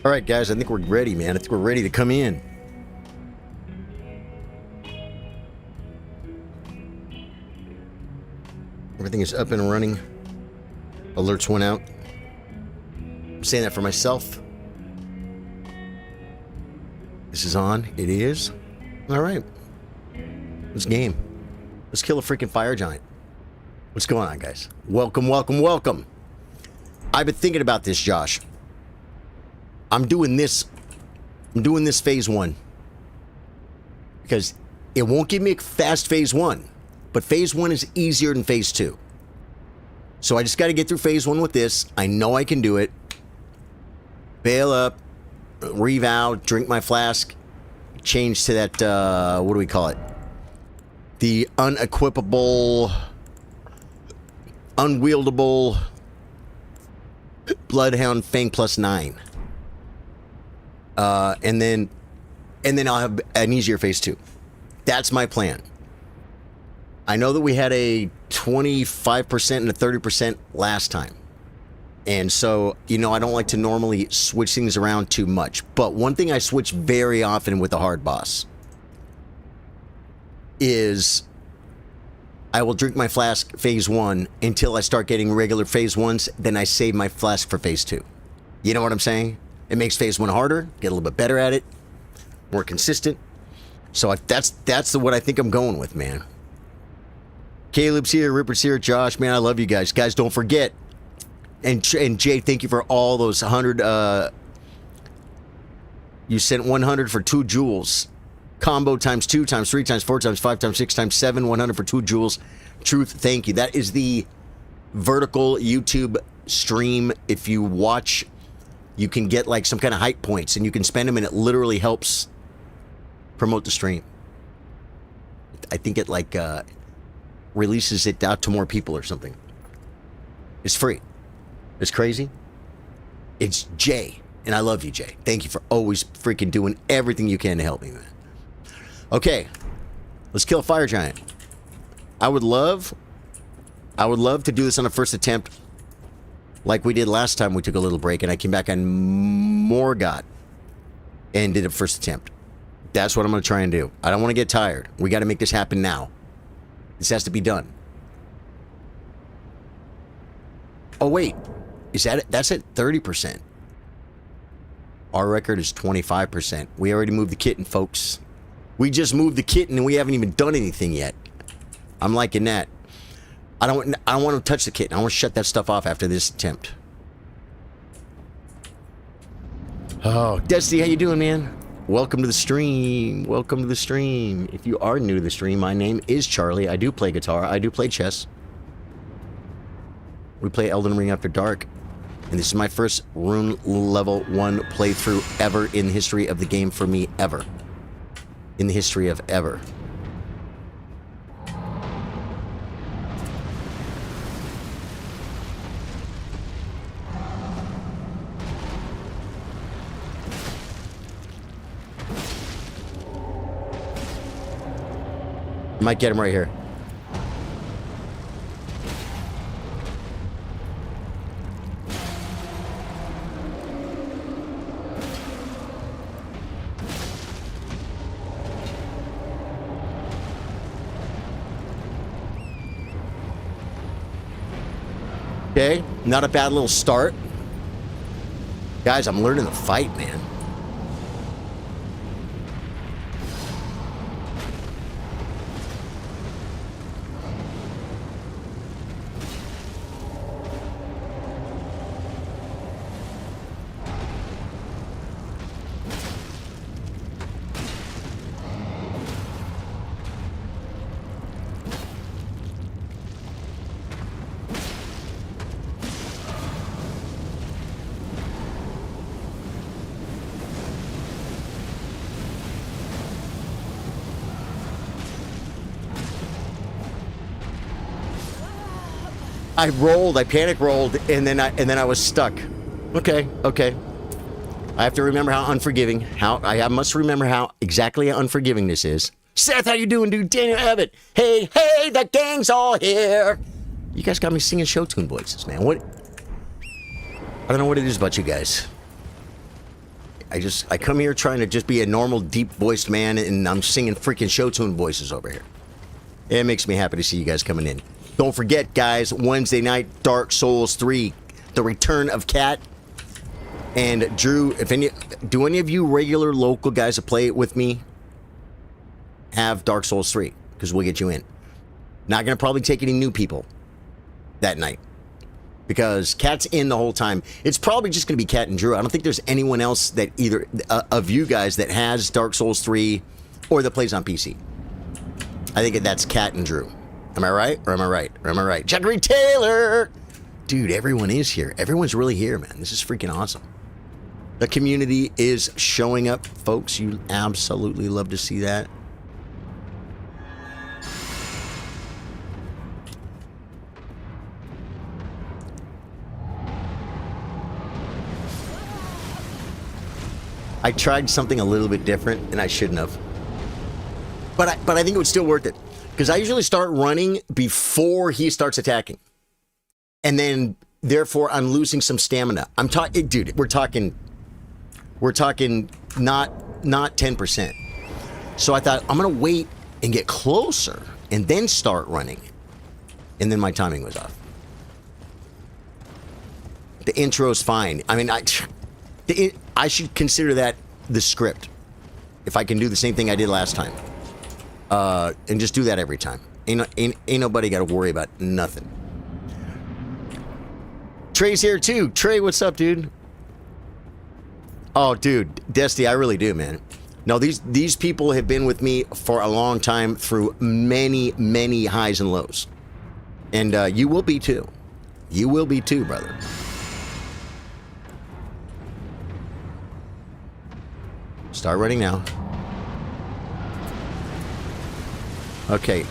All right, guys, I think we're ready, man. I think we're ready to come in. Everything is up and running. Alerts went out. I'm saying that for myself. This is on. It is. All right. Let's game. Let's kill a freaking fire giant. What's going on, guys? Welcome, welcome, welcome. I've been thinking about this, Josh. I'm doing this phase 1. Because it won't give me a fast phase 1. But phase 1 is easier than phase 2. So I just got to get through phase 1 with this. I know I can do it. Bail up. Revow. Drink my flask. Change to that, what do we call it? The unequipable, unwieldable Bloodhound Fang +9. And then I'll have an easier phase 2. That's my plan. I know that we had a 25% and a 30% last time. And so, you know, I don't like to normally switch things around too much. But one thing I switch very often with the hard boss is I will drink my flask phase 1 until I start getting regular phase 1s. Then I save my flask for phase 2. You know what I'm saying? It makes phase 1 harder, get a little bit better at it, more consistent. So that's what I think I'm going with, man. Caleb's here, Ripper's here, Josh, man, I love you guys. Guys, don't forget. And Jay, thank you for all those 100. You sent 100 for 2 jewels. Combo times 2 times 3 times 4 times 5 times 6 times 7, 100 for 2 jewels. Truth, thank you. That is the vertical YouTube stream. If you watch, you can get like some kind of hype points and you can spend them and it literally helps promote the stream. I think it like releases it out to more people or something. It's free. It's crazy. It's Jay. And I love you, Jay. Thank you for always freaking doing everything you can to help me, man. Okay. Let's kill a fire giant. I would love to do this on a first attempt like we did last time we took a little break and I came back on Morgott and did a first attempt. That's what I'm going to try and do. I don't want to get tired. We got to make this happen now. This has to be done. Oh, wait. Is that it? That's at 30%. Our record is 25%. We already moved the kitten, folks. We just moved the kitten and we haven't even done anything yet. I'm liking that. I don't want to touch the kitten. I want to shut that stuff off after this attempt. Oh, Destiny, how you doing, man? Welcome to the stream. Welcome to the stream. If you are new to the stream, my name is Charlie. I do play guitar. I do play chess. We play Elden Ring After Dark. And this is my first Rune Level 1 playthrough ever in the history of the game for me, ever. In the history of ever. Might get him right here. Okay, not a bad little start. Guys, I'm learning to fight, man. I panic rolled, and then I was stuck. Okay. I have to remember how unforgiving, I must remember how exactly unforgiving this is. Seth, how you doing, dude? Daniel Abbott. Hey, the gang's all here. You guys got me singing show tune voices, man. What? I don't know what it is about you guys. I come here trying to just be a normal, deep-voiced man, and I'm singing freaking show tune voices over here. It makes me happy to see you guys coming in. Don't forget, guys, Wednesday night, Dark Souls 3, The Return of Cat. And Drew, do any of you regular local guys that play it with me have Dark Souls 3? Because we'll get you in. Not going to probably take any new people that night. Because Cat's in the whole time. It's probably just going to be Cat and Drew. I don't think there's anyone else that either of you guys that has Dark Souls 3 or that plays on PC. I think that's Cat and Drew. Am I right? Or am I right? Or am I right? Jackery Taylor! Dude, everyone is here. Everyone's really here, man. This is freaking awesome. The community is showing up, folks. You absolutely love to see that. I tried something a little bit different, and I shouldn't have. But I think it was still worth it. Because I usually start running before he starts attacking. And then, therefore, I'm losing some stamina. I'm talking, dude, we're talking not 10%. So I thought, I'm going to wait and get closer and then start running. And then my timing was off. The intro's fine. I mean, I should consider that the script. If I can do the same thing I did last time. And just do that every time. Ain't nobody got to worry about nothing. Trey's here too. Trey, what's up, dude? Oh, dude, Desty, I really do, man. No, these people have been with me for a long time through many, many highs and lows. And you will be too. You will be too, brother. Start running now. Okay.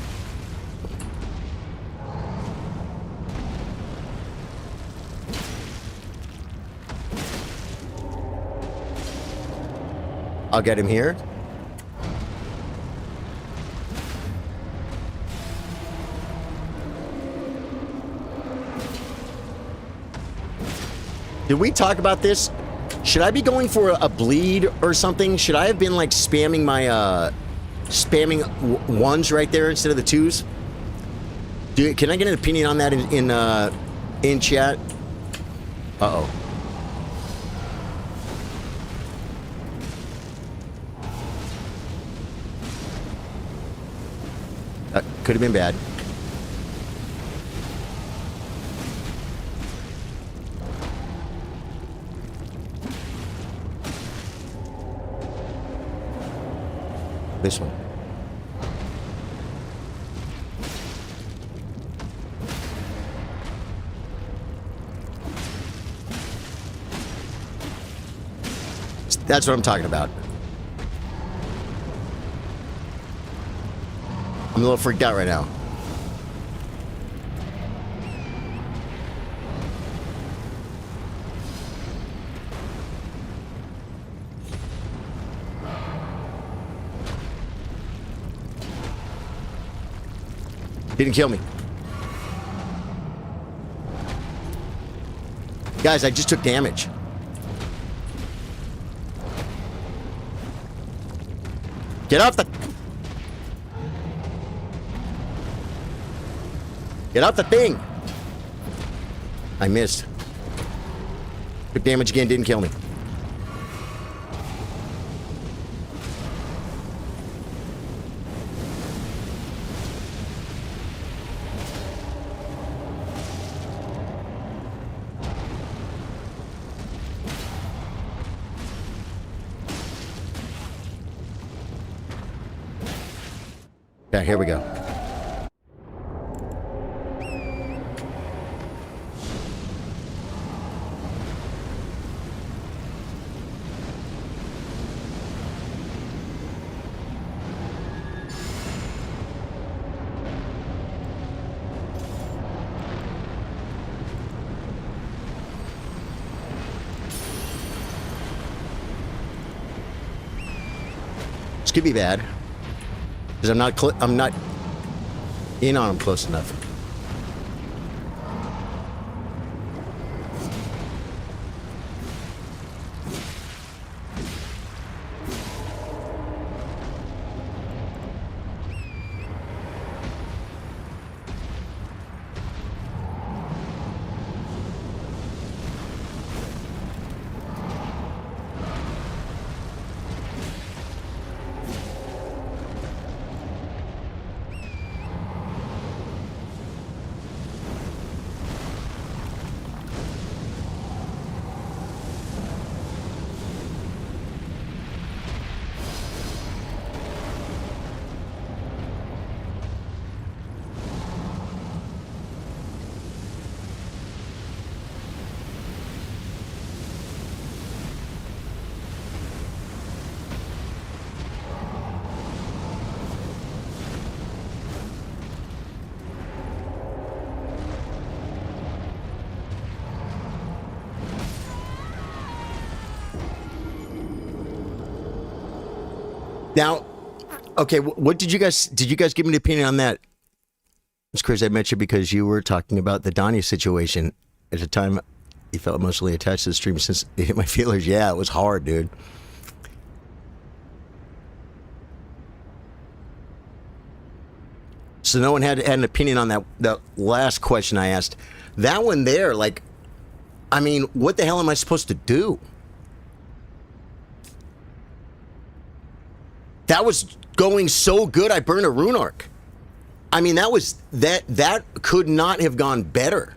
I'll get him here. Did we talk about this? Should I be going for a bleed or something? Should I have been like spamming my spamming ones right there instead of the twos? Dude, can I get an opinion on that in chat? Uh-oh. Could have been bad. This one. That's what I'm talking about. I'm a little freaked out right now. Didn't kill me. Guys, I just took damage. Get off the... Get off the thing! I missed. Took damage again, didn't kill me. Yeah, here we go. This could be bad. Because I'm not in on him close enough. Now, okay, what did you guys give me an opinion on that? It's crazy I met you because you were talking about the Donnie situation at the time. You felt emotionally attached to the stream since it hit my feelers. Yeah, it was hard, dude. So no one had an opinion on that last question I asked. That one there, like, I mean, what the hell am I supposed to do? That was going so good, I burned a rune arc. I mean, that could not have gone better.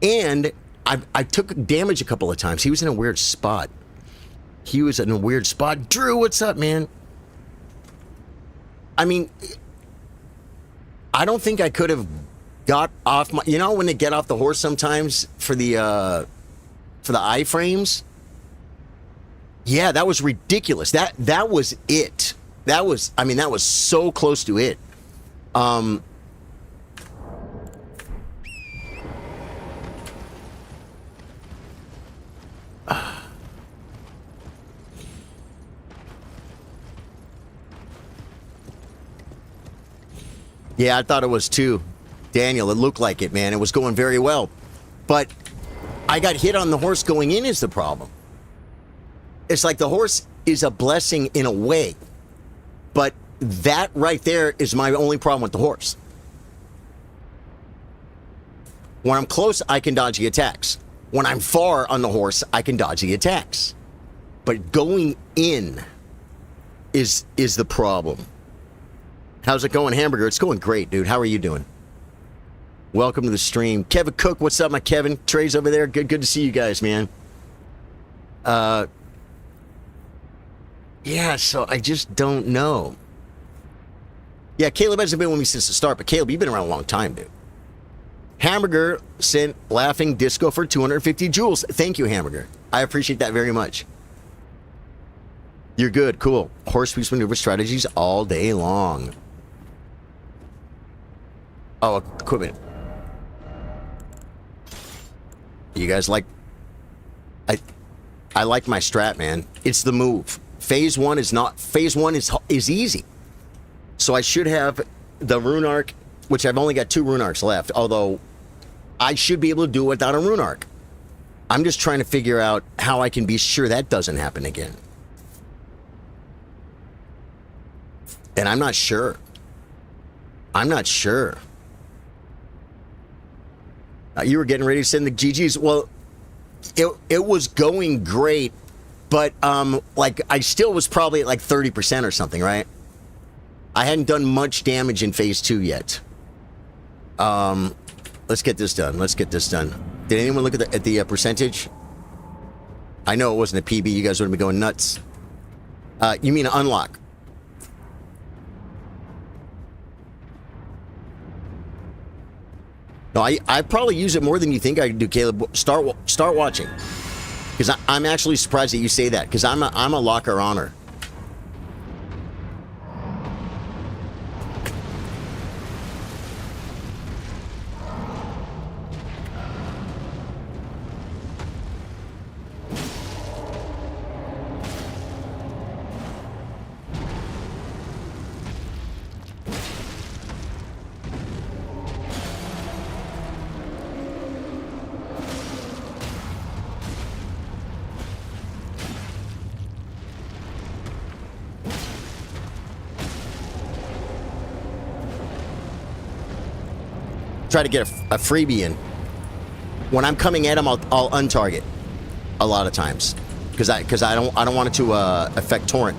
And I took damage a couple of times. He was in a weird spot. Drew, what's up, man? I mean, I don't think I could have got off my... You know when they get off the horse sometimes for the iframes? Yeah, that was ridiculous. That was it. That was so close to it. Yeah, I thought it was too. Daniel, it looked like it, man. It was going very well. But I got hit on the horse going in is the problem. It's like the horse is a blessing in a way. But that right there is my only problem with the horse. When I'm close, I can dodge the attacks. When I'm far on the horse, I can dodge the attacks. But going in is the problem. How's it going, Hamburger? It's going great, dude. How are you doing? Welcome to the stream. Kevin Cook, what's up, my Kevin? Trey's over there. Good to see you guys, man. Yeah, so I just don't know. Yeah, Caleb hasn't been with me since the start, but Caleb, you've been around a long time, dude. Hamburger sent Laughing Disco for 250 jewels. Thank you, Hamburger. I appreciate that very much. You're good. Cool. Horse piece maneuver strategies all day long. Oh, equipment. You guys like... I like my strat, man. It's the move. Phase 1 is not... Phase 1 is easy. So I should have the rune arc, which I've only got 2 rune arcs left, although I should be able to do it without a rune arc. I'm just trying to figure out how I can be sure that doesn't happen again. And I'm not sure. You were getting ready to send the GGs. Well, it was going great, but like I still was probably at like 30% or something, right? I hadn't done much damage in phase 2 yet. Let's get this done. Did anyone look at the percentage? I know it wasn't a PB. You guys would have been going nuts. You mean unlock? No, I probably use it more than you think I do, Caleb. Start watching, because I'm actually surprised that you say that, because I'm a locker honor. Try to get a freebie in. When I'm coming at him, I'll untarget a lot of times because I don't want it to affect torrent.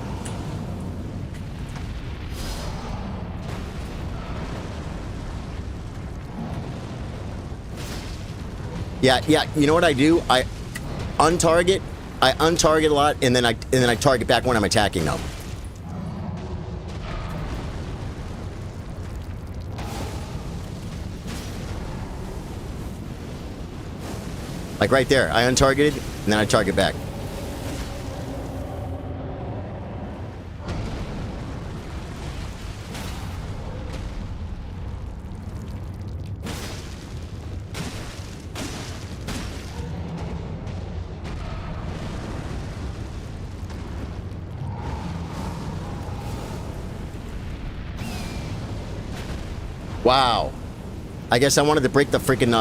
Yeah. You know what I do? I untarget a lot, and then I target back when I'm attacking them. Like right there, I untargeted, and then I target back. Wow. I guess I wanted to break the freaking,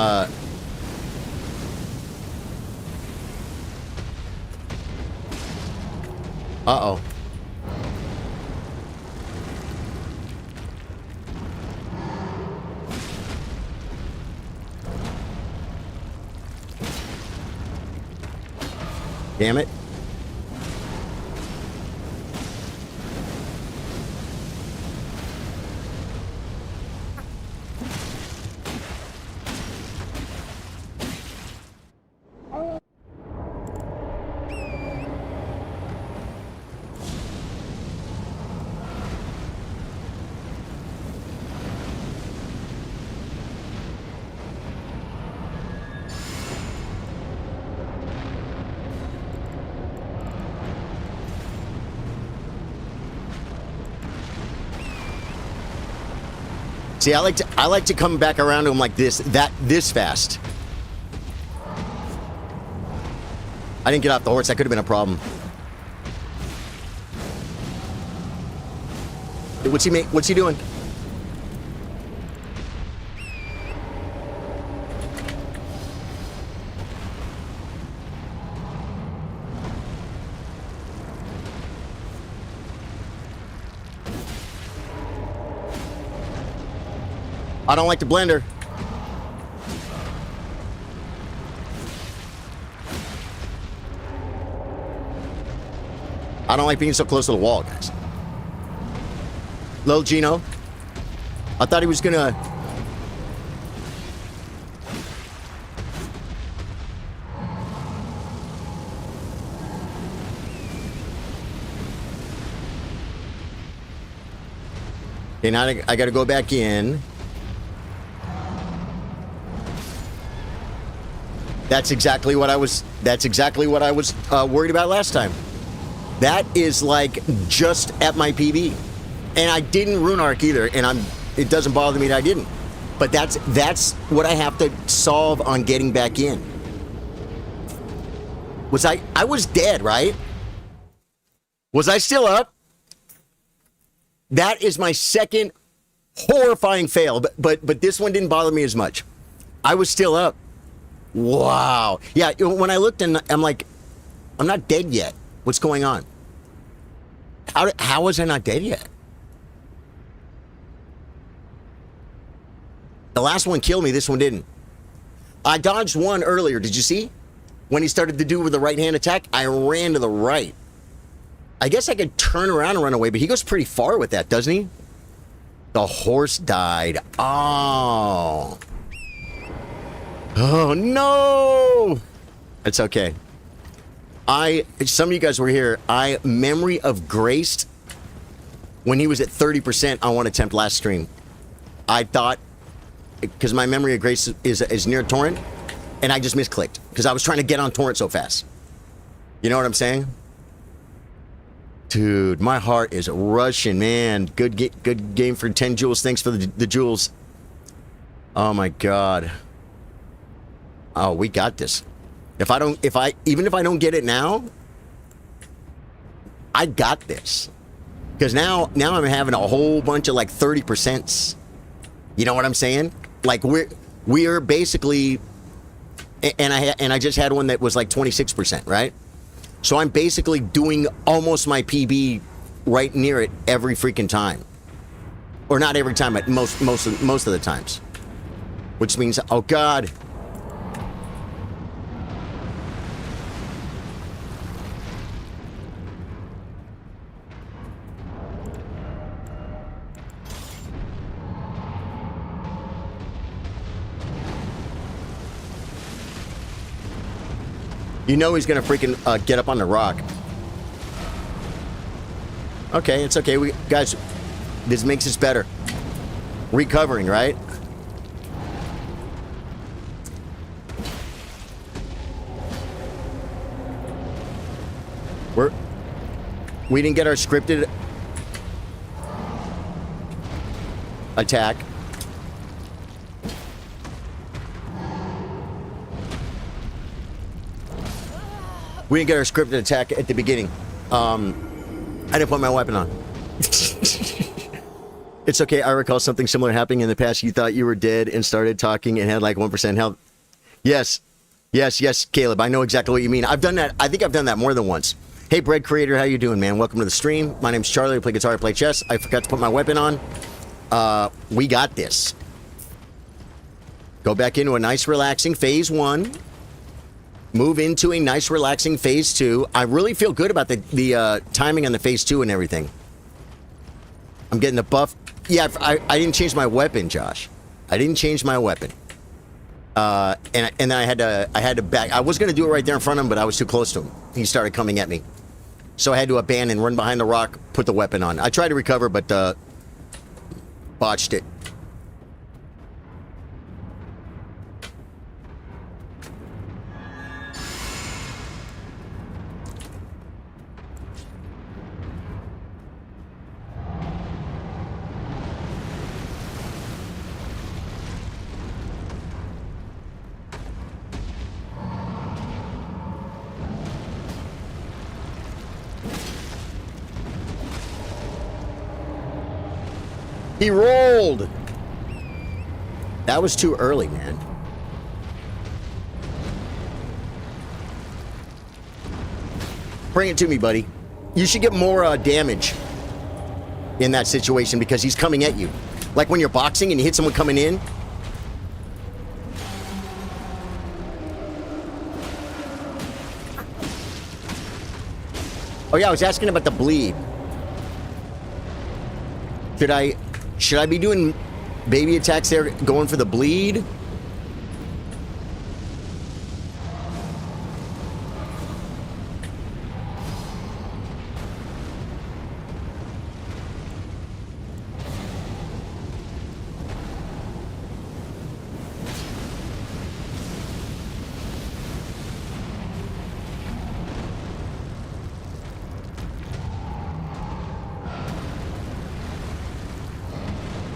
Uh-oh. Damn it. See, I like to come back around to him like this fast. I didn't get off the horse. That could have been a problem. What's he doing? I don't like the blender. I don't like being so close to the wall, guys. Little Gino. I thought he was gonna... Okay, now I gotta go back in. That's exactly what I was worried about last time. That is like just at my PB. And I didn't rune arc either, and it doesn't bother me that I didn't. But that's what I have to solve on getting back in. I was dead, right? Was I still up? That is my second horrifying fail, but this one didn't bother me as much. I was still up. Wow. Yeah, when I looked and I'm like, I'm not dead yet. What's going on? How was I not dead yet? The last one killed me, this one didn't. I dodged one earlier, did you see? When he started to do with the right hand attack, I ran to the right. I guess I could turn around and run away, but he goes pretty far with that, doesn't he? The horse died. Oh. Oh, no! It's okay. Some of you guys were here. I memory of graced when he was at 30% on one attempt last stream. I thought, because my memory of grace is near torrent, and I just misclicked because I was trying to get on torrent so fast. You know what I'm saying? Dude, my heart is rushing, man. Good game for 10 jewels. Thanks for the jewels. Oh my god. Oh, we got this. Even if I don't get it now, I got this. Because now I'm having a whole bunch of like 30%. You know what I'm saying? Like we're basically, and I just had one that was like 26%, right? So I'm basically doing almost my PB right near it every freaking time. Or not every time, but most of the times. Which means, oh god. You know he's gonna freaking get up on the rock. Okay, it's okay. Guys, this makes us better. Recovering, right? We didn't get our scripted attack. We didn't get our scripted attack at the beginning. I didn't put my weapon on. It's okay. I recall something similar happening in the past. You thought you were dead and started talking and had like 1% health. Yes. Yes, Caleb. I know exactly what you mean. I've done that. I think I've done that more than once. Hey, Bread Creator, how you doing, man? Welcome to the stream. My name's Charlie. I play guitar, I play chess. I forgot to put my weapon on. We got this. Go back into a nice, relaxing phase 1. Move into a nice, relaxing phase 2. I really feel good about the timing on the phase 2 and everything. I'm getting the buff. Yeah, I didn't change my weapon, Josh. I didn't change my weapon. And then I had to back. I was going to do it right there in front of him, but I was too close to him. He started coming at me. So I had to abandon, run behind the rock, put the weapon on. I tried to recover, but botched it. He rolled. That was too early, man. Bring it to me, buddy. You should get more damage in that situation because he's coming at you. Like when you're boxing and you hit someone coming in. Oh yeah, I was asking about the bleed. Should I be doing baby attacks there, going for the bleed?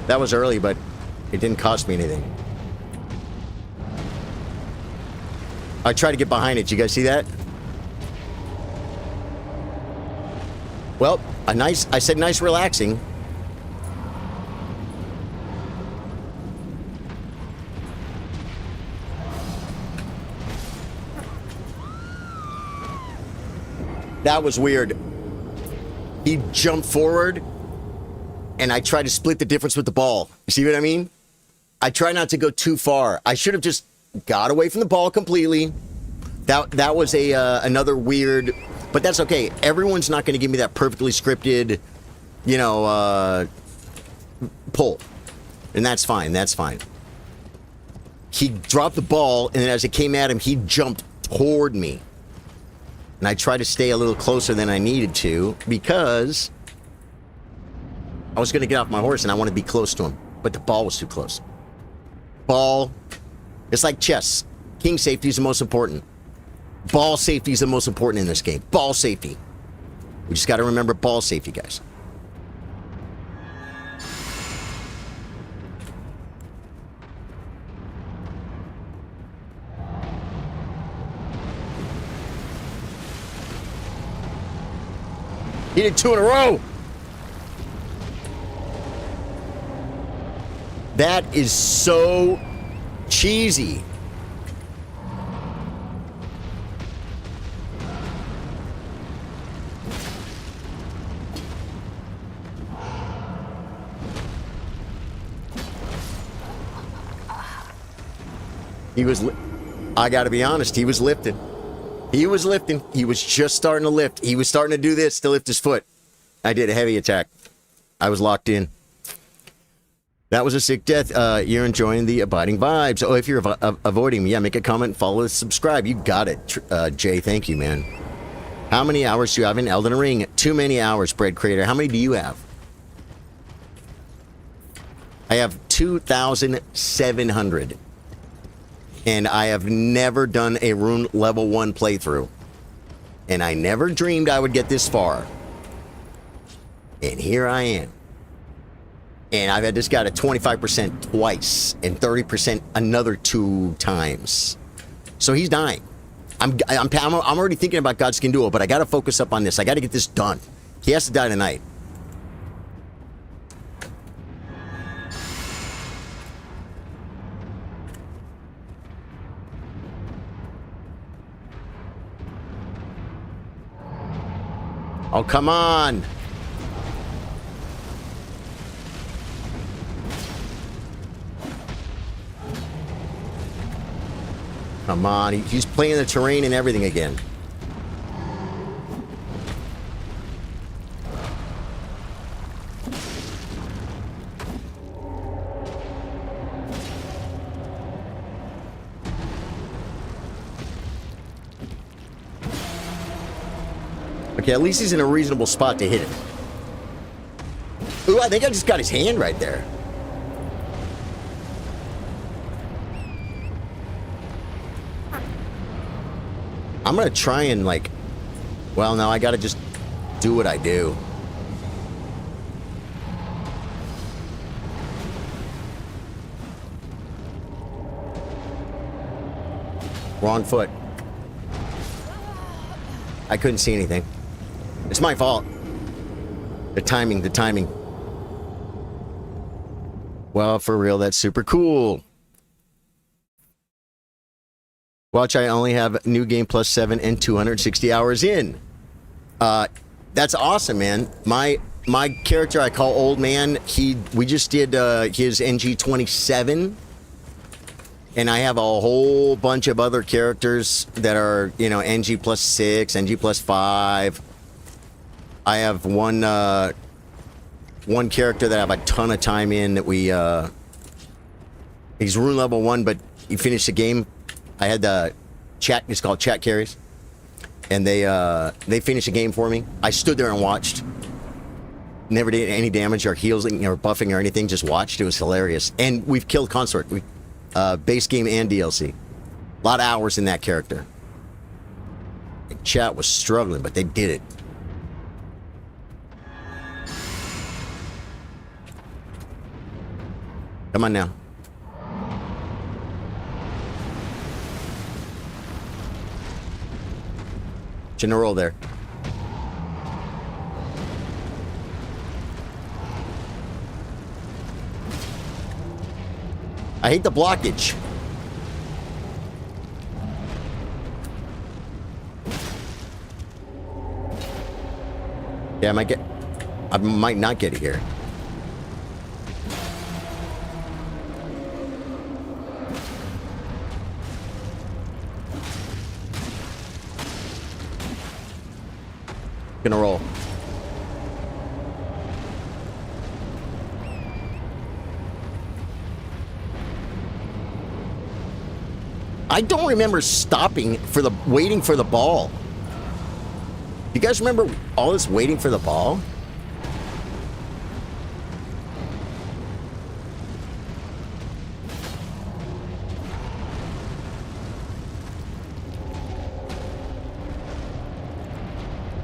That was early, but it didn't cost me anything. I tried to get behind it. You guys see that? Well, I said nice relaxing. That was weird. He jumped forward. And I try to split the difference with the ball. You see what I mean? I try not to go too far. I should have just got away from the ball completely. That was another weird, but that's okay. Everyone's not going to give me that perfectly scripted, you know, pull, and that's fine. That's fine. He dropped the ball, and then as it came at him, he jumped toward me, and I tried to stay a little closer than I needed to because I was going to get off my horse and I wanted to be close to him, but the ball was too close. Ball, it's like chess. King safety is the most important. Ball safety is the most important in this game. Ball safety. We just got to remember ball safety, guys. He did 2 in a row. That is so cheesy. I gotta be honest, he was lifting. He was lifting. He was just starting to lift. He was starting to do this to lift his foot. I did a heavy attack. I was locked in. That was a sick death. You're enjoying the abiding vibes. Oh, if you're avoiding me, yeah, make a comment, follow, subscribe. You got it, Jay. Thank you, man. How many hours do you have in Elden Ring? Too many hours, Bread Creator. How many do you have? I have 2,700. And I have never done a rune level 1 playthrough. And I never dreamed I would get this far. And here I am. And I've had this guy at 25% twice and 30% another 2 times. So he's dying. I'm already thinking about Godskin Duo, but I got to focus up on this. I got to get this done. He has to die tonight. Oh, come on. Come on. He's playing the terrain and everything again. Okay, at least he's in a reasonable spot to hit it. Ooh, I think I just got his hand right there. I'm gonna try and, like... Well, no, I gotta just do what I do. Wrong foot. I couldn't see anything. It's my fault. The timing, the timing. Well, for real, that's super cool. Watch, I only have new game plus 7 and 260 hours in. That's awesome, man. My character I call Old Man, we just did his NG27. And I have a whole bunch of other characters that are, you know, NG plus 6, NG plus 5. I have one character that I have a ton of time in that he's rune level 1, but he finished the game. I had the chat, it's called chat carries. And they finished the game for me. I stood there and watched. Never did any damage or healing or buffing or anything, just watched. It was hilarious. And we've killed Consort. Base game and DLC. A lot of hours in that character. Chat was struggling, but they did it. Come on now. Shouldn't roll there. I hate the blockage. Yeah, I might not get it here. Gonna roll. I don't remember stopping waiting for the ball. You guys remember all this waiting for the ball?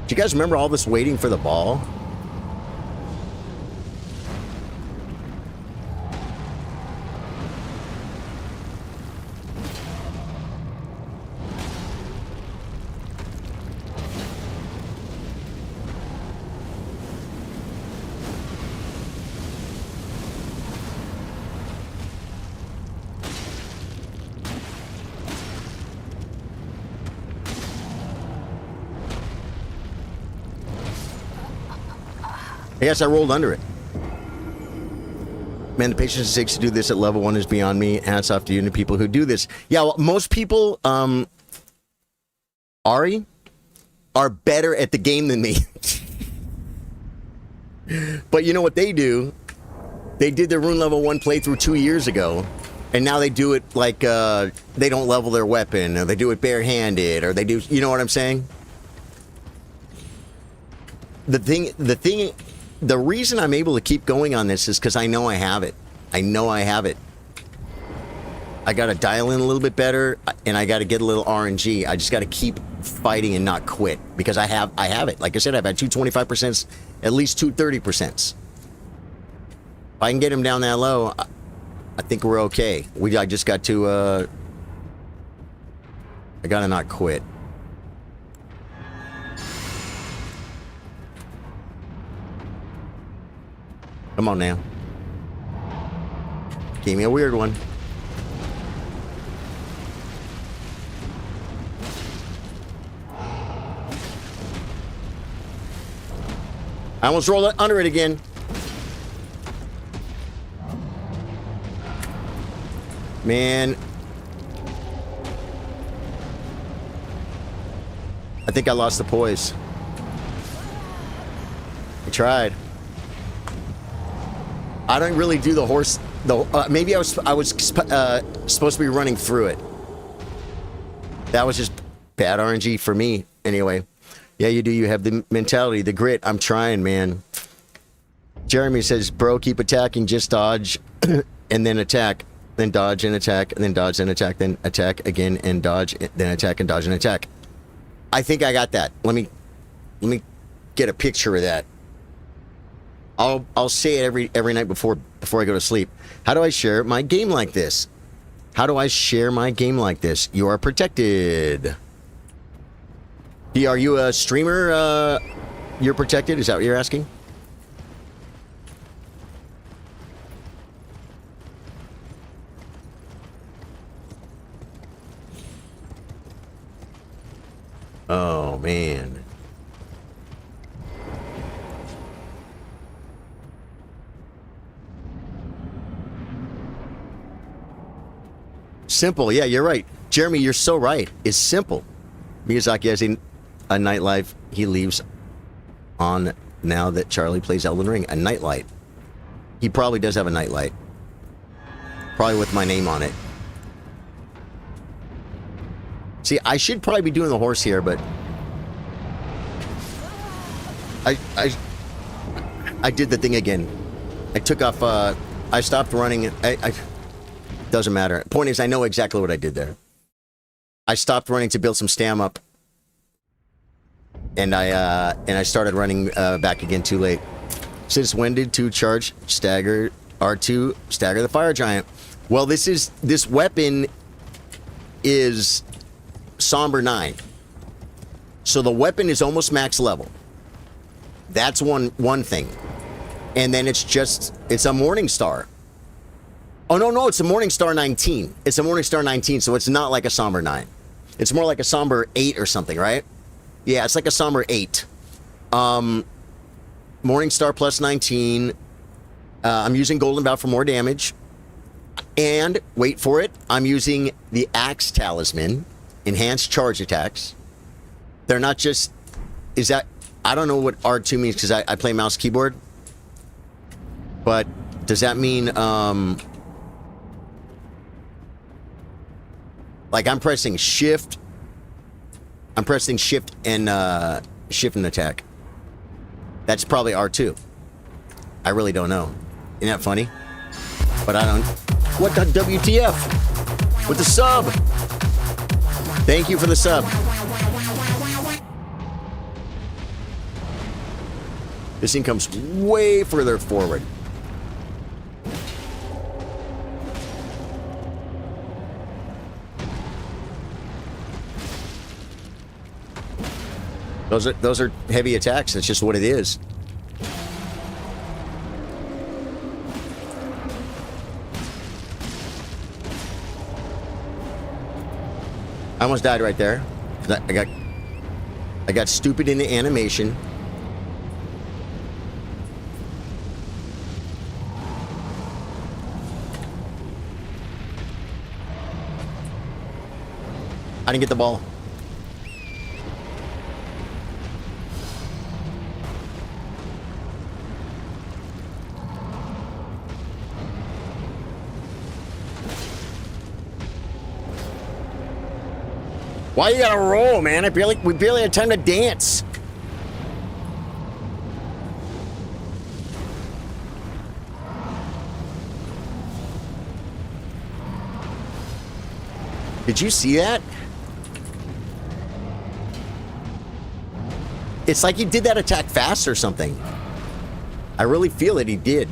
Do you guys remember all this waiting for the ball? Yes, I rolled under it. Man, the patience it takes to do this at level 1 is beyond me. Hats off to you and the people who do this. Yeah, well, most people, Ari, are better at the game than me. But you know what they do? They did their rune level 1 playthrough 2 years ago, and now they do it like, they don't level their weapon, or they do it barehanded, or they do, you know what I'm saying? The reason I'm able to keep going on this is because I know I have it. I know I have it. I got to dial in a little bit better, and I got to get a little RNG. I just got to keep fighting and not quit because I have it. Like I said, I've had 225%, at least 230%. If I can get him down that low, I think we're okay. I just got to, I got to not quit. Come on now. Gave me a weird one. I almost rolled under it again. Man. I think I lost the poise. I tried. I don't really do the horse. Maybe I was supposed to be running through it. That was just bad RNG for me, anyway. Yeah, you do. You have the mentality, the grit. I'm trying, man. Jeremy says, bro, keep attacking. Just dodge and then attack. Then dodge and attack. And then dodge and attack. Then attack again and dodge. Then attack and dodge and attack. I think I got that. Let me get a picture of that. I'll say it every night before I go to sleep. How do I share my game like this? How do I share my game like this? You are protected. Are you a streamer? You're protected? Is that what you're asking? Oh, man. Simple. Yeah, you're right. Jeremy, you're so right. It's simple. Miyazaki has a nightlife he leaves on now that Charlie plays Elden Ring. A nightlight. He probably does have a nightlight. Probably with my name on it. See, I should probably be doing the horse here, but I did the thing again. I took off, I stopped running. Doesn't matter. Point is, I know exactly what I did there. I stopped running to build some stam up. And I started running back again too late. Since when did 2 charge stagger R2 stagger the fire giant? Well, this weapon is Somber 9. So the weapon is almost max level. That's one thing. And then it's a Morning Star. Oh, no, it's a Morning Star 19. It's a Morning Star 19, so it's not like a Somber 9. It's more like a Somber 8 or something, right? Yeah, it's like a Somber 8. Morning Star plus 19. I'm using Golden Bough for more damage. And, wait for it, I'm using the Axe Talisman. Enhanced charge attacks. They're not just... I don't know what R2 means because I play mouse keyboard. But does that mean... like I'm pressing shift. I'm pressing shift and attack. That's probably R2. I really don't know. Isn't that funny? But I don't... What the WTF? With the sub! Thank you for the sub. This thing comes way further forward. Those are heavy attacks. That's just what it is. I almost died right there. I got stupid in the animation. I didn't get the ball. Why you gotta roll, man? We barely had time to dance. Did you see that? It's like he did that attack fast or something. I really feel it, he did.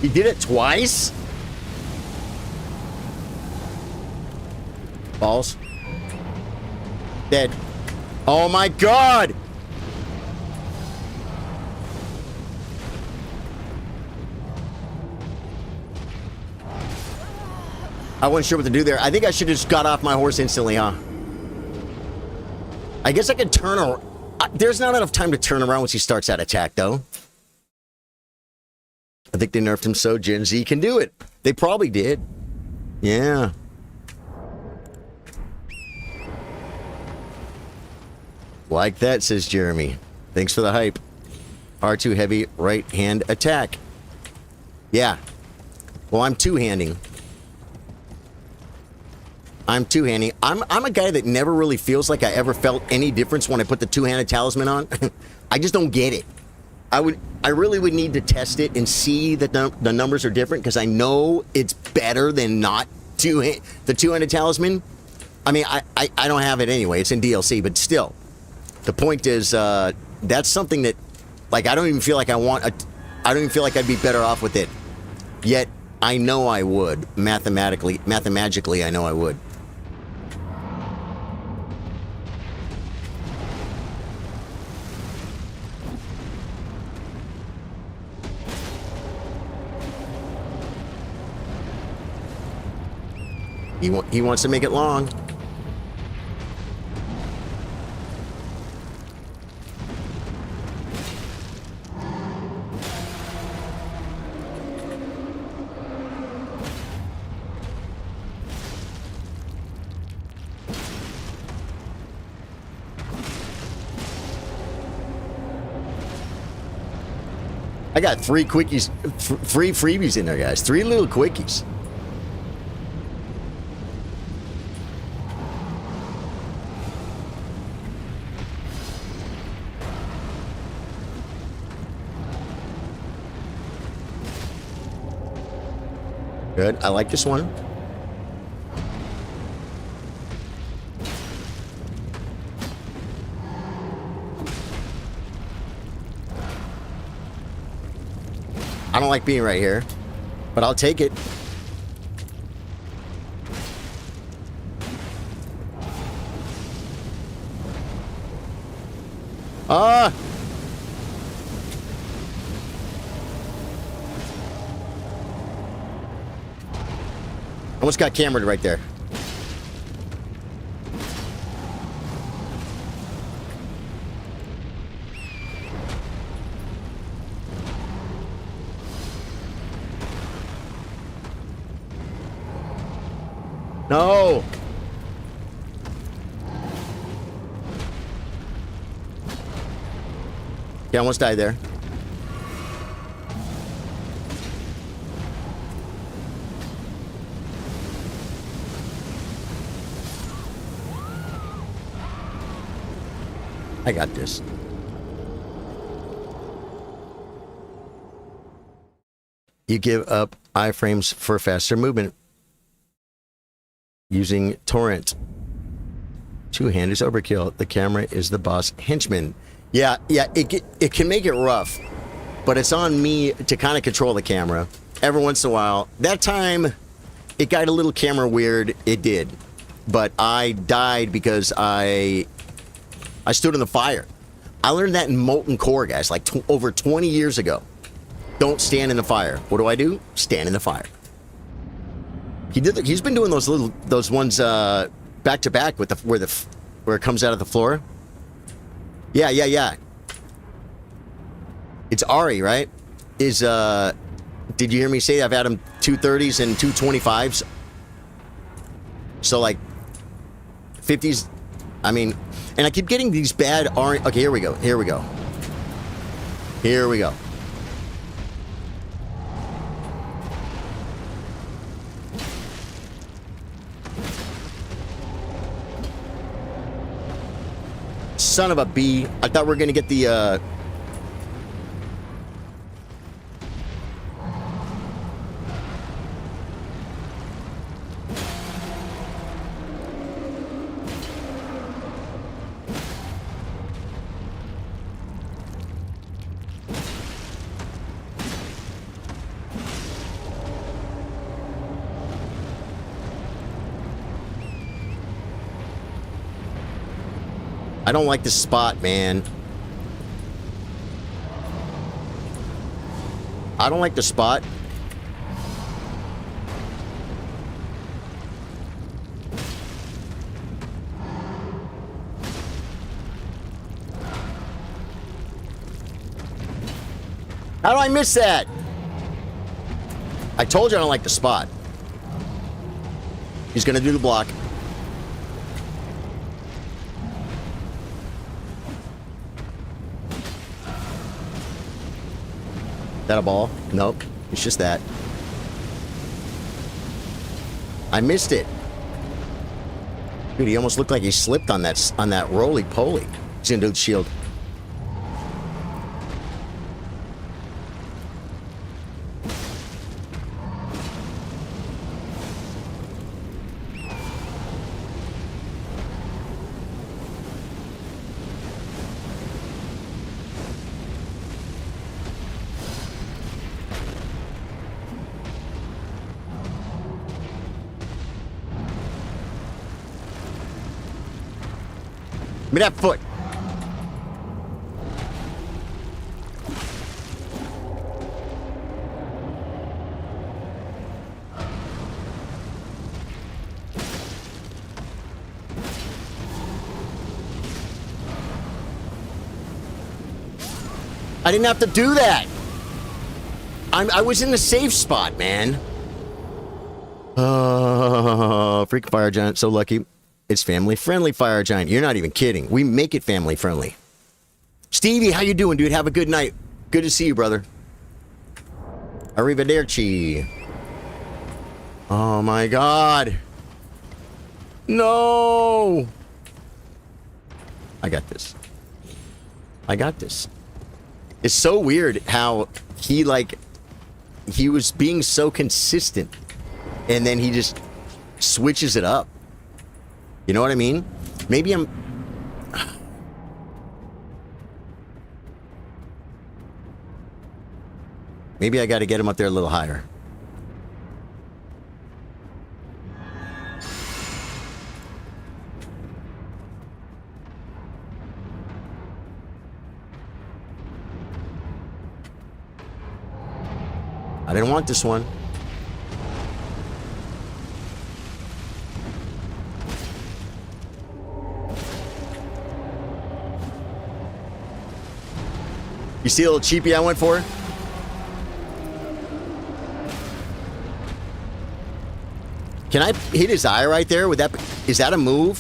He did it twice? Balls. Dead. Oh my god! I wasn't sure what to do there. I think I should have just got off my horse instantly, huh? I guess I could turn around. There's not enough time to turn around once he starts that attack, though. I think they nerfed him so Gen Z can do it. They probably did. Yeah. Like that, says Jeremy. Thanks for the hype. R2 heavy right hand attack. Yeah. Well, I'm two-handing. I'm two-handing. I'm a guy that never really feels like I ever felt any difference when I put the two-handed talisman on. I just don't get it. I really would need to test it and see that the numbers are different, because I know it's better than not the two-handed talisman. I mean, I don't have it anyway. It's in DLC, but still. The point is, that's something that, like, I don't even feel like I don't even feel like I'd be better off with it. Yet, I know I would. Mathematically, I know I would. He wants to make it long. I got 3 quickies, 3 freebies in there, guys. 3 little quickies. Good. I like this one. I don't like being right here, but I'll take it. Almost got cambered right there. No. Yeah, almost died there. I got this. You give up iframes for faster movement using torrent. Two-hand is overkill. The camera is the boss henchman. Yeah, it can make it rough, but it's on me to kind of control the camera every once in a while. That time, it got a little camera weird. It did, but I died because I stood in the fire. I learned that in Molten Core, guys, like over 20 years ago. Don't stand in the fire. What do? Stand in the fire. He's been doing those ones back to back with where it comes out of the floor. Yeah. It's Ari, right? Did you hear me say I've had him 230s and 225s? So like 50s. I mean, and I keep getting these bad orange. Okay, here we go. Son of a bee. I thought we were going to get the... I don't like this spot, man. I don't like the spot. How do I miss that? I told you I don't like the spot. He's gonna do the block. Is that a ball? Nope. It's just that. I missed it. Dude, he almost looked like he slipped on that roly-poly. He's gonna do the shield. Give me that foot. I didn't have to do that. I was in the safe spot, man. Freaking Fire Giant, so lucky. It's family-friendly, Fire Giant. You're not even kidding. We make it family-friendly. Stevie, how you doing, dude? Have a good night. Good to see you, brother. Arrivederci. Oh, my God. No. I got this. I got this. It's so weird how he, like, he was being so consistent, and then he just switches it up. You know what I mean? Maybe I'm... Maybe I got to get him up there a little higher. I didn't want this one. You see the little cheapie I went for? Can I hit his eye right there? Would that be, is that a move?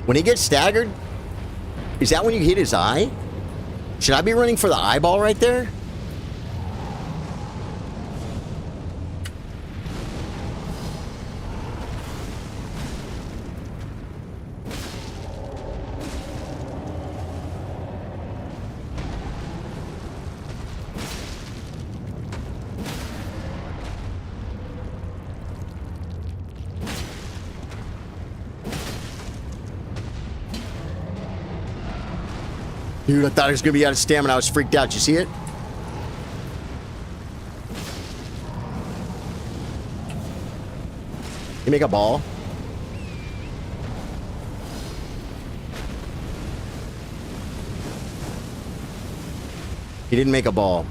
When he gets staggered, is that when you hit his eye? Should I be running for the eyeball right there? Dude, I thought he was going to be out of stamina. I was freaked out. You see it? You make a ball. He didn't make a ball.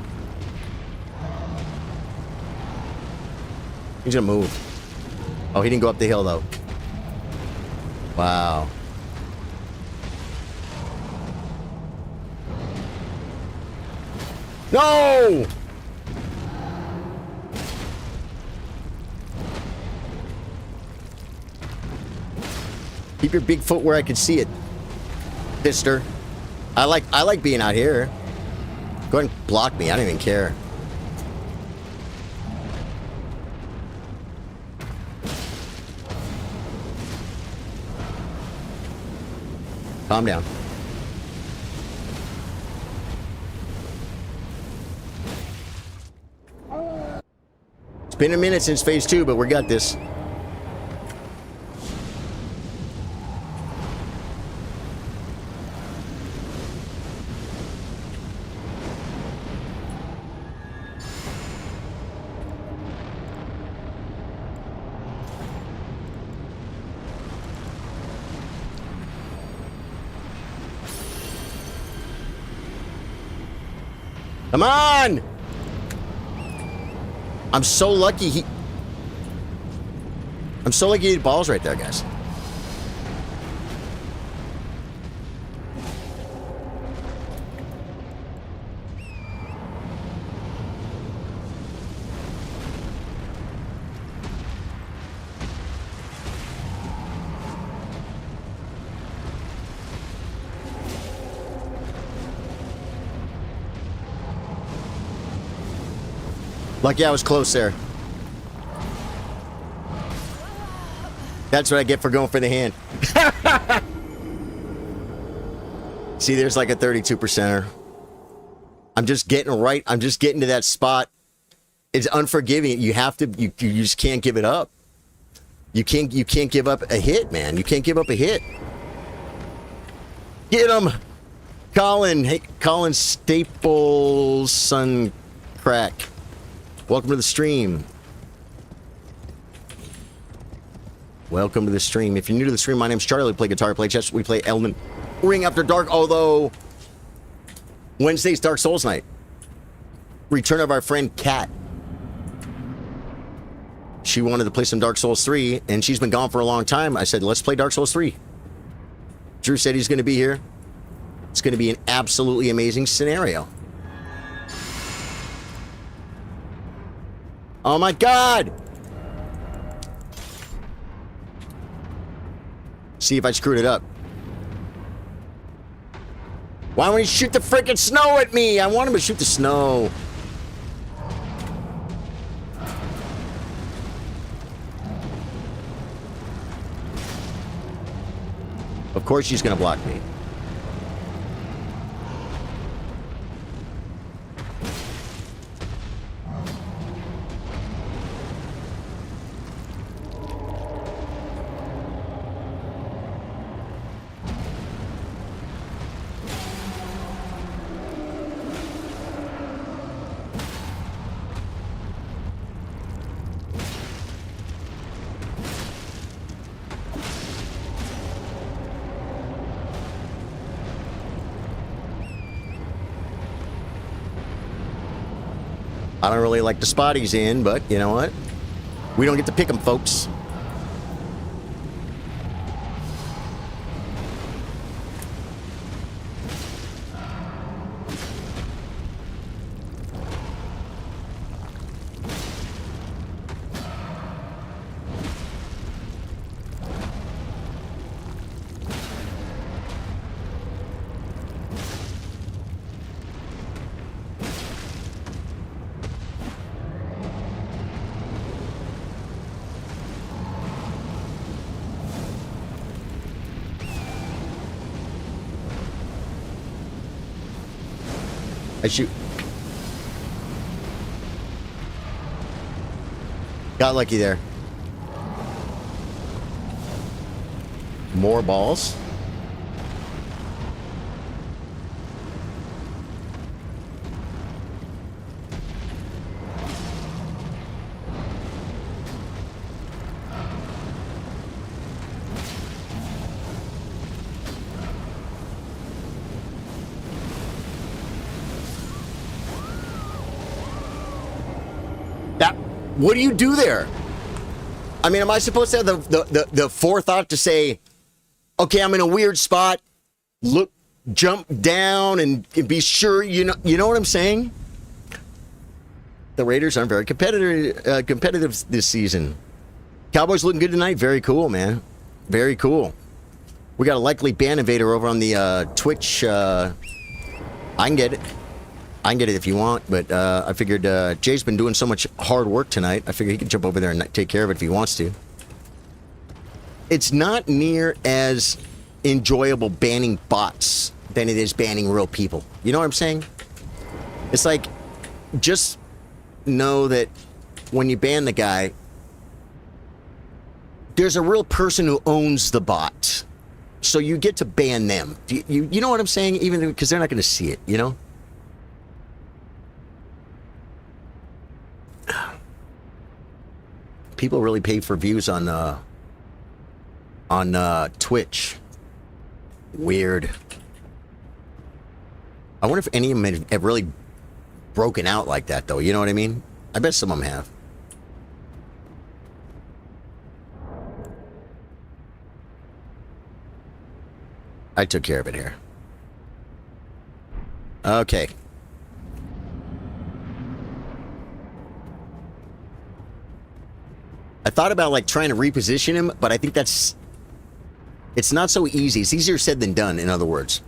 He's going to move. Oh, he didn't go up the hill, though. Wow. No! Keep your big foot where I can see it, sister. I like being out here. Go ahead and block me. I don't even care. Calm down. It's been a minute since phase 2, but we got this. Come on! I'm so lucky I'm so lucky he hit balls right there, guys. Lucky I was close there. That's what I get for going for the hand. See, there's like a 32%er. I'm just getting right. I'm just getting to that spot. It's unforgiving. You have to, you just can't give it up. You can't give up a hit, man. You can't give up a hit. Get him! Colin. Hey, Colin Staples, Sun Crack. Welcome to the stream. Welcome to the stream. If you're new to the stream, my name's Charlie. We play guitar, play chess. We play Elden Ring After Dark, although Wednesday's Dark Souls night. Return of our friend Kat. She wanted to play some Dark Souls 3, and she's been gone for a long time. I said, let's play Dark Souls 3. Drew said he's going to be here. It's going to be an absolutely amazing scenario. Oh my god! See if I screwed it up. Why don't he shoot the freaking snow at me? I want him to shoot the snow. Of course she's gonna block me. I don't really like the spot he's in, but you know what? We don't get to pick him, folks. I shoot. Got lucky there. More balls. What do you do there? I mean, am I supposed to have the forethought to say, okay, I'm in a weird spot, look, jump down and be sure, you know what I'm saying? The Raiders aren't very competitive this season. Cowboys looking good tonight. Very cool, man. Very cool. We got a likely ban invader over on the Twitch. I can get it. I can get it if you want, but I figured Jay's been doing so much hard work tonight, I figured he could jump over there and take care of it if he wants to. It's not near as enjoyable banning bots than it is banning real people. You know what I'm saying? It's like, just know that when you ban the guy, there's a real person who owns the bot. So you get to ban them. You know what I'm saying? Even because they're not going to see it, you know? People really pay for views on Twitch. Weird. I wonder if any of them have really broken out like that, though. You know what I mean? I bet some of them have. I took care of it here. Okay. I thought about, like, trying to reposition him, but I think that's... It's not so easy. It's easier said than done, in other words.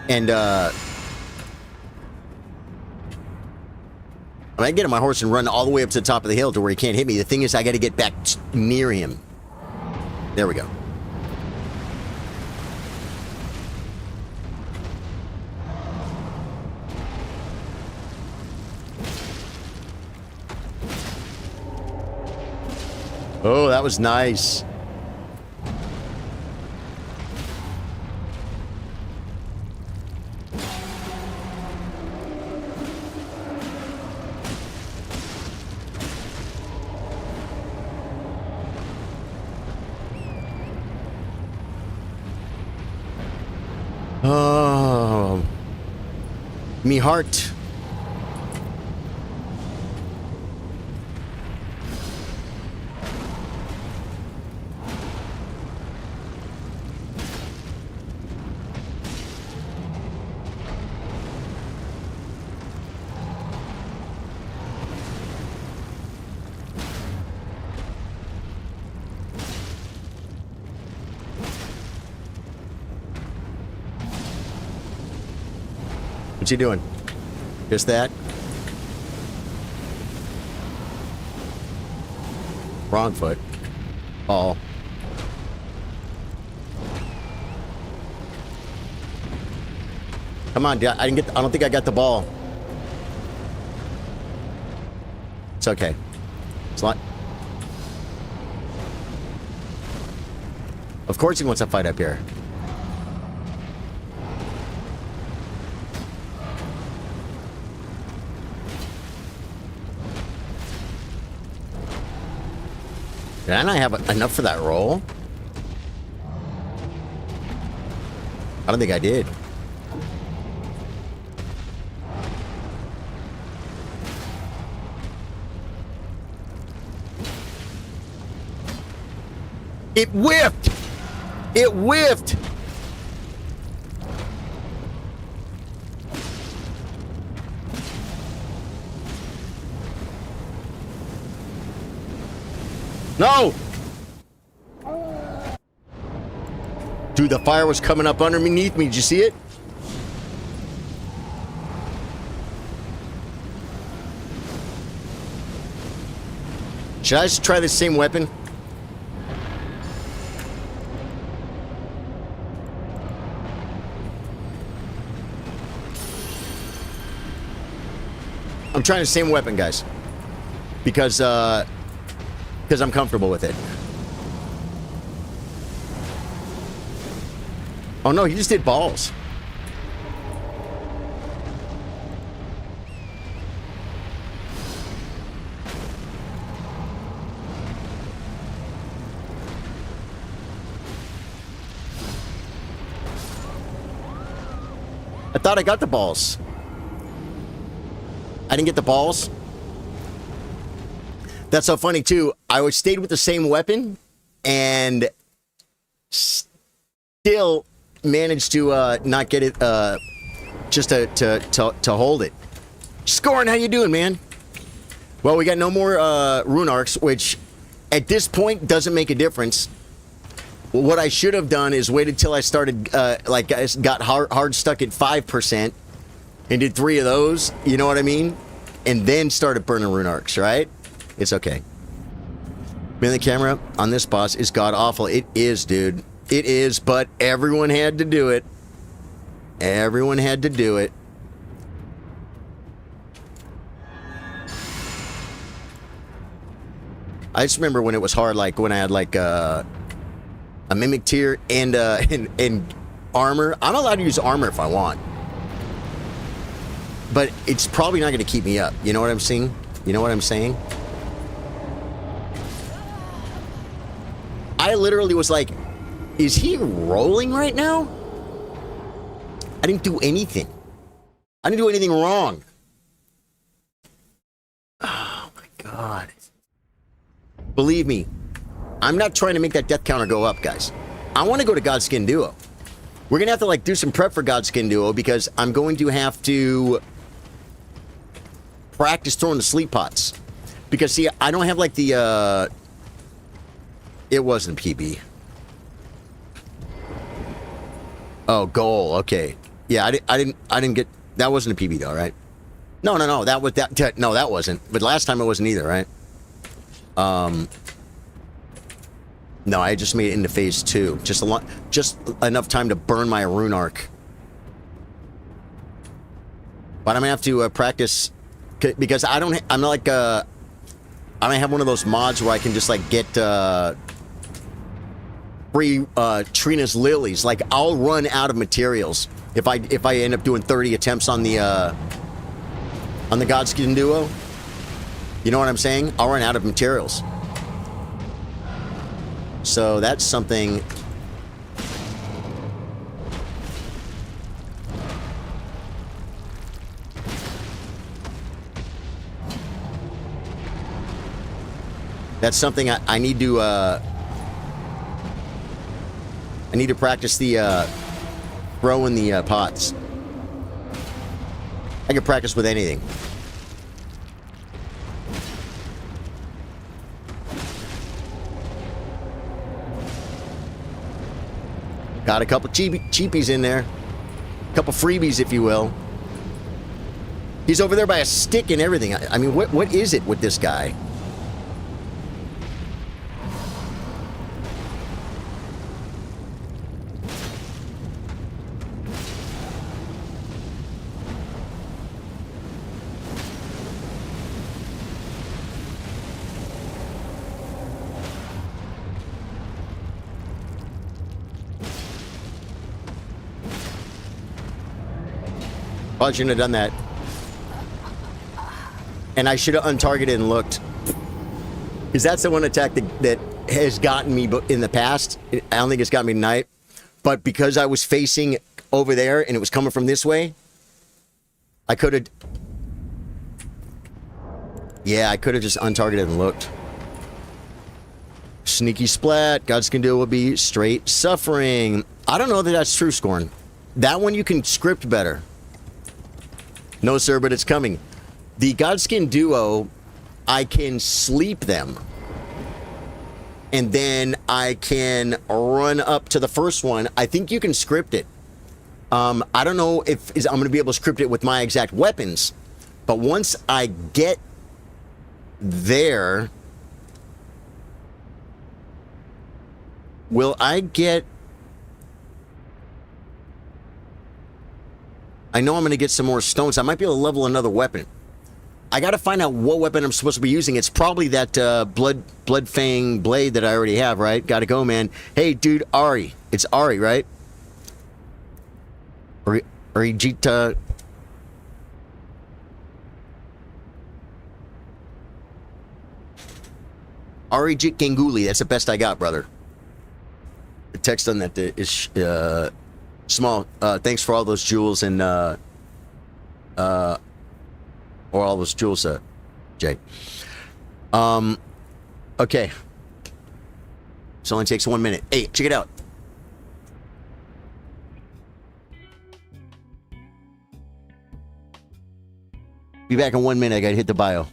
And, I get on my horse and run all the way up to the top of the hill to where he can't hit me. The thing is, I got to get back near him. There we go. Oh, that was nice. Oh, me heart. What's he doing? Just that? Wrong foot. Ball. Come on, I don't think I got the ball. It's okay. It's not. Of course he wants to fight up here. Did I not have enough for that roll? I don't think I did. It whiffed! It whiffed! No! Dude, the fire was coming up underneath me. Did you see it? Should I just try the same weapon? I'm trying the same weapon, guys. Because I'm comfortable with it. Oh no, he just did balls. I thought I got the balls. I didn't get the balls. That's so funny too. I stayed with the same weapon and still managed to not get it just to hold it. Scoring, how you doing, man? Well, we got no more rune arcs, which at this point doesn't make a difference. What I should have done is waited till I started like I got hard stuck at 5% and did 3 of those, you know what I mean? And then started burning rune arcs, right? It's okay. Man, the camera on this boss is god-awful. It is, dude. It is, but everyone had to do it. Everyone had to do it. I just remember when it was hard, like when I had like a mimic tier and armor. I'm allowed to use armor if I want. But it's probably not going to keep me up. You know what I'm saying? You know what I'm saying? I literally was like, is he rolling right now? I didn't do anything. I didn't do anything wrong. God. Believe me, I'm not trying to make that death counter go up, guys. I want to go to Godskin Duo. We're going to have to, like, do some prep for Godskin Duo because I'm going to have to practice throwing the sleep pots. Because, see, I don't have, like, the, It wasn't PB. Oh, goal. Okay. Yeah, I didn't get... That wasn't a PB, though, right? No, that was... No, that wasn't. But last time it wasn't either, right? No, I just made it into phase 2. Just enough time to burn my rune arc. But I'm gonna have to practice because I'm not like I don't have one of those mods where I can just like get free Trina's lilies. Like I'll run out of materials if I end up doing 30 attempts on the Godskin Duo. You know what I'm saying? I'll run out of materials. So that's something. That's something I need to. I need to practice the throwing the pots. I can practice with anything. Got a couple cheapies in there. A couple freebies, if you will. He's over there by a stick and everything. I mean, what is it with this guy? Probably shouldn't have done that. And I should have untargeted and looked. Because that's the one attack that has gotten me in the past. I don't think it's got me tonight. But because I was facing over there and it was coming from this way, I could have... Yeah, I could have just untargeted and looked. Sneaky splat. Godskin Duo will be straight suffering. I don't know that that's true, Scorn. That one you can script better. No, sir, but it's coming. The Godskin Duo, I can sleep them. And then I can run up to the first one. I think you can script it. I don't know if I'm going to be able to script it with my exact weapons. But once I get there... Will I get... I know I'm going to get some more stones. I might be able to level another weapon. I got to find out what weapon I'm supposed to be using. It's probably that blood fang blade that I already have, right? Got to go, man. Hey, dude, Ari. It's Ari, right? Arijita. Arijit Ganguly. That's the best I got, brother. The text on that is... small, thanks for all those jewels and, or all those jewels, Jay. Okay. This only takes 1 minute. Hey, check it out. Be back in 1 minute. I gotta hit the bio.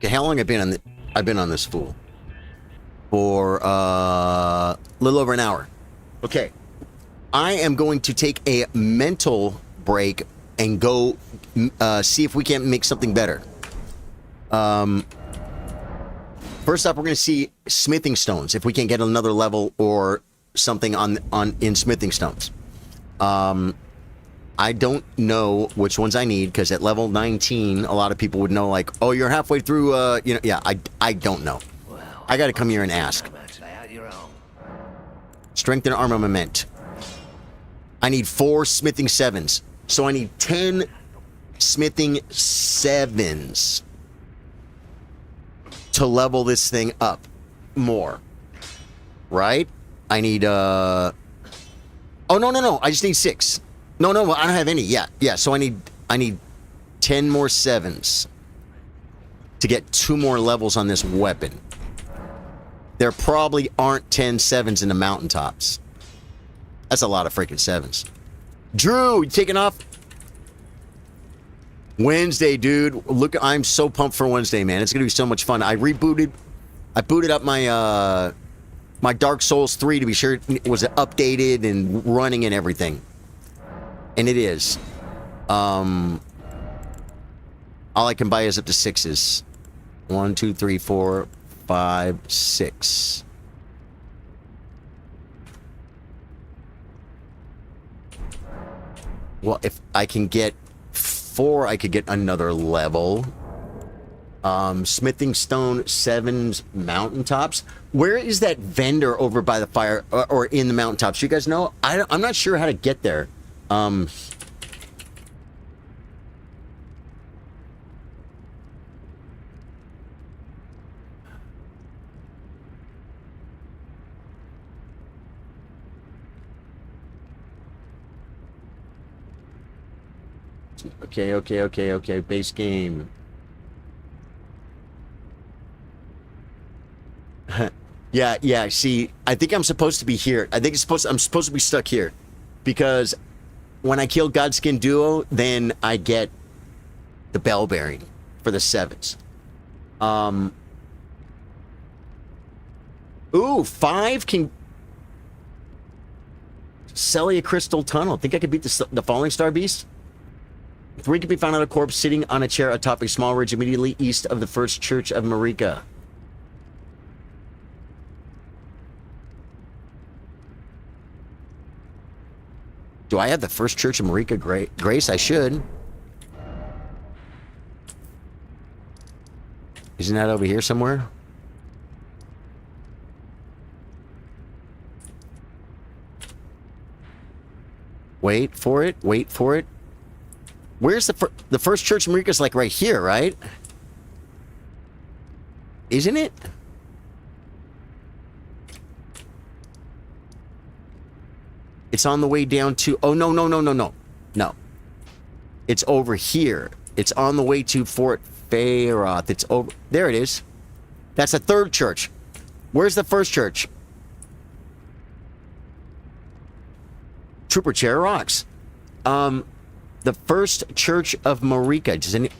Okay, how long I've been on this fool? For a little over an hour. Okay. I am going to take a mental break and go see if we can't make something better. First up, we're going to see smithing stones, if we can get another level or something in smithing stones. I don't know which ones I need, because at level 19, a lot of people would know, like, oh, you're halfway through, you know, yeah, I don't know. I got to come here and ask. Strength and armament. I need 4 smithing 7s. So I need 10 smithing 7s to level this thing up more. Right? I need, oh, no. I just need 6. No, I don't have any. Yeah. So I need 10 more 7s to get 2 more levels on this weapon. There probably aren't 10 7s in the mountaintops. That's a lot of freaking 7s. Drew, you taking off? Wednesday, dude. Look, I'm so pumped for Wednesday, man. It's gonna be so much fun. I booted up my my Dark Souls 3 to be sure it was updated and running and everything. And it is. All I can buy is up to 6s. 1, 2, 3, 4, 5, 6. Well, if I can get 4, I could get another level. Smithing stone 7's mountaintops. Where is that vendor over by the fire or in the mountaintops? You guys know? I'm not sure how to get there. Okay. Base game. Yeah. See, I think I'm supposed to be here. I'm supposed to be stuck here, because when I kill Godskin Duo, then I get the bell bearing for the 7s. Ooh, 5 can. Celia Crystal Tunnel. Think I could beat the Falling Star Beast? 3 can be found on a corpse sitting on a chair atop a small ridge immediately east of the First Church of Marika. Do I have the First Church of Marika Grace? I should. Isn't that over here somewhere? Wait for it. Where's the First Church of Marika? Is like right here, right? Isn't it? It's on the way down to... Oh, no. No. It's over here. It's on the way to Fort Faroth. It's over... There it is. That's the 3rd church. Where's the 1st church? Trooper Chair rocks. The First Church of Marika.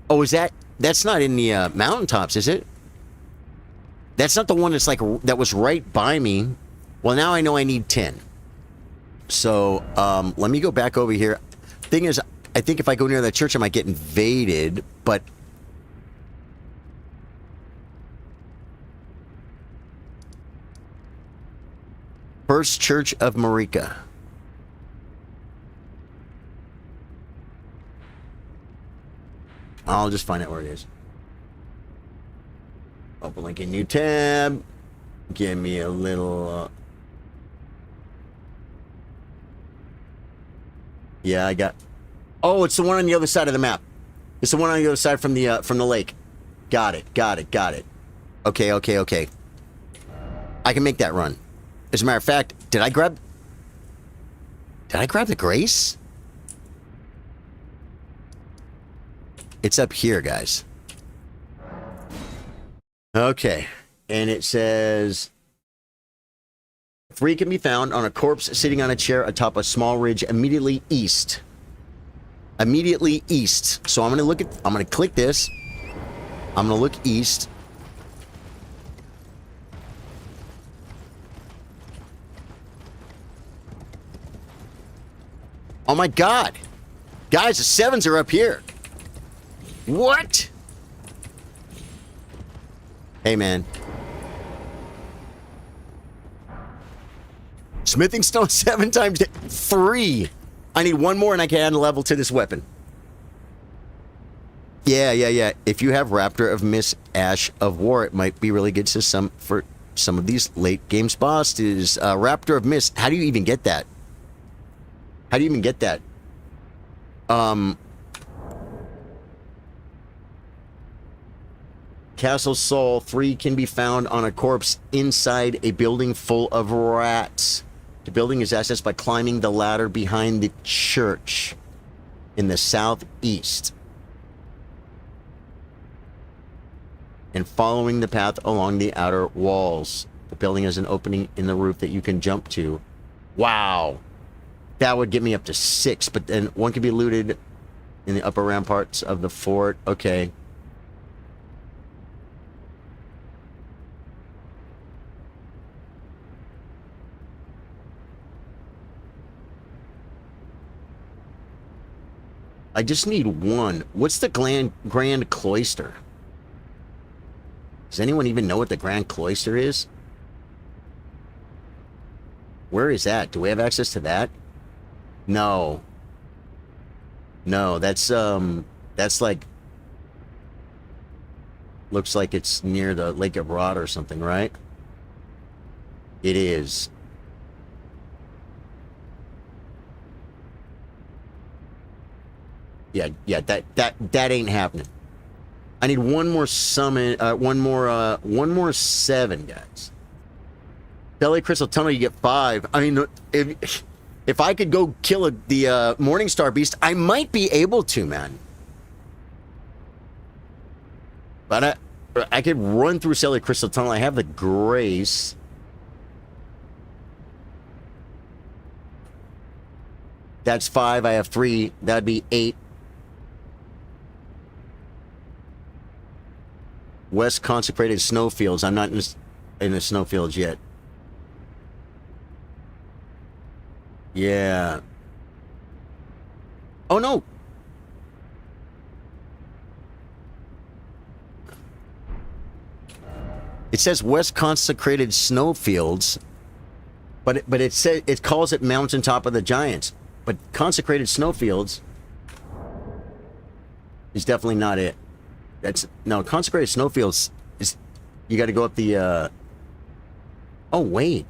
Oh, is that... That's not in the mountaintops, is it? That's not the one that's like... That was right by me. Well, now I know I need 10. So, let me go back over here. Thing is, I think if I go near that church, I might get invaded, but... First Church of Marika. I'll just find out where it is. Open link in new tab. Give me a little... Yeah, I got... Oh, it's the one on the other side of the map. It's the one on the other side from the lake. Got it. Okay. I can make that run. As a matter of fact, did I grab the Grace? It's up here, guys. Okay. And it says... 3 can be found on a corpse sitting on a chair atop a small ridge immediately east. So I'm going to click this. I'm gonna look east. Oh my god! Guys, the 7s are up here. What? Hey, man. Smithing stone 7 times 3. I need one more and I can add a level to this weapon. Yeah. If you have Raptor of Miss Ash of War, it might be really good to for some of these late games bosses. Raptor of Miss, how do you even get that? How do you even get that? Castle Soul 3 can be found on a corpse inside a building full of rats. The building is accessed by climbing the ladder behind the church in the southeast and following the path along the outer walls. The building has an opening in the roof that you can jump to. Wow. That would get me up to 6, but then one could be looted in the upper ramparts of the fort. Okay. I just need one. What's the Grand Cloister? Does anyone even know what the Grand Cloister is? Where is that? Do we have access to that? No. No, that's like... Looks like it's near the Lake of Rod or something, right? It is. Yeah, that ain't happening. I need one more summon, one more 7, guys. Belly Crystal Tunnel, you get 5. I mean, if I could go kill the Morningstar Beast, I might be able to, man. But I could run through Belly Crystal Tunnel. I have the grace. That's 5. I have 3. That'd be 8. West Consecrated Snowfields. I'm not in the snowfields yet. Yeah. Oh, no. It says West Consecrated Snowfields, but it calls it Mountaintop of the Giants. But Consecrated Snowfields is definitely not it. No, Consecrated Snowfields is, you got to go up the, oh, wait.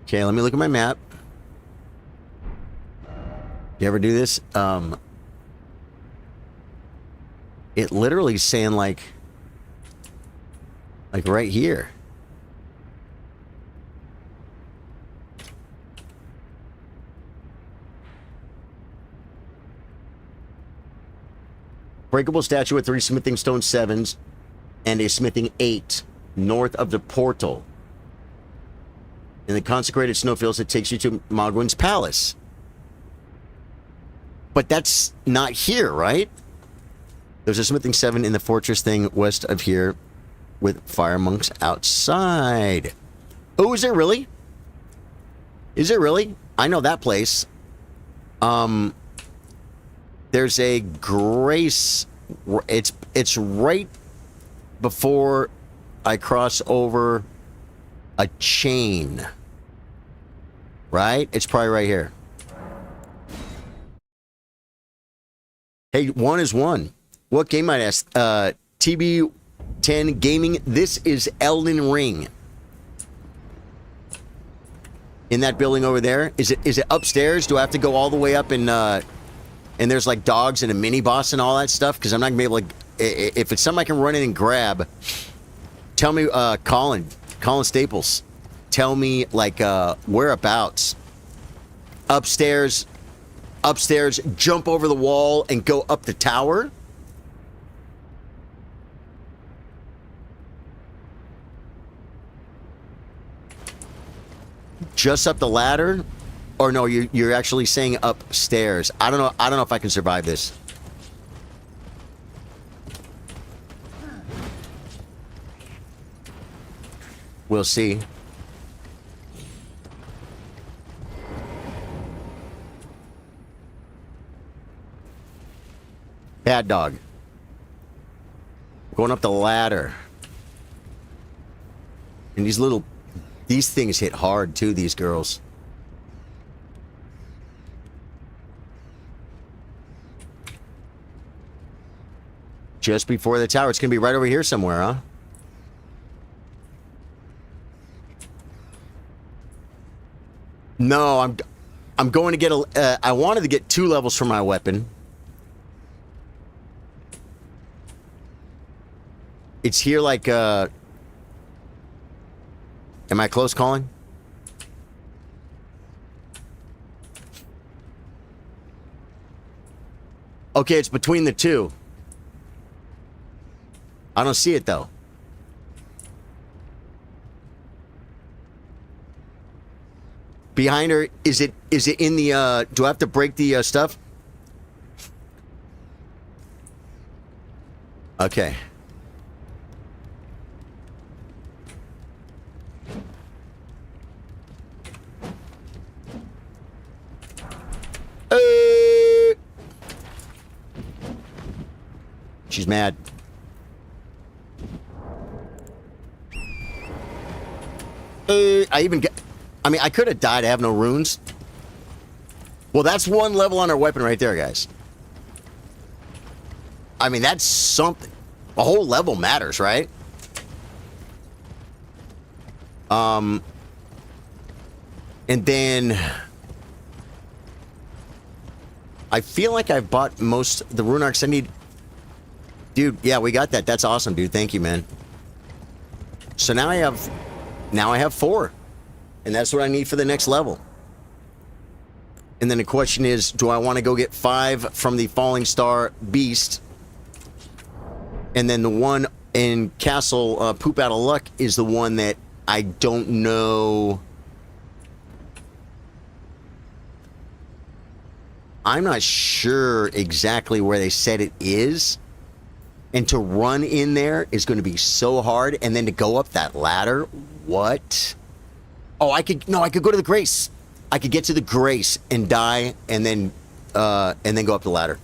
Okay, let me look at my map. You ever do this? It literally is saying like right here. Breakable statue with 3 smithing stone 7s and a smithing 8 north of the portal. In the consecrated snowfields, it takes you to Mogwin's palace. But that's not here, right? There's a smithing 7 in the fortress thing west of here with fire monks outside. Oh, is there really? Is it really? I know that place. There's a grace. It's right before I cross over a chain. Right? It's probably right here. Hey, 1 is 1. What game might I ask? TB10 Gaming. This is Elden Ring. In that building over there. Is it upstairs? Do I have to go all the way up and there's like dogs and a mini boss and all that stuff? Because I'm not gonna be able to. If it's something I can run in and grab, tell me, Colin Staples. Tell me like whereabouts. Upstairs, jump over the wall and go up the tower. Just up the ladder? Or no, you're actually saying upstairs. I don't know if I can survive this. We'll see. Bad dog. Going up the ladder. And these things hit hard too, these girls. Just before the tower. It's going to be right over here somewhere, huh? No, I'm going to get I wanted to get 2 levels for my weapon. It's here like, am I close calling? Okay, it's between the 2. I don't see it, though. Behind her, is it in the, do I have to break the, stuff? Okay. She's mad. I mean, I could have died. I have no runes. Well, that's 1 level on our weapon right there, guys. I mean, that's something. A whole level matters, right? And then I feel like I've bought most of the rune arcs I need. Dude, yeah, we got that. That's awesome, dude. Thank you, man. So now I have 4. And that's what I need for the next level. And then the question is, do I want to go get 5 from the Falling Star Beast? And then the one in Castle Poop Out of Luck is the one that I don't know. I'm not sure exactly where they said it is. And to run in there is going to be so hard. And then to go up that ladder, what? Oh, I could go to the Grace. I could get to the Grace and die and then go up the ladder.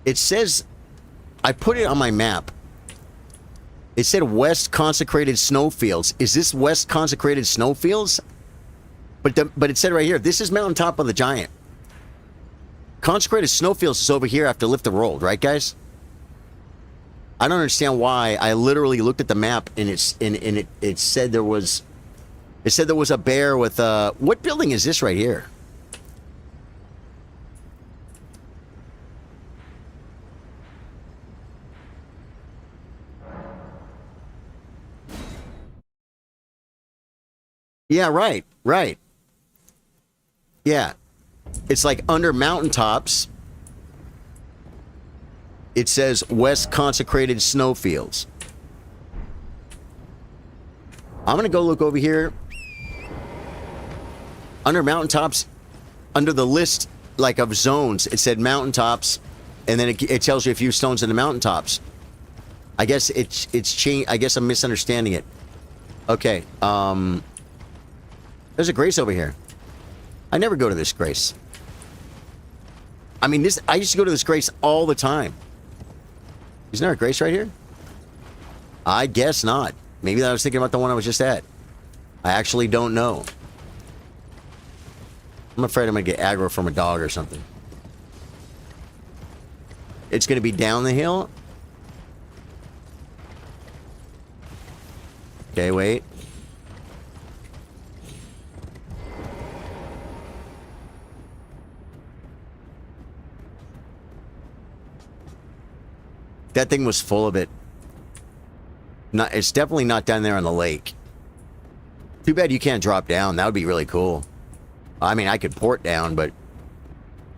It says, I put it on my map. It said West Consecrated Snowfields. Is this West Consecrated Snowfields? But it said right here, this is Mountaintop of the Giant. Consecrated Snowfields is over here after Lift the Roll, right, guys? I don't understand why. I literally looked at the map and it said there was a bear with what building is this right here? Yeah, right. Yeah. It's like under mountaintops. It says West Consecrated Snowfields. I'm going to go look over here. Under mountaintops, under the list like of zones, it said mountaintops, and then it tells you a few stones in the mountaintops. I guess it's changed. I guess I'm misunderstanding it. Okay. There's a Grace over here. I never go to this Grace. I mean, I used to go to this Grace all the time. Isn't there a Grace right here? I guess not. Maybe I was thinking about the one I was just at. I actually don't know. I'm afraid I'm going to get aggro from a dog or something. It's going to be down the hill. Okay, wait. That thing was full of it. It's definitely not down there on the lake. Too bad you can't drop down. That would be really cool. I mean, I could port down, but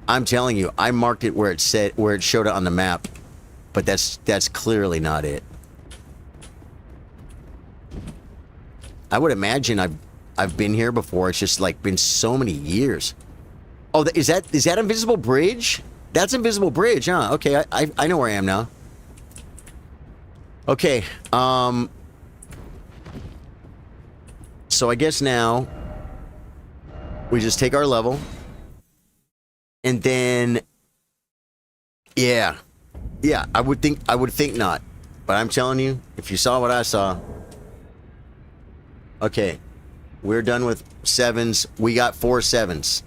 I'm telling you, I marked it where it showed it on the map, but that's clearly not it. I would imagine I've been here before. It's just like been so many years. Oh, is that Invisible Bridge? That's Invisible Bridge, huh? Okay, I know where I am now. Okay, so I guess now we just take our level, and then, yeah, I would think not, but I'm telling you, if you saw what I saw, okay, we're done with 7s. We got 4 7s.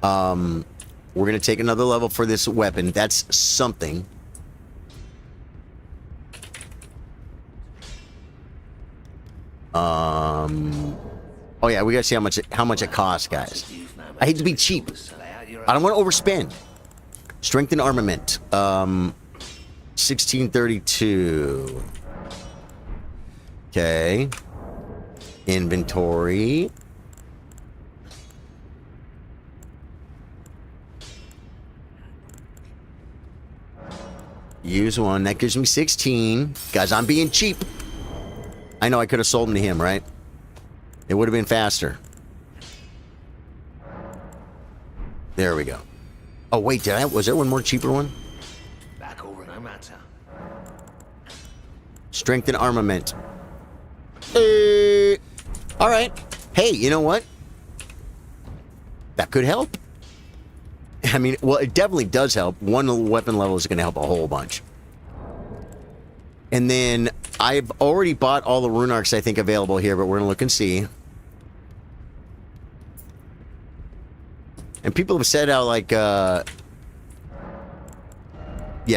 We're gonna take another level for this weapon. That's something. Oh yeah, we gotta see how much it costs, guys. I hate to be cheap. I don't want to overspend. Strength and armament. 1632. Okay. Inventory. Use one. That gives me 16. Guys, I'm being cheap. I know I could have sold them to him, right? It would have been faster. There we go. Oh, wait, was there one more cheaper one? Back over no matter. Strength and armament. All right. Hey, you know what? That could help. I mean, well, it definitely does help. One weapon level is going to help a whole bunch. And then I've already bought all the rune arcs I think available here, but we're going to look and see. And people have said how, like, yeah,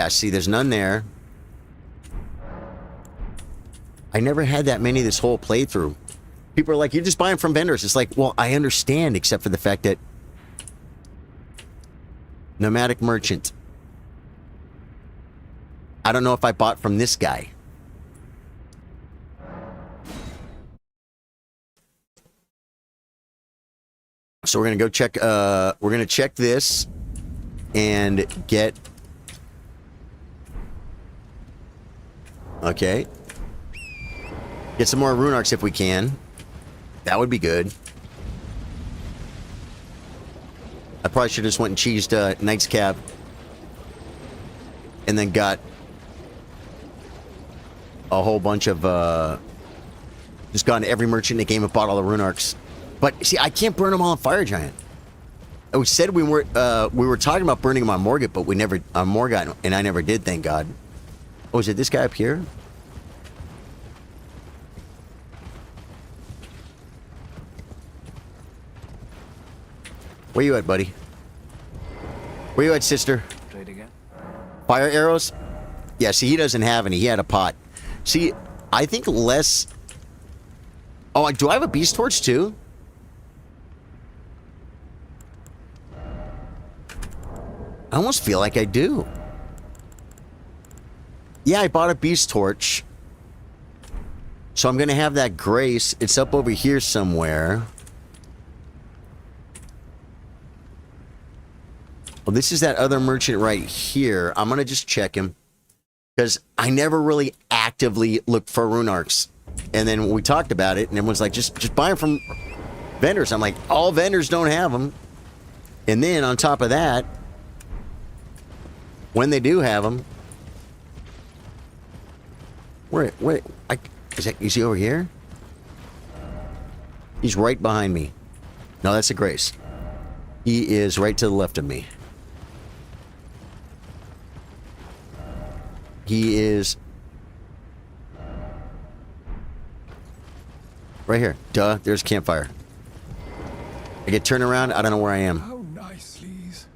see, there's none there. I never had that many this whole playthrough. People are like, you just buy them from vendors. It's like, well, I understand, except for the fact that Nomadic Merchant. I don't know if I bought from this guy. So we're gonna go check. We're gonna check this and get. Okay. Get some more rune arcs if we can. That would be good. I probably should have just went and cheesed Knight's Cap. And then got a whole bunch of, just gone to every merchant in the game and bought all the rune arcs. But, see, I can't burn them all on Fire Giant. We said we were talking about burning them on Morgat, but we never, on Morgat, and I never did, thank God. Oh, is it this guy up here? Where you at, buddy? Where you at, sister? Trade again. Fire arrows? Yeah, see, he doesn't have any. He had a pot. See, I think less... Oh, do I have a beast torch, too? I almost feel like I do. Yeah, I bought a beast torch. So I'm going to have that grace. It's up over here somewhere. Well, this is that other merchant right here. I'm going to just check him. Because I never really actively looked for rune arcs. And then we talked about it, and everyone's like, just buy them from vendors. I'm like, all vendors don't have them. And then on top of that, when they do have them... Is he over here? He's right behind me. No, that's a grace. He is right to the left of me. He is right here. Duh, there's campfire. I get turned around, I don't know where I am. Oh, nice, please.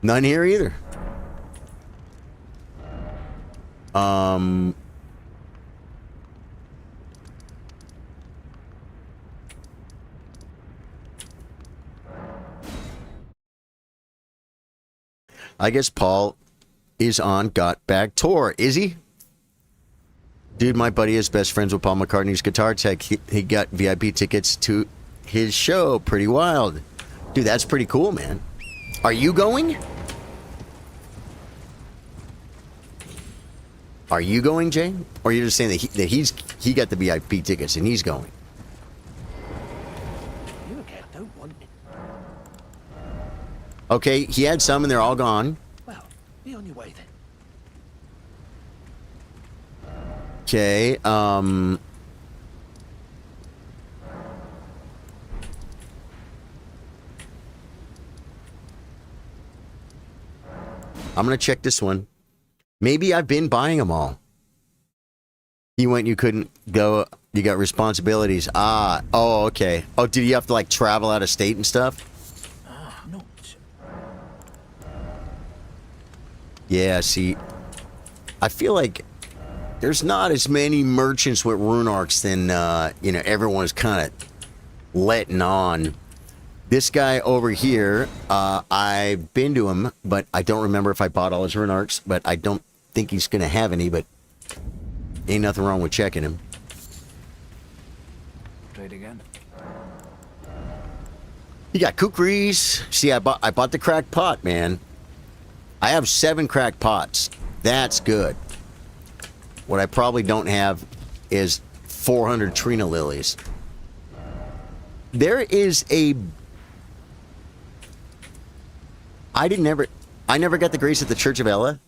None here either. I guess Paul is on Got Back Tour. Is he? Dude, my buddy is best friends with Paul McCartney's guitar tech. He got VIP tickets to his show. Pretty wild. Dude, that's pretty cool, man. Are you going? Are you going, Jay? Or you're just saying that he got the VIP tickets and he's going. You again, don't want it. Okay, he had some and they're all gone. Well, be on your way then. Okay, I'm gonna check this one. Maybe I've been buying them all. You went, you couldn't go, you got responsibilities. Ah, oh, okay. Oh, did you have to, like, travel out of state and stuff? Not. Yeah, see, I feel like there's not as many merchants with rune arcs than, you know, everyone is kind of letting on. This guy over here, I've been to him, but I don't remember if I bought all his rune arcs, but I don't think he's going to have any, but ain't nothing wrong with checking him. Trade again. You got kukris. See, I bought the cracked pot, man. I have 7 cracked pots. That's good. What I probably don't have is 400 Trina lilies. There is a... I never got the grace at the Church of Ella.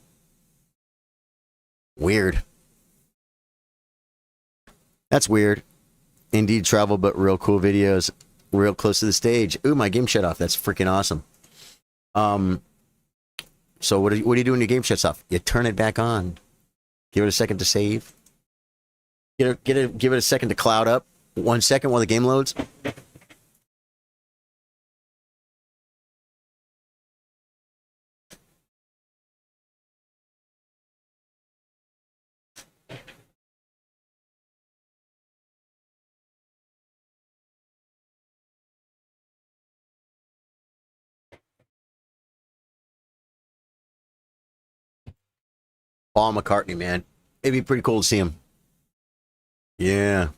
Weird. That's weird. Indeed travel, but real cool videos. Real close to the stage. Ooh, my game shut off. That's freaking awesome. So what do you do when your game shuts off? You turn it back on. Give it a second to save. Give it a second to cloud up. 1 second while the game loads. Paul McCartney, man. It'd be pretty cool to see him. Yeah.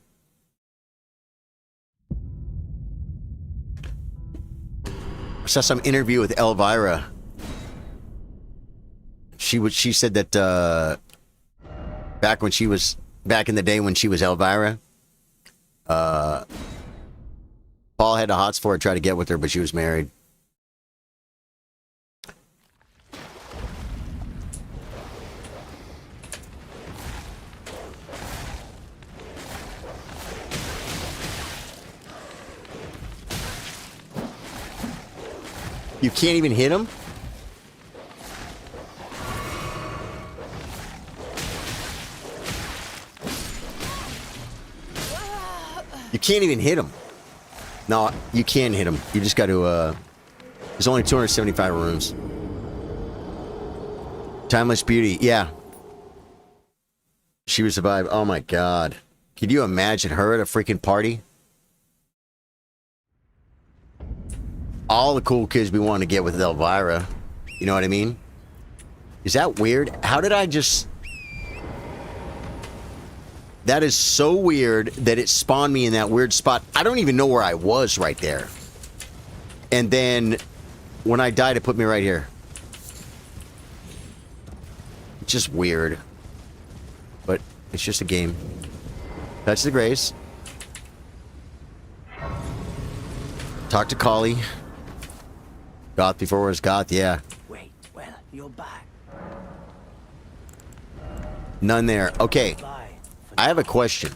I saw some interview with Elvira. She said that back in the day when she was Elvira, Paul had the hots for her, tried to get with her, but she was married. You can't even hit him? You can't even hit him. No, you can hit him. You just got to, there's only 275 runes. Timeless Beauty, yeah. She would survive. Oh my god. Could you imagine her at a freaking party? All the cool kids we want to get with Elvira. You know what I mean? Is that weird? How did I just... That is so weird that it spawned me in that weird spot. I don't even know where I was right there. And then when I died, it put me right here. It's just weird. But it's just a game. Touch the grace. Talk to Kali. Goth before it was Goth, yeah. Wait, well, you're back. None there. Okay. I have a question.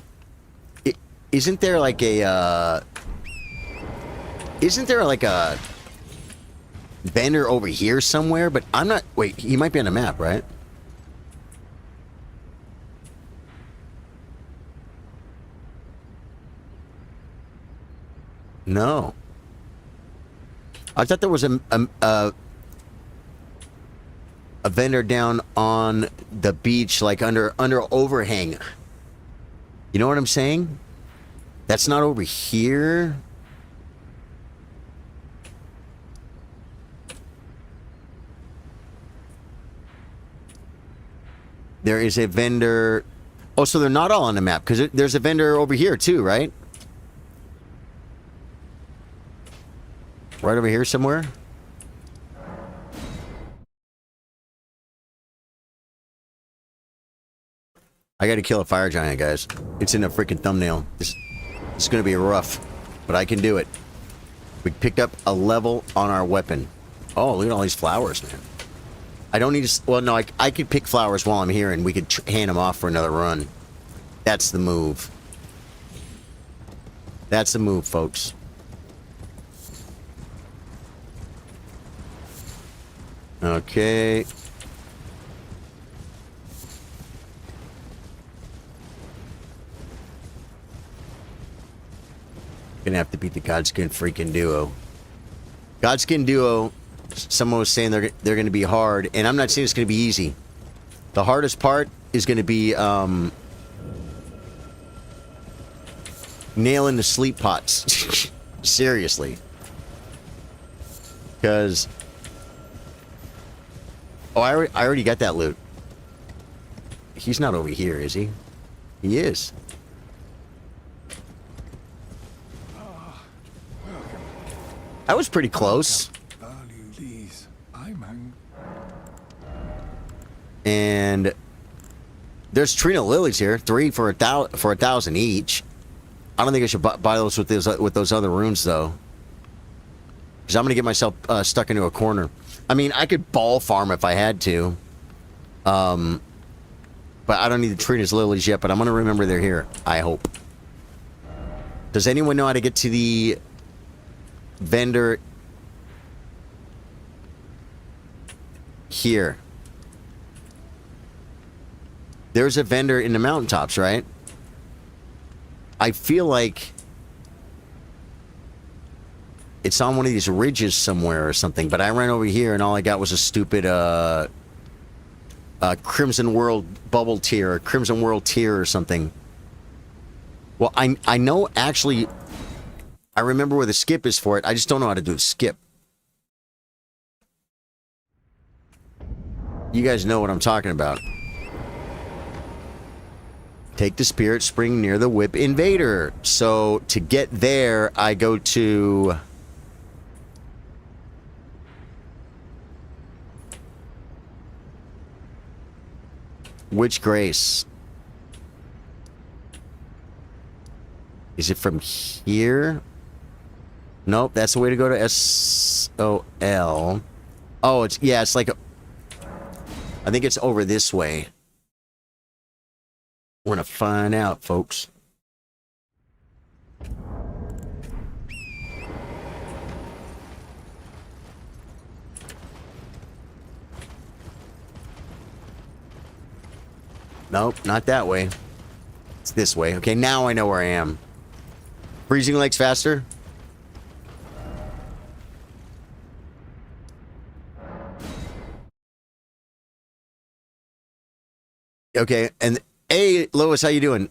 Isn't there like a, Isn't there like a vendor over here somewhere? But I'm not... Wait, he might be on the map, right? No. I thought there was a vendor down on the beach, like under overhang. You know what I'm saying? That's not over here. There is a vendor. Oh, so they're not all on the map because there's a vendor over here too, right? Right over here somewhere. I gotta kill a fire giant, guys. It's in a freaking thumbnail. This is gonna be rough, but I can do it. We picked up a level on our weapon. Oh, look at all these flowers, man. I don't need to... Well, no, I could pick flowers while I'm here, and we could hand them off for another run. That's the move. That's the move, folks. Okay. Gonna have to beat the Godskin freaking Duo. Godskin Duo, someone was saying they're gonna be hard, and I'm not saying it's gonna be easy. The hardest part is gonna be nailing the sleep pots. Seriously. Because oh, I already got that loot. He's not over here, is he? He is. That was pretty close. And there's Trina Lilies here, 3 for $1,000 each. I don't think I should buy those with those other runes though, because I'm gonna get myself stuck into a corner. I mean, I could ball farm if I had to, but I don't need the Trina's Lilies yet. But I'm gonna remember they're here. I hope. Does anyone know how to get to the vendor here? There's a vendor in the mountaintops, right? I feel like it's on one of these ridges somewhere or something, but I ran over here and all I got was a stupid Crimson World bubble tier, or Crimson World tier or something. Well, I know actually, I remember where the skip is for it. I just don't know how to do the skip. You guys know what I'm talking about. Take the Spirit Spring near the Whip Invader. So to get there, I go to... Witch Grace. Is it from here? Nope, that's the way to go to S-O-L. Oh, it's... Yeah, it's like... I think it's over this way. We're gonna find out, folks. Nope, not that way. It's this way. Okay, now I know where I am. Freezing Lake's faster? Okay, and... Hey, Lois, how you doing?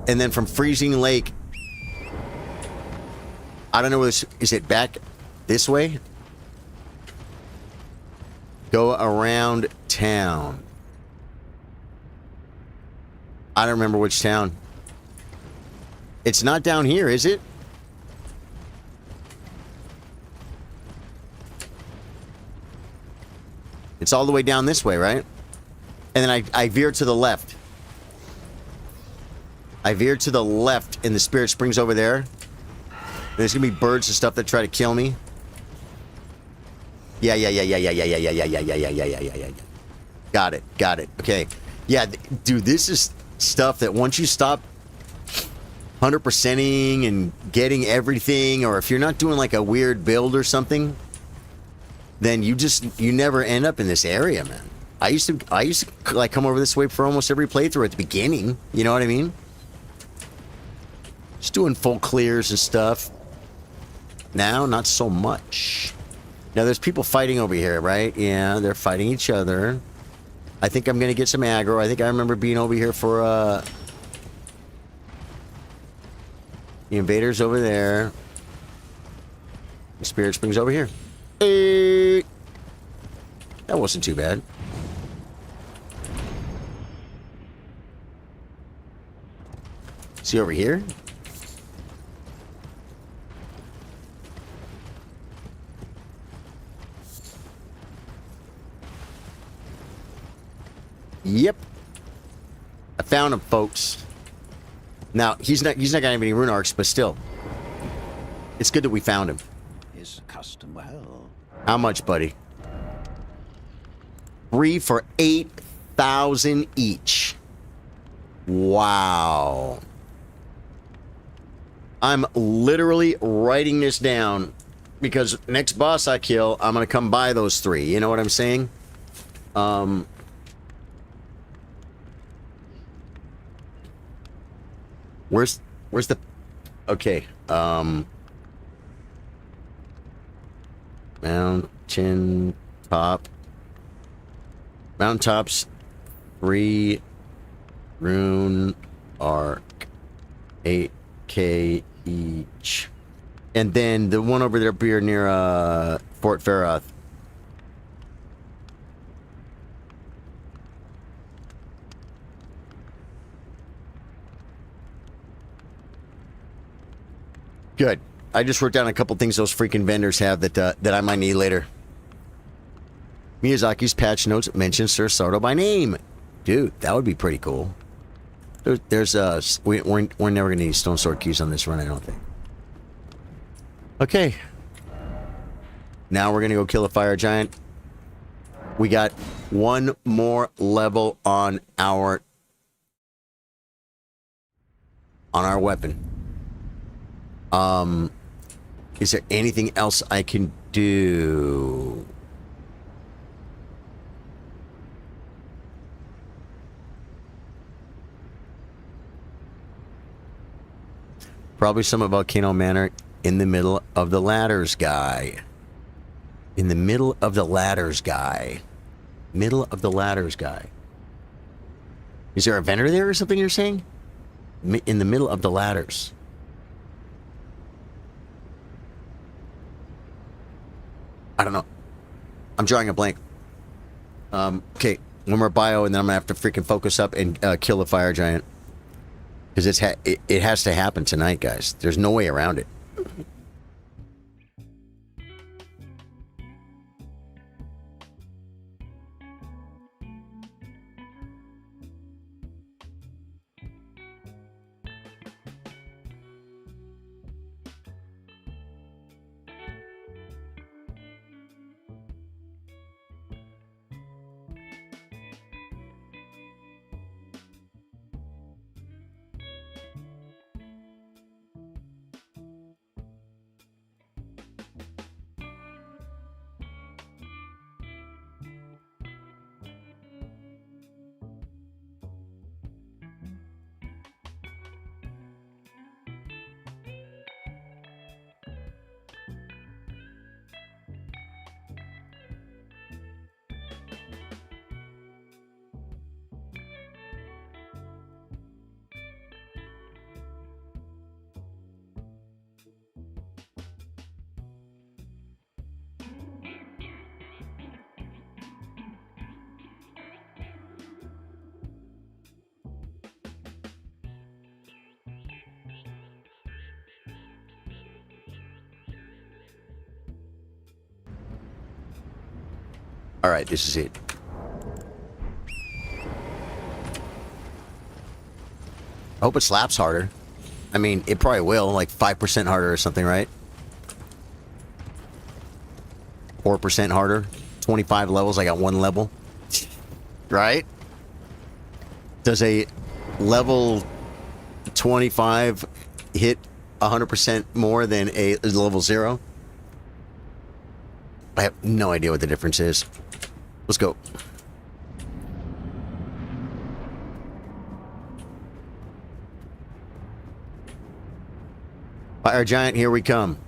And then from Freezing Lake, I don't know where this... Is it back this way? Go around town. I don't remember which town. It's not down here, is it? It's all the way down this way, right? And then I veer to the left. I veered to the left, and the Spirit Spring's over there. There's gonna be birds and stuff that try to kill me. Yeah. Got it. Okay. Yeah, dude, this is stuff that once you stop 100%ing and getting everything, or if you're not doing like a weird build or something, then you never end up in this area, man. I used to like come over this way for almost every playthrough at the beginning. You know what I mean? Just doing full clears and stuff. Now, not so much. Now, there's people fighting over here, right? Yeah, they're fighting each other. I think I'm going to get some aggro. I think I remember being over here for, the invaders over there. The Spirit Spring's over here. Hey! That wasn't too bad. See over here? Yep. I Found him, folks. Now, he's not gonna have any rune arcs, but still. It's good that we found him. His custom well. How much, buddy? 3 for 8,000 each. Wow. I'm literally writing this down because next boss I kill, I'm gonna come buy those 3. You know what I'm saying? Where's the... Okay, mountain top. Mountain tops, 3 rune arc, 8k each. And then the one over there near Fort Faroth. Good. I just wrote down a couple things those freaking vendors have that I might need later. Miyazaki's patch notes mention Sir Sardo by name. Dude, that would be pretty cool. There's we're never gonna need stone sword keys on this run, I don't think. Okay. Now we're gonna go kill a fire giant. We got one more level on our weapon. Is there anything else I can do? Probably some about Volcano Manor in the middle of the ladders guy. In the middle of the ladders guy. Middle of the ladders guy. Is there a vendor there or something you're saying? In the middle of the ladders. I don't know. I'm drawing a blank. Okay, one more bio and then I'm gonna have to freaking focus up and kill the fire giant. Because it has to happen tonight, guys. There's no way around it. All right, this is it. I hope it slaps harder. I mean, it probably will, like 5% harder or something, right? 4% harder. 25 levels, I got 1 level. Right? Does a level 25 hit 100% more than a level 0? I have no idea what the difference is. Let's go. Fire giant, here we come.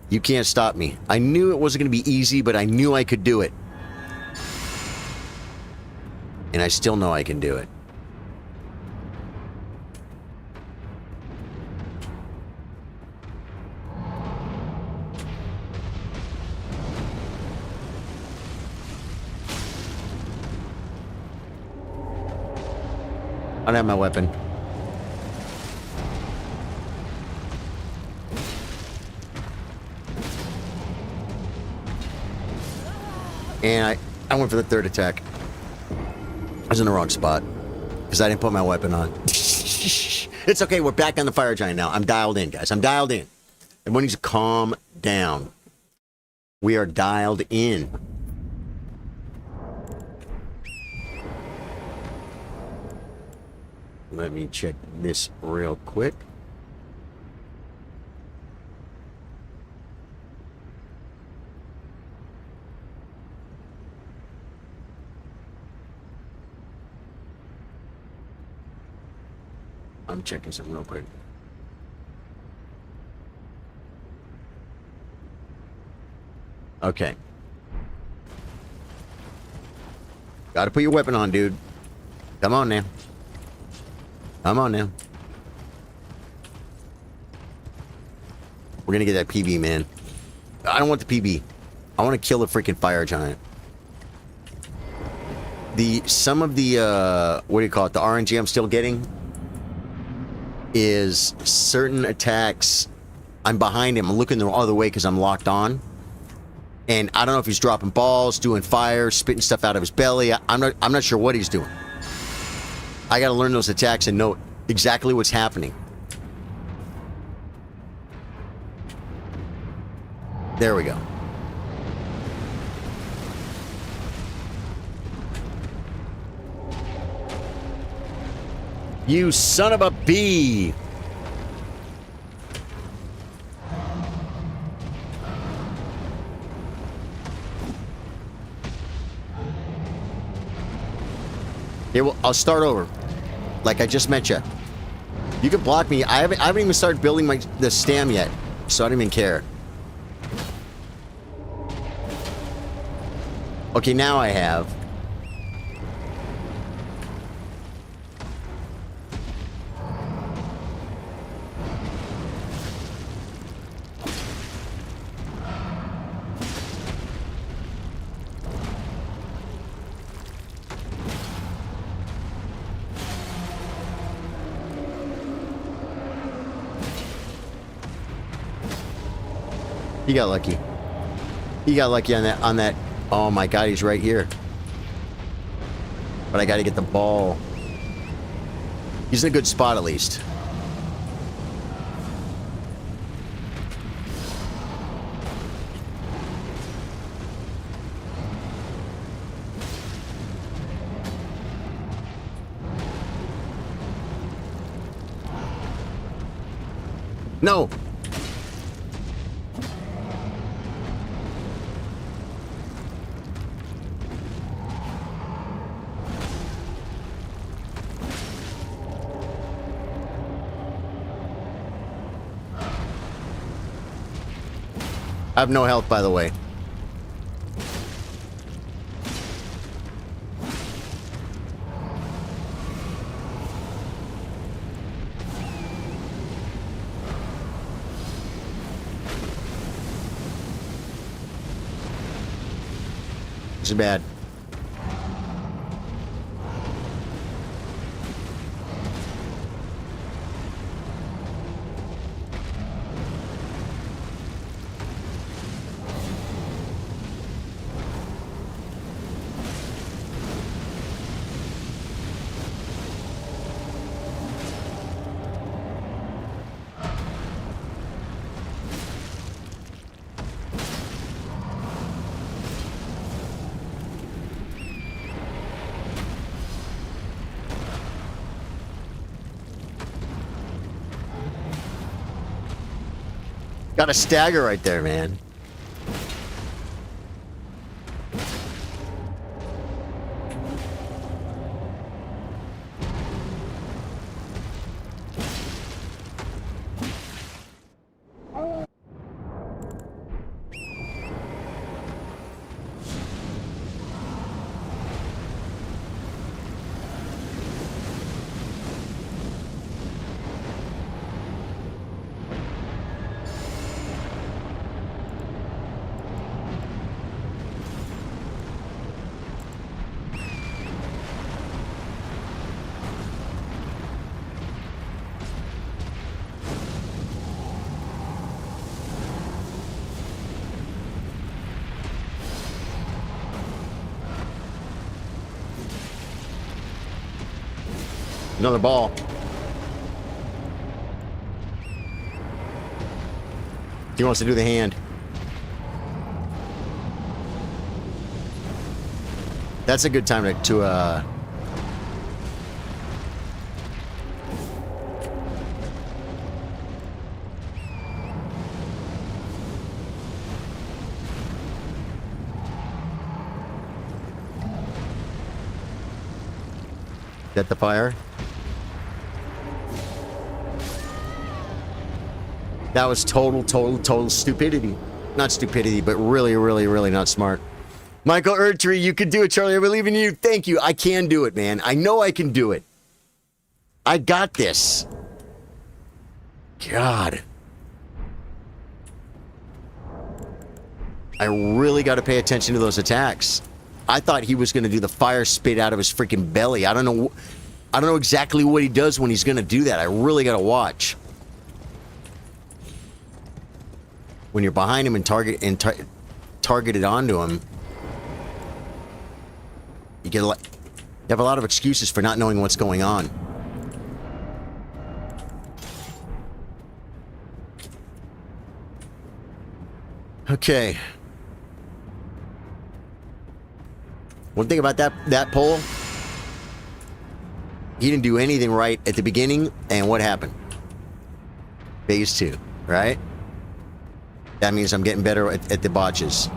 You can't stop me. I knew it wasn't going to be easy, but I knew I could do it. And I still know I can do it. I don't have my weapon. And I went for the 3rd attack. I was in the wrong spot. Because I didn't put my weapon on. It's okay. We're back on the Fire Giant now. I'm dialed in, guys. I'm dialed in. Everyone needs to calm down. We are dialed in. Let me check this real quick. I'm checking something real quick. Okay. Gotta put your weapon on, dude. Come on now. Come on now. We're gonna get that PB, man. I don't want the PB. I want to kill the freaking Fire Giant. Some of the, what do you call it? The RNG I'm still getting is certain attacks. I'm behind him. I'm looking the other way because I'm locked on. And I don't know if he's dropping balls, doing fire, spitting stuff out of his belly. I'm not sure what he's doing. I got to learn those attacks and know exactly what's happening. There we go. You son of a bee! Here, well, I'll start over. Like I just met you. You can block me. I haven't even started building the stam yet, so I don't even care. Okay, now I have. He got lucky. He got lucky on that. Oh my god, he's right here. But I gotta get the ball. He's in a good spot at least. No! I have no health, by the way. This is bad. Got a stagger right there, man. Another ball. He wants to do the hand. That's a good time to set the fire. That was total stupidity. Not stupidity, but really not smart. Michael Ertree, you can do it, Charlie. I believe in you. Thank you. I can do it, man. I know I can do it. I got this. God. I really got to pay attention to those attacks. I thought he was going to do the fire spit out of his freaking belly. I don't know exactly what he does when he's going to do that. I really got to watch. When you're behind him and targeted onto him, you have a lot of excuses for not knowing what's going on. Okay. One thing about that pole, he didn't do anything right at the beginning, and what happened? Phase 2, right? That means I'm getting better at the botches.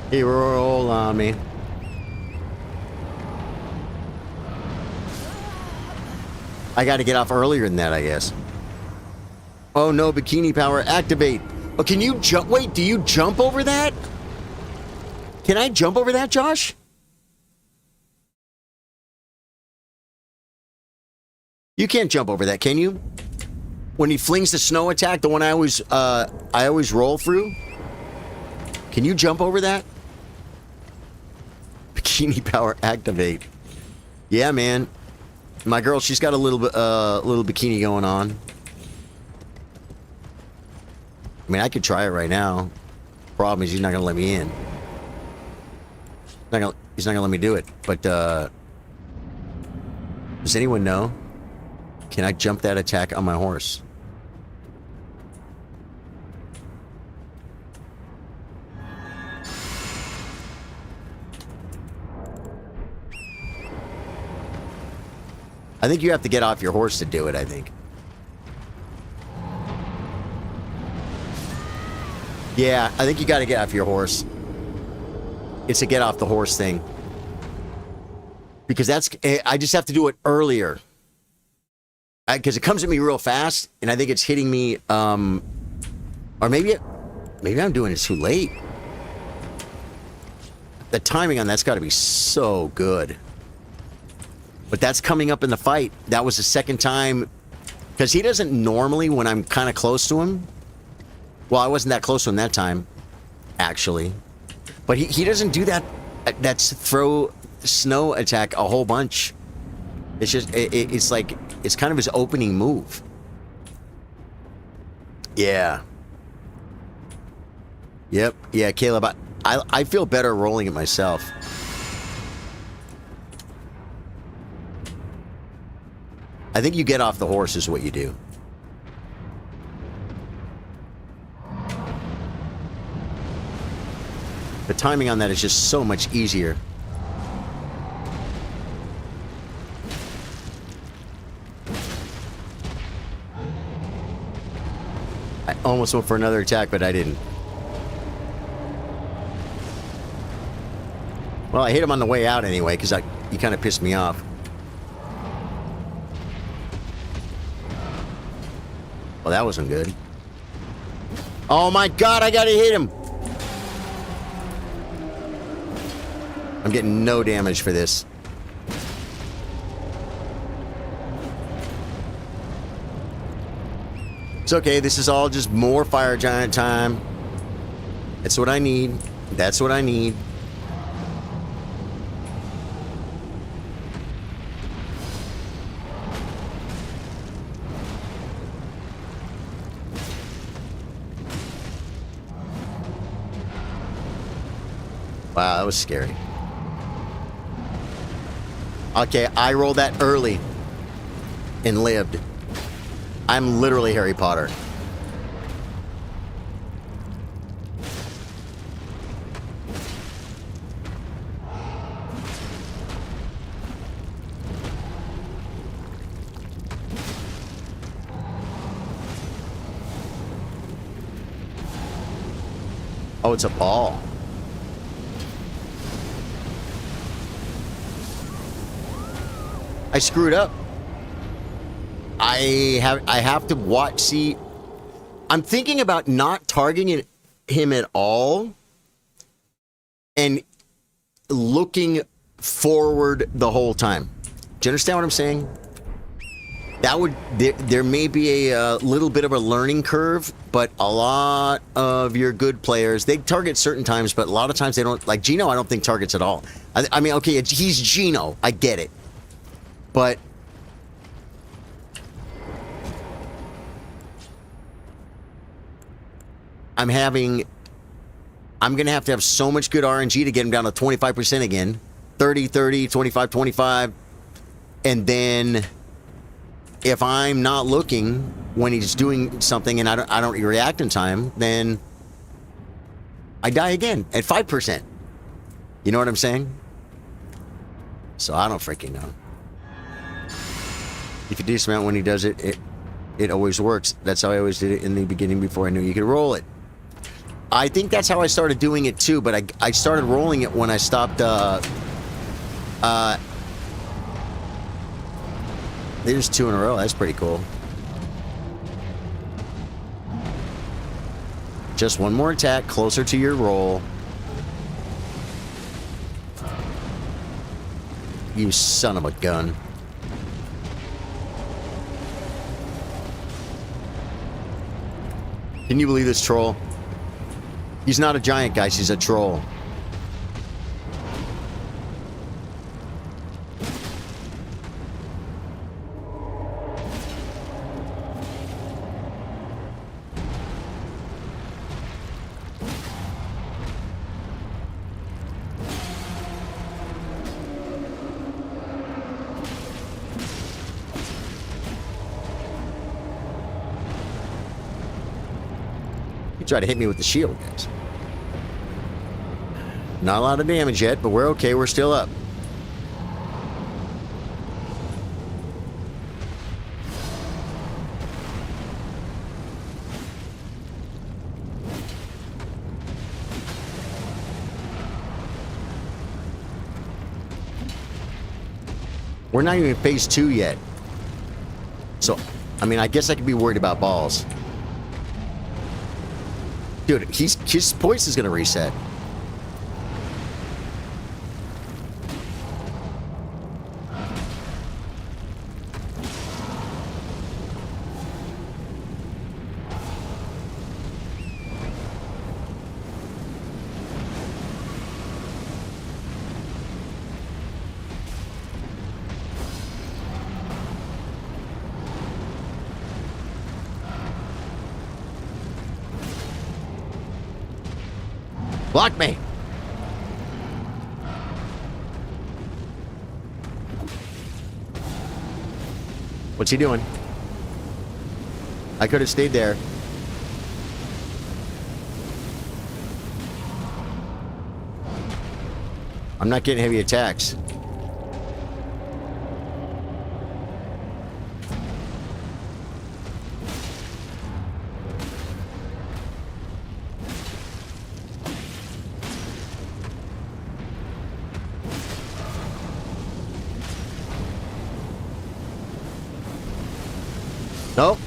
He roll on me. I got to get off earlier than that, I guess. Oh no, bikini power, activate. Oh, can you jump? Wait, do you jump over that? Can I jump over that, Josh? You can't jump over that, can you? When he flings the snow attack, the one I always roll through. Can you jump over that? Bikini power, activate. Yeah, man. My girl, she's got a little bikini going on. I mean, I could try it right now. Problem is, he's not gonna let me in. He's not gonna let me do it. But does anyone know? Can I jump that attack on my horse? I think you have to get off your horse to do it, I think. Yeah, I think you got to get off your horse. It's a get off the horse thing. Because that's... I just have to do it earlier. Because it comes at me real fast, and I think it's hitting me... or maybe I'm doing it too late. The timing on that's got to be so good. But that's coming up in the fight. That was the second time... Because he doesn't normally, when I'm kind of close to him... Well, I wasn't that close to him that time, actually. But he doesn't do that. That's throw snow attack a whole bunch. It's just, it's like, it's kind of his opening move. Yeah. Yep. Yeah, Caleb, I feel better rolling it myself. I think you get off the horse is what you do. The timing on that is just so much easier. I almost went for another attack, but I didn't. Well, I hit him on the way out anyway, because he kind of pissed me off. Well, that wasn't good. Oh my god, I gotta hit him! I'm getting no damage for this. It's okay, this is all just more Fire Giant time. That's what I need. That's what I need. Wow, that was scary. Okay, I rolled that early and lived. I'm literally Harry Potter. Oh, it's a ball. I screwed up. I have to watch. See, I'm thinking about not targeting him at all and looking forward the whole time. Do you understand what I'm saying? That would there may be a little bit of a learning curve, but a lot of your good players, they target certain times, but a lot of times they don't. Like Gino, I don't think targets at all. I mean, okay, he's Gino, I get it, but I'm gonna have to have so much good RNG to get him down to 25% again, 30, 30, 25, 25, and then if I'm not looking when he's doing something and I don't react in time, then I die again at 5%. You know what I'm saying? So I don't freaking know. If you dismount when he does it, it always works. That's how I always did it in the beginning before I knew you could roll it. I think that's how I started doing it too, but I started rolling it when I stopped there's 2 in a row. That's pretty cool. Just one more attack closer to your roll. You son of a gun. Can you believe this troll? He's not a giant, guys. He's a troll. Try to hit me with the shield, guys. Not a lot of damage yet, but we're okay. We're still up. We're not even in phase 2 yet. So, I mean, I guess I could be worried about balls. Dude, his poise is going to reset. Block me! What's he doing? I could have stayed there. I'm not getting heavy attacks. Nope.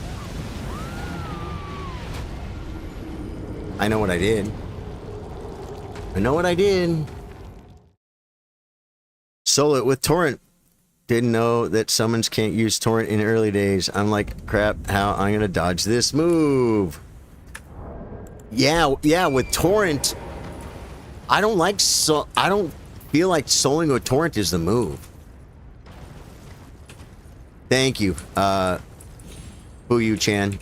I know what I did. I know what I did. Solo it with torrent. Didn't know that summons can't use torrent in early days. I'm like, crap, how I'm gonna dodge this move. Yeah, with torrent, I don't feel like soloing with torrent is the move. Thank you, Boo-Yu-Chan.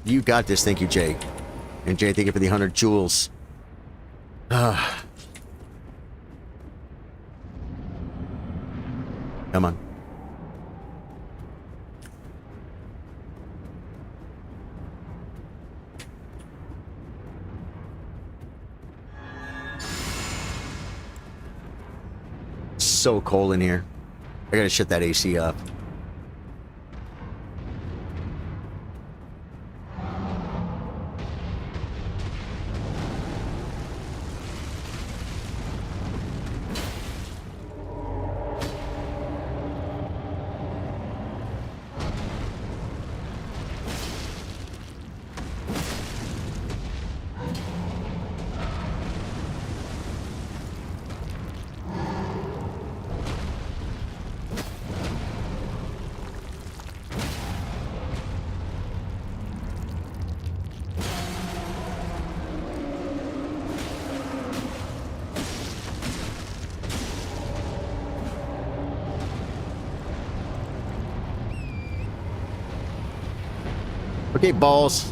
You got this. Thank you, Jake. And Jay, thank you for the 100 jewels. Come on. So cold in here. I gotta shut that AC up. Okay, balls.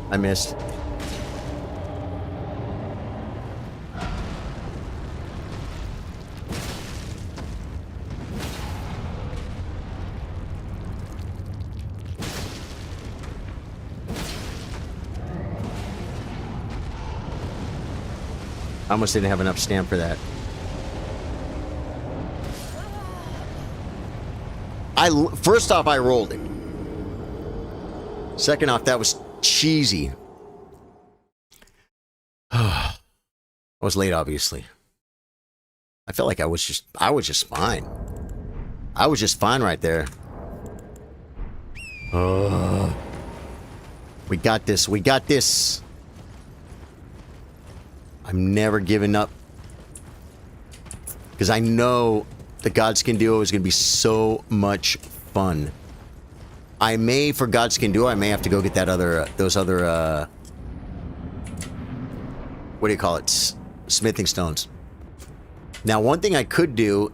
I missed. I almost didn't have enough stamp for that. First off, I rolled it. Second off, that was cheesy. I was late, obviously. I felt like I was just fine. I was just fine right there. We got this. We got this. I'm never giving up. Because I know the Godskin Duo is going to be so much fun. I may, for Godskin Duo, I may have to go get that other, those other, what do you call it? Smithing stones. Now, one thing I could do...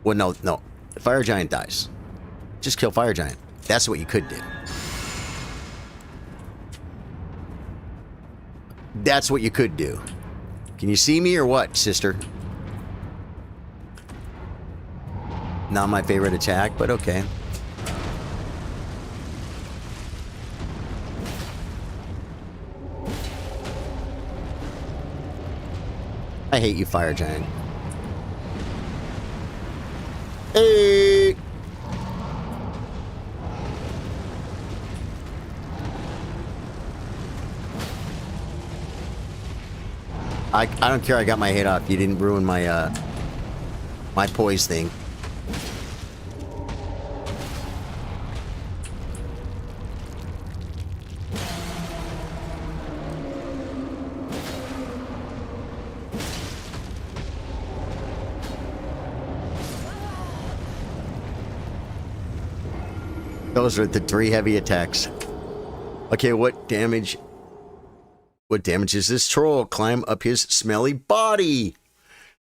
Well, no. The Fire Giant dies. Just kill Fire Giant. That's what you could do. That's what you could do. Can you see me or what, sister? Not my favorite attack, but okay. I hate you, Fire Giant. Hey! I don't care. I got my head off. You didn't ruin my my poise thing. Those are the 3 heavy attacks. Okay, what damage? What damages this troll? Climb up his smelly body.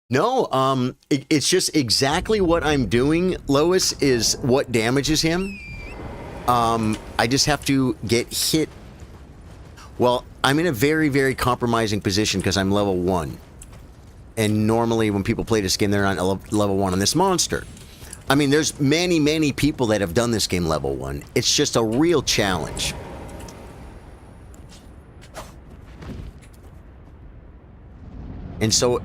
No, it's just exactly what I'm doing, Lois, is what damages him. I just have to get hit. Well, I'm in a very, very compromising position because I'm level 1. And normally when people play this game, they're not level 1 on this monster. I mean, there's many, many people that have done this game level 1. It's just a real challenge. And so,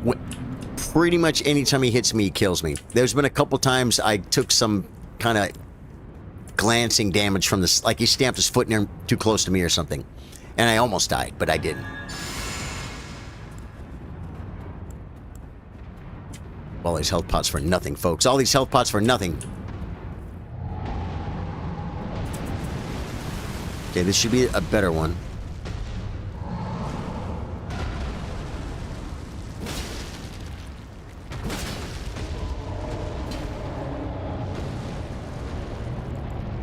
pretty much anytime he hits me, he kills me. There's been a couple times I took some kind of glancing damage from this, like he stamped his foot near too close to me or something. And I almost died, but I didn't. All these health pots for nothing, folks. All these health pots for nothing. Okay, this should be a better one.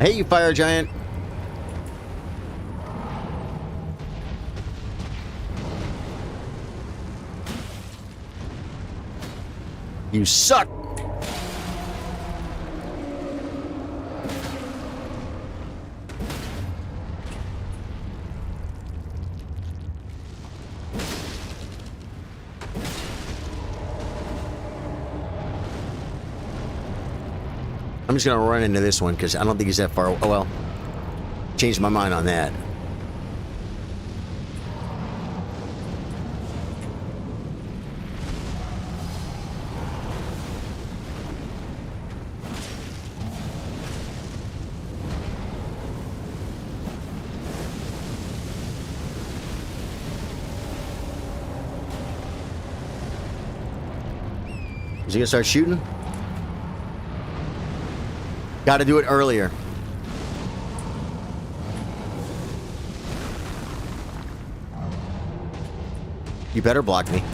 Hey, you Fire Giant. You suck! I'm just gonna run into this one because I don't think he's that far. Oh well. Changed my mind on that. Is he gonna start shooting? Gotta do it earlier. You better block me.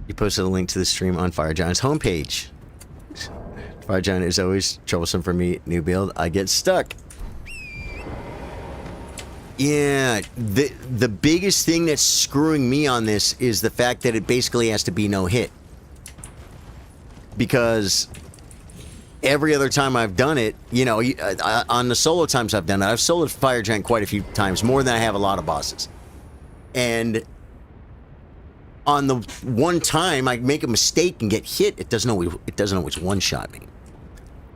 You posted a link to the stream on Fire Giant's homepage. Fire Giant is always troublesome for me. New build, I get stuck. Yeah, the biggest thing that's screwing me on this is the fact that it basically has to be no hit. Because every other time I've done it, you know, on the solo times I've done it, I've soloed Fire Giant quite a few times, more than I have a lot of bosses. And on the one time I make a mistake and get hit, it doesn't always one-shot me.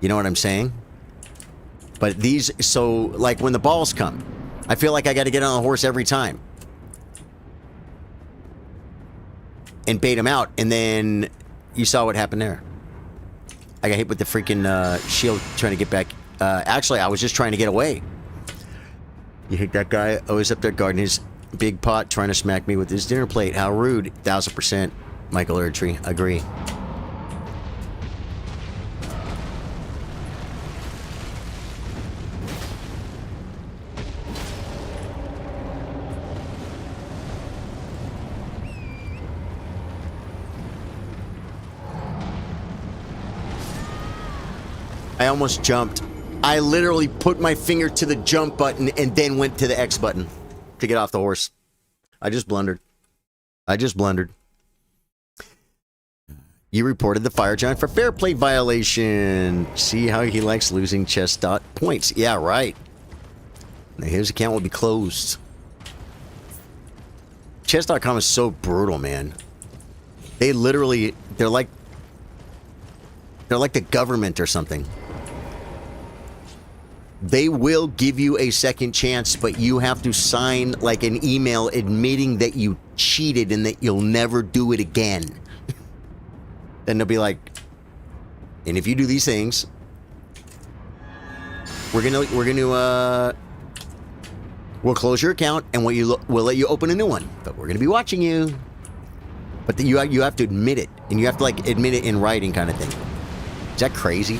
You know what I'm saying? But these, so like when the balls come, I feel like I got to get on the horse every time and bait him out, and then you saw what happened there. I got hit with the freaking shield trying to get back. Actually, I was just trying to get away. You hit that guy always up there guarding his big pot, trying to smack me with his dinner plate. How rude. 1000%. Michael Erdtree. Agree. I almost jumped. I literally put my finger to the jump button and then went to the X button to get off the horse. I just blundered. You reported the Fire Giant for fair play violation. See how he likes losing chest dot points. Yeah, right. Now his account will be closed. Chess.com is so brutal, man. They literally, they're like the government or something. They will give you a second chance, but you have to sign like an email admitting that you cheated and that you'll never do it again. Then they'll be like, and if you do these things, we'll close your account and we'll let you open a new one. But we're gonna be watching you. But you have to admit it, and you have to like admit it in writing, kind of thing. Is that crazy?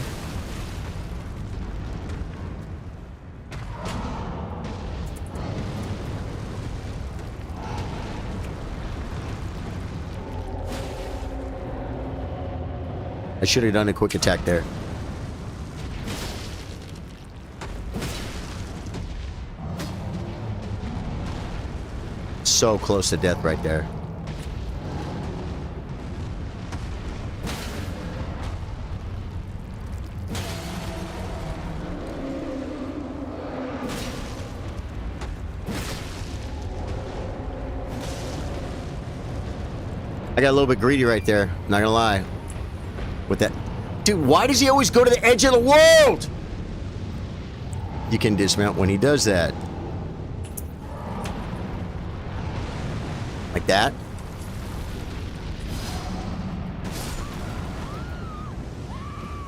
I should have done a quick attack there. So close to death right there. I got a little bit greedy right there, not gonna lie. With that. Dude, why does he always go to the edge of the world? You can dismount when he does that. Like that.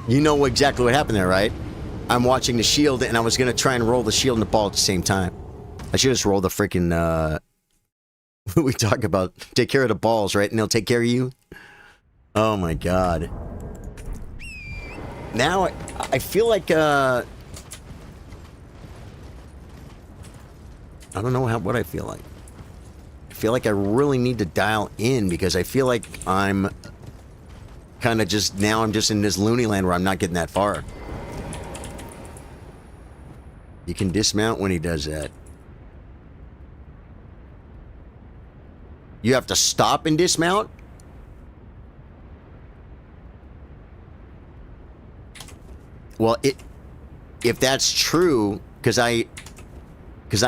You know exactly what happened there, right? I'm watching the shield, and I was going to try and roll the shield and the ball at the same time. I should just roll the freaking, We talk about take care of the balls, right? And they'll take care of you. Oh my god. Now I feel like I don't know what I feel like. I feel like I really need to dial in because I feel like I'm kind of just now I'm just in this loony land where I'm not getting that far. You can dismount when he does that. You have to stop and dismount? Well, if that's true, because I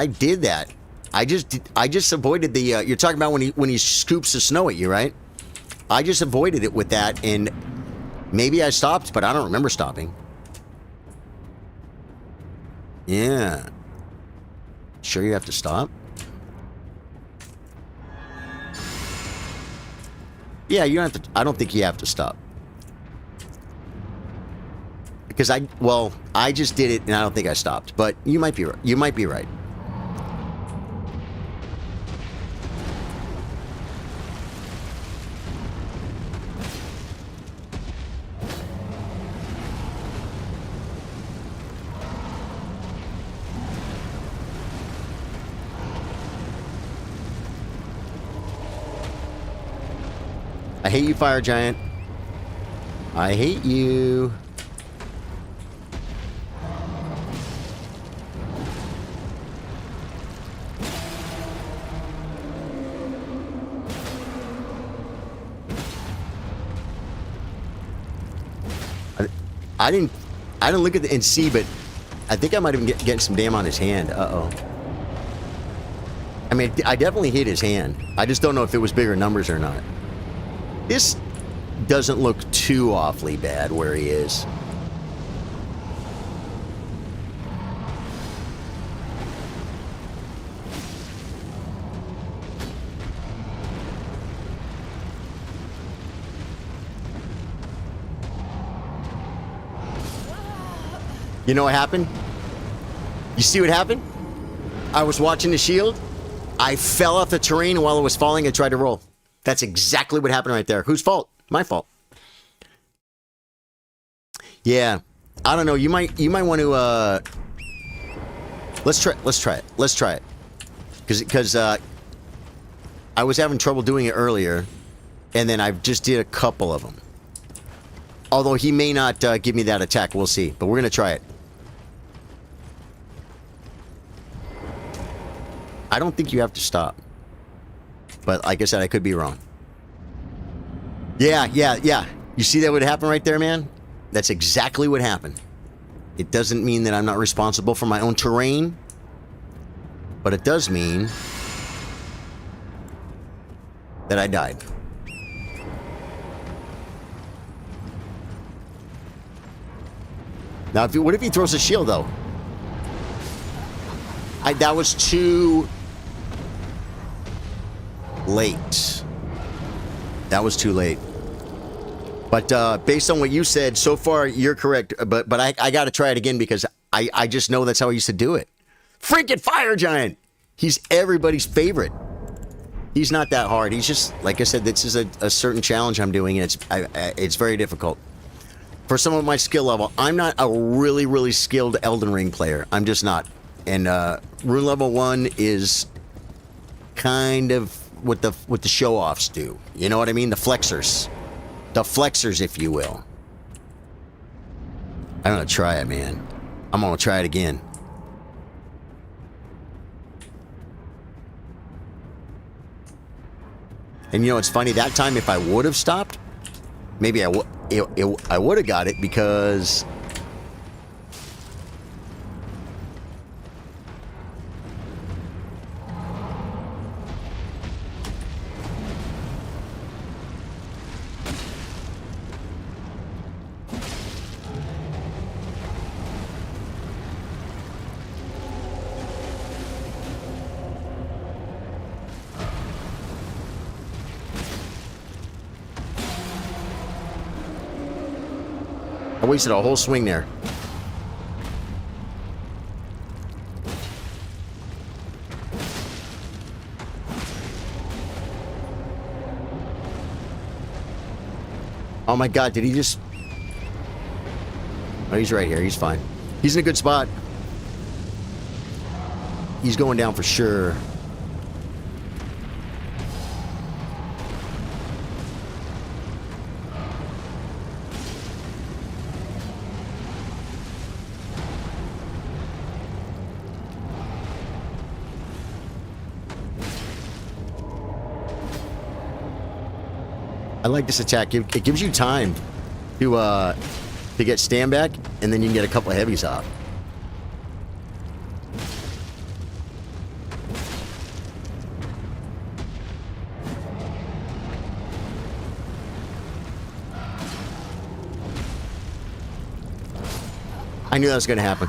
did that. I just avoided the you're talking about when he scoops the snow at you, right? I just avoided it with that, and maybe I stopped, but I don't remember stopping. Yeah. Sure you have to stop? Yeah, you don't have to. I don't think you have to stop. Because I just did it and I don't think I stopped. But you might be right. You might be right. I hate you, Fire Giant. I hate you. I didn't look at the and see, but I think I might have been getting some damn on his hand. Uh-oh. I mean, I definitely hit his hand. I just don't know if it was bigger numbers or not. This doesn't look too awfully bad where he is. You know what happened? You see what happened? I was watching the shield. I fell off the terrain while it was falling and tried to roll. That's exactly what happened right there. Whose fault? My fault. Yeah. I don't know. You might want to let's try it. Let's try it. Cuz I was having trouble doing it earlier, and then I just did a couple of them. Although he may not give me that attack. We'll see. But we're going to try it. I don't think you have to stop. But like I said, I could be wrong. Yeah. You see that would happen right there, man? That's exactly what happened. It doesn't mean that I'm not responsible for my own terrain. But it does mean that I died. Now, what if he throws a shield, though? That was too late. That was too late. But based on what you said, so far, you're correct. But I got to try it again because I just know that's how I used to do it. Freaking Fire Giant! He's everybody's favorite. He's not that hard. He's just, like I said, this is a certain challenge I'm doing, and it's very difficult. For some of my skill level, I'm not a really, really skilled Elden Ring player. I'm just not. And rune level 1 is kind of what the show-offs do. You know what I mean? The flexors. The flexors, if you will. I'm going to try it, man. I'm going to try it again. And you know, it's funny, that time if I would have stopped, maybe I would have got it because... I wasted a whole swing there. Oh my god, did he just... Oh, he's right here. He's fine. He's in a good spot. He's going down for sure. I like this attack. It gives you time to get stand back, and then you can get a couple of heavies off. I knew that was going to happen.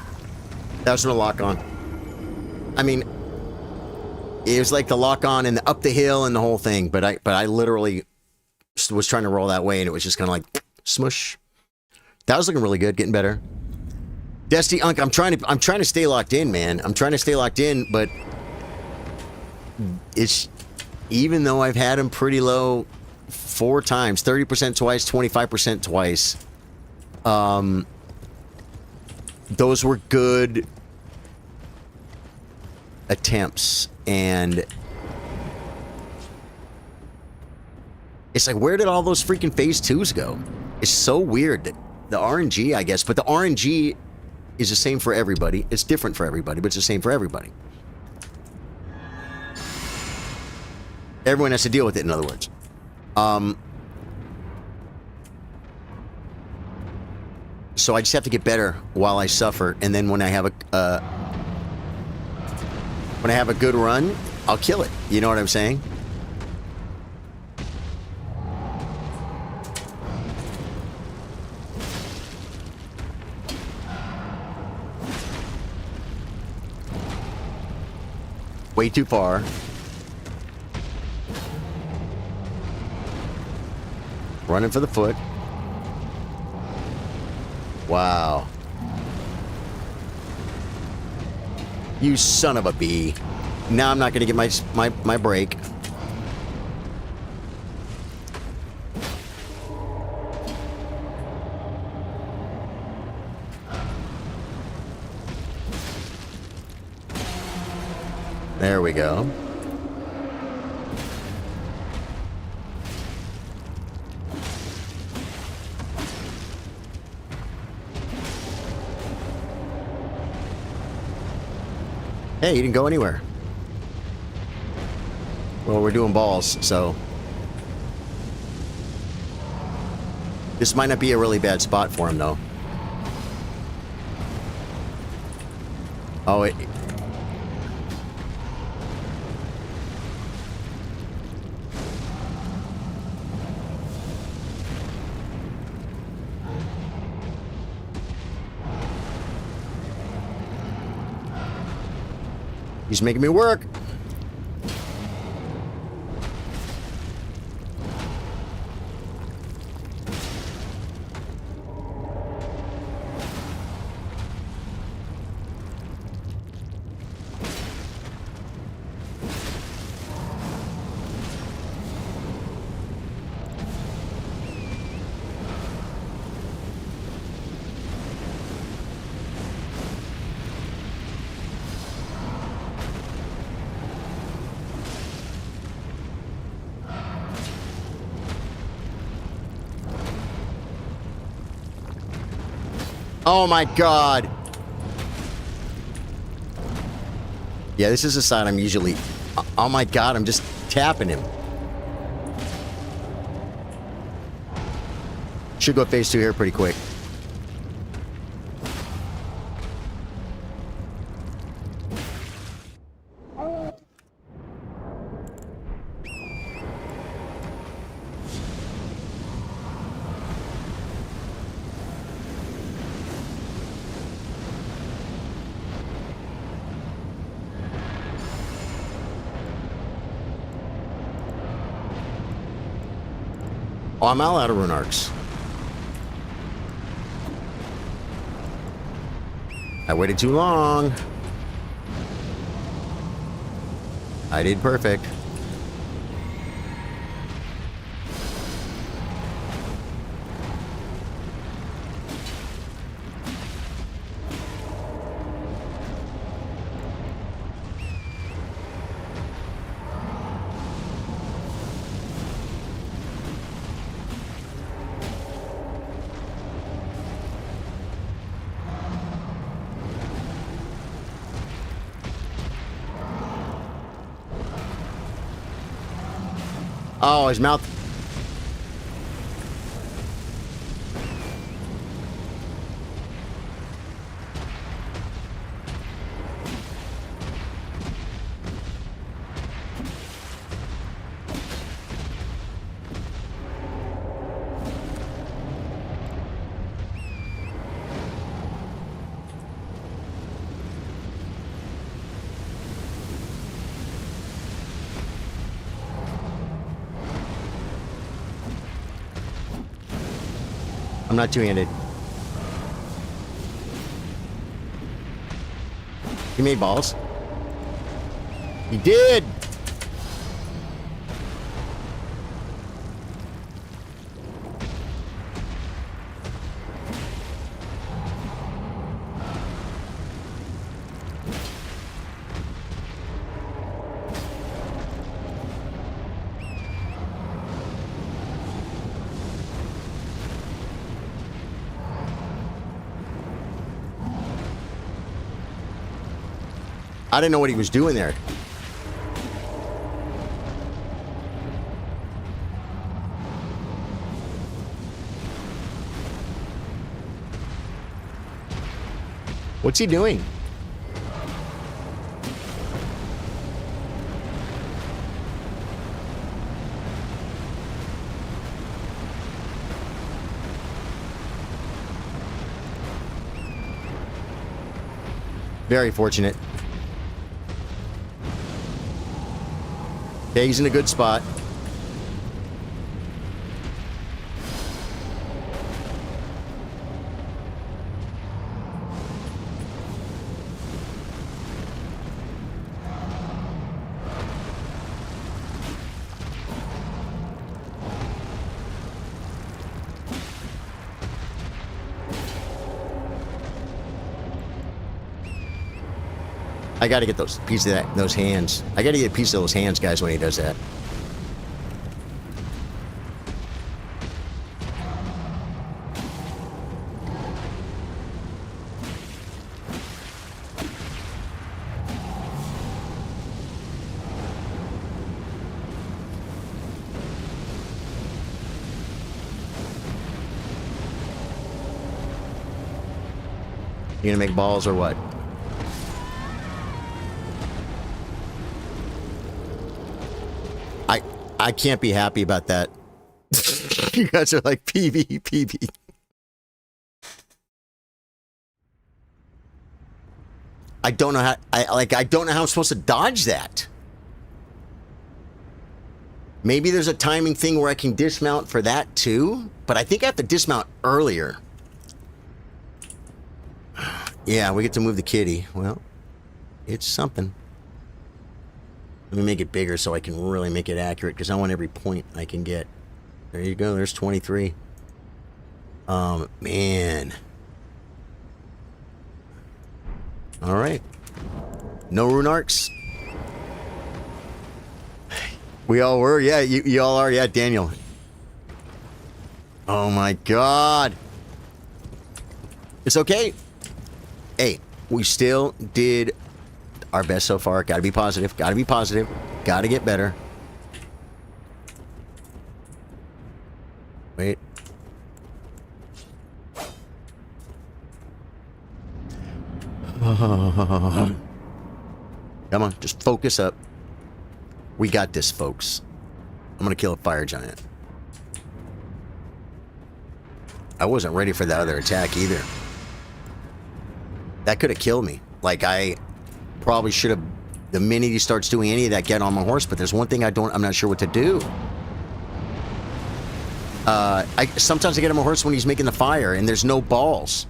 That was going to lock on. I mean, it was like the lock on and the up the hill and the whole thing, but I literally was trying to roll that way, and it was just kind of like smush. That was looking really good, getting better. Destiny Unk, I'm trying to stay locked in, man. I'm trying to stay locked in, but it's, even though I've had him pretty low 4 times, 30% twice, 25% twice. Those were good attempts, and it's like, where did all those freaking phase 2s go? It's so weird that the RNG, I guess, but the RNG is the same for everybody. It's different for everybody, but it's the same for everybody. Everyone has to deal with it, in other words. So I just have to get better while I suffer, and then when I have a good run, I'll kill it. You know what I'm saying? Way too far. Running for the foot. Wow. You son of a bee. Now I'm not going to get my break. There we go. Hey, you didn't go anywhere. Well, we're doing balls, so this might not be a really bad spot for him, though. Oh, it... He's making me work. Oh my god. Yeah, this is a side I'm usually... Oh my god, I'm just tapping him. Should go phase 2 here pretty quick. Oh, I'm all out of rune arcs. I waited too long. I did perfect. Oh, his mouth. I'm not two-handed. He made balls. He did! I didn't know what he was doing there. What's he doing? Very fortunate. Okay, he's in a good spot. I gotta get those piece of that, those hands. I gotta get a piece of those hands, guys, when he does that. You gonna make balls or what? I can't be happy about that. You guys are like PB, PB. I don't know how. I don't know how I'm supposed to dodge that. Maybe there's a timing thing where I can dismount for that too, but I think I have to dismount earlier. Yeah, we get to move the kitty. Well, it's something. Let me make it bigger so I can really make it accurate, because I want every point I can get. There you go. There's 23. Man. All right. No rune arcs. We all were. Yeah, you all are. Yeah, Daniel. Oh, my God. It's okay. Hey, we still did our best so far. Gotta be positive. Gotta be positive. Gotta get better. Wait. Come on, just focus up. We got this, folks. I'm gonna kill a fire giant. I wasn't ready for that other attack either. That could have killed me. Like, I probably should have, the minute he starts doing any of that, get on my horse. But there's one thing I'm not sure what to do. Sometimes I get on my horse when he's making the fire and there's no balls.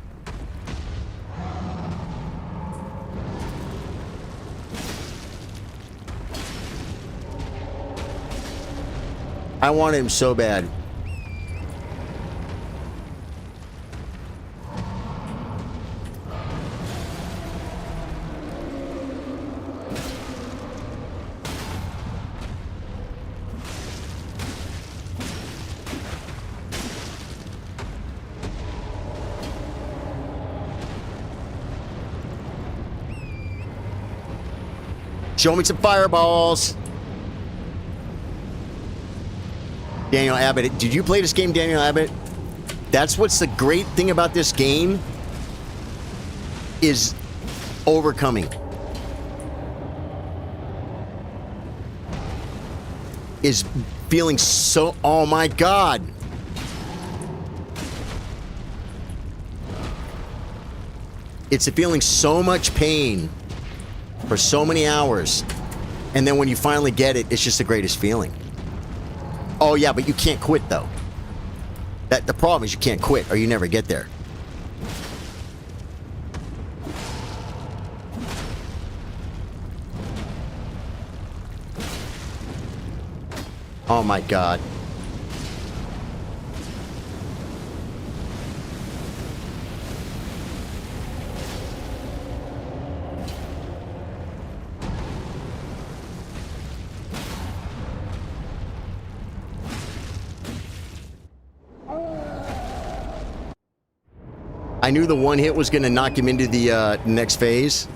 I want him so bad. Show me some fireballs. Daniel Abbott. Did you play this game, Daniel Abbott? That's what's the great thing about this game is overcoming. Is feeling so... Oh my God. It's feeling so much pain for so many hours. And then when you finally get it, it's just the greatest feeling. Oh yeah, but you can't quit though. The problem is you can't quit or you never get there. Oh my God. I knew the one hit was going to knock him into the next phase.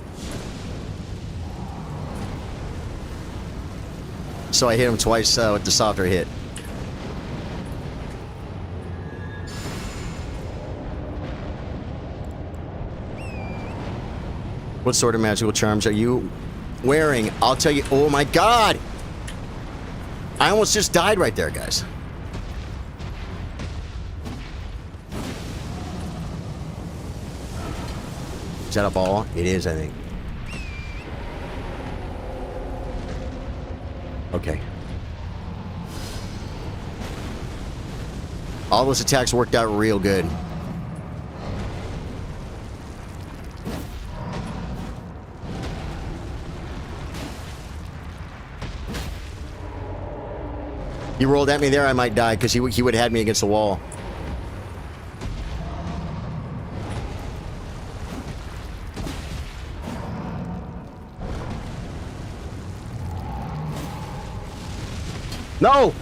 So I hit him twice with the softer hit. What sort of magical charms are you wearing? I'll tell you. Oh my God! I almost just died right there, guys. Is that a ball? It is, I think. Okay. All those attacks worked out real good. He rolled at me there, I might die, because he would have had me against the wall. No!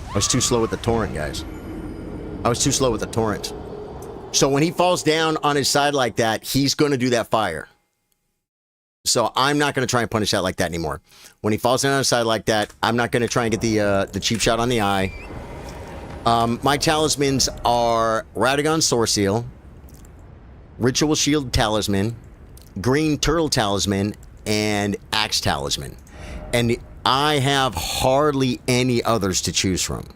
I was too slow with the torrent, guys. I was too slow with the torrent. So when he falls down on his side like that, he's going to do that fire. So I'm not going to try and punish that like that anymore. When he falls down on his side like that, I'm not going to try and get the cheap shot on the eye. My talismans are Radagon Sword Seal, Ritual Shield Talisman, Green Turtle Talisman, and Axe Talisman. And I have hardly any others to choose from.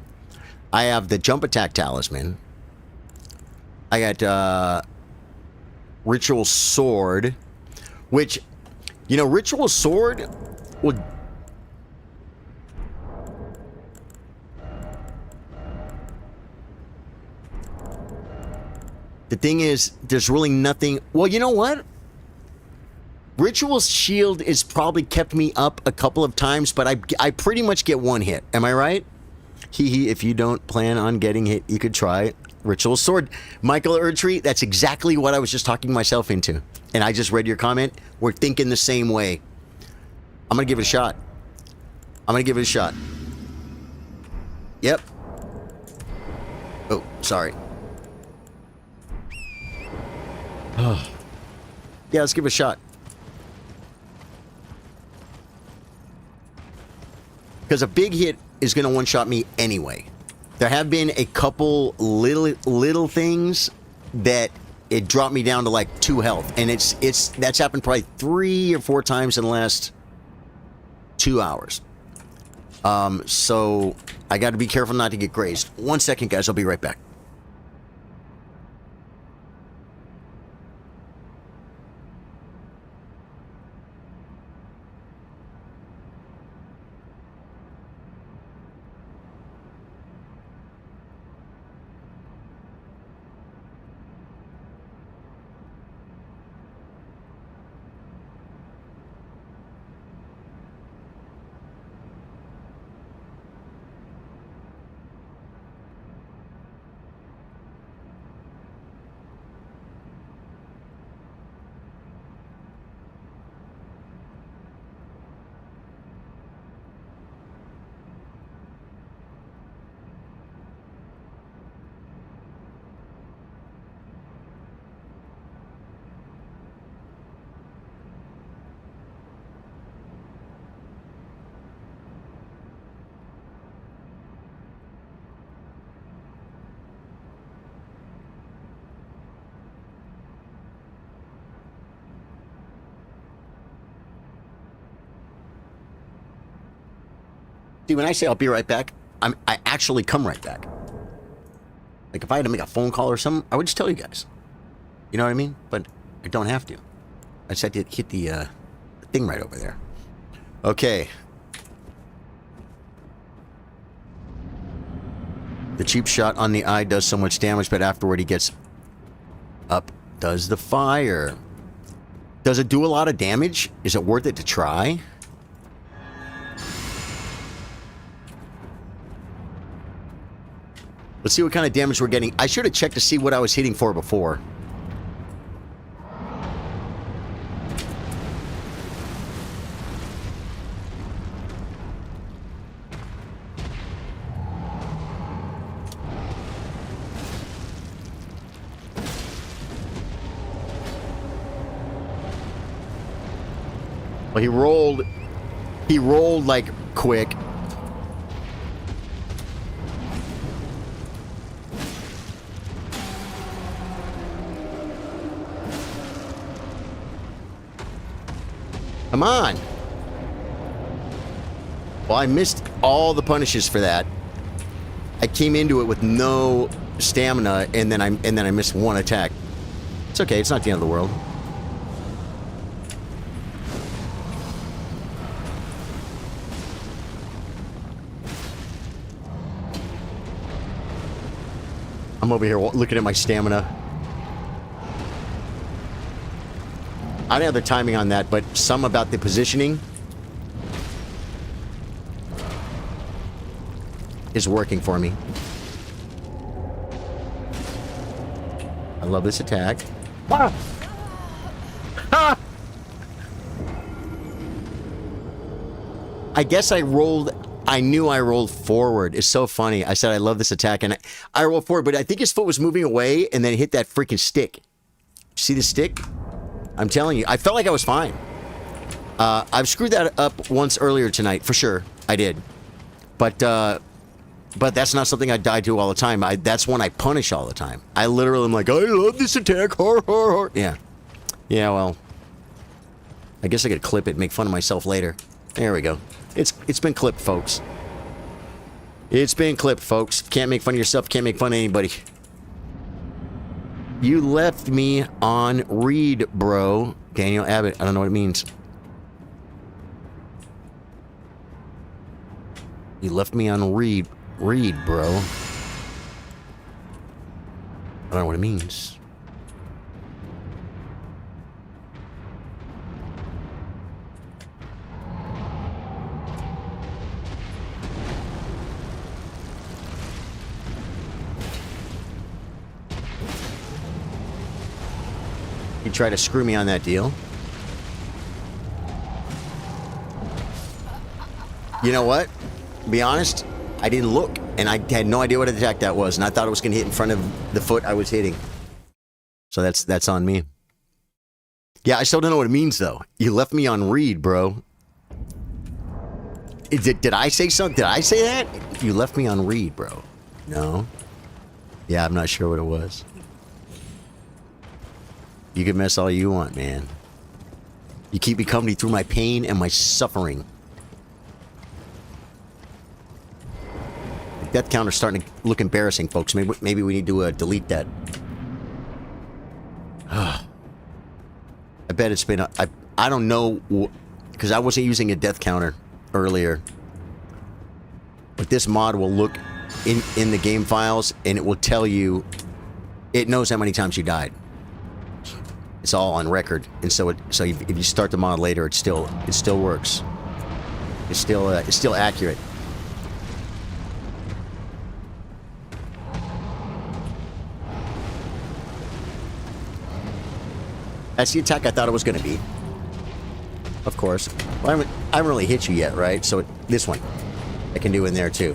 I have the Jump Attack Talisman. I got Ritual Sword, which, you know, Ritual Sword would... The thing is, there's really nothing... Well, you know what? Ritual Shield has probably kept me up a couple of times, but I pretty much get one hit. Am I right? If you don't plan on getting hit, you could try Ritual Sword. Michael Erdtree, that's exactly what I was just talking myself into. And I just read your comment. We're thinking the same way. I'm going to give it a shot. I'm going to give it a shot. Yep. Oh, sorry. Yeah, let's give it a shot. Because a big hit is going to one-shot me anyway. There have been a couple little things that it dropped me down to like 2 health. And that's happened probably 3 or 4 times in the last 2 hours. So I got to be careful not to get grazed. 1 second, guys. I'll be right back. See, when I say I'll be right back, I actually come right back. Like, if I had to make a phone call or something, I would just tell you guys. You know what I mean? But I don't have to. I just had to hit the thing right over there. Okay. The cheap shot on the eye does so much damage, but afterward he gets up. Does the fire. Does it do a lot of damage? Is it worth it to try? Let's see what kind of damage we're getting. I should have checked to see what I was hitting for before. Well, he rolled like quick. Come on. Well, I missed all the punishes for that. I came into it with no stamina, and then I missed one attack. It's okay. It's not the end of the world. I'm over here looking at my stamina. I don't have the timing on that, but some about the positioning is working for me. I love this attack. Ah! Ah! I guess I knew I rolled forward. It's so funny. I said I love this attack, and I rolled forward, but I think his foot was moving away, and then hit that freaking stick. See the stick? I'm telling you, I felt like I was fine. I've screwed that up once earlier tonight, for sure. I did. But that's not something I die to all the time. That's one I punish all the time. I literally am like, I love this attack. Har, har, har. Yeah. Yeah, well. I guess I could clip it and make fun of myself later. There we go. It's been clipped, folks. It's been clipped, folks. Can't make fun of yourself, can't make fun of anybody. You left me on read, bro. Daniel Abbott. I don't know what it means. You left me on read, bro. I don't know what it means. You try to screw me on that deal. You know what? To be honest, I didn't look, and I had no idea what attack that was, and I thought it was going to hit in front of the foot I was hitting. So that's on me. Yeah, I still don't know what it means, though. You left me on read, bro. Did I say something? Did I say that? You left me on read, bro. No. Yeah, I'm not sure what it was. You can mess all you want, man. You keep me company through my pain and my suffering. The death counter's starting to look embarrassing, folks. Maybe we need to delete that. I bet it's been... I don't know... Because I wasn't using a death counter earlier. But this mod will look in the game files, and it will tell you... It knows how many times you died. It's all on record, and so if you start the mod later, it still works. It's still accurate. That's the attack I thought it was going to be. Of course. Well, I haven't really hit you yet, right? So this one, I can do in there too.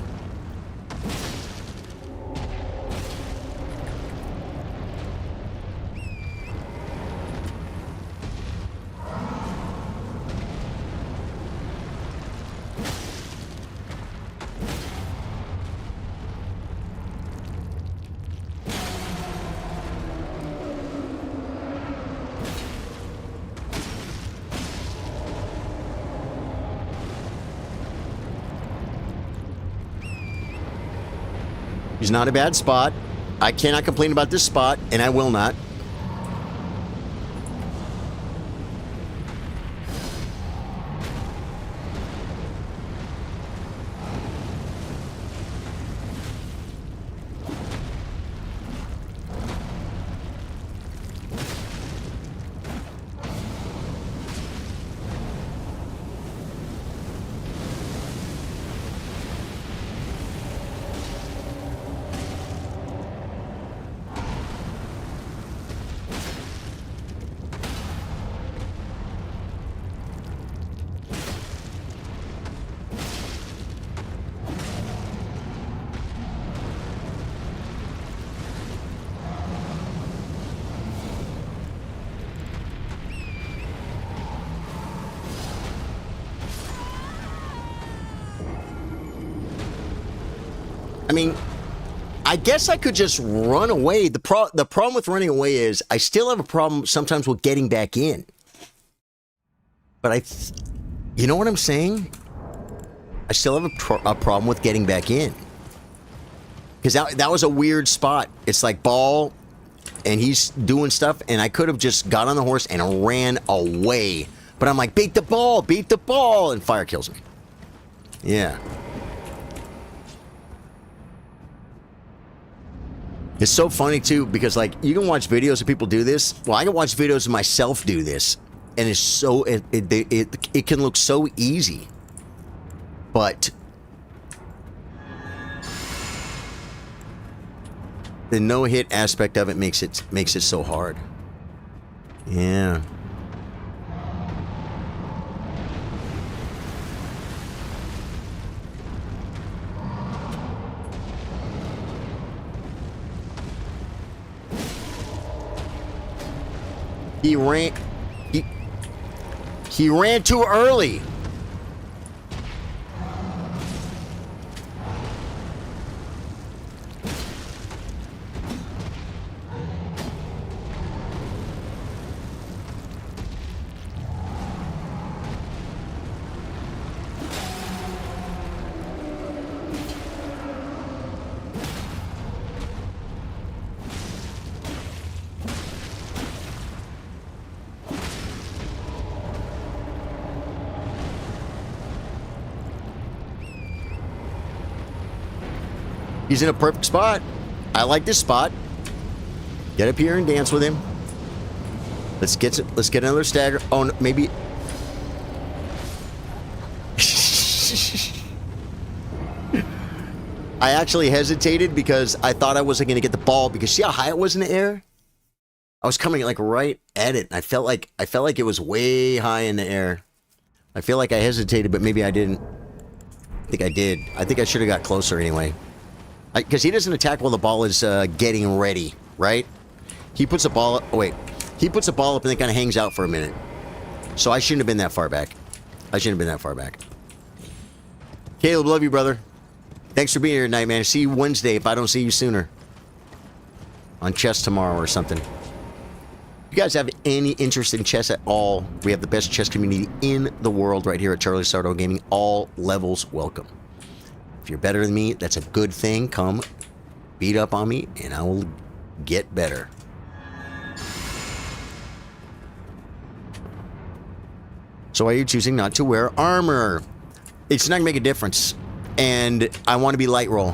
He's not a bad spot. I cannot complain about this spot, and I will not. I mean, I guess I could just run away. The problem with running away is I still have a problem sometimes with getting back in. But you know what I'm saying? I still have a problem with getting back in. Because that was a weird spot. It's like ball, and he's doing stuff, and I could have just got on the horse and ran away. But I'm like, beat the ball, and fire kills me. Yeah. It's so funny, too, because, like, you can watch videos of people do this. Well, I can watch videos of myself do this, and it's so... It can look so easy. But... the no-hit aspect of it makes it so hard. Yeah. He ran too early. He's in a perfect spot. I like this spot. Get up here and dance with him. Let's get another stagger. Oh, no, maybe. I actually hesitated because I thought I wasn't going to get the ball because see how high it was in the air? I was coming like right at it. I felt like it was way high in the air. I feel like I hesitated, but maybe I didn't. I think I did. I think I should have got closer anyway. Because he doesn't attack while the ball is getting ready, right? He puts a ball up. Oh, wait. He puts a ball up and then kind of hangs out for a minute. So I shouldn't have been that far back. Caleb, love you, brother. Thanks for being here tonight, man. See you Wednesday if I don't see you sooner. On chess tomorrow or something. If you guys have any interest in chess at all, we have the best chess community in the world right here at Charlie Sardo Gaming. All levels welcome. If you're better than me, that's a good thing. Come beat up on me, and I will get better. So why are you choosing not to wear armor? It's not going to make a difference. And I want to be light roll.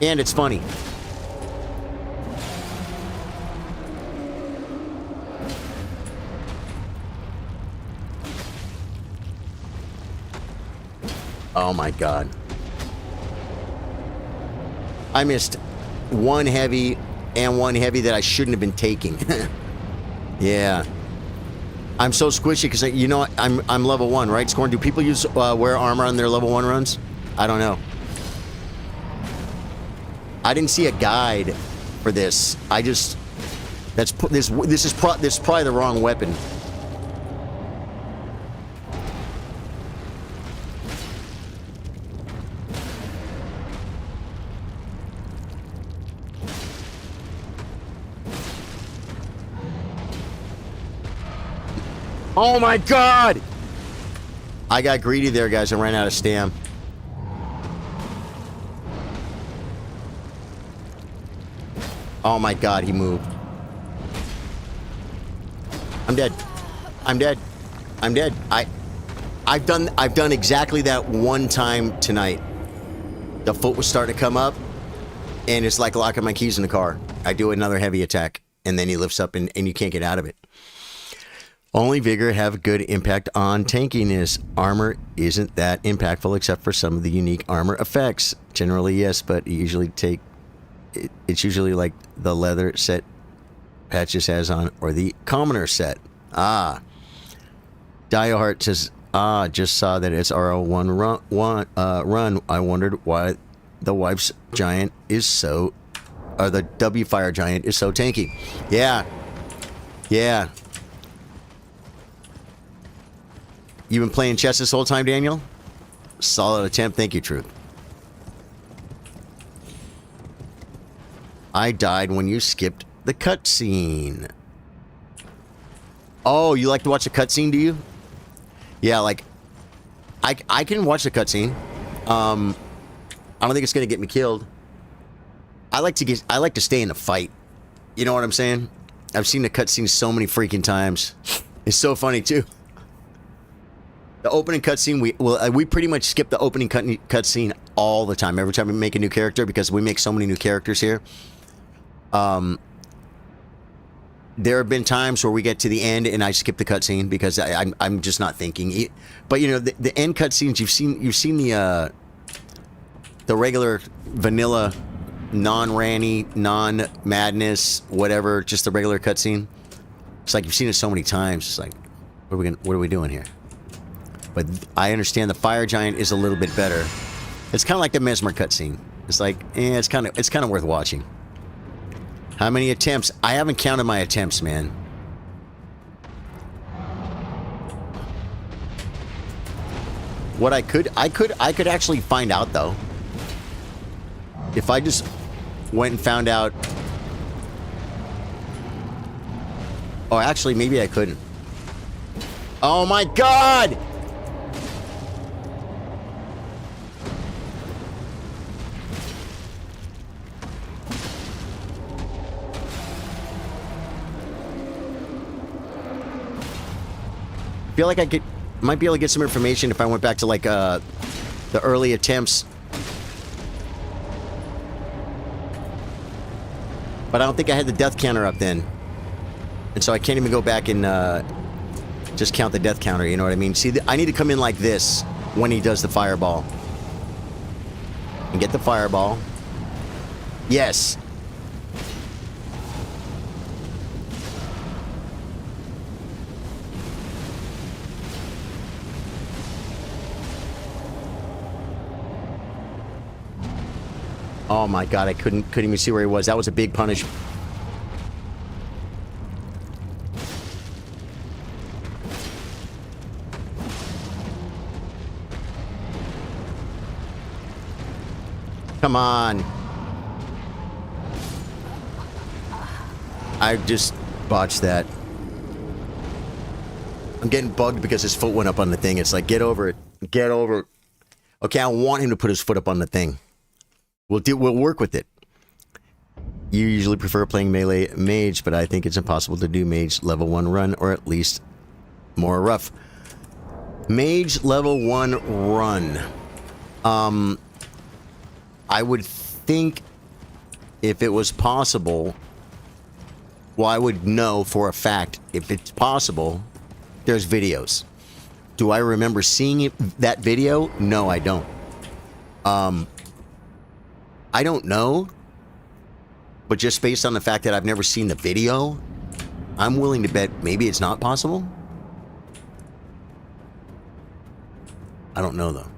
And it's funny. Oh my god. I missed one heavy and one heavy that I shouldn't have been taking. Yeah. I'm so squishy because, you know, I'm level 1, right? Scorn, do people wear armor on their level 1 runs? I don't know. I didn't see a guide for this. I just... This is probably the wrong weapon. Oh my god! I got greedy there, guys. I ran out of stam. Oh my god, he moved. I'm dead. I'm dead. I'm dead. I've done exactly that one time tonight. The foot was starting to come up, and it's like locking my keys in the car. I do another heavy attack, and then he lifts up, and you can't get out of it. Only vigor have good impact on tankiness. Armor isn't that impactful except for some of the unique armor effects. Generally, yes, but it's usually like the leather set Patches has on, or the commoner set. Ah. Diehard says, just saw that it's RL1 run. I wondered why the wife's giant is so, or the W Fire Giant is so tanky. Yeah. Yeah. You been playing chess this whole time, Daniel? Solid attempt. Thank you, Truth. I died when you skipped the cutscene. Oh, you like to watch a cutscene, do you? Yeah, like, I can watch the cutscene. I don't think it's gonna get me killed. I like to stay in the fight. You know what I'm saying? I've seen the cutscene so many freaking times. It's so funny too. The opening cutscene, we pretty much skip the opening cutscene all the time. Every time we make a new character, because we make so many new characters here. There have been times where we get to the end and I skip the cutscene because I'm just not thinking. But you know, the end cutscenes, you've seen the regular vanilla, non-ranny, non-madness, whatever, just the regular cutscene. It's like you've seen it so many times. It's like, what are we doing here? But I understand the Fire Giant is a little bit better. It's kind of like the Mesmer cutscene. It's like, it's kind of worth watching. How many attempts? I haven't counted my attempts, man. What I could actually find out though. If I just went and found out. Oh, actually, maybe I couldn't. Oh my god! I feel like I might be able to get some information if I went back to like the early attempts. But I don't think I had the death counter up then. And so I can't even go back and just count the death counter, you know what I mean? See, I need to come in like this when he does the fireball. And get the fireball. Yes. Oh my god, I couldn't even see where he was. That was a big punish. Come on. I just botched that. I'm getting bugged because his foot went up on the thing. It's like, get over it. Get over it. Okay, I want him to put his foot up on the thing. We'll work with it. You usually prefer playing melee mage, but I think it's impossible to do mage level 1 run, or at least more rough. Mage level 1 run. I would think if it was possible, well, I would know for a fact if it's possible, there's videos. Do I remember seeing that video? No, I don't. I don't know, but just based on the fact that I've never seen the video, I'm willing to bet maybe it's not possible. I don't know, though.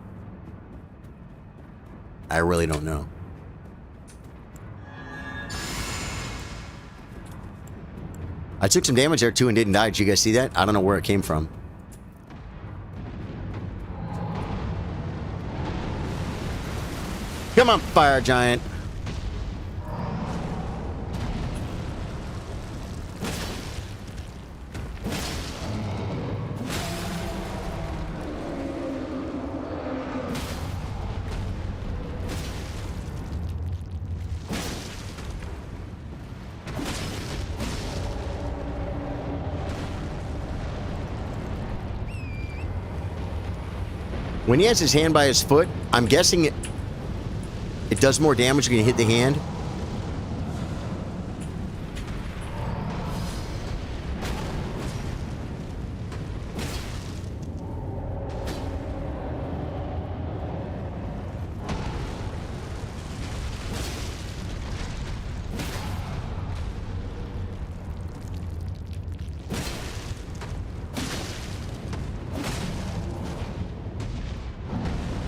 I really don't know. I took some damage there, too, and didn't die. Did you guys see that? I don't know where it came from. Come on, Fire Giant. When he has his hand by his foot, I'm guessing it does more damage when you hit the hand.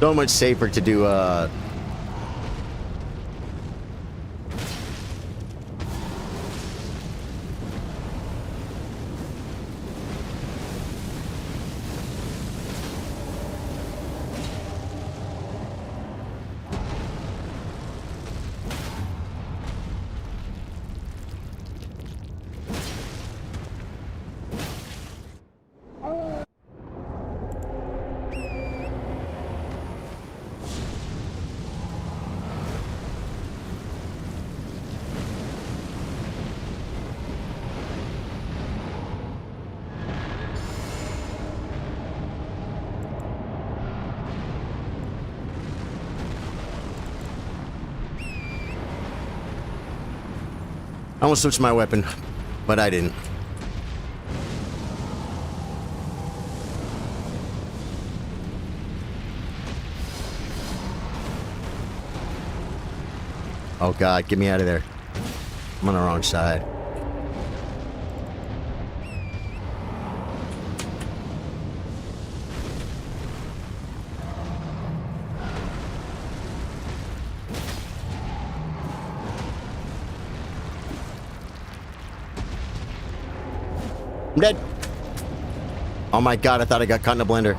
So much safer to do, I almost switched my weapon, but I didn't. Oh God, get me out of there. I'm on the wrong side. I'm dead. Oh my God, I thought I got caught in a blender.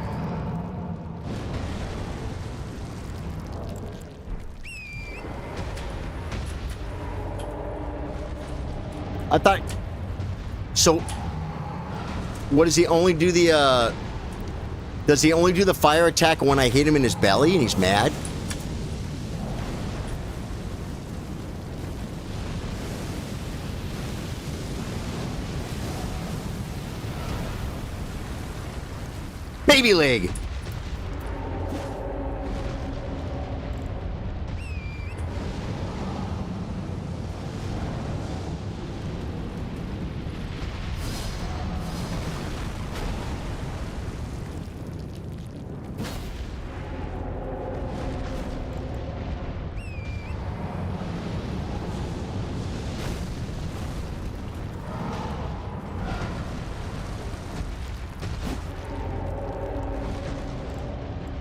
I thought... So... What does he only do the, Does he only do the fire attack when I hit him in his belly and he's mad? Baby leg!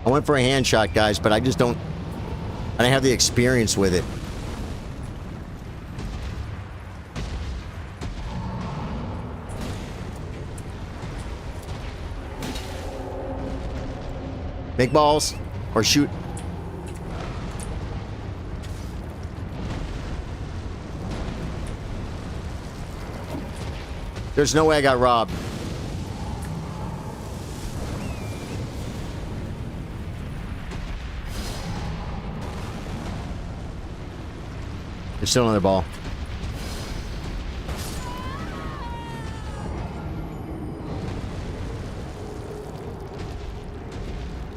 I went for a hand shot, guys, but I just don't... I don't have the experience with it. Make balls or shoot. There's no way I got robbed. There's still another ball.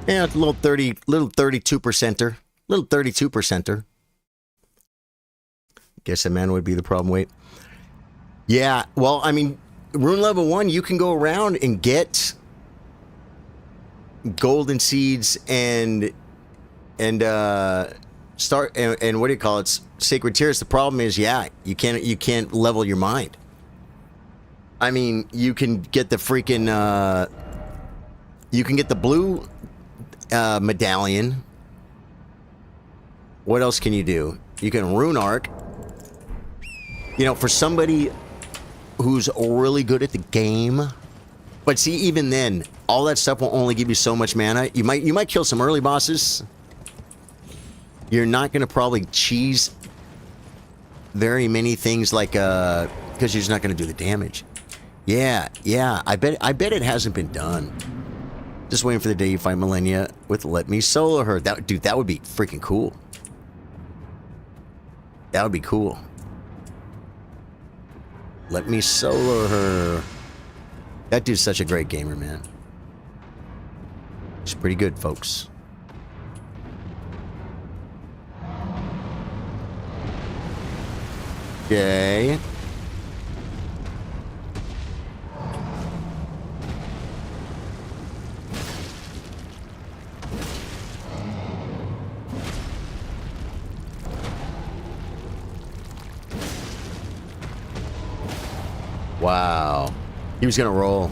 Yeah, it's a little 32%er. Little 32%er. Guess a man would be the problem. Wait. Yeah, well, I mean, rune level 1, you can go around and get golden seeds and start and what do you call it? Sacred tears. The problem is, yeah, you can't level your mind. I mean, you can get the freaking you can get the blue medallion. What else can you do? You can rune arc. You know, for somebody who's really good at the game, but see, even then, all that stuff will only give you so much mana. You might kill some early bosses. You're not gonna probably cheese very many things like because you're just not gonna do the damage. Yeah, I bet it hasn't been done. Just waiting for the day you find Millennia with Let Me Solo Her. Dude, that would be freaking cool. That would be cool. Let me solo her. That dude's such a great gamer, man. He's pretty good, folks. Okay. Wow. He was gonna roll.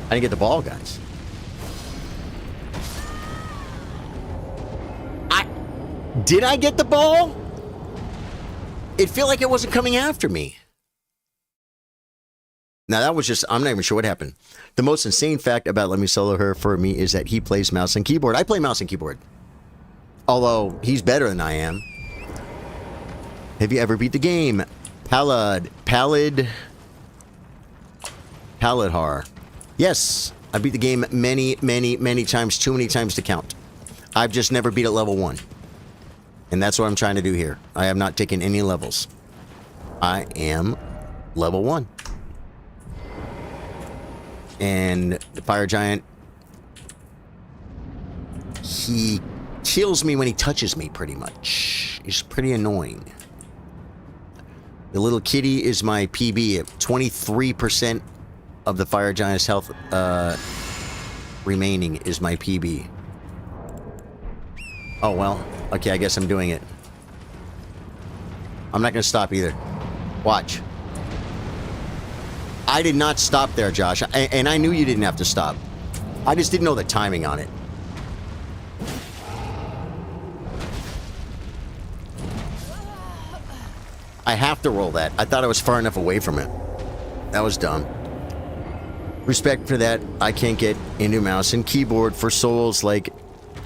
I didn't get the ball, guys. Did I get the ball? It felt like it wasn't coming after me. Now that was just, I'm not even sure what happened. The most insane fact about Let Me Solo Her for me is that he plays mouse and keyboard. I play mouse and keyboard. Although, he's better than I am. Have you ever beat the game? Pallidhar. Yes, I beat the game many, many, many times. Too many times to count. I've just never beat at level 1. And that's what I'm trying to do here. I have not taken any levels. I am level 1. And the Fire Giant, he kills me when he touches me, pretty much. He's pretty annoying. The little kitty is my PB at 23% of the Fire Giant's health remaining is my PB. Oh, well. Okay, I guess I'm doing it. I'm not going to stop either. Watch. I did not stop there, Josh. And I knew you didn't have to stop. I just didn't know the timing on it. I have to roll that. I thought I was far enough away from it. That was dumb. Respect for that. I can't get into mouse and keyboard for Souls, like,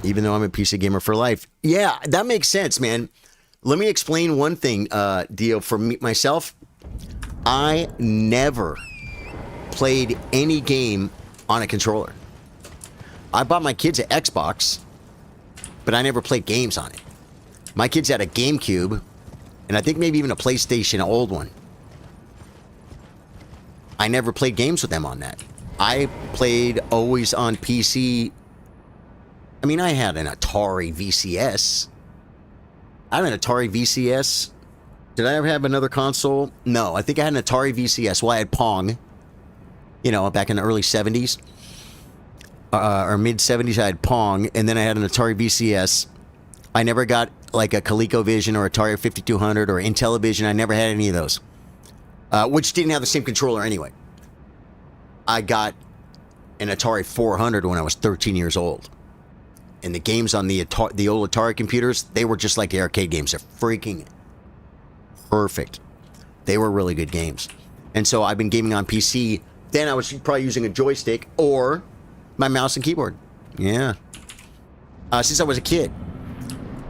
even though I'm a PC gamer for life. Yeah, that makes sense, man. Let me explain one thing, Dio. For me, myself, I never played any game on a controller. I bought my kids an Xbox, but I never played games on it. My kids had a GameCube, and I think maybe even a PlayStation, an old one. I never played games with them on that. I played always on PC. I mean, I had an Atari VCS. I had an Atari VCS. Did I ever have another console? No, I think I had an Atari VCS. Well, I had Pong. You know, back in the early 70s. Or mid-70s, I had Pong. And then I had an Atari VCS. I never got, like, a ColecoVision or Atari 5200 or Intellivision. I never had any of those. Which didn't have the same controller anyway. I got an Atari 400 when I was 13 years old. And the games on the old Atari computers, they were just like the arcade games. They're freaking perfect. They were really good games. And so I've been gaming on PC. Then I was probably using a joystick or my mouse and keyboard. Yeah. Since I was a kid.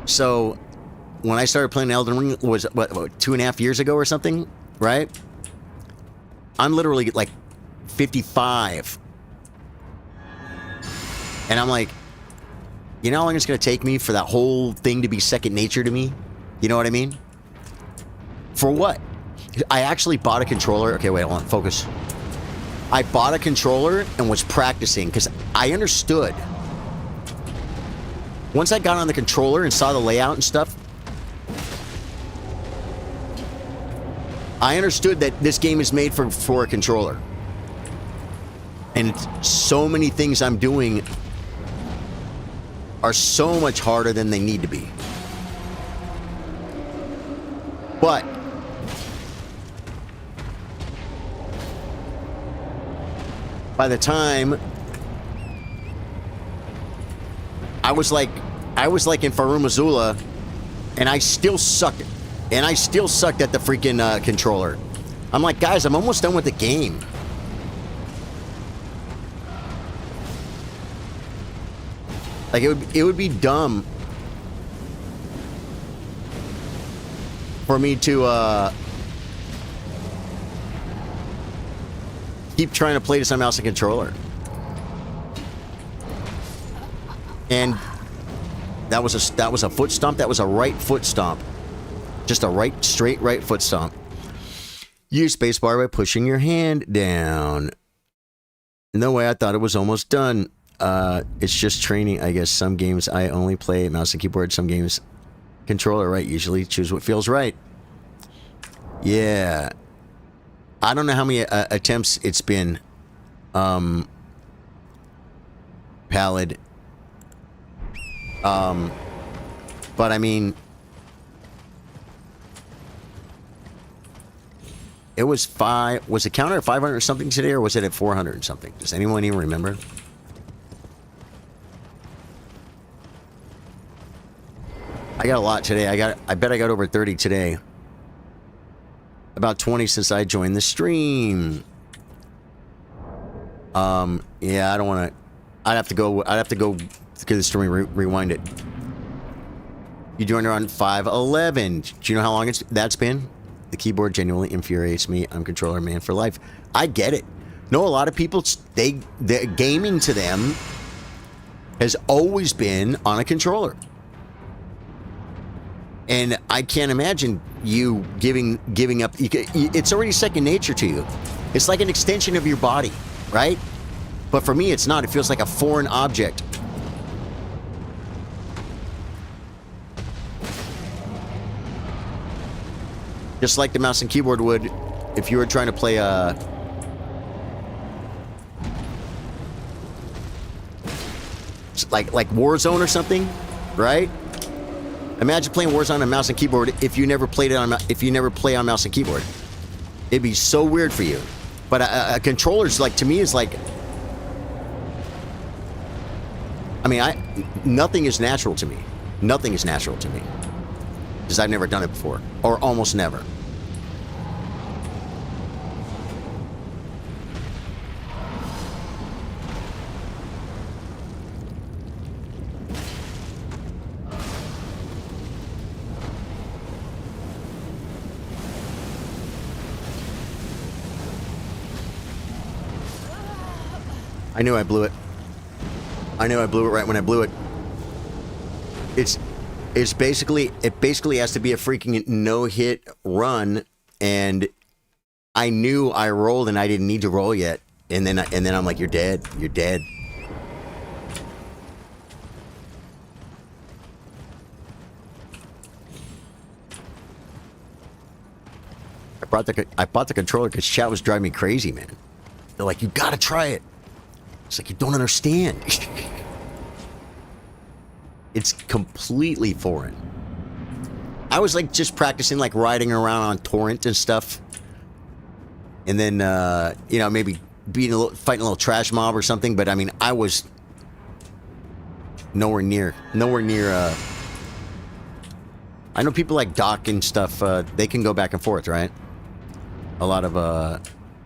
So when I started playing Elden Ring, was what 2.5 years ago or something, right? I'm literally like 55. And I'm like, you know how long it's going to take me for that whole thing to be second nature to me? You know what I mean? For what? I actually bought a controller. Okay, wait, hold on. Focus. I bought a controller and was practicing because I understood. Once I got on the controller and saw the layout and stuff, I understood that this game is made for a controller. And so many things I'm doing are so much harder than they need to be. But by the time I was like in Farum Azula, and I still sucked. And I still sucked at the freaking controller. I'm like, guys, I'm almost done with the game. Like, it would be dumb for me to keep trying to play this on mouse and controller. And that was a foot stomp. That was a right foot stomp. Just a straight right foot stomp. Use spacebar by pushing your hand down. No way, I thought it was almost done. It's just training, I guess. Some games I only play mouse and keyboard. Some games controller, right? Usually choose what feels right. Yeah. I don't know how many attempts it's been. Pallid. But I mean, it was was the counter at 500 something today, or was it at 400 something? Does anyone even remember? I got a lot today. I bet I got over 30 today. About 20 since I joined the stream. Yeah, I don't want to. I'd have to go through the stream, rewind it. You joined around 5:11. Do you know how long that's been? The keyboard genuinely infuriates me. I'm controller man for life. I get it. No, a lot of people, the gaming to them has always been on a controller. And I can't imagine you giving up. It's already second nature to you. It's like an extension of your body, right? But for me, it's not. It feels like a foreign object. Just like the mouse and keyboard would if you were trying to play like Warzone or something, right? Imagine playing Warzone on mouse and keyboard if you never played it on play on mouse and keyboard. It'd be so weird for you. But a controller's like, to me, is like, I mean, nothing is natural to me. Nothing is natural to me. Because I've never done it before. Or almost never. I knew I blew it. I knew I blew it right when I blew it. It basically has to be a freaking no-hit run, and I knew I rolled and I didn't need to roll yet, and then I'm like, you're dead. You're dead. I bought the controller because chat was driving me crazy, man. They're like, you gotta try it. It's like, you don't understand. It's completely foreign. I was like just practicing, like riding around on torrent and stuff, and then you know, maybe fighting a little trash mob or something. But I mean, I was nowhere near. I know people like Doc and stuff. They can go back and forth, right? A lot of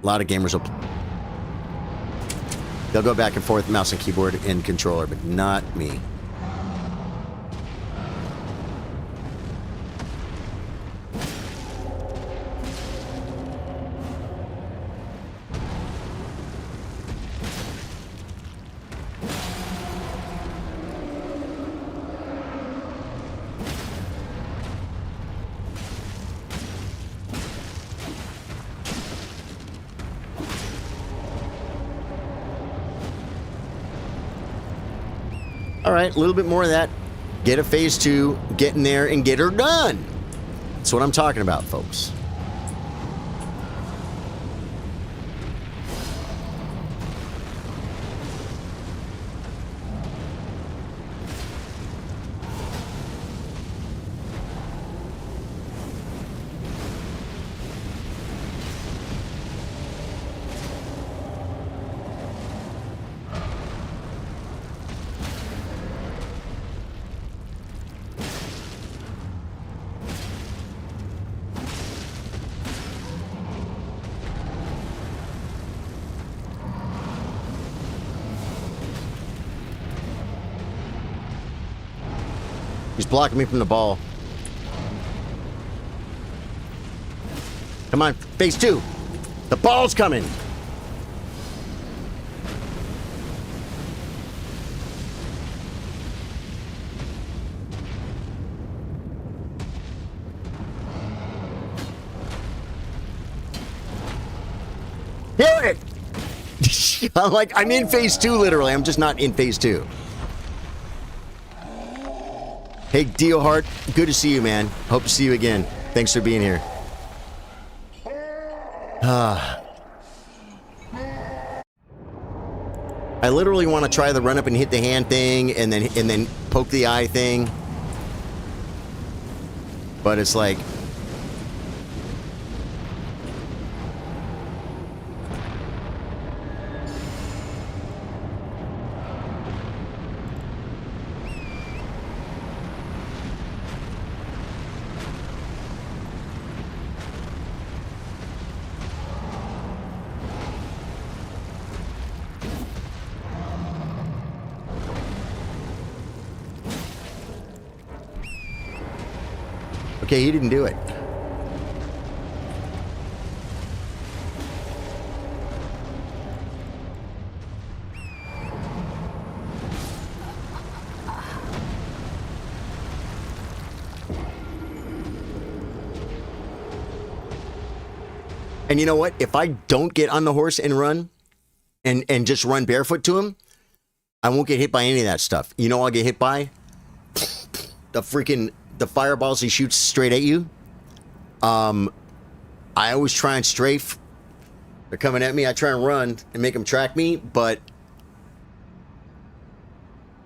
gamers will. They'll go back and forth, mouse and keyboard and controller, but not me. All right, a little bit more of that. Get a phase 2, get in there, and get her done. That's what I'm talking about, folks. He's blocking me from the ball. Come on, phase 2. The ball's coming. Kill it! I'm in phase 2, literally. I'm just not in phase 2. Hey, Dio Hart, good to see you, man. Hope to see you again. Thanks for being here. I literally want to try the run up and hit the hand thing, and then poke the eye thing. But it's like, okay, he didn't do it. And you know what? If I don't get on the horse and run, and just run barefoot to him, I won't get hit by any of that stuff. You know I'll get hit by? The fireballs he shoots straight at you. I always try and strafe. They're coming at me. I try and run and make them track me, but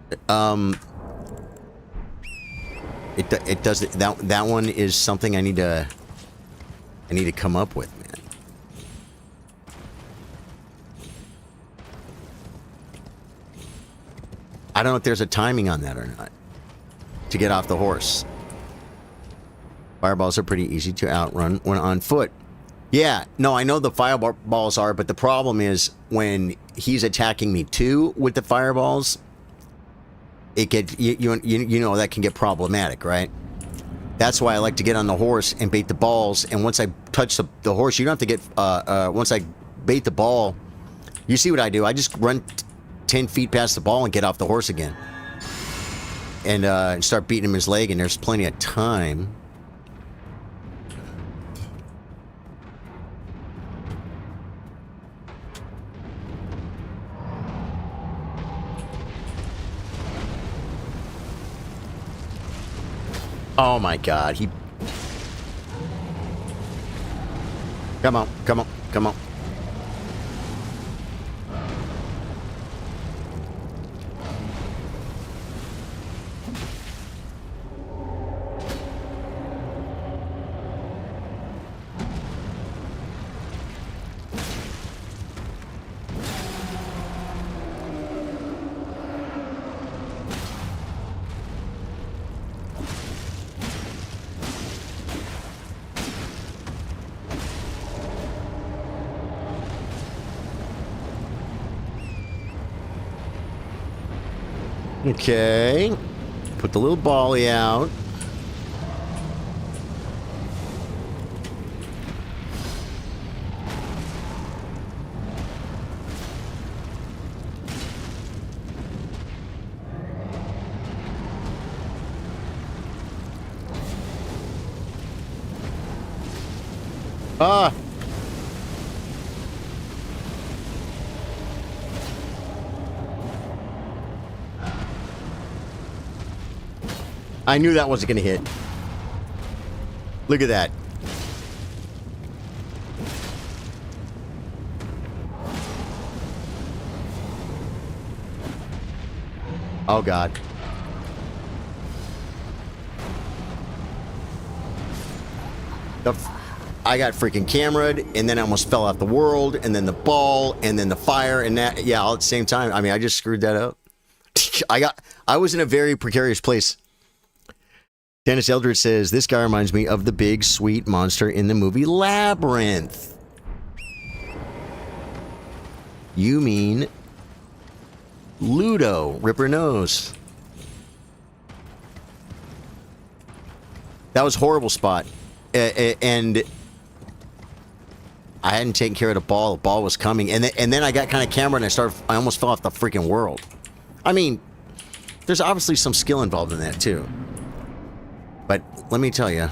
it does that one is something I need to come up with, man. I don't know if there's a timing on that or not to get off the horse. Fireballs are pretty easy to outrun when on foot. Yeah, no, I know the fireballs are, but the problem is when he's attacking me too with the fireballs, it get you know that can get problematic, right? That's why I like to get on the horse and bait the balls. And once I touch the horse, you don't have to get. Once I bait the ball, you see what I do? I just run 10 feet past the ball and get off the horse again, and start beating him his leg. And there's plenty of time. Oh my God, he... Come on, come on, come on. Okay, put the little bally out. Ah! I knew that wasn't going to hit. Look at that. Oh, God. I got freaking cameraed, and then I almost fell off the world, and then the ball, and then the fire, and that, yeah, all at the same time. I mean, I just screwed that up. I was in a very precarious place. Dennis Eldridge says, this guy reminds me of the big, sweet monster in the movie Labyrinth. You mean Ludo, Ripper Nose. That was a horrible spot. And I hadn't taken care of the ball. The ball was coming. And then I got kind of camera and I almost fell off the freaking world. I mean, there's obviously some skill involved in that too. But let me tell you,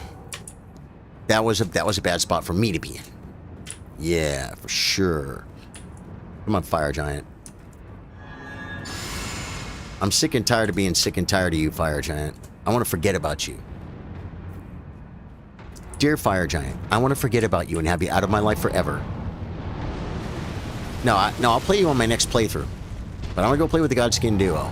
that was a bad spot for me to be in. Yeah, for sure. Come on, Fire Giant. I'm sick and tired of being sick and tired of you, Fire Giant. I want to forget about you. Dear Fire Giant, I want to forget about you and have you out of my life forever. No, I'll play you on my next playthrough. But I want to go play with the Godskin Duo.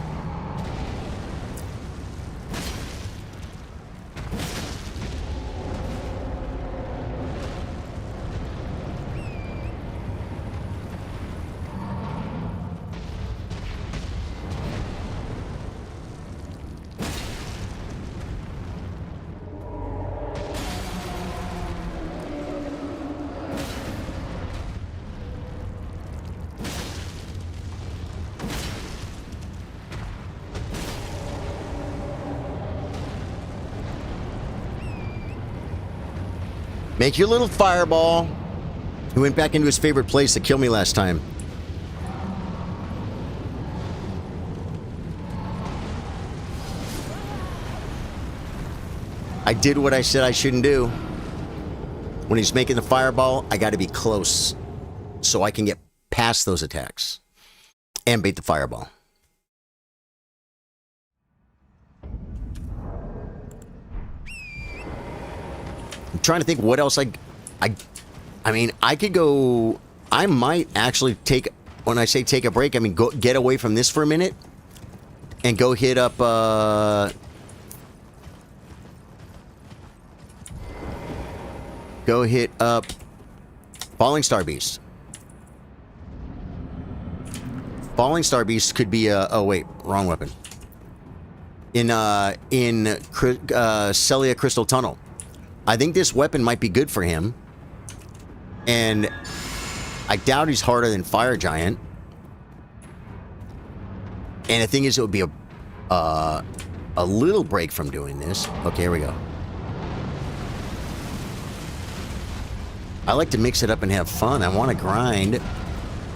Make your little fireball. He went back into his favorite place to kill me last time. I did what I said I shouldn't do. When he's making the fireball, I got to be close so I can get past those attacks and bait the fireball. I'm trying to think what else I mean, I could go. I might actually take. When I say take a break, I mean go get away from this for a minute and go hit up. Go hit up Falling Star Beast. Falling Star Beast could be a. Oh wait, wrong weapon. In Celia Crystal Tunnel. I think this weapon might be good for him. And I doubt he's harder than Fire Giant. And the thing is, it would be a little break from doing this. Okay, here we go. I like to mix it up and have fun. I want to grind,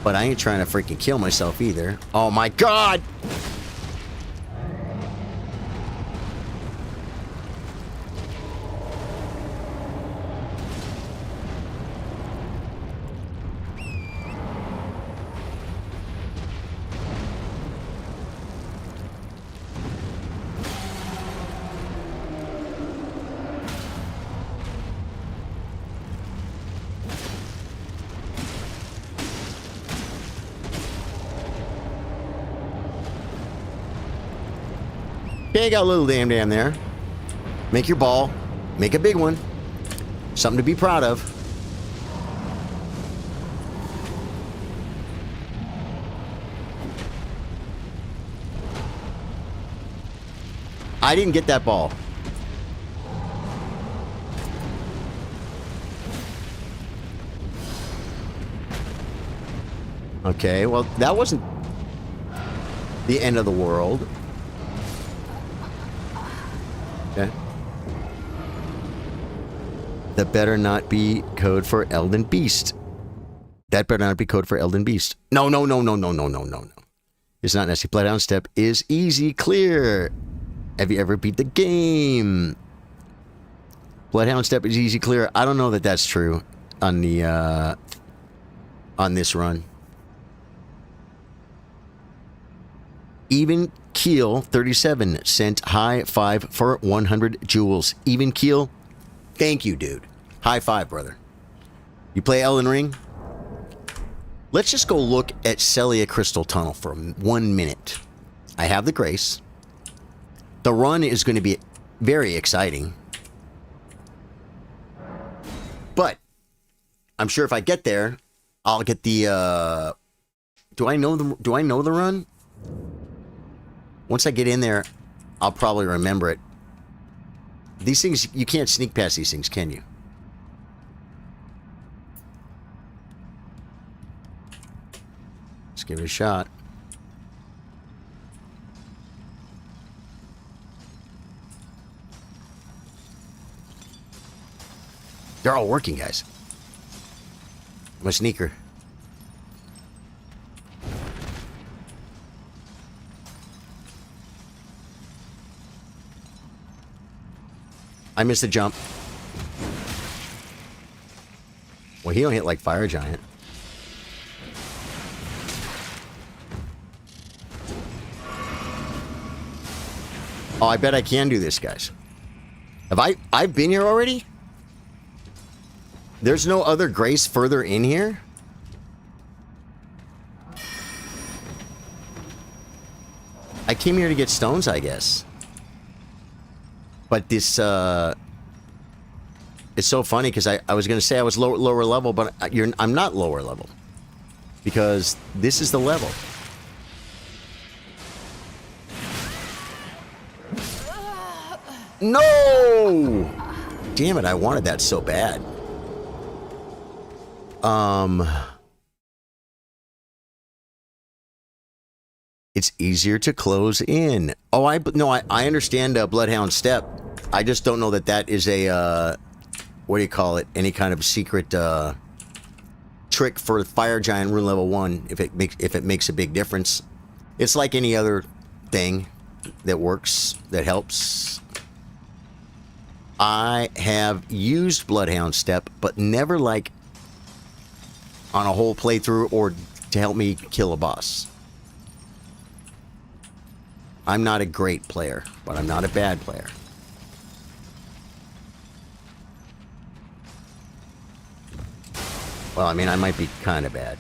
but I ain't trying to freaking kill myself either. Oh my god! Okay, got a little damn there. Make your ball. Make a big one. Something to be proud of. I didn't get that ball. Okay, well, that wasn't the end of the world. Okay. That better not be code for Elden Beast. That better not be code for Elden Beast. No. It's not nasty. Bloodhound Step is easy clear. Have you ever beat the game? Bloodhound Step is easy clear. I don't know that that's true on the on this run. Even Keel 37 sent high five for 100 jewels. Even Keel, thank you, dude. High five, brother. You play Elden Ring? Let's just go look at Celia Crystal Tunnel for 1 minute. I have the grace. The run is going to be very exciting. But I'm sure if I get there, I'll get the do I know the run? Once I get in there, I'll probably remember it. These things, you can't sneak past these things, can you? Let's give it a shot. They're all working, guys. I'm a sneaker. I missed the jump. Well, he don't hit like Fire Giant. Oh, I bet I can do this, guys. Have I've been here already? There's no other grace further in here? I came here to get stones, I guess. But this, it's so funny because I was going to say I was lower level, but I'm not lower level. Because this is the level. No! Damn it, I wanted that so bad. It's easier to close in. Oh, I understand Bloodhound Step. I just don't know that that is a, what do you call it? Any kind of secret, trick for Fire Giant Rune Level 1, if it makes a big difference. It's like any other thing that works, that helps. I have used Bloodhound Step, but never like on a whole playthrough or to help me kill a boss. I'm not a great player, but I'm not a bad player. Well, I mean, I might be kind of bad.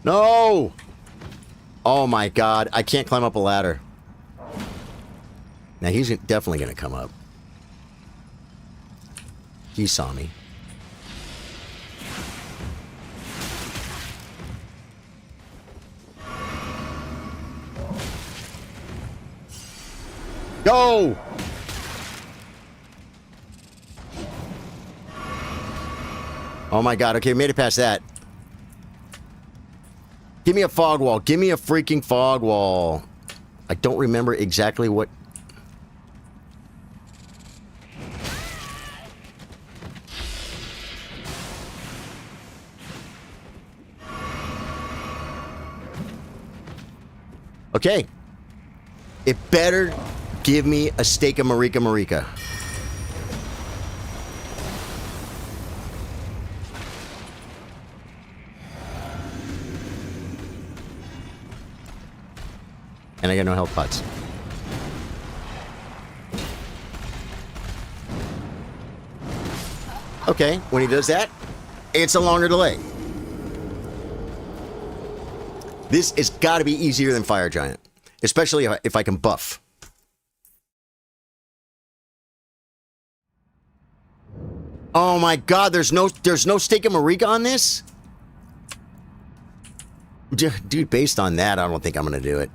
No! Oh my god, I can't climb up a ladder. Now he's definitely going to come up. He saw me. Go! Oh my god, okay, made it past that. Give me a fog wall. Give me a freaking fog wall. I don't remember exactly what... Okay. It better give me a steak of Marika Marika. And I got no health pots. Okay, when he does that, it's a longer delay. This has got to be easier than Fire Giant. Especially if I can buff. Oh my god, there's no Steak and Marika on this? Dude, based on that, I don't think I'm going to do it.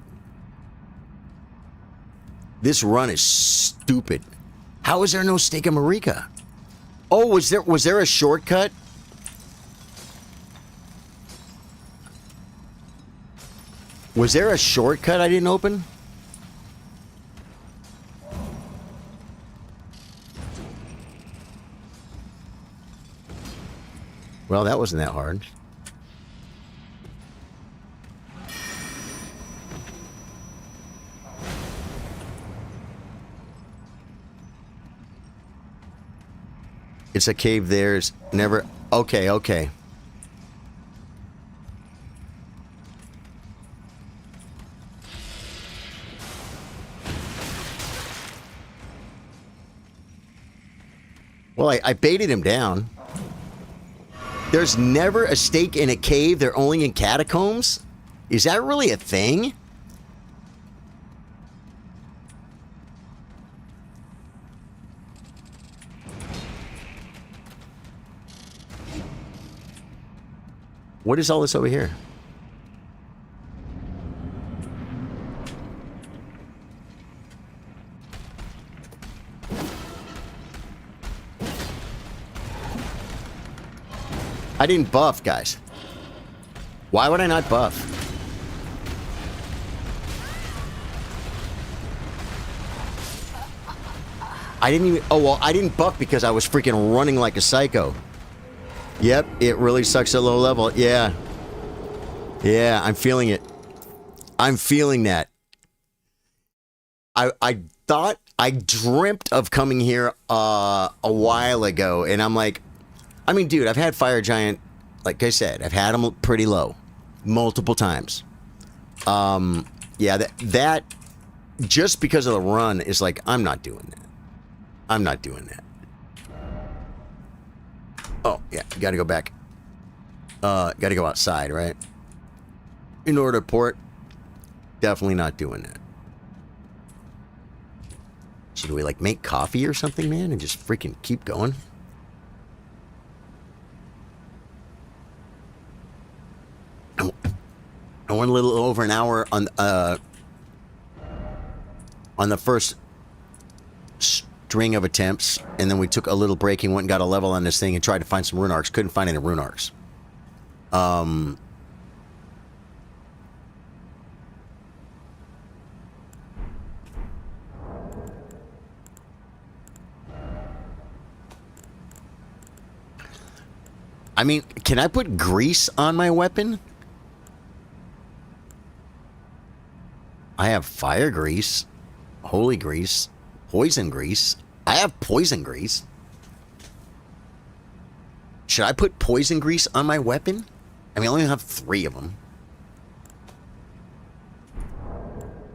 This run is stupid. How is there no Steak and Marika? Oh, was there a shortcut? Was there a shortcut I didn't open? Well, that wasn't that hard. It's a cave there's never... Okay, okay. Well, I baited him down. There's never a stake in a cave. They're only in catacombs? Is that really a thing? What is all this over here? I didn't buff, guys. Why would I not buff? I didn't even... Oh, well, I didn't buff because I was freaking running like a psycho. Yep, it really sucks at low level. Yeah. Yeah, I'm feeling it. I'm feeling that. I thought I dreamt of coming here a while ago, and I'm like, I mean, dude, I've had Fire Giant, like I said, I've had them pretty low, multiple times. Yeah, that just because of the run is like, I'm not doing that. I'm not doing that. Oh yeah, you gotta go back. Gotta go outside, right? In order to port, definitely not doing that. Should we like make coffee or something, man, and just freaking keep going? I went a little over an hour on the first string of attempts, and then we took a little break and went and got a level on this thing and tried to find some rune arcs. Couldn't find any rune arcs. I mean, can I put grease on my weapon? I have fire grease, holy grease, poison grease. I have poison grease. Should I put poison grease on my weapon? I mean, I only have 3 of them.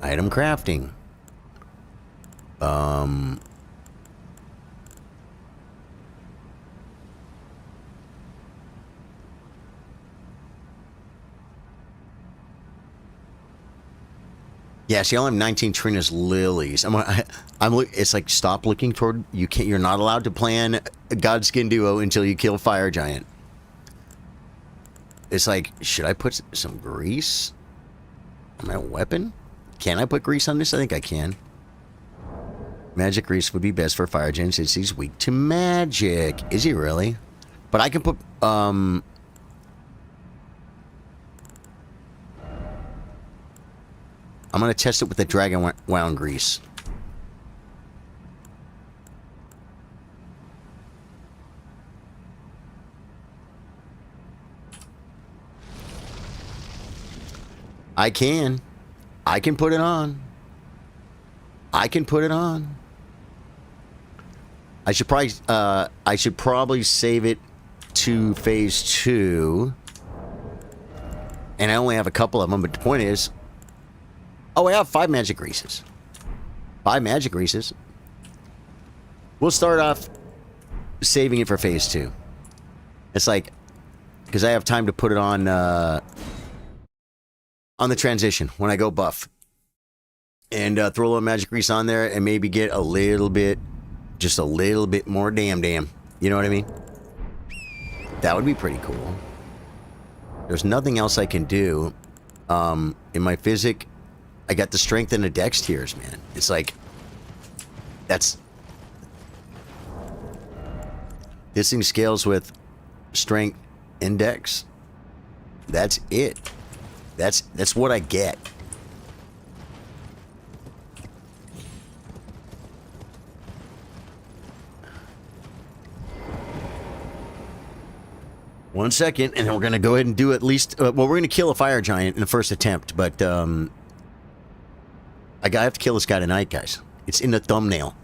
Item crafting. Yeah, see, I only have 19 Trina's lilies. It's like, stop looking toward, you're not allowed to plan a Godskin Duo until you kill Fire Giant. It's like, should I put some grease on my weapon? Can I put grease on this? I think I can. Magic grease would be best for Fire Giant since he's weak to magic. Is he really? But I can put, I'm going to test it with the dragon wound grease. I can put it on. I can put it on. I should probably save it to phase 2. And I only have a couple of them, but the point is, oh, I have 5 magic greases. 5 magic greases. We'll start off saving it for phase 2. It's like, because I have time to put it on the transition when I go buff. And throw a little magic grease on there and maybe get a little bit, just a little bit more damn. You know what I mean? That would be pretty cool. There's nothing else I can do. In my physic, I got the strength and the dex tiers, man. It's like, this thing scales with strength and dex. That's it. That's what I get. One second, and then we're gonna go ahead and do at least. Well, we're gonna kill a fire giant in the first attempt, but I have to kill this guy tonight, guys. It's in the thumbnail.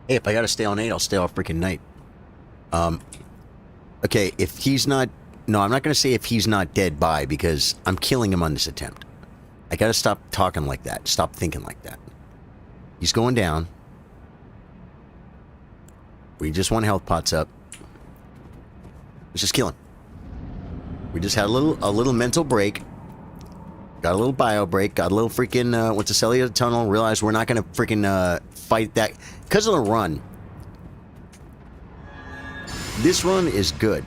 Hey, if I gotta stay on 8, I'll stay all freaking night. Okay, if he's not... No, I'm not going to say if he's not dead by, because I'm killing him on this attempt. I got to stop talking like that. Stop thinking like that. He's going down. We just want health pots up. Let's just kill him. We just had a little mental break. Got a little bio break. Got a little freaking, went to Cellular Tunnel. Realized we're not going to freaking fight that. Because of the run. This run is good.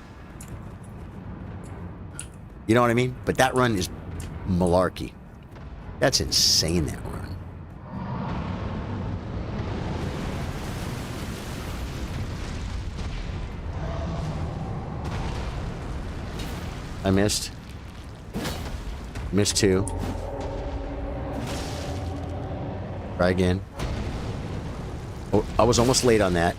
You know what I mean? But that run is malarkey. That's insane, that run. I missed. Missed 2. Try again. Oh, I was almost late on that.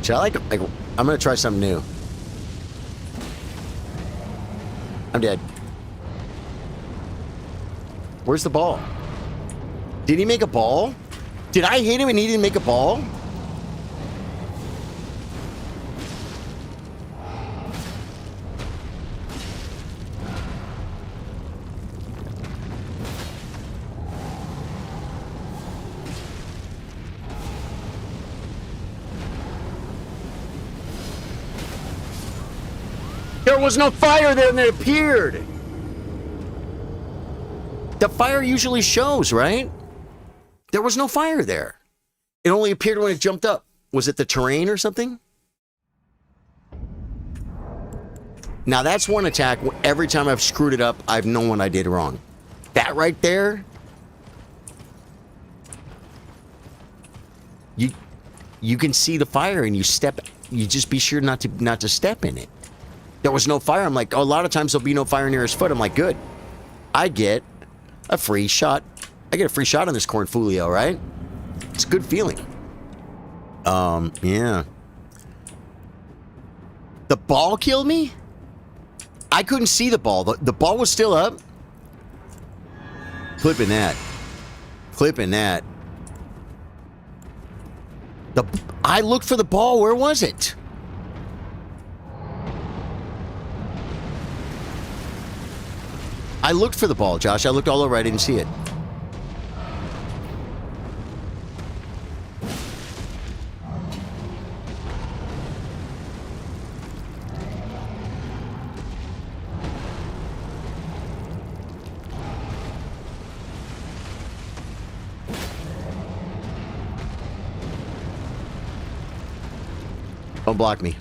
Should I like, I'm gonna try something new. I'm dead. Where's the ball? Did he make a ball? Did I hit him and he didn't make a ball? There was no fire there and it appeared. The fire usually shows, right? There was no fire there. It only appeared when it jumped up. Was it the terrain or something? Now that's one attack. Every time I've screwed it up, I've known what I did wrong. That right there. You can see the fire and you just be sure not to step in it. There was no fire. I'm like, oh, a lot of times there'll be no fire near his foot. I'm like, good. I get a free shot. I get a free shot on this cornfolio, right? It's a good feeling. Yeah. The ball killed me? I couldn't see the ball. The ball was still up. Clipping that. Clipping that. I looked for the ball. Where was it? I looked for the ball, Josh. I looked all over. I didn't see it. Don't block me.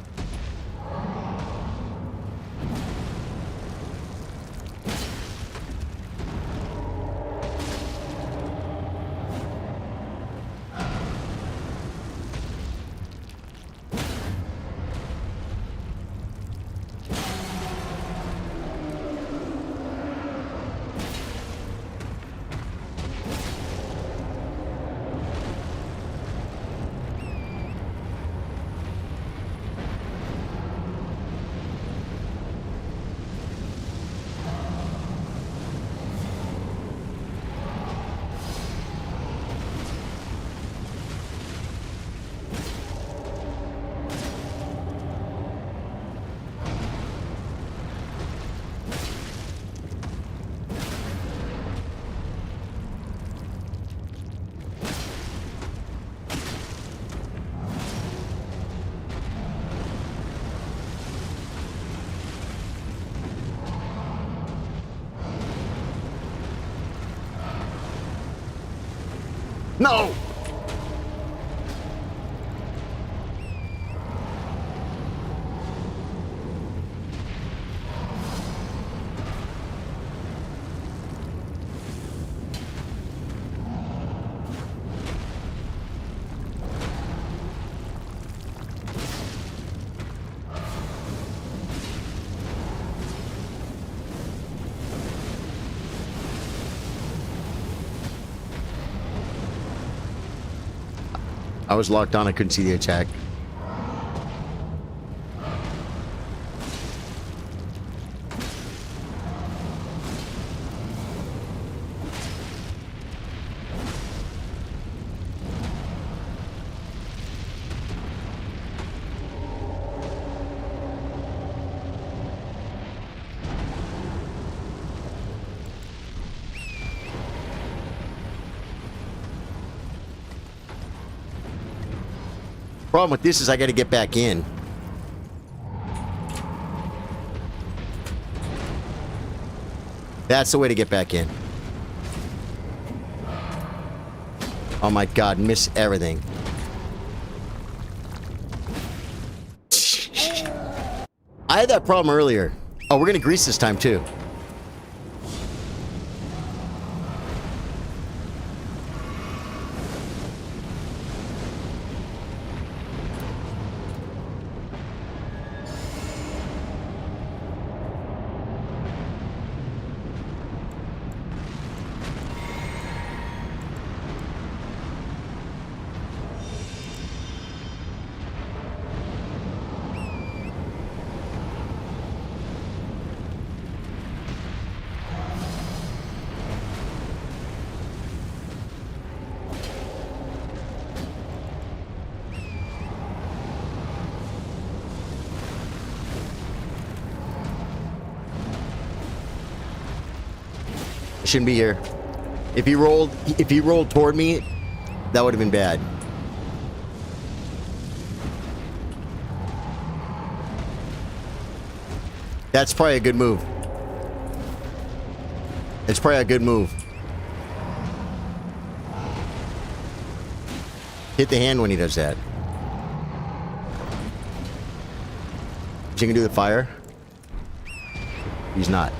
No! I was locked on. I couldn't see the attack. Problem with this is I got to get back in. That's the way to get back in. Oh my god, miss everything. I had that problem earlier. Oh, we're gonna grease this time too. Shouldn't be here. If he rolled toward me, that would have been bad. That's probably a good move. It's probably a good move. Hit the hand when he does that. Is he gonna do the fire? He's not.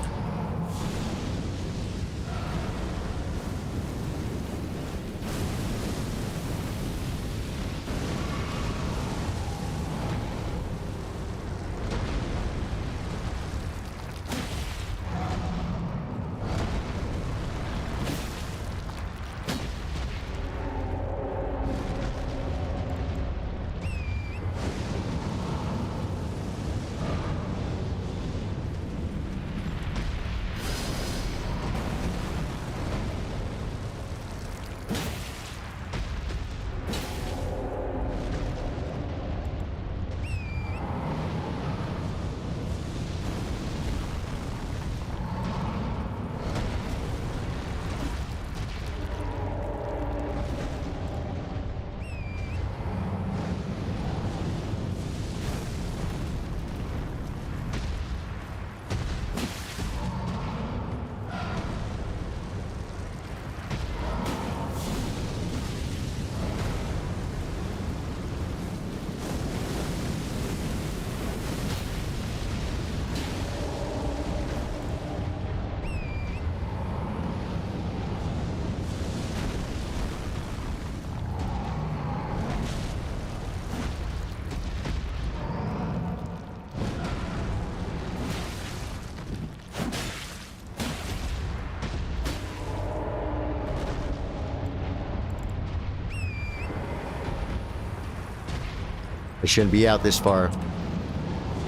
I shouldn't be out this far.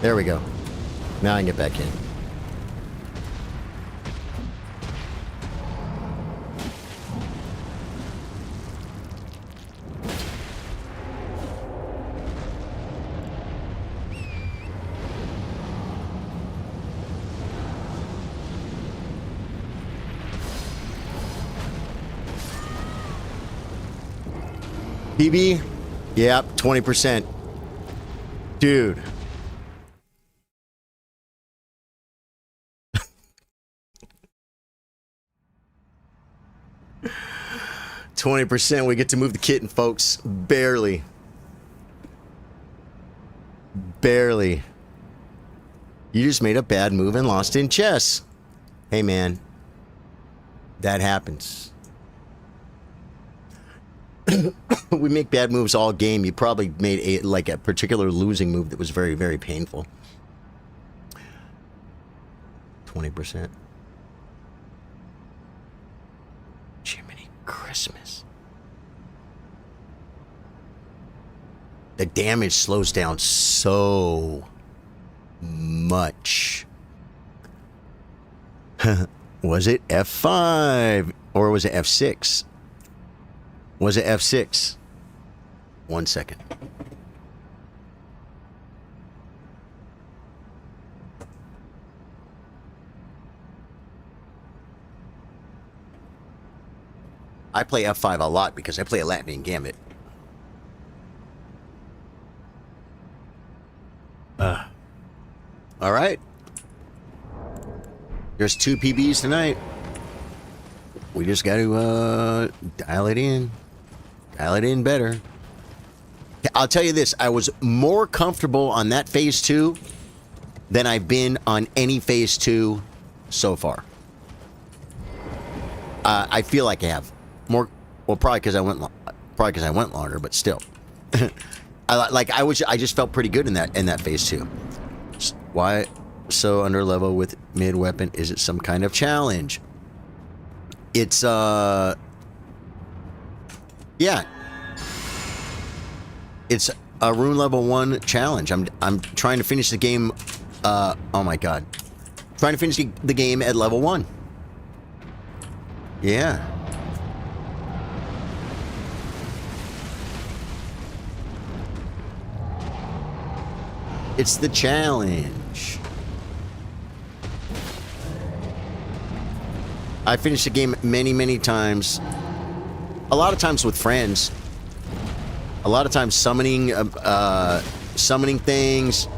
There we go. Now I can get back in. PB? Yep, 20%. Dude. %. We get to move the kitten, folks. Barely. Barely. You just made a bad move and lost in chess. Hey, man. That happens. We make bad moves all game. You probably made a particular losing move that was very, very painful. 20%. Jiminy Christmas. The damage slows down so much. Was it F5 or was it F6? Was it F6? 1 second. I play F5 a lot because I play a Latvian Gambit. All right. There's 2 PBs tonight. We just got to dial it in. Dial it in better. I'll tell you this. I was more comfortable on that phase 2 than I've been on any phase 2 so far. I feel like I have more. Well, probably because I went longer, but still. I just felt pretty good in that phase 2. Why so under level with mid weapon? Is it some kind of challenge? It's yeah. It's a rune level 1 challenge. I'm trying to finish the game. Oh my god, trying to finish the game at level 1. Yeah. It's the challenge. I finished the game many times. A lot of times with friends. A lot of times summoning things.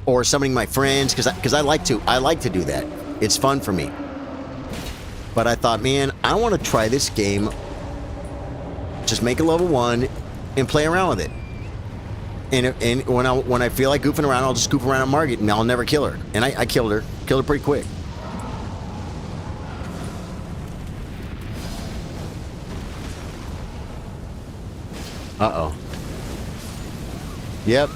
Or summoning my friends, because I like to do that. It's fun for me. But I thought, man, I want to try this game. Just make it level 1 and play around with it. And when I feel like goofing around, I'll just goof around on Margit and I'll never kill her. And I killed her. Killed her pretty quick. Uh-oh. Yep.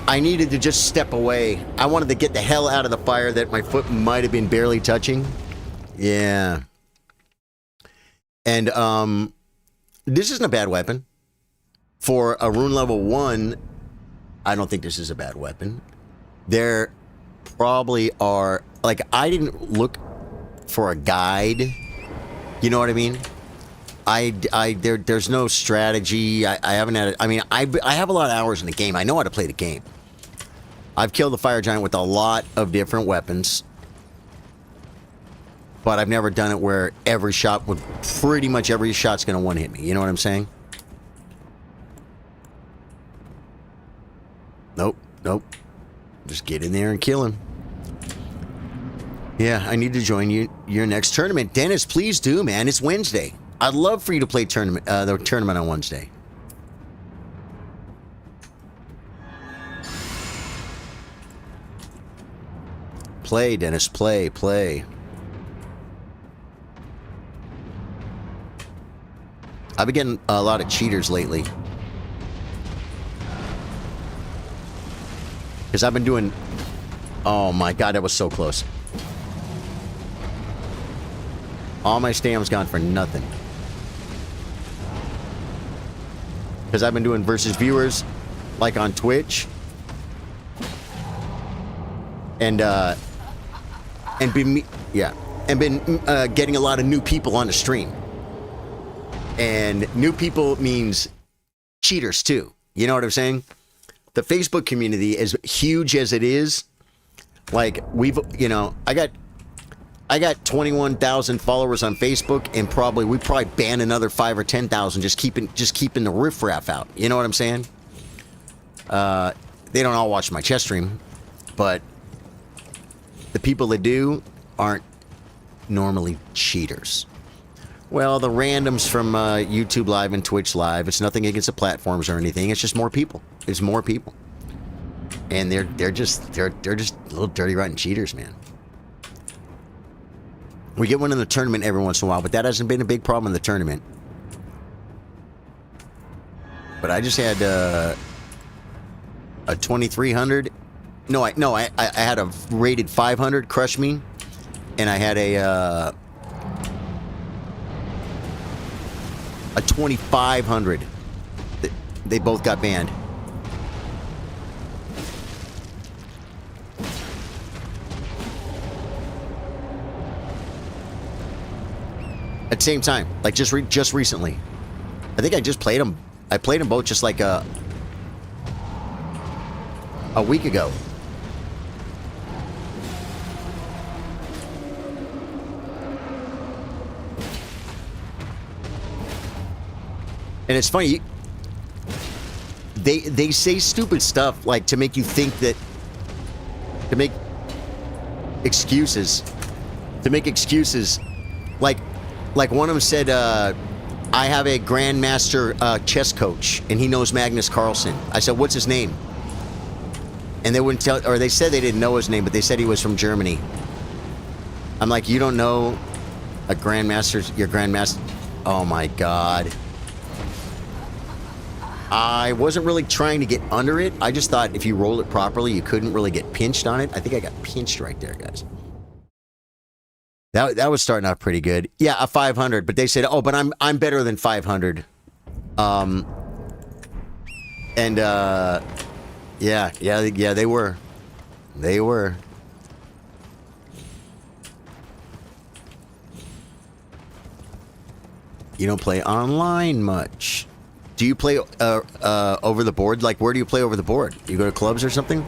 I needed to just step away. I wanted to get the hell out of the fire that my foot might have been barely touching. Yeah. And, this isn't a bad weapon. For a rune level 1, I don't think this is a bad weapon. There probably are... Like, I didn't look for a guide. You know what I mean? There's no strategy. I haven't had it. I mean, I have a lot of hours in the game. I know how to play the game. I've killed the Fire Giant with a lot of different weapons. But I've never done it where every shot would... Pretty much every shot's going to one-hit me. You know what I'm saying? Nope. Just get in there and kill him. Yeah, I need to join your next tournament. Dennis, please do, man. It's Wednesday. I'd love for you to play the tournament on Wednesday. Play, Dennis. Play. I've been getting a lot of cheaters lately. Because I've been doing... Oh my god, that was so close. All my stam's gone for nothing. Because I've been doing versus viewers, like on Twitch. And been getting a lot of new people on the stream. And new people means cheaters too. You know what I'm saying? The Facebook community, as huge as it is, like we got 21,000 followers on Facebook, and we probably ban another 5 or 10,000 just keeping the riffraff out. You know what I'm saying? They don't all watch my chess stream, but the people that do aren't normally cheaters. Well, the randoms from YouTube Live and Twitch Live, it's nothing against the platforms or anything. It's just more people. It's more people. And they're just little dirty rotten cheaters, man. We get one in the tournament every once in a while, but that hasn't been a big problem in the tournament. But I just had a 2300. I had a rated 500 crush me, and I had a a 2500. They both got banned. At the same time, like just recently. I think I just played them. I played them both just like a week ago. And it's funny, they say stupid stuff like to make you think that, to make excuses, like one of them said, I have a grandmaster chess coach and he knows Magnus Carlsen. I said, what's his name? And they wouldn't tell, or they said they didn't know his name, but they said he was from Germany. I'm like, you don't know a grandmaster, your grandmaster? Oh my God. I wasn't really trying to get under it. I just thought if you roll it properly, you couldn't really get pinched on it. I think I got pinched right there, guys. That was starting out pretty good. Yeah, a 500, but they said, "Oh, but I'm better than 500." Yeah, they were. They were. You don't play online much. Do you play over the board? Like, where do you play over the board? You go to clubs or something?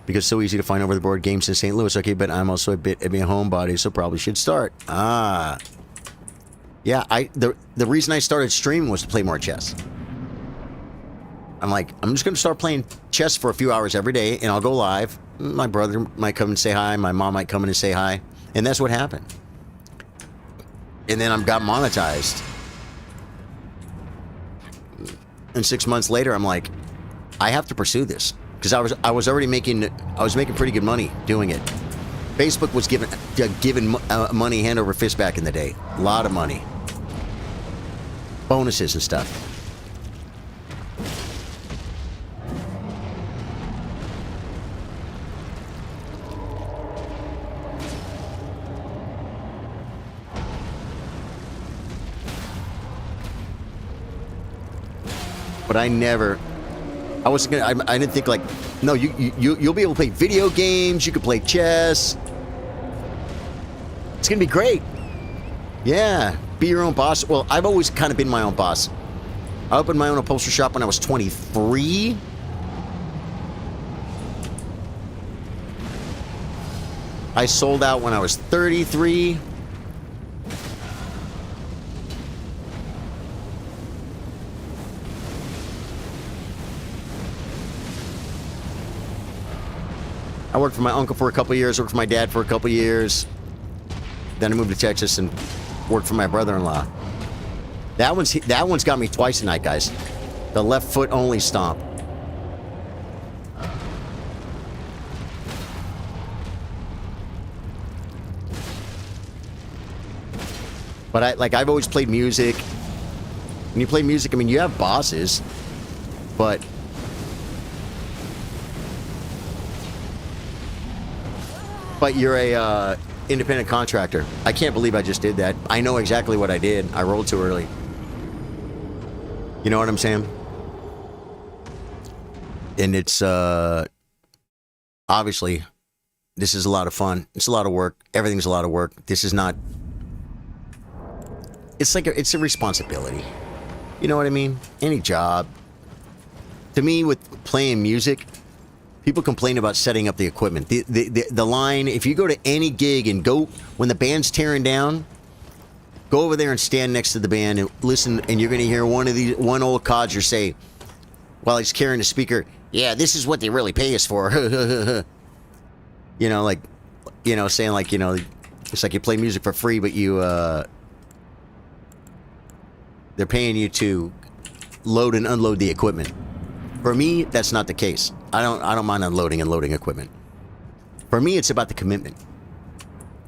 Because it's so easy to find over the board games in St. Louis. Okay, but I'm also a bit of a homebody, so probably should start. Ah. Yeah, the reason I started streaming was to play more chess. I'm like, I'm just going to start playing chess for a few hours every day, and I'll go live. My brother might come and say hi. My mom might come in and say hi. And that's what happened. And then I got monetized. And 6 months later, I'm like, I have to pursue this. Because I was already making pretty good money doing it. Facebook was giving money hand over fist back in the day. A lot of money. Bonuses and stuff. But I wasn't gonna. I didn't think like, no, you'll be able to play video games. You can play chess. It's gonna be great. Yeah, be your own boss. Well, I've always kind of been my own boss. I opened my own upholstery shop when I was 23. I sold out when I was 33. I worked for my uncle for a couple years, worked for my dad for a couple years. Then I moved to Texas and worked for my brother-in-law. That one's got me twice tonight, guys. The left foot only stomp. But I've always played music. When you play music, I mean, you have bosses, but you're a independent contractor. I can't believe I just did that. I know exactly what I did. I rolled too early. You know what I'm saying? And it's obviously this is a lot of fun. It's a lot of work. Everything's a lot of work. This is not. It's like it's a responsibility. You know what I mean? Any job. To me, with playing music, people complain about setting up the equipment. The line, if you go to any gig and go, when the band's tearing down, go over there and stand next to the band and listen, and you're going to hear one old codger say, while he's carrying the speaker, yeah, this is what they really pay us for. You know, like, you know, saying like, you know, it's like you play music for free, but you, they're paying you to load and unload the equipment. For me, that's not the case. I don't mind unloading and loading equipment. For me, it's about the commitment.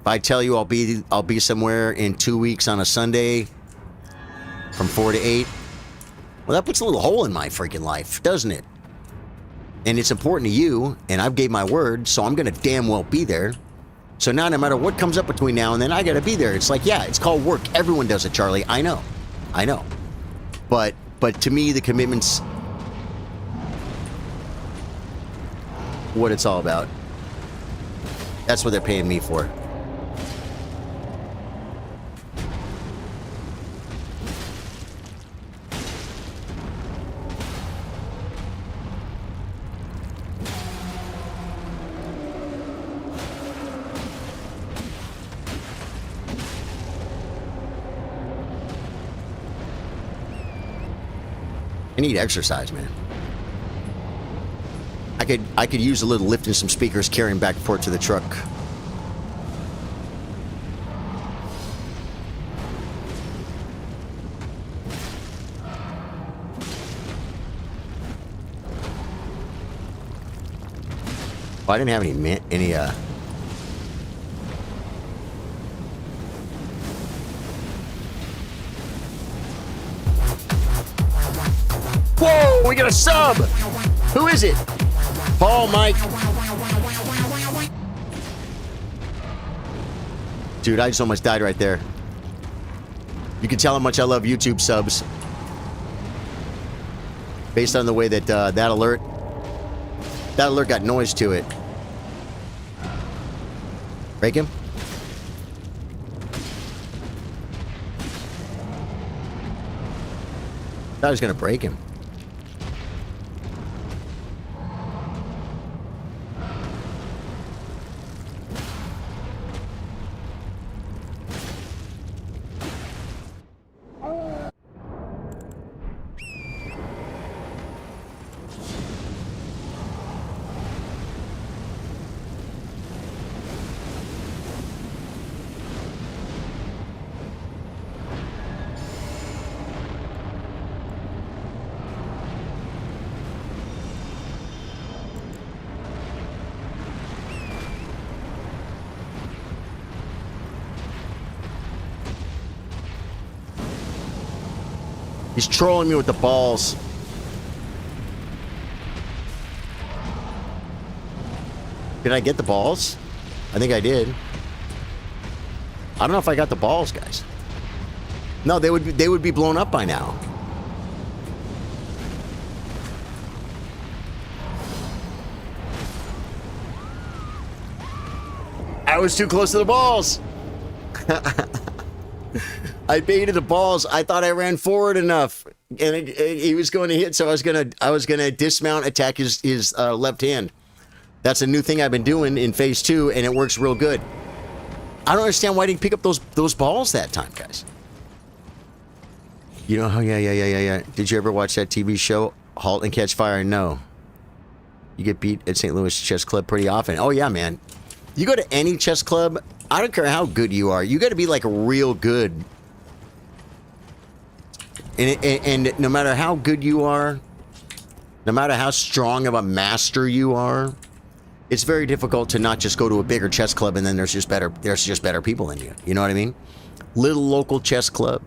If I tell you I'll be somewhere in 2 weeks on a Sunday from 4 to 8, well, that puts a little hole in my freaking life, doesn't it? And it's important to you, and I've gave my word, so I'm gonna damn well be there. So now, no matter what comes up between now and then, I gotta be there. It's like, yeah, it's called work. Everyone does it, Charlie. I know. I know. But to me, the commitment's what it's all about. That's what they're paying me for. I need exercise, man. I could use a little lift and some speakers carrying back and forth to the truck. Well, I didn't have any Whoa, we got a sub! Who is it? Paul, Mike. Dude, I just almost died right there. You can tell how much I love YouTube subs. Based on the way that that alert got noise to it. Break him? I was gonna break him. He's trolling me with the balls. Did I get the balls? I think I did. I don't know if I got the balls, guys. No, they would be blown up by now. I was too close to the balls. I baited the balls. I thought I ran forward enough, and he was going to hit. So I was gonna dismount, attack his left hand. That's a new thing I've been doing in phase 2, and it works real good. I don't understand why I didn't pick up those balls that time, guys. You know? Oh yeah. Did you ever watch that TV show Halt and Catch Fire? No. You get beat at St. Louis Chess Club pretty often. Oh yeah, man. You go to any chess club, I don't care how good you are. You got to be like real good. And no matter how good you are, no matter how strong of a master you are, it's very difficult to not just go to a bigger chess club and then there's just better people than you. You know what I mean? Little local chess club.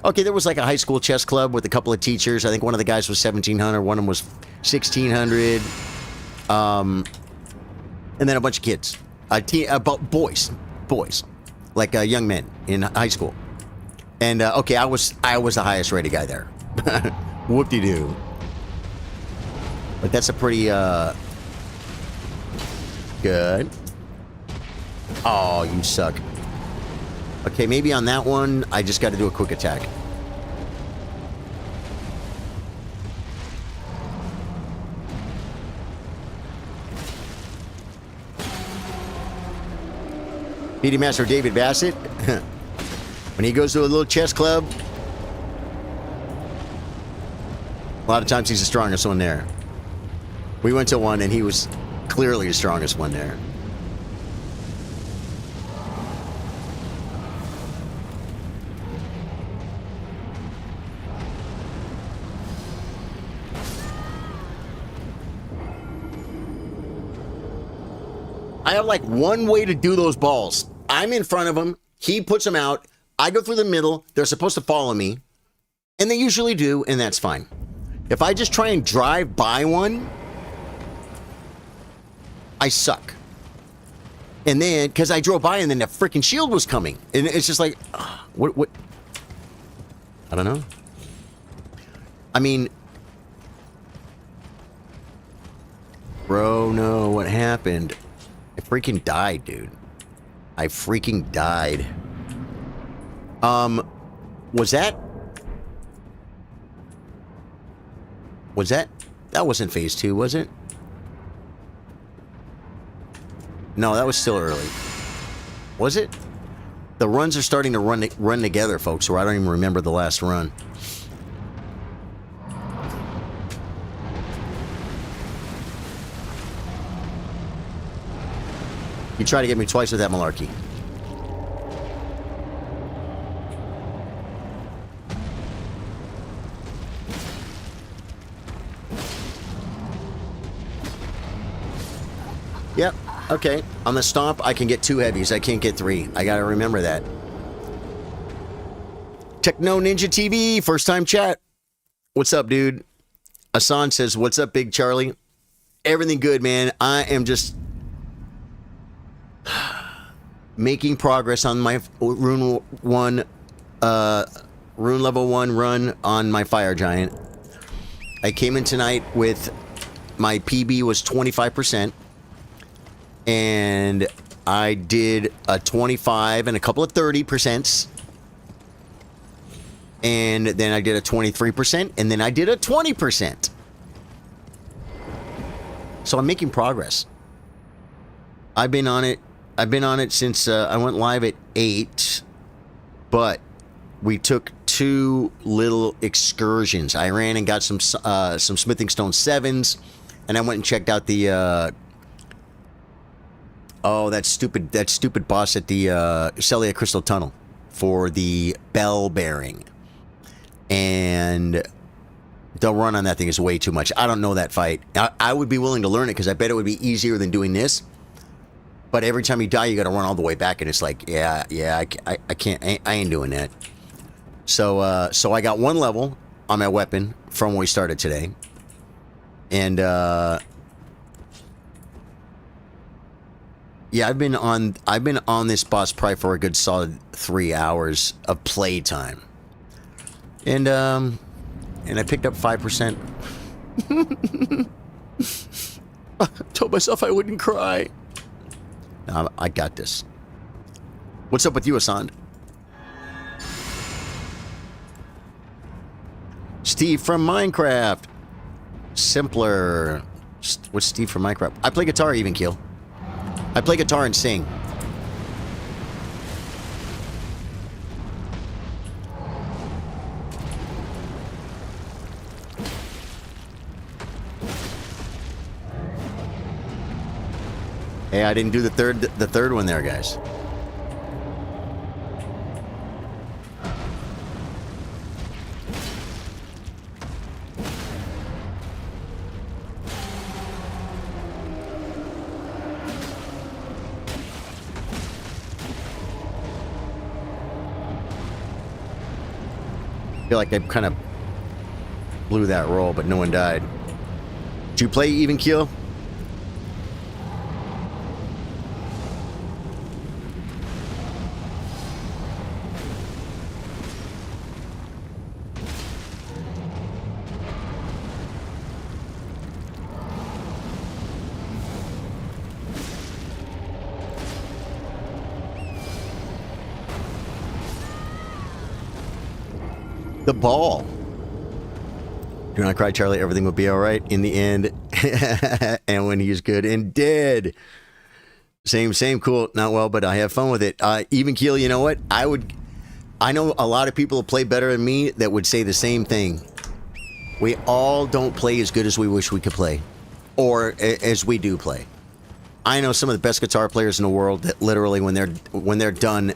Okay, there was like a high school chess club with a couple of teachers. I think one of the guys was 1,700, one of them was 1,600. And then a bunch of kids, boys, like young men in high school. And okay, I was the highest rated guy there. Whoop-de-doo. But that's a pretty good. Oh, you suck. Okay, maybe on that one, I just got to do a quick attack. PD Master David Bassett. When he goes to a little chess club, a lot of times he's the strongest one there. We went to one and he was clearly the strongest one there. I have like one way to do those balls. I'm in front of him. He puts them out. I go through the middle. They're supposed to follow me. And they usually do, and that's fine. If I just try and drive by one, I suck. And then, because I drove by and then the freaking shield was coming. And it's just like, what? I don't know. I mean... Bro, no, what happened? I freaking died, dude. I freaking died. Was that... Was that... That wasn't phase 2, was it? No, that was still early. Was it? The runs are starting to run together, folks, or I don't even remember the last run. You tried to get me twice with that malarkey. Yep, okay. On the stomp, I can get 2 heavies. I can't get 3. I gotta remember that. Techno Ninja TV, first time chat. What's up, dude? Asan says, what's up, Big Charlie? Everything good, man. I am just making progress on my rune level 1 run on my Fire Giant. I came in tonight with my PB was 25%. And I did a 25 and a couple of 30%. And then I did a 23%. And then I did a 20%. So I'm making progress. I've been on it. I've been on it since I went live at 8. But we took 2 little excursions. I ran and got some smithing stone 7s. And I went and checked out the... Oh, that stupid boss at the Celia Crystal Tunnel for the bell bearing. And the run on that thing is way too much. I don't know that fight. I would be willing to learn it because I bet it would be easier than doing this. But every time you die, you got to run all the way back. And it's like, yeah, I can't, I ain't doing that. So I got 1 level on my weapon from when we started today. And, yeah, I've been on this boss probably for a good solid 3 hours of playtime. And I picked up 5%. I told myself I wouldn't cry. No, I got this. What's up with you, Asan? Steve from Minecraft. Simpler. What's Steve from Minecraft? I play guitar, even keel. I play guitar and sing. Hey, I didn't do the third one there, guys. I feel like I kind of blew that roll, but no one died. Did you play even keel? The ball. Do not cry, Charlie. Everything will be all right in the end. And when he's good and dead. Same, cool. Not well, but I have fun with it. Even keel, you know what? I know a lot of people who play better than me that would say the same thing. We all don't play as good as we wish we could play. Or as we do play. I know some of the best guitar players in the world that literally when they're done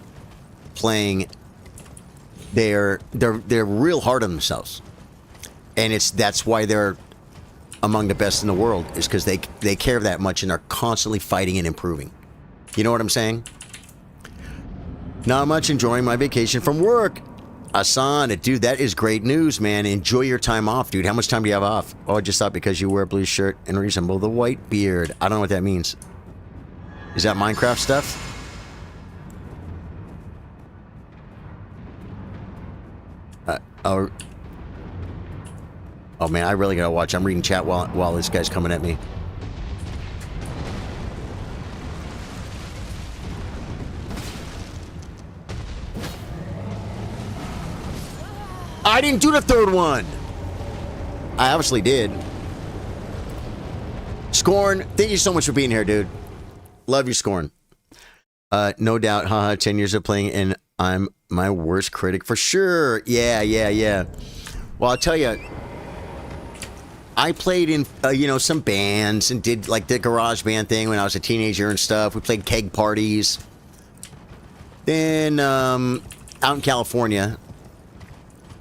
playing, they're real hard on themselves, and that's why they're among the best in the world, is because they care that much and are constantly fighting and improving. You know what I'm saying? Not much. Enjoying my vacation from work. Asan, dude, that is great news, man. Enjoy your time off, dude. How much time do you have off? Oh, I just thought because you wear a blue shirt and resemble the white beard. I don't know what that means. Is that Minecraft stuff? Oh, oh man, I really gotta watch. I'm reading chat while this guy's coming at me. I didn't do the third one. I obviously did. Scorn, thank you so much for being here, dude. Love you, Scorn. No doubt, haha, 10 years of playing, and I'm my worst critic for sure. Yeah. Well, I'll tell you, I played in, you know, some bands and did, like, the garage band thing when I was a teenager and stuff. We played keg parties. Then, out in California.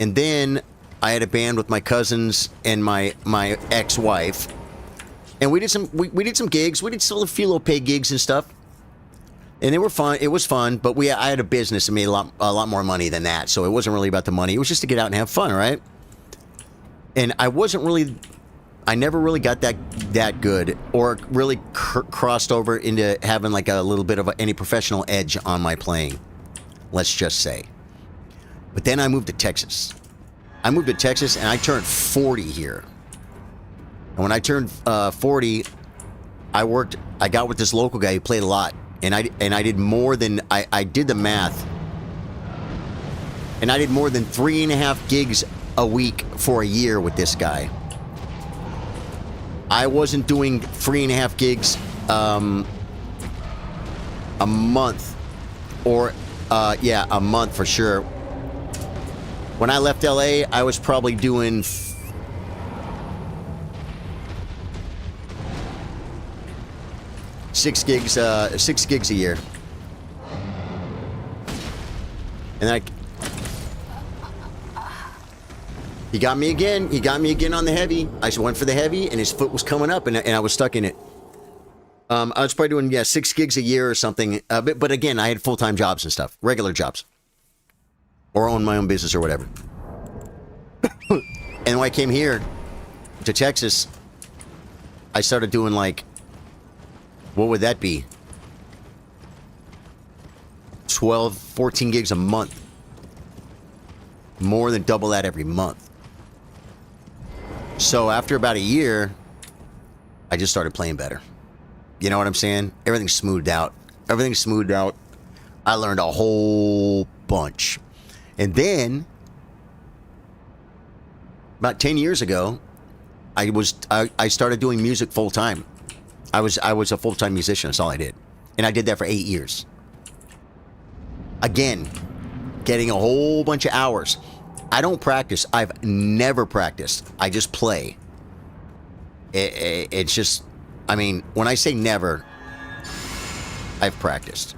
And then I had a band with my cousins and my ex-wife, and we did some gigs. We did a few little paid gigs and stuff, and they were fun. It was fun, but I had a business and made a lot more money than that, so it wasn't really about the money. It was just to get out and have fun, right? And I never really got that good, or really crossed over into having like a little bit of any professional edge on my playing. Let's just say. But then I moved to Texas. And I turned 40 here. And when I turned 40, I got with this local guy who played a lot. And I did more than, I did the math. And I did more than 3.5 gigs a week for a year with this guy. I wasn't doing 3.5 gigs a month. Or, yeah, a month for sure. When I left LA, I was probably doing 6 gigs a year. And he got me again. He got me again on the heavy. I went for the heavy, and his foot was coming up, and I was stuck in it. I was probably doing 6 gigs a year or something. But again, I had full-time jobs and stuff, regular jobs. Or own my own business or whatever. And when I came here to Texas, I started doing like, what would that be? 12, 14 gigs a month. More than double that every month. So after about a year, I just started playing better. You know what I'm saying? Everything's smoothed out. I learned a whole bunch. And then, about 10 years ago, I started doing music full time. I was a full-time musician. That's all I did, and I did that for 8 years. Again, getting a whole bunch of hours. I don't practice. I've never practiced. I just play. It's just, I mean, when I say never, I've practiced.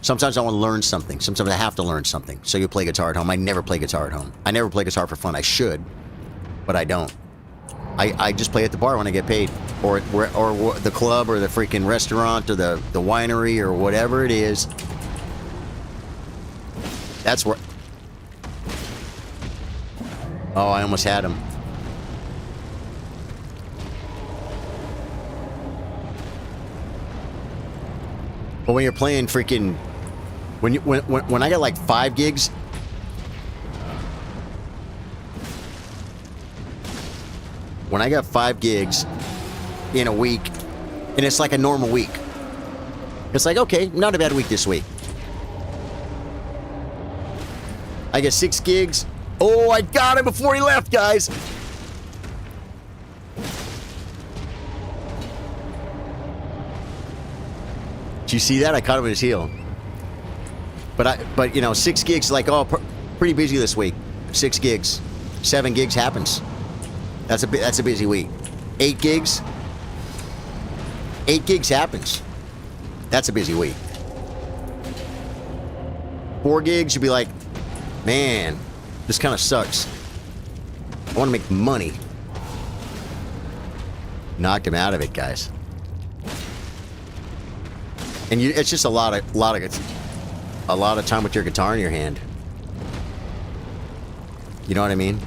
Sometimes I want to learn something. Sometimes I have to learn something. So you play guitar at home. I never play guitar at home. I never play guitar for fun. I should, but I don't. I just play at the bar when I get paid, or the club, or the freaking restaurant, or the winery, or whatever it is. That's where. Oh, I almost had him. But when you're playing freaking. When I got like 5 gigs, when I got 5 gigs in a week, and it's like a normal week, it's like, okay, not a bad week this week. I get 6 gigs. Oh, I got him before he left, guys. Did you see that? I caught him at his heel. But you know, 6 gigs, like, oh, pretty busy this week. 6 gigs, 7 gigs happens. That's a busy week. 8 gigs. 8 gigs happens. That's a busy week. 4 gigs, you'd be like, man, this kind of sucks. I want to make money. Knocked him out of it, guys. And it's just a lot of time with your guitar in your hand. You know what I mean?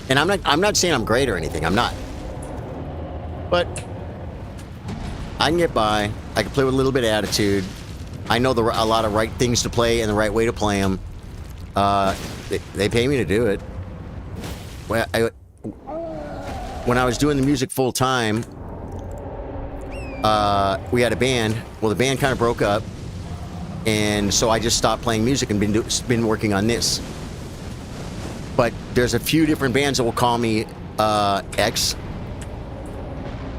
And I'm not saying I'm great or anything. I'm not. But I can get by. I can play with a little bit of attitude. I know a lot of right things to play and the right way to play them. They pay me to do it. when I was doing the music full time, we had a band. Well, the band kind of broke up, and so I just stopped playing music and been working on this. But there's a few different bands that will call me X.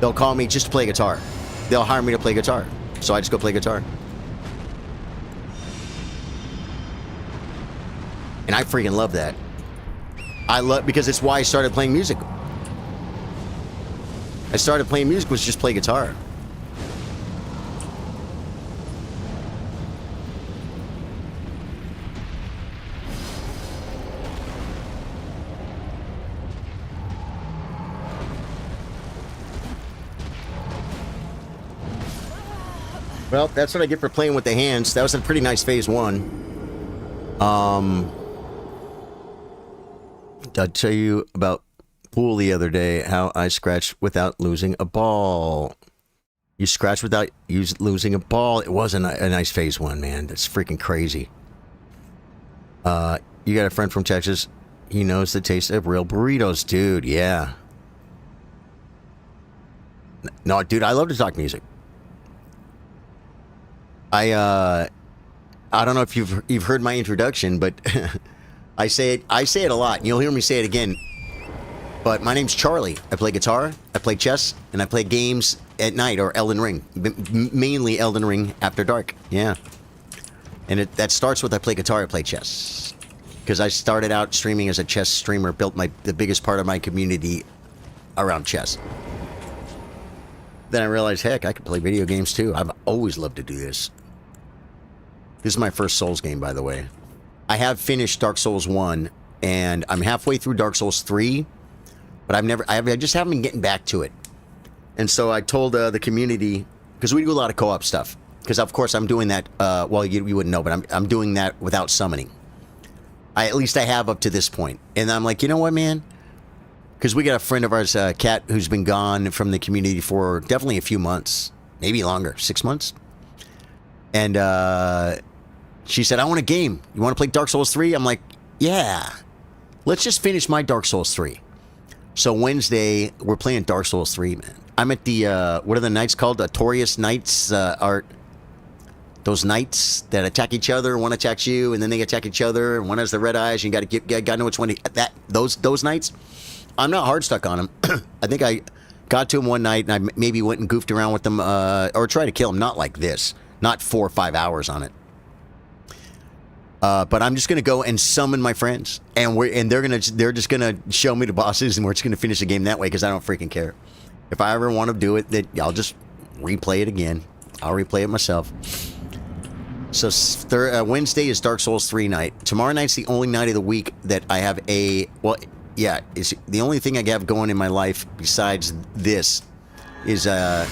They'll call me just to play guitar. They'll hire me to play guitar, so I just go play guitar. And I freaking love that. Because it's why I started playing music. I started playing music was just play guitar. Well, that's what I get for playing with the hands. That was a pretty nice phase 1. I'll tell you about pool the other day, how I scratched without losing a ball. You scratch without losing a ball. It was a nice phase 1, man. That's freaking crazy. You got a friend from Texas. He knows the taste of real burritos, dude. Yeah. No, dude, I love to talk music. I don't know if you've heard my introduction, but I say it a lot, and you'll hear me say it again. But my name's Charlie. I play guitar, I play chess, and I play games at night, or Elden Ring. Mainly Elden Ring After Dark. Yeah. And that starts with I play guitar, I play chess. Because I started out streaming as a chess streamer, built the biggest part of my community around chess. Then I realized, heck, I could play video games too. I've always loved to do this. This is my first Souls game, by the way. I have finished Dark Souls 1, and I'm halfway through Dark Souls 3, but I just haven't been getting back to it. And so I told the community, because we do a lot of co-op stuff, because of course I'm doing that, well, you wouldn't know, but I'm doing that without summoning. At least I have up to this point. And I'm like, you know what, man? Because we got a friend of ours, Kat, who's been gone from the community for definitely a few months, maybe longer, 6 months. And she said, I want a game. You want to play Dark Souls 3? I'm like, yeah. Let's just finish my Dark Souls 3. So Wednesday, we're playing Dark Souls 3, man. I'm at the, what are the knights called? The Torius Knights, those knights that attack each other. One attacks you, and then they attack each other, and one has the red eyes, and you gotta know which one. Those knights. I'm not hard stuck on them. I think I got to them one night, and I maybe went and goofed around with them, or tried to kill them. Not like this. Not 4 or 5 hours on it. But I'm just gonna go and summon my friends, and they're just gonna show me the bosses, and we're just gonna finish the game that way because I don't freaking care. If I ever want to do it, that I'll just replay it again. I'll replay it myself. So Wednesday is Dark Souls 3 night. Tomorrow night's the only night of the week that I have it's the only thing I have going in my life besides this is an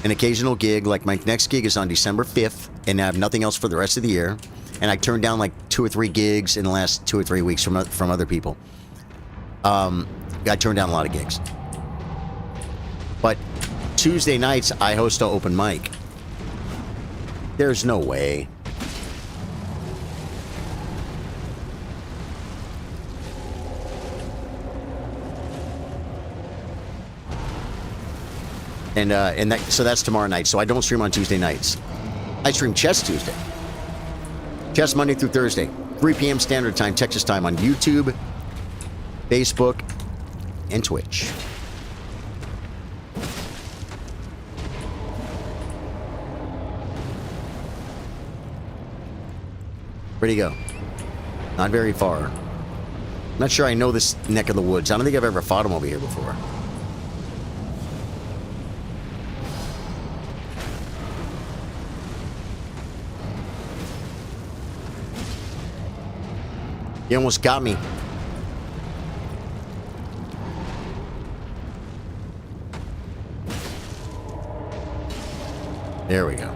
occasional gig. Like my next gig is on December 5th, and I have nothing else for the rest of the year. And I turned down like 2 or 3 gigs in the last 2 or 3 weeks from other people. I turned down a lot of gigs. But Tuesday nights, I host an open mic. There's no way. So that's tomorrow night. So I don't stream on Tuesday nights. I stream Chess Tuesday. Chess Monday through Thursday, 3 p.m. Standard Time, Texas time on YouTube, Facebook, and Twitch. Where'd he go? Not very far. I'm not sure I know this neck of the woods. I don't think I've ever fought him over here before. He almost got me. There we go.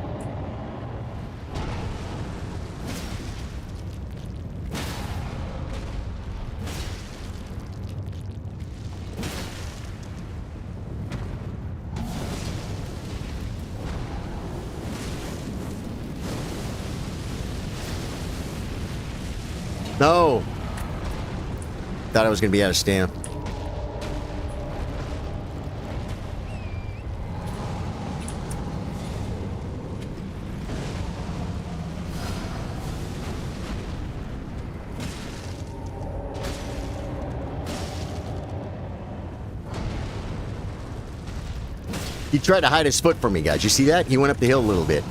No. Thought I was going to be out of stamina. He tried to hide his foot from me, guys. You see that? He went up the hill a little bit.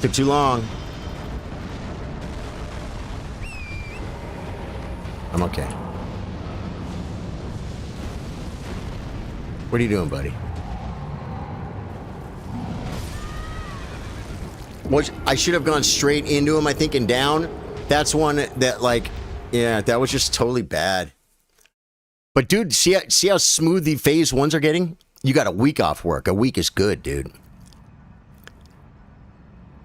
Took too long. I'm okay. What are you doing, buddy? I should have gone straight into him, I think, and down. That's one that, like, yeah, that was just totally bad. But, dude, see how smooth the phase ones are getting? You got a week off work. A week is good, dude.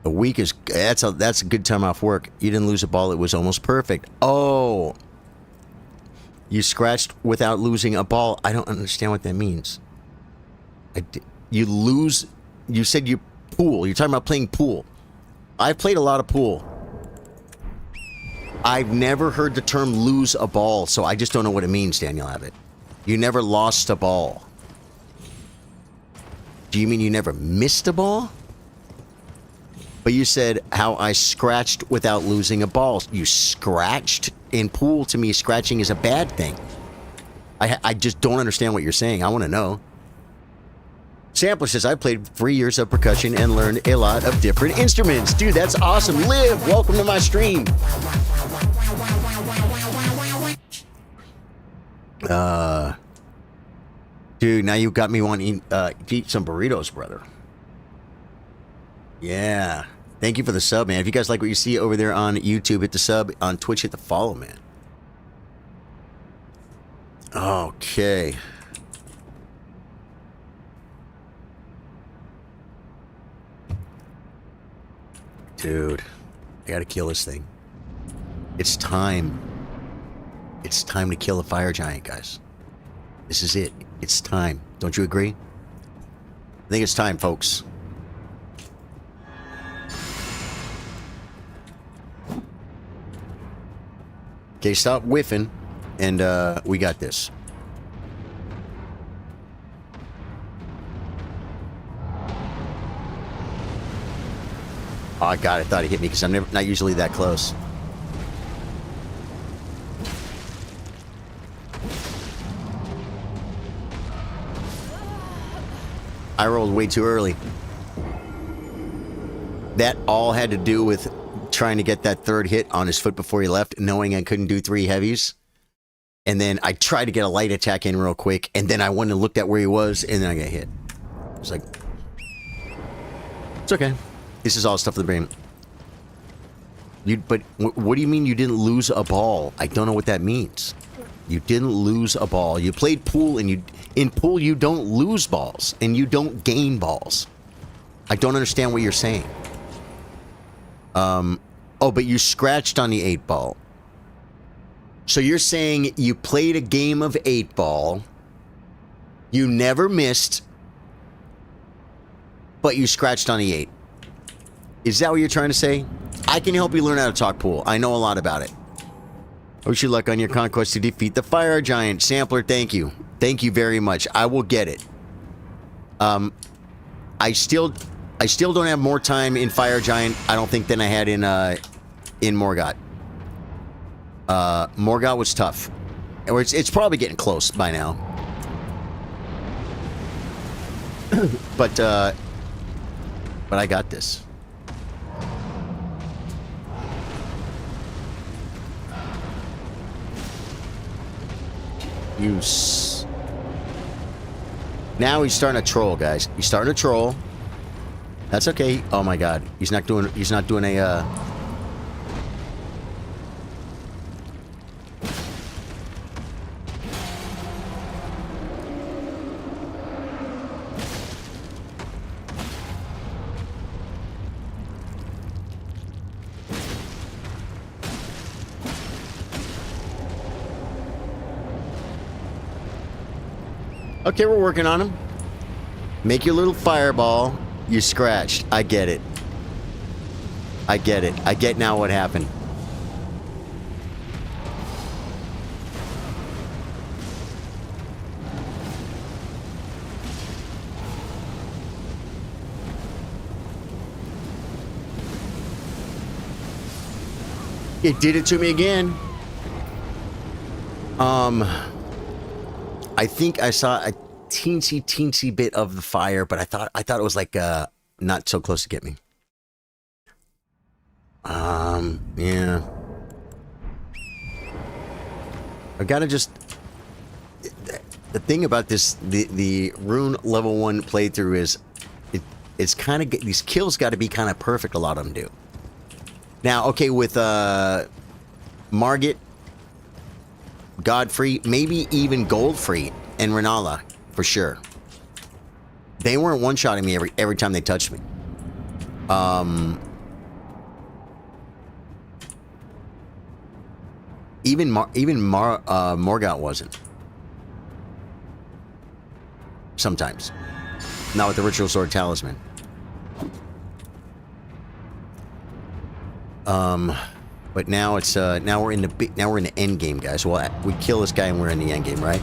A week is... That's a good time off work. You didn't lose a ball. It was almost perfect. Oh... You scratched without losing a ball. I don't understand what that means. You lose... You said you pool. You're talking about playing pool. I've played a lot of pool. I've never heard the term lose a ball, so I just don't know what it means, Daniel Abbott. You never lost a ball. Do you mean you never missed a ball? But you said how I scratched without losing a ball. You scratched? In pool, to me, scratching is a bad thing. I just don't understand what you're saying. I want to know. Sampler says, I played 3 years of percussion and learned a lot of different instruments. Dude, that's awesome. Liv, welcome to my stream. Dude, now you got me wanting to eat some burritos, brother. Yeah. Thank you for the sub, man. If you guys like what you see over there on YouTube, hit the sub. On Twitch, hit the follow, man. Okay. Dude, I gotta kill this thing. It's time. It's time to kill a fire giant, guys. This is it. It's time. Don't you agree? I think it's time, folks. Okay, stop whiffing, and we got this. Oh, God, I thought he hit me because I'm not usually that close. I rolled way too early. That all had to do with trying to get that third hit on his foot before he left, knowing I couldn't do 3 heavies. And then I tried to get a light attack in real quick, and then I went and looked at where he was, and then I got hit. I was like, it's okay. This is all stuff of the brain. But what do you mean you didn't lose a ball? I don't know what that means. You didn't lose a ball. You played pool, and in pool you don't lose balls, and you don't gain balls. I don't understand what you're saying. Oh, but you scratched on the 8-ball. So you're saying you played a game of 8-ball, you never missed, but you scratched on the 8. Is that what you're trying to say? I can help you learn how to talk pool. I know a lot about it. I wish you luck on your conquest to defeat the fire giant. Sampler, thank you. Thank you very much. I will get it. I still don't have more time in Fire Giant, I don't think, than I had in Morgott. Morgott was tough. It's probably getting close by now. But I got this. Now he's starting to troll, guys. He's starting to troll. That's okay. Oh my God, he's not doing a. Okay, we're working on him. Make your little fireball. You scratched. I get it. I get it. I get now what happened. It did it to me again. I think I saw a teensy bit of the fire, but I thought it was like not so close to get me. Yeah. I gotta just. The thing about this, the Rune level 1 playthrough is, it's kind of, these kills got to be kind of perfect. A lot of them do. Now, okay, with Margit, Godfrey, maybe even Goldfrey and Renala, for sure. They weren't one-shotting me every time they touched me. Even Morgott wasn't. Sometimes. Not with the Ritual Sword Talisman. But now it's now we're in the end game, guys. Well, we kill this guy and we're in the end game, right?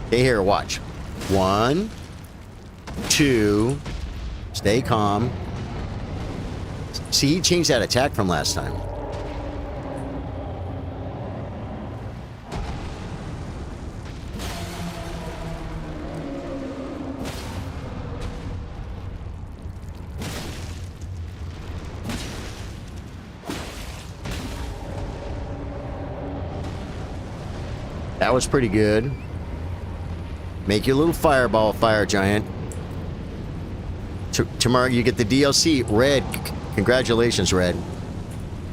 Okay, here, watch. 1, 2. Stay calm. See, he changed that attack from last time. That was pretty good. Make your little fireball, Fire Giant. Tomorrow you get the DLC. Red, congratulations, Red.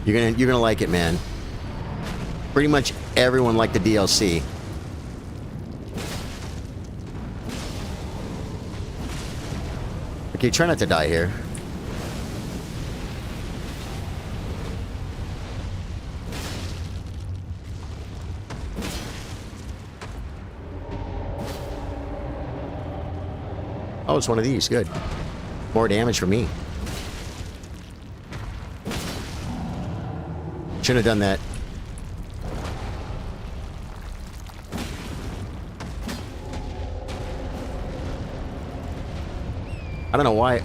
You're gonna like it, man. Pretty much everyone liked the DLC. Okay, try not to die here. Oh, it's one of these. Good. More damage for me. Shouldn't have done that. I don't know why.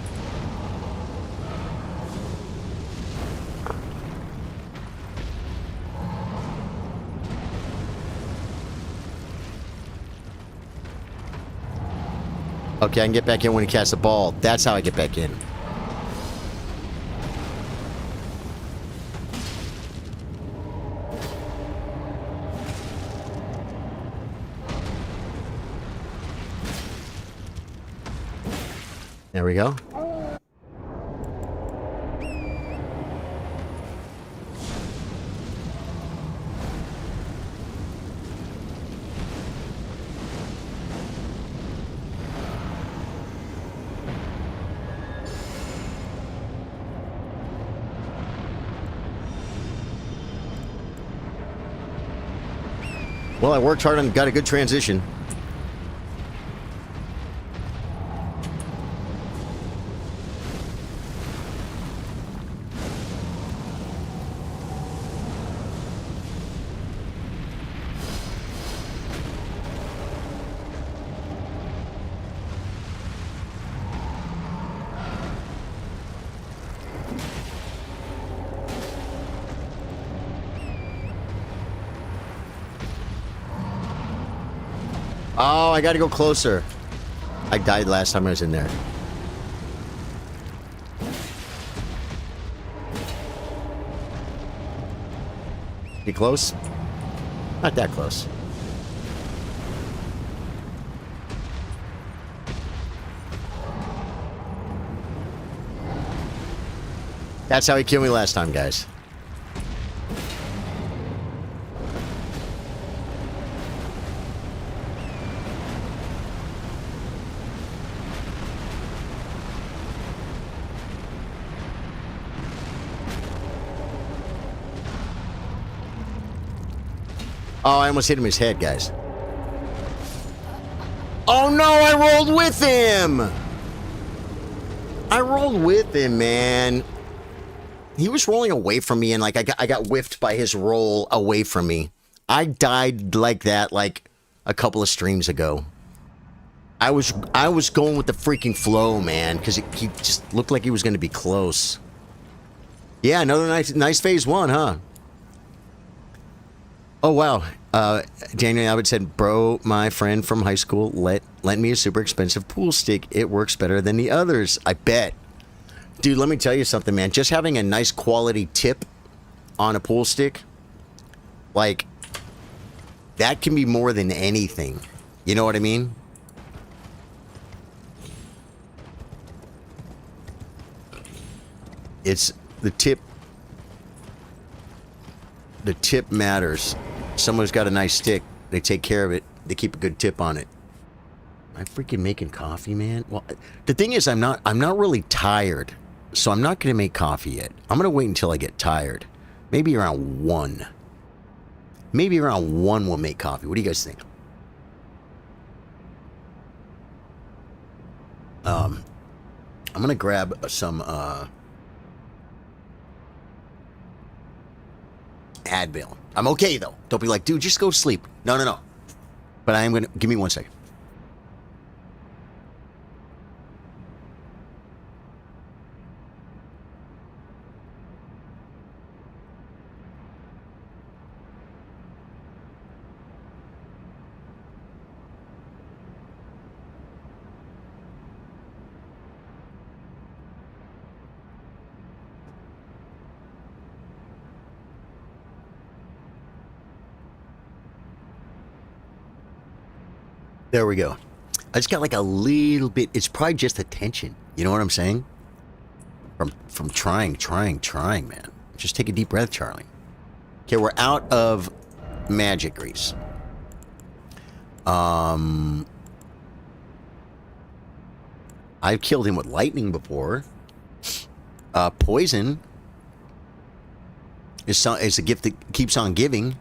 Okay, I can get back in when he casts the ball. That's how I get back in. There we go. Well, I worked hard and got a good transition. Oh, I gotta go closer. I died last time I was in there. You close? Not that close. That's how he killed me last time, guys. Oh, I almost hit him in his head, guys. Oh no, I rolled with him! I rolled with him, man. He was rolling away from me, and like I got whiffed by his roll away from me. I died like that like a couple of streams ago. I was going with the freaking flow, man, because he just looked like he was going to be close. Yeah, another nice phase 1, huh? Oh wow, Daniel Abbott said, "Bro, my friend from high school lent me a super expensive pool stick. It works better than the others. I bet." Dude, let me tell you something, man. Just having a nice quality tip on a pool stick, like, that can be more than anything. You know what I mean? It's the tip. The tip matters. Someone's got a nice stick. They take care of it. They keep a good tip on it. Am I freaking making coffee, man? Well, the thing is, I'm not really tired, so I'm not going to make coffee yet. I'm going to wait until I get tired. Maybe around 1. Maybe around 1 we'll make coffee. What do you guys think? I'm going to grab some Advil. I'm okay, though. Don't be like, dude, just go sleep. No, no, no. But I am going to... Give me 1 second. There we go. I just got like a little bit. It's probably just the tension. You know what I'm saying? From trying, man. Just take a deep breath, Charlie. Okay, we're out of magic grease. I've killed him with lightning before. Poison is a gift that keeps on giving.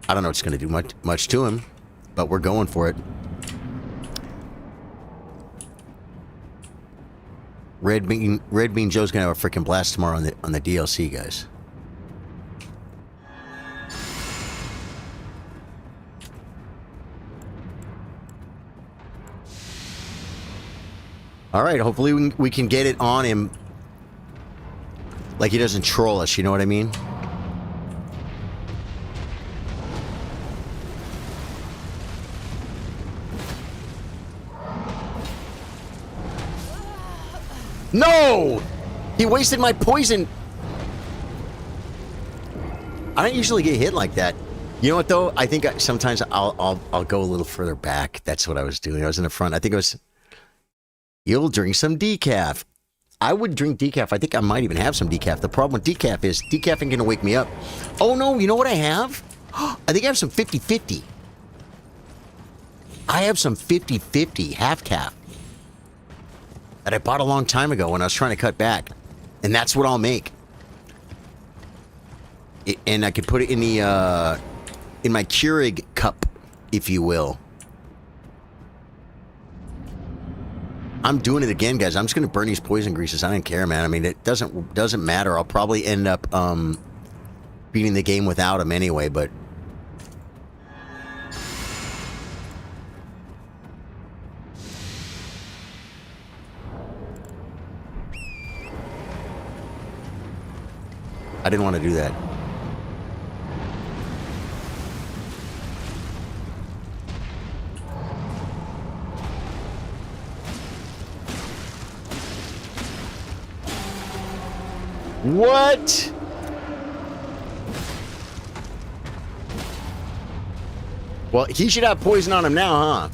I don't know if it's going to do much to him, but we're going for it. Red Bean Joe's going to have a freaking blast tomorrow on the DLC, guys. All right, hopefully we can get it on him like he doesn't troll us, you know what I mean? No! He wasted my poison. I don't usually get hit like that. You know what though? I think sometimes I'll go a little further back. That's what I was doing. I was in the front. I think it was. You'll drink some decaf. I would drink decaf. I think I might even have some decaf. The problem with decaf is decaf ain't gonna wake me up. Oh no! You know what I have? I think I have some 50-50. I have some 50-50 half calf that I bought a long time ago when I was trying to cut back. And that's what I'll make. And I could put it in the, in my Keurig cup, if you will. I'm doing it again, guys. I'm just going to burn these poison greases. I don't care, man. I mean, it doesn't matter. I'll probably end up, beating the game without them anyway, but... I didn't want to do that. What? Well, he should have poison on him now, huh?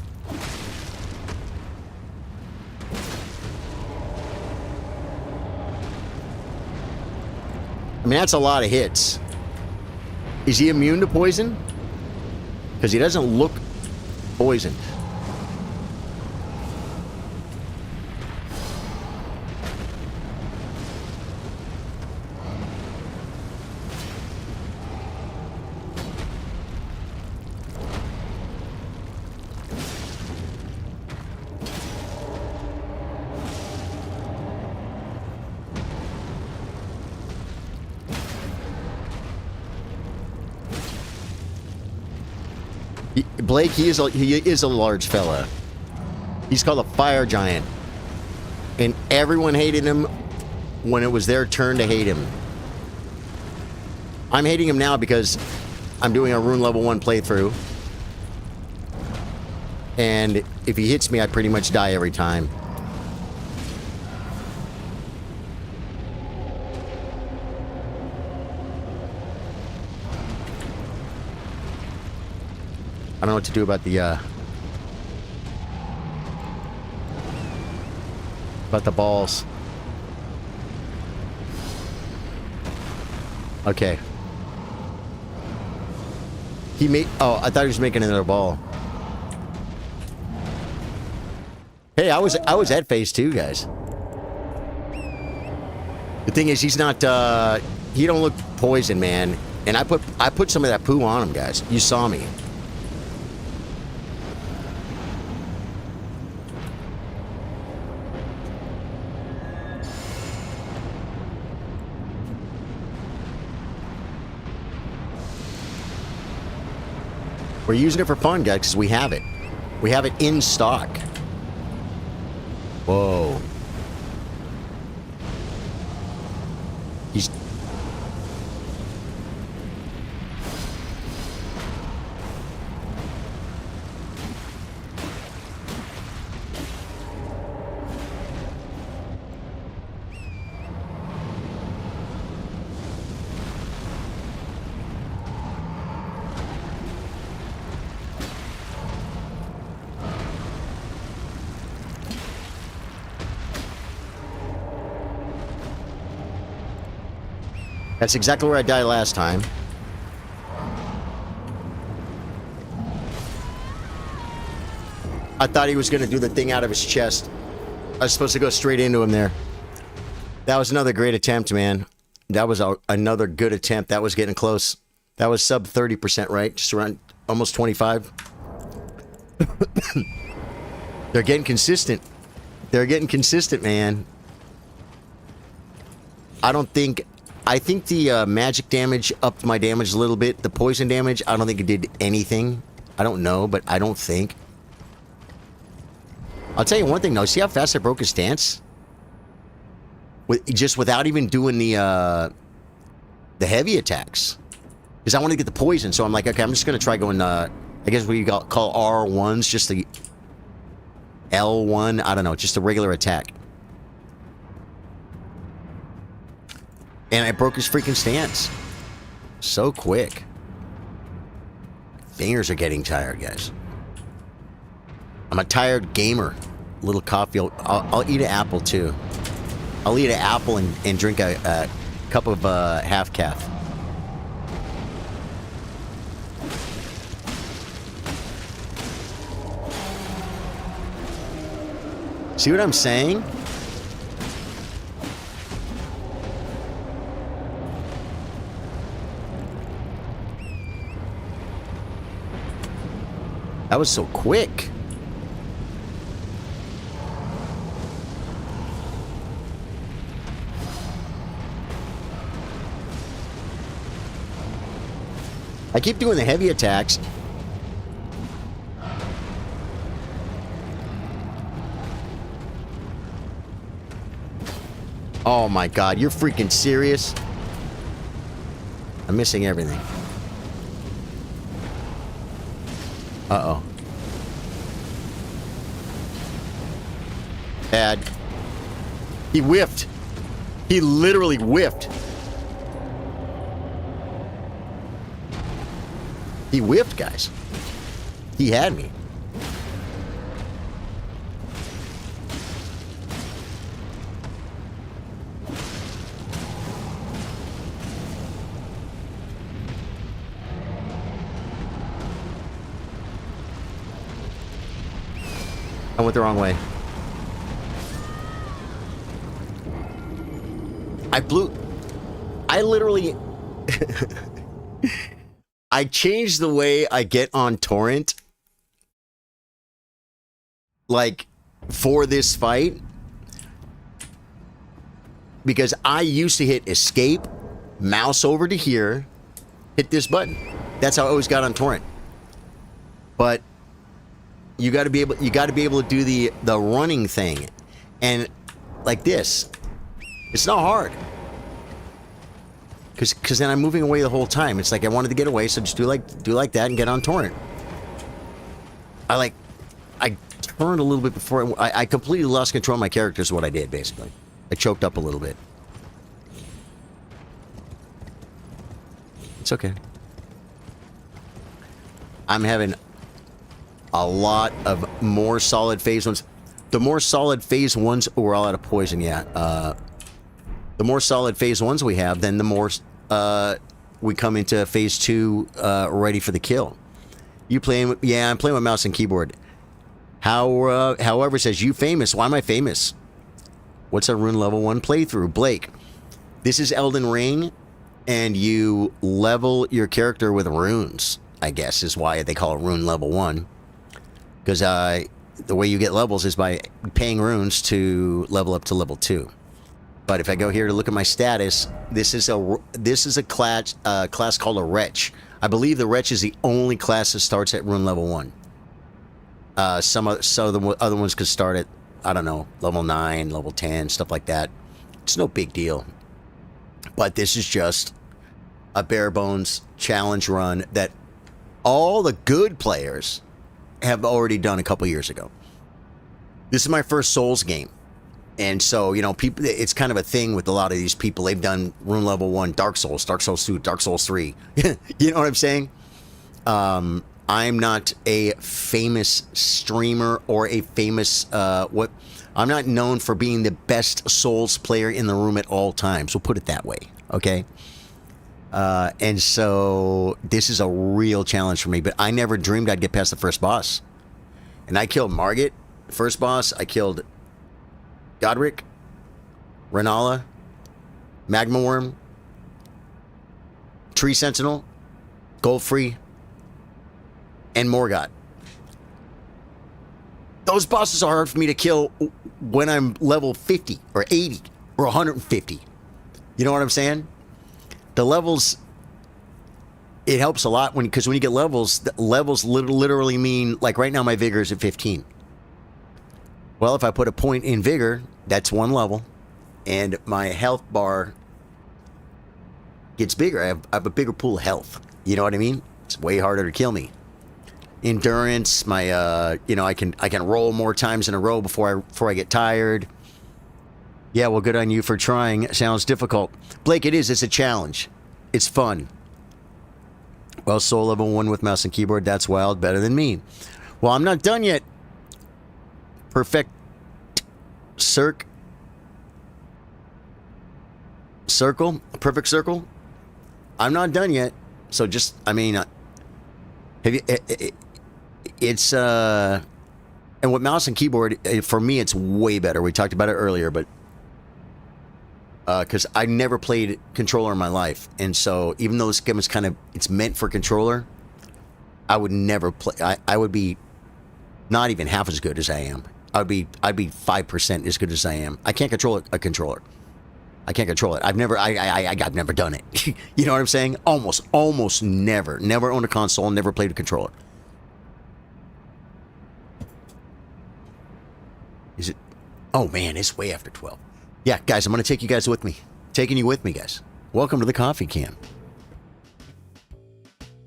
I mean, that's a lot of hits. Is he immune to poison? Because he doesn't look poisoned. Blake, he is a large fella. He's called a fire giant. And everyone hated him when it was their turn to hate him. I'm hating him now because I'm doing a rune level 1 playthrough. And if he hits me, I pretty much die every time. I don't know what to do about the balls. Okay. He made... Oh, I thought he was making another ball. Hey, I was at phase 2, guys. The thing is, he's not... he don't look poison, man. And I put some of that poo on him, guys. You saw me. We're using it for fun, guys, because we have it. We have it in stock. Whoa. He's... That's exactly where I died last time. I thought he was going to do the thing out of his chest. I was supposed to go straight into him there. That was another great attempt, man. That was another good attempt. That was getting close. That was sub 30%, right? Just around almost 25. They're getting consistent. They're getting consistent, man. I think the magic damage upped my damage a little bit. The poison damage, I don't think it did anything. I don't know, but I don't think. I'll tell you one thing, though. See how fast I broke his stance? Just without even doing the heavy attacks. Because I want to get the poison, so I'm like, okay, I'm just going to try going, I guess what you call R1s, just the L1, I don't know, just a regular attack. And I broke his freaking stance. So quick. Fingers are getting tired, guys. I'm a tired gamer. Little coffee. I'll eat an apple, too. I'll eat an apple and drink a cup of half-calf. See what I'm saying? That was so quick. I keep doing the heavy attacks. Oh my god, you're freaking serious? I'm missing everything. Uh-oh. Bad. He whiffed. He literally whiffed. He whiffed, guys. He had me. I went the wrong way. I literally... I changed the way I get on torrent. Like, for this fight. Because I used to hit escape, mouse over to here, hit this button. That's how I always got on torrent. but you got to be able to do the running thing, and like this, it's not hard. Because then I'm moving away the whole time. It's like I wanted to get away, so just do like that and get on torrent. I turned a little bit before I completely lost control of my character is what I did, basically. I choked up a little bit. It's okay. I'm having a lot of more solid phase ones. The more solid phase ones, we're all out of poison, yeah. The more solid phase ones we have, then the more we come into phase 2 ready for the kill. You playing with, yeah, I'm playing with mouse and keyboard. However, says, you famous. Why am I famous? What's a rune level 1 playthrough? Blake, this is Elden Ring, and you level your character with runes, I guess, is why they call it rune level 1. Because the way you get levels is by paying runes to level up to level 2. But if I go here to look at my status, this is a class called a Wretch. I believe the Wretch is the only class that starts at rune level 1. Some of the other ones could start at, I don't know, level 9, level 10, stuff like that. It's no big deal. But this is just a bare bones challenge run that all the good players have already done a couple years ago. This is my first Souls game. And so, you know, people, it's kind of a thing with a lot of these people. They've done rune level 1, Dark Souls 2, Dark Souls 3. You know what I'm saying? I'm not a famous streamer or a famous, I'm not known for being the best Souls player in the room at all times. We'll put it that way, okay? And so this is a real challenge for me, but I never dreamed I'd get past the first boss. And I killed Margit, first boss. I killed Godric, Renala, Magma Worm, Tree Sentinel, Goldfree, and Morgott. Those bosses are hard for me to kill when I'm level 50 or 80 or 150. You know what I'm saying? The levels, it helps a lot because when you get levels, levels literally mean, like right now my vigor is at 15. Well, if I put a point in vigor, that's 1 level, and my health bar gets bigger. I have a bigger pool of health. You know what I mean? It's way harder to kill me. Endurance, my you know, I can roll more times in a row before I get tired. Yeah, well, good on you for trying. It sounds difficult, Blake. It is. It's a challenge. It's fun. Well, soul level 1 with mouse and keyboard. That's wild. Better than me. Well, I'm not done yet. Perfect circle, perfect circle. I'm not done yet. So just, I mean, have you? It's and with mouse and keyboard, for me, it's way better. We talked about it earlier, but because I never played controller in my life, and so even though this game is kind of, it's meant for controller, I would never play. I would be not even half as good as I am. I'd be 5% as good as I am. I can't control a controller. I can't control it. I've never done it. You know what I'm saying? Almost never owned a console. Never played a controller. Is it? Oh man, it's way after 12. Yeah, guys, I'm gonna take you guys with me. Taking you with me, guys. Welcome to the coffee can.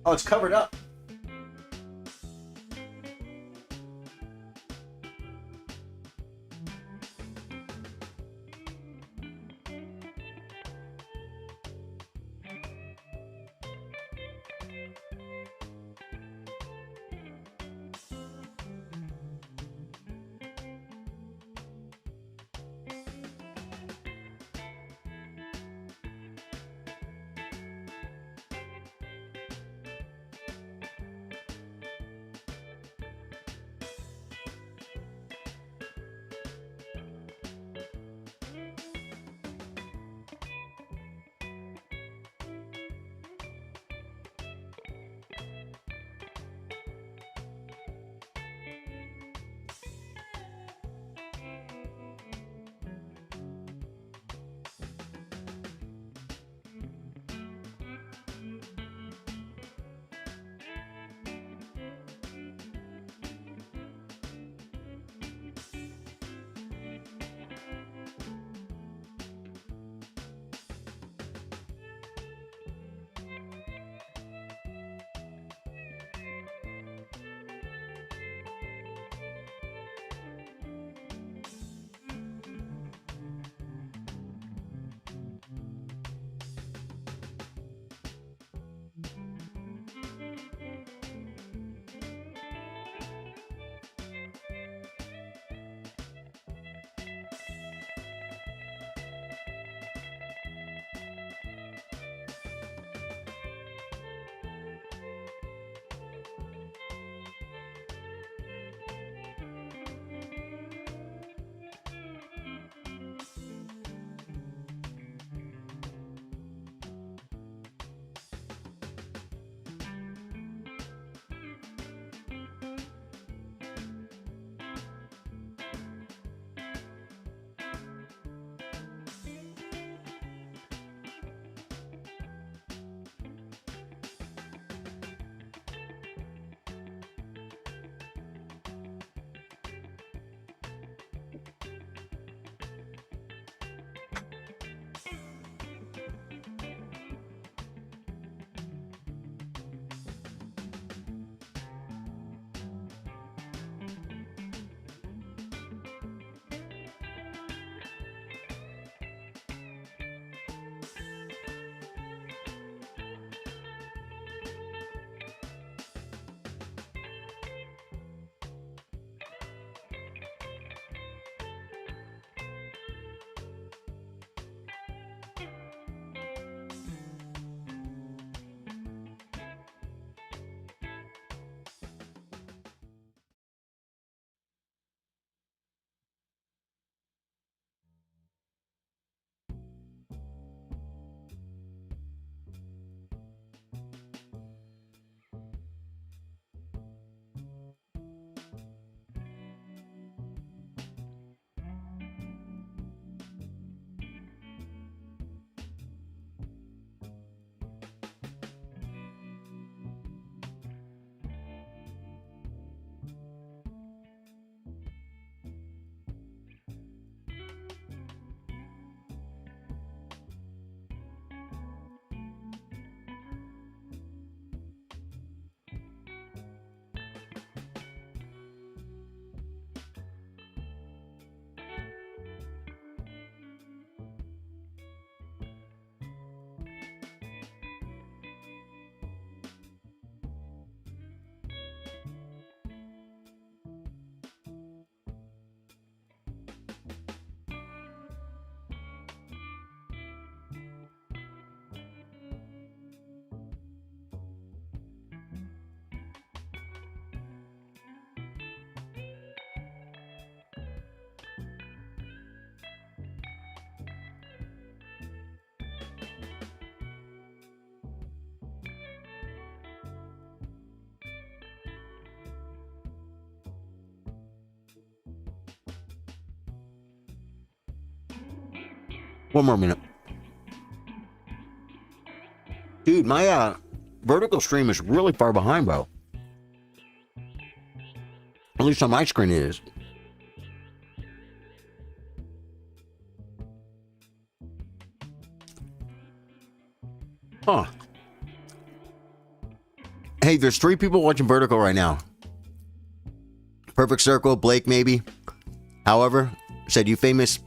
Oh, it's covered up. One more minute. Dude, my vertical stream is really far behind, bro. At least on my screen it is. Huh. Hey, there's 3 people watching vertical right now. Perfect Circle, Blake maybe. However, said you famous.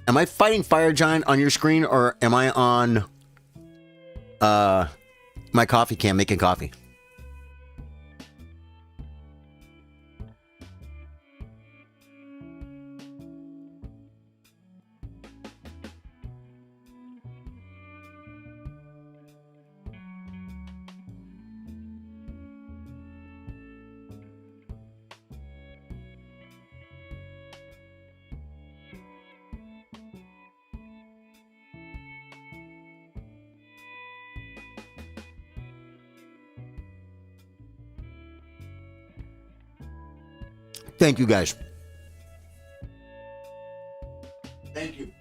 Am I fighting Fire Giant on your screen or am I on my coffee can making coffee? Thank you, guys. Thank you.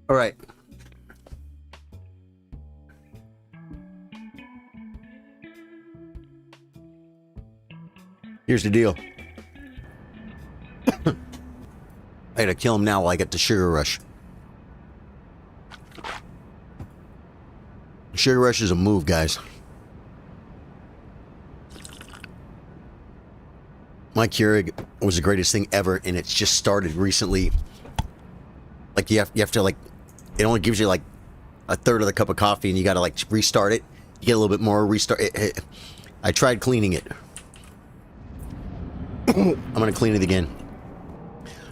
All right. Here's the deal. I gotta kill him now while I get the sugar rush. Sugar rush is a move, guys. My Keurig was the greatest thing ever, and it's just started recently. Like you have to like, it only gives you like a third of the cup of coffee, and you gotta like restart it. You get a little bit more, restart it. I tried cleaning it. I'm gonna clean it again.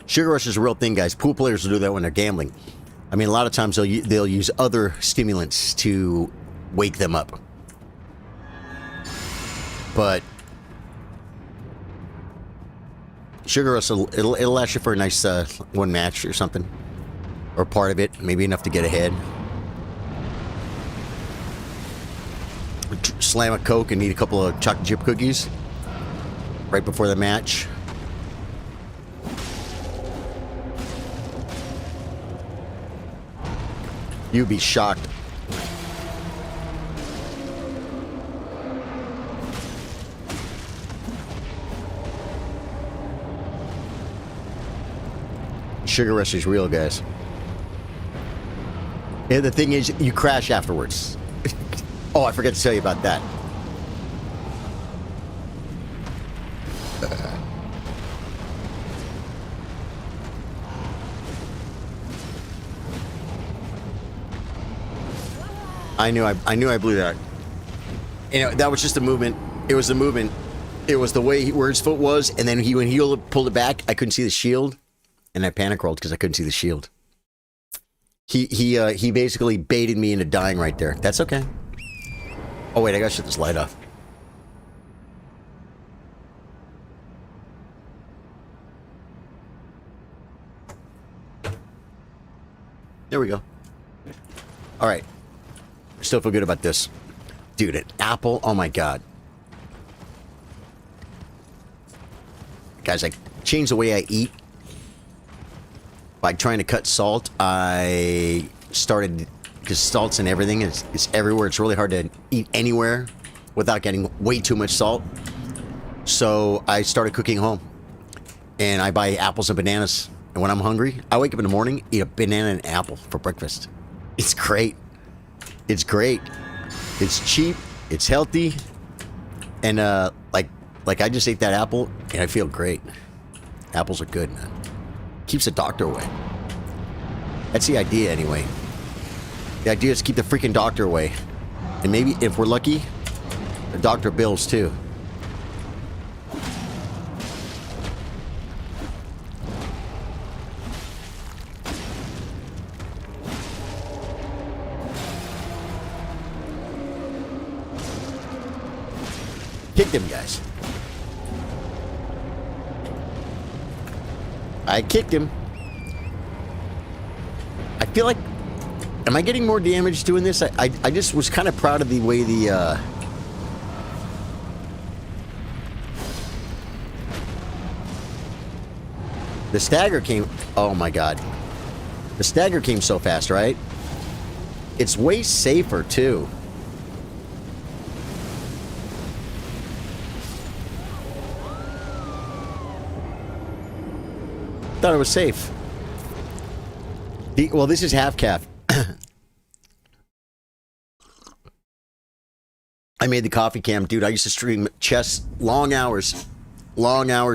Sugar rush is a real thing, guys. Pool players will do that when they're gambling. I mean, a lot of times they'll use other stimulants to wake them up. But sugar rush, it'll last you for a nice one match or something. Or part of it, maybe enough to get ahead. Slam a Coke and eat a couple of chocolate chip cookies right before the match. You'd be shocked. Sugar rush is real, guys. Yeah, the thing is, you crash afterwards. Oh, I forgot to tell you about that. I knew I blew that. You know, that was just a movement. It was the movement. It was the way where his foot was, and then when he pulled it back, I couldn't see the shield, and I panic rolled because I couldn't see the shield. He basically baited me into dying right there. That's okay. Oh wait, I gotta shut this light off. There we go. All right. I still feel good about this. Dude, an apple, oh my god. Guys, I changed the way I eat. By trying to cut salt, I started, because salt's in everything, it's everywhere. It's really hard to eat anywhere without getting way too much salt. So I started cooking home. And I buy apples and bananas. And when I'm hungry, I wake up in the morning, eat a banana and apple for breakfast. It's great. It's great. It's cheap. It's healthy. And like I just ate that apple and I feel great. Apples are good, man. Keeps the doctor away. That's the idea anyway. The idea is to keep the freaking doctor away. And maybe if we're lucky, the doctor bills too. Kick them guys. I kicked him. I feel like... Am I getting more damage doing this? I just was kind of proud of the way the... The stagger came... Oh my god. The stagger came so fast, right? It's way safer, too. Thought it was safe. Well, this is half calf. I made the coffee cam, dude. I used to stream chess, long hours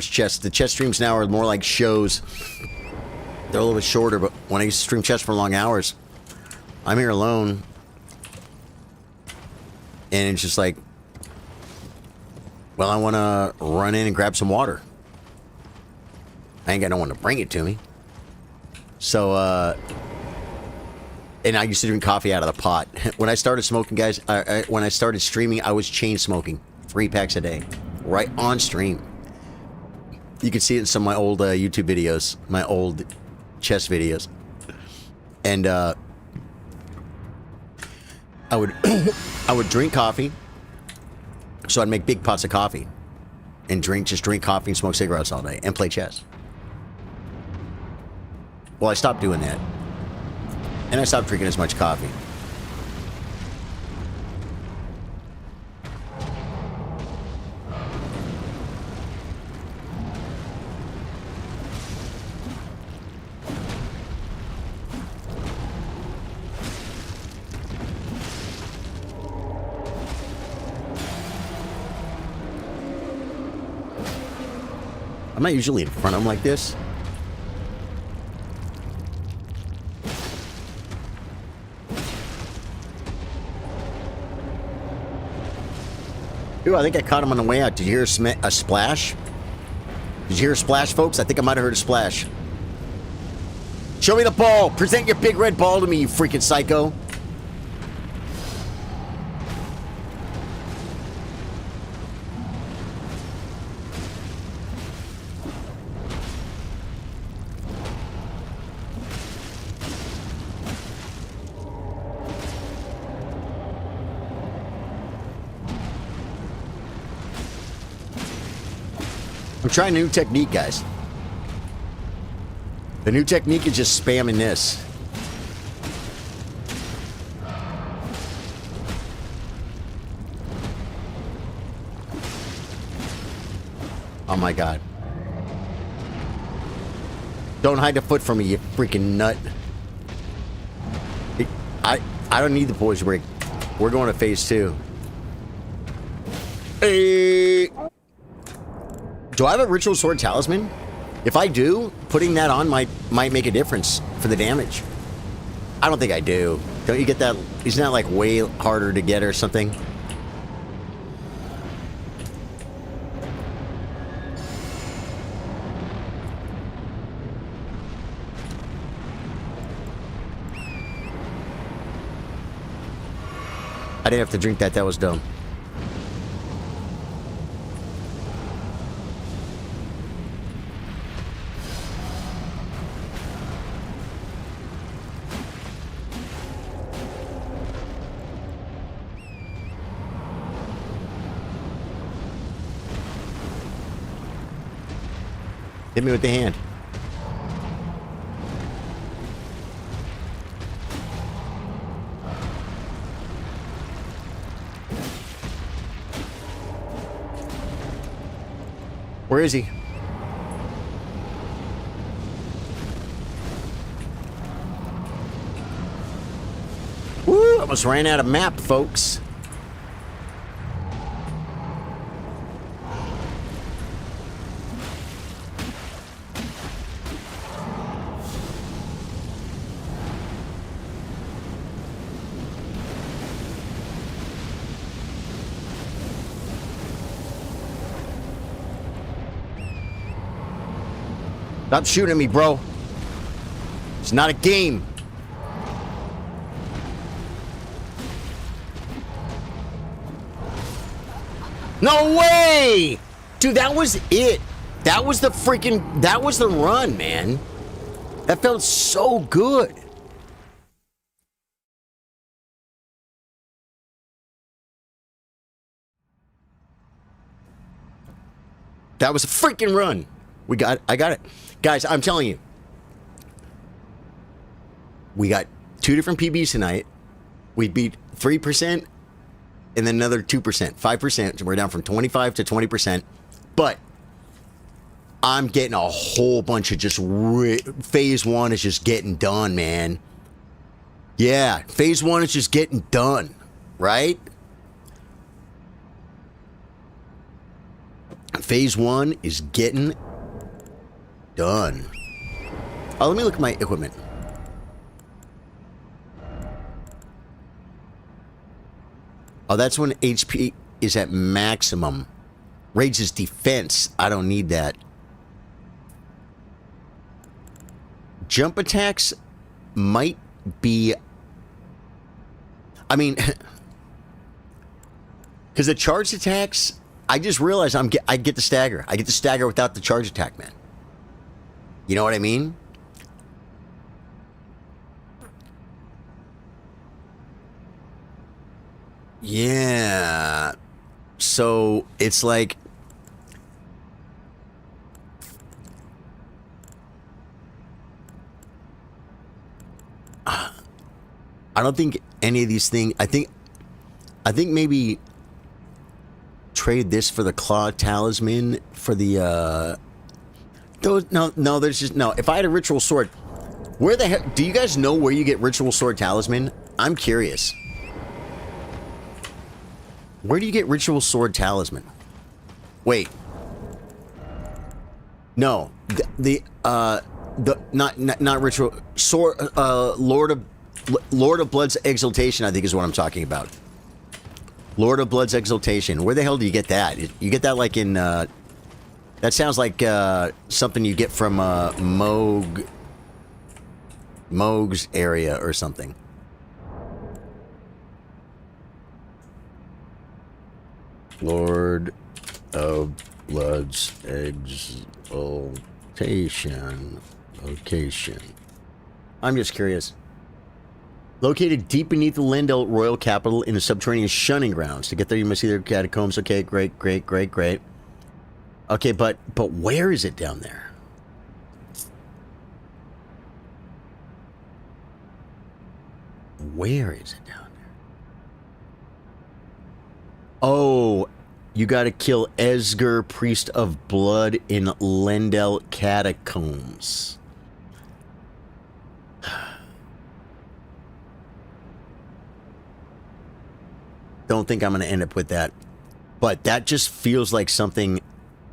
chess. The chess streams now are more like shows. They're a little bit shorter, but when I used to stream chess for long hours, I'm here alone, and it's just like, well, I want to run in and grab some water. I ain't got no one to bring it to me. So, and I used to drink coffee out of the pot. When I started smoking, guys, when I started streaming, I was chain smoking 3 packs a day, right on stream. You can see it in some of my old YouTube videos, my old chess videos. And I would I would drink coffee, so I'd make big pots of coffee and just drink coffee and smoke cigarettes all day and play chess. Well, I stopped doing that. And I stopped drinking as much coffee. I'm not usually in front of them like this. Ooh, I think I caught him on the way out. Did you hear a splash? Did you hear a splash, folks? I think I might have heard a splash. Show me the ball. Present your big red ball to me, you freaking psycho. I'm trying a new technique, guys. The new technique is just spamming this. Oh my god. Don't hide the foot from me, you freaking nut. I don't need the poison break. We're going to phase 2. Hey. Do I have a ritual sword talisman? If I do, putting that on might make a difference for the damage. I don't think I do. Don't you get that? Isn't that like way harder to get or something? I didn't have to drink that. That was dumb. Hit me with the hand. Where is he? Woo! almost ran out of map, folks. Stop shooting at me, bro. It's not a game. No way! Dude, that was it. That was the freaking... That was the run, man. That felt so good. That was a freaking run. I got it. Guys, I'm telling you. We got 2 different PBs tonight. We beat 3% and then another 2%, 5%. We're down from 25 to 20%. But I'm getting a whole bunch of just... Phase 1 is just getting done, man. Yeah, Phase 1 is just getting done. Right? Phase 1 is getting done. Oh, let me look at my equipment. Oh, that's when HP is at maximum. Rages defense. I don't need that. Jump attacks might be... I mean... Because the charge attacks... I just realized I get the stagger. I get the stagger without the charge attack, man. You know what I mean? Yeah. So it's like... I don't think any of these things... I think maybe... Trade this for the claw talisman for the no, there's just no. If I had a ritual sword, where the heck do you guys know where you get ritual sword talisman? I'm curious. Where do you get ritual sword talisman? Wait. No, not ritual sword. Lord of Blood's exaltation, I think, is what I'm talking about. Lord of Blood's exaltation. Where the hell do you get that? You get that like in... that sounds like something you get from Moog's area or something. Lord of Blood's exaltation. Location. I'm just curious. Located deep beneath the Lendel royal capital in the subterranean shunning grounds. To get there, you must see their catacombs. Okay, great. Okay, but where is it down there? Where is it down there? Oh, you gotta kill Esger, Priest of Blood, in Lendel catacombs. Don't think I'm going to end up with that. But that just feels like something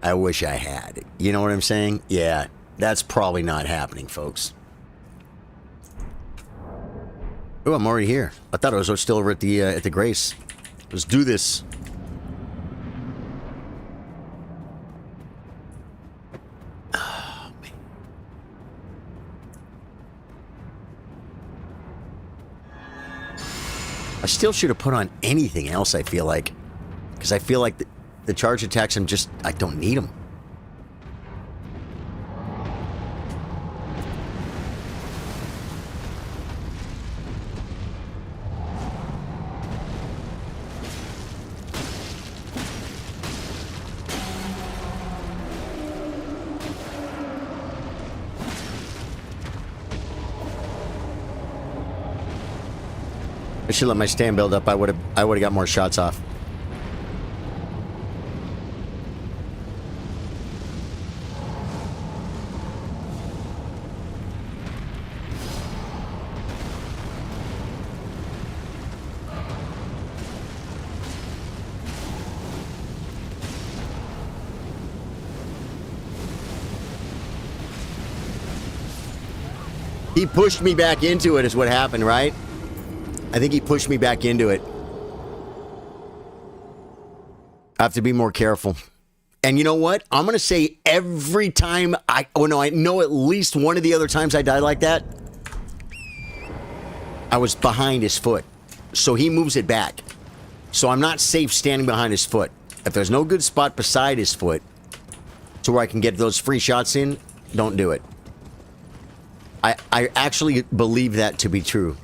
I wish I had. You know what I'm saying? Yeah, that's probably not happening, folks. Oh, I'm already here. I thought I was still over at the Grace. Let's do this. Oh, man. I still should have put on anything else, I feel like. Because I feel like the charge attacks, I don't need them. I should let my stand build up. I would have got more shots off. He pushed me back into it is what happened, right? I think he pushed me back into it. I have to be more careful. And you know what? I'm going to say every time I know at least one of the other times I died like that, I was behind his foot. So he moves it back. So I'm not safe standing behind his foot. If there's no good spot beside his foot to where I can get those free shots in, don't do it. I actually believe that to be true.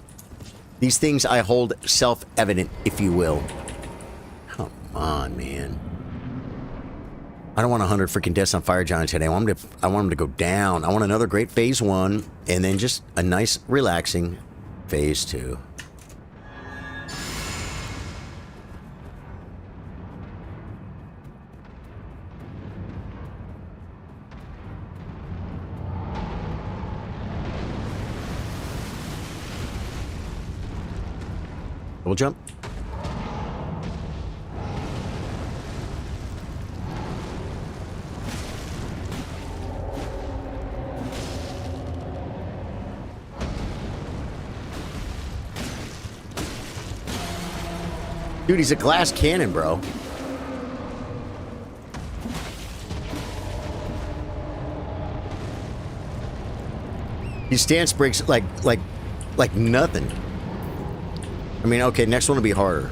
These things I hold self-evident, if you will. Come on, man. I don't want 100 freaking deaths on Fire Giant today. I want him to go down. I want another great phase 1, and then just a nice, relaxing phase 2. Double jump. Dude, he's a glass cannon, bro. His stance breaks like nothing. I mean, okay, next one will be harder.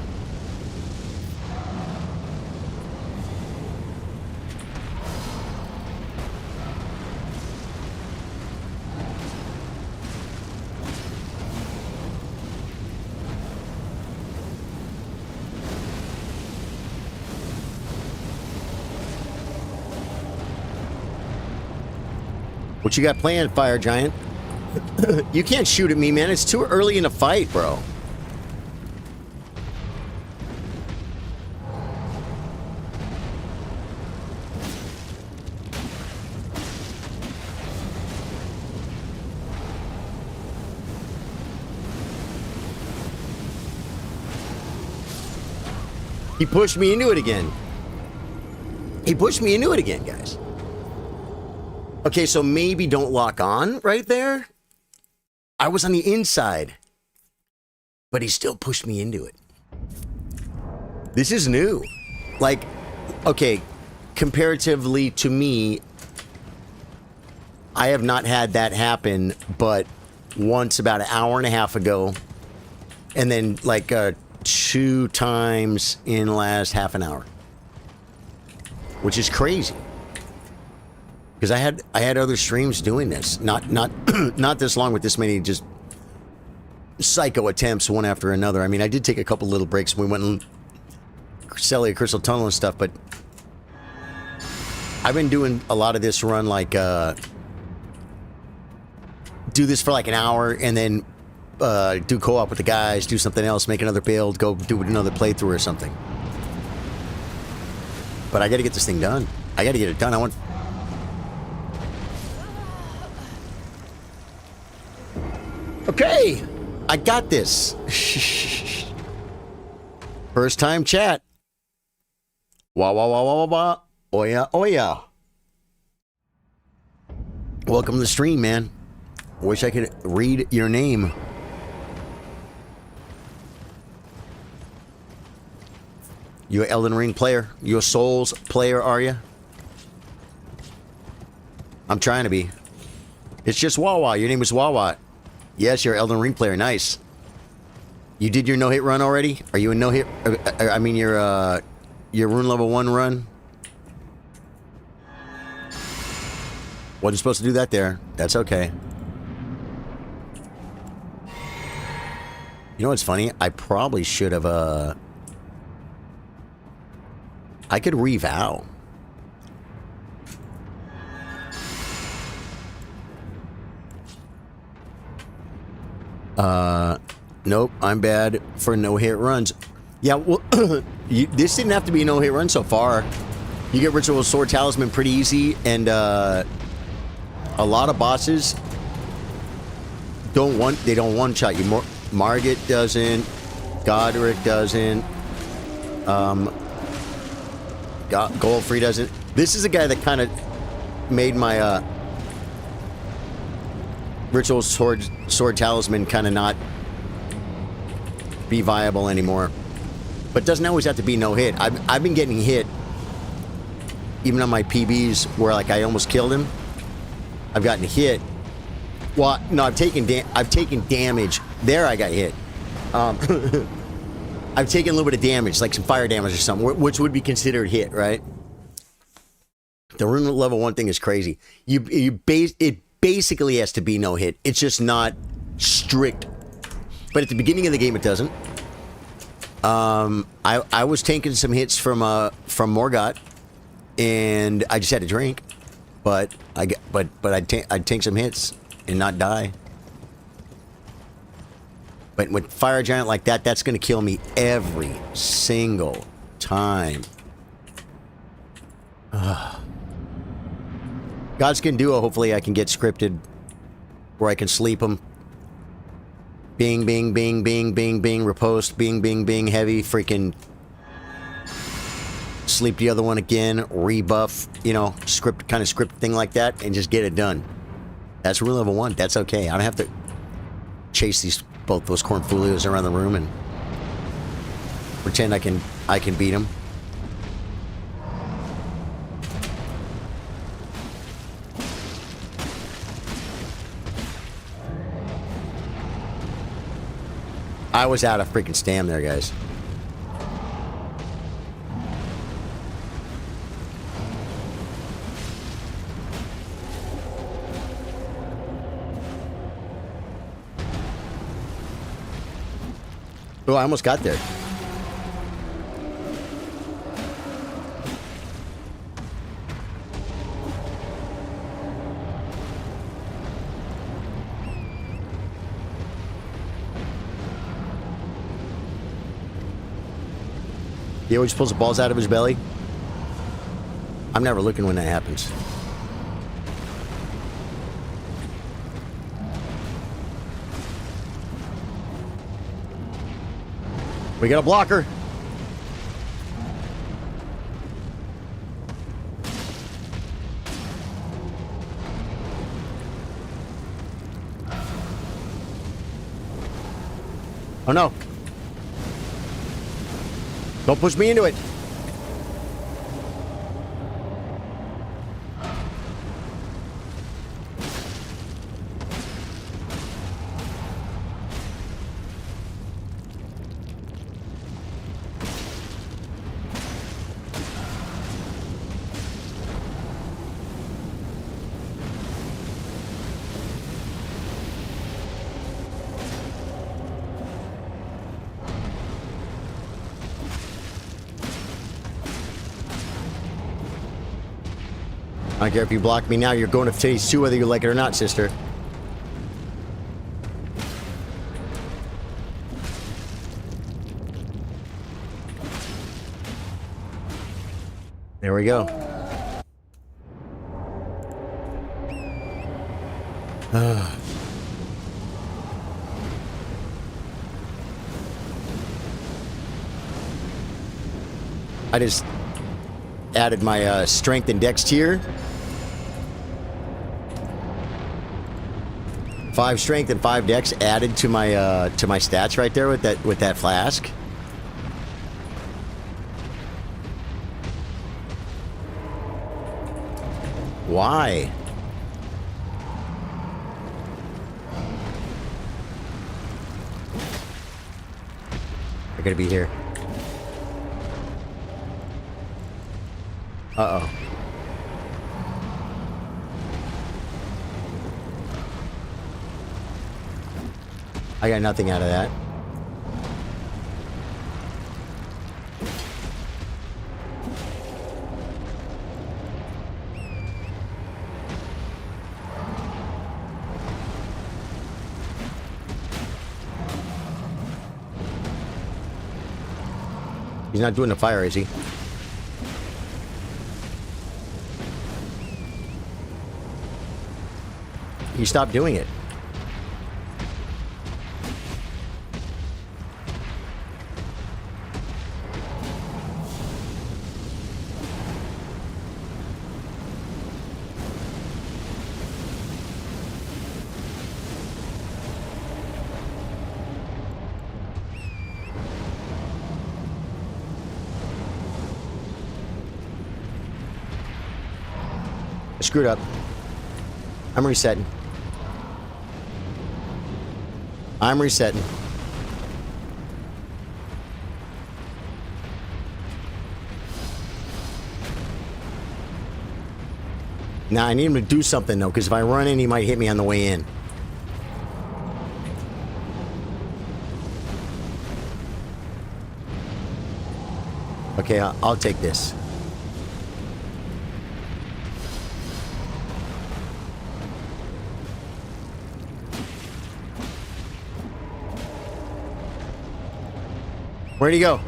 What you got planned, Fire Giant? You can't shoot at me, man. It's too early in the fight, bro. He pushed me into it again. He pushed me into it again, guys. Okay, so maybe don't lock on right there. I was on the inside, but he still pushed me into it. This is new. Like, okay, comparatively to me, I have not had that happen, but once about an hour and a half ago, and then like 2 times in the last half an hour, which is crazy. Because I had other streams doing this, not this long with this many just psycho attempts one after another. I mean, I did take a couple little breaks. We went and Celia Crystal Tunnel and stuff, but I've been doing a lot of this run like do this for like an hour and then do co-op with the guys, do something else, make another build, go do another playthrough or something. But I got to get this thing done. I got to get it done. I want. Okay, I got this. First time chat. Wah, wah, wah, wah, wah, wah. Oh yeah, oh yeah. Welcome to the stream, man. Wish I could read your name. You an Elden Ring player? You a Souls player, are you? I'm trying to be. It's just Wawa. Your name is Wawa. Yes, you're an Elden Ring player. Nice. You did your no-hit run already? Are you a no-hit? I mean, your rune level 1 run? Wasn't supposed to do that there. That's okay. You know what's funny? I probably should have, I could revow. Nope, I'm bad for no-hit runs. Yeah, well, this didn't have to be a no-hit run so far. You get Ritual Sword Talisman pretty easy, and a lot of bosses don't one-shot you. Margit doesn't, Godric doesn't, Goldfrey doesn't. This is a guy that kind of made my Ritual sword talisman kind of not be viable anymore. But it doesn't always have to be no hit. I've been getting hit even on my PBs where like I almost killed him. I've gotten hit. Well, no, I've taken damage. There I got hit. I've taken a little bit of damage, like some fire damage or something, which would be considered hit, right? The rune level 1 thing is crazy. It basically has to be no hit. It's just not strict. But at the beginning of the game, it doesn't. I was taking some hits from Morgott, and I just had to drink. But I'd take some hits and not die. But with Fire Giant like that, that's going to kill me every single time. Godskin Duo, hopefully I can get scripted where I can sleep them. Bing, bing, bing, bing, bing, bing, riposte, bing, bing, bing, heavy, freaking sleep the other one again, rebuff, you know, kind of script thing like that, and just get it done. That's rule level 1. That's okay. I don't have to chase both those cornfolios around the room and pretend I can beat them. I was out of freaking stam there, guys. Oh, I almost got there. He always pulls the balls out of his belly. I'm never looking when that happens. We got a blocker. Oh no. Don't push me into it. I don't care if you block me now, you're going to phase 2 whether you like it or not, sister. There we go. I just added my strength and dex tier. 5 strength and 5 dex added to my stats right there with that flask. Why? They're gonna be here. Uh-oh. I got nothing out of that. He's not doing the fire, is he? He stopped doing it. I screwed up. I'm resetting. I'm resetting. Now, I need him to do something, though, because if I run in, he might hit me on the way in. Okay, I'll take this. Where'd he go?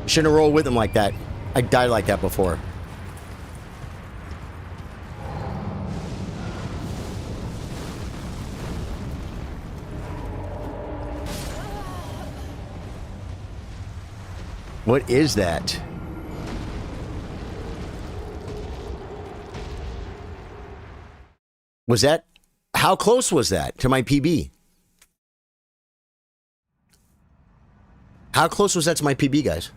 Shouldn't have rolled with him like that. I died like that before. What is that? Was that... How close was that to my PB? How close was that to my PB, guys?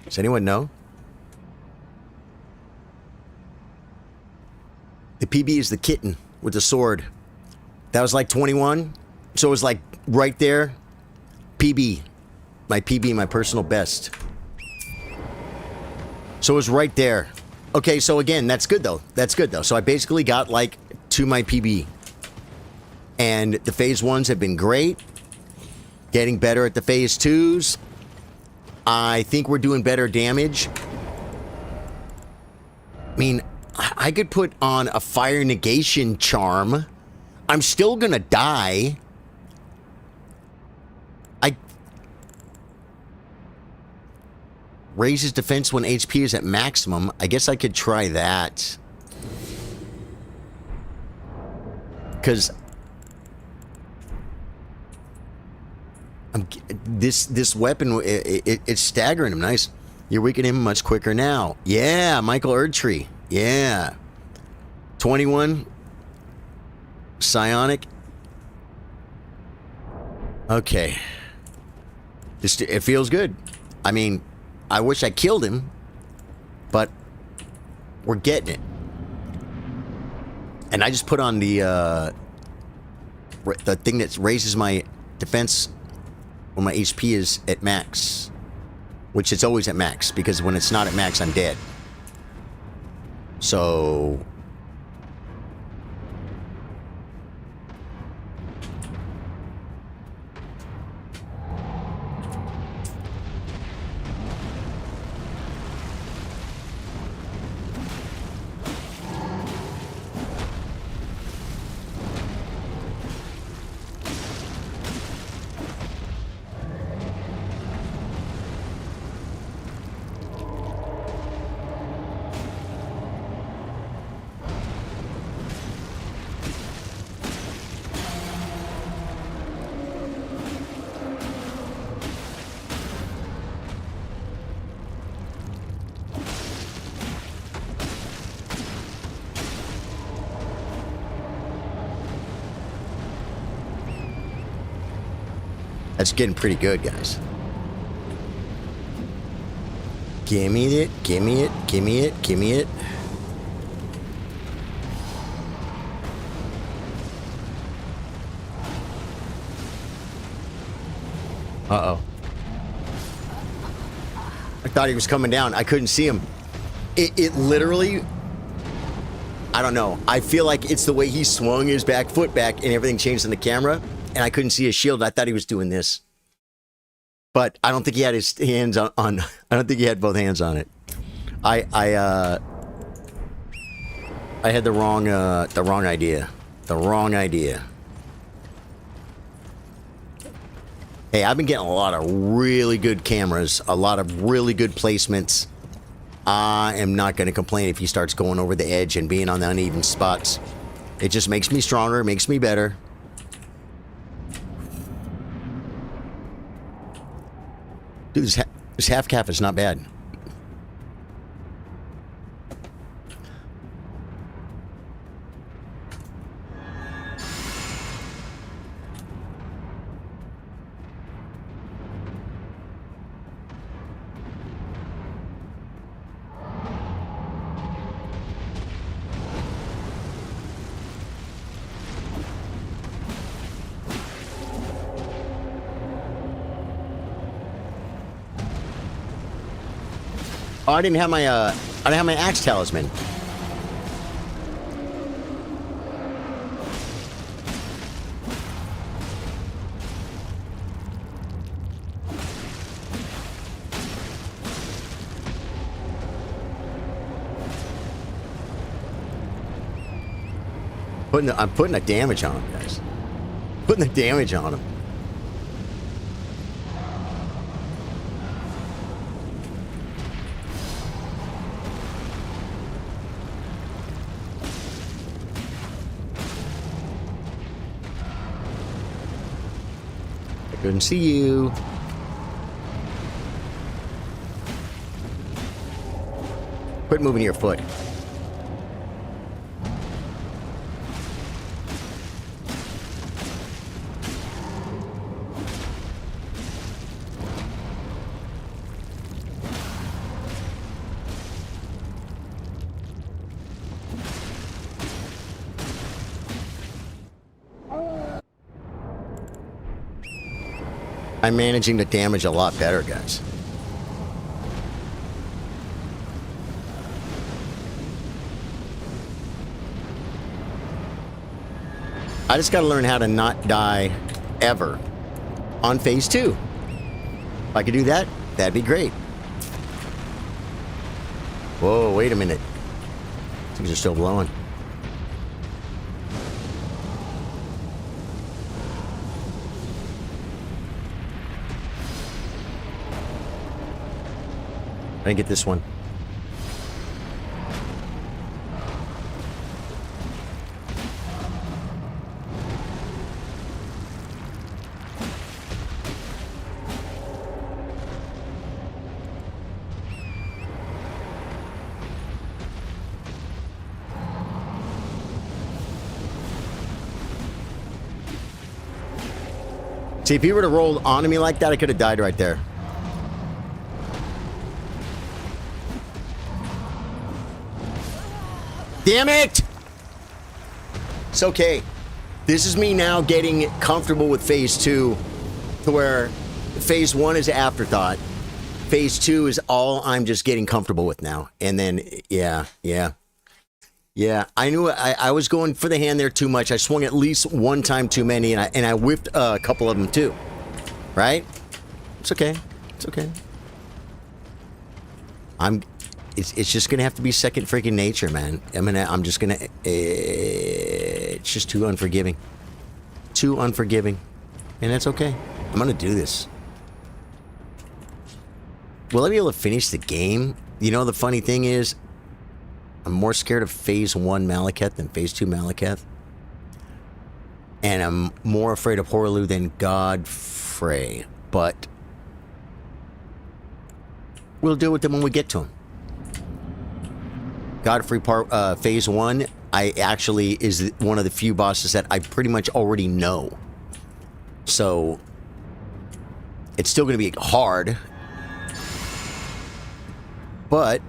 Does anyone know? The PB is the kitten with the sword. That was like 21. So it was like right there. PB. My PB, my personal best. So it was right there. Okay, so again, that's good though. That's good though. So I basically got like to my PB. And the phase 1s have been great. Getting better at the phase 2s. I think we're doing better damage. I mean, I could put on a fire negation charm. I'm still gonna die. Raises defense when HP is at maximum. I guess I could try that. Because this weapon, it's staggering him. Nice. You're weakening him much quicker now. Yeah, Michael Erdtree. Yeah. 21. Psionic. Okay. It feels good. I mean, I wish I killed him, but we're getting it. And I just put on the thing that raises my defense when my HP is at max. Which it's always at max, because when it's not at max, I'm dead. So... That's getting pretty good, guys. Gimme it, gimme it, gimme it, gimme it. Uh-oh. I thought he was coming down. I couldn't see him. It literally... I don't know. I feel like it's the way he swung his back foot back and everything changed in the camera. And I couldn't see his shield. I thought he was doing this. But I don't think he had his hands on I don't think he had both hands on it. I had the wrong idea. The wrong idea. Hey, I've been getting a lot of really good cameras, a lot of really good placements. I am not going to complain if he starts going over the edge and being on the uneven spots. It just makes me stronger, makes me better. Dude, this half cap is not bad. Oh, I didn't have my axe talisman. I'm putting the damage on him, guys. Putting the damage on him. I couldn't see you. Quit moving your foot. I'm managing the damage a lot better, guys. I just got to learn how to not die ever on phase 2. If I could do that, that'd be great. Whoa, wait a minute. Things are still blowing. I didn't get this one. See, if he were to roll onto me like that, I could have died right there. Damn it! It's okay. This is me now getting comfortable with phase 2 to where phase 1 is an afterthought. Phase 2 is all I'm just getting comfortable with now. And then, yeah. I knew I was going for the hand there too much. I swung at least one time too many, and I whipped a couple of them too. Right? It's okay. It's okay. It's just gonna have to be second freaking nature, man. I'm just gonna. It's just too unforgiving. Too unforgiving, and that's okay. I'm gonna do this. Will I be able to finish the game? You know, the funny thing is, I'm more scared of phase 1 Malekith than phase 2 Malekith, and I'm more afraid of Horlu than Godfrey. But we'll deal with them when we get to him. Godfrey phase 1, I actually is one of the few bosses that I pretty much already know. So it's still going to be hard, but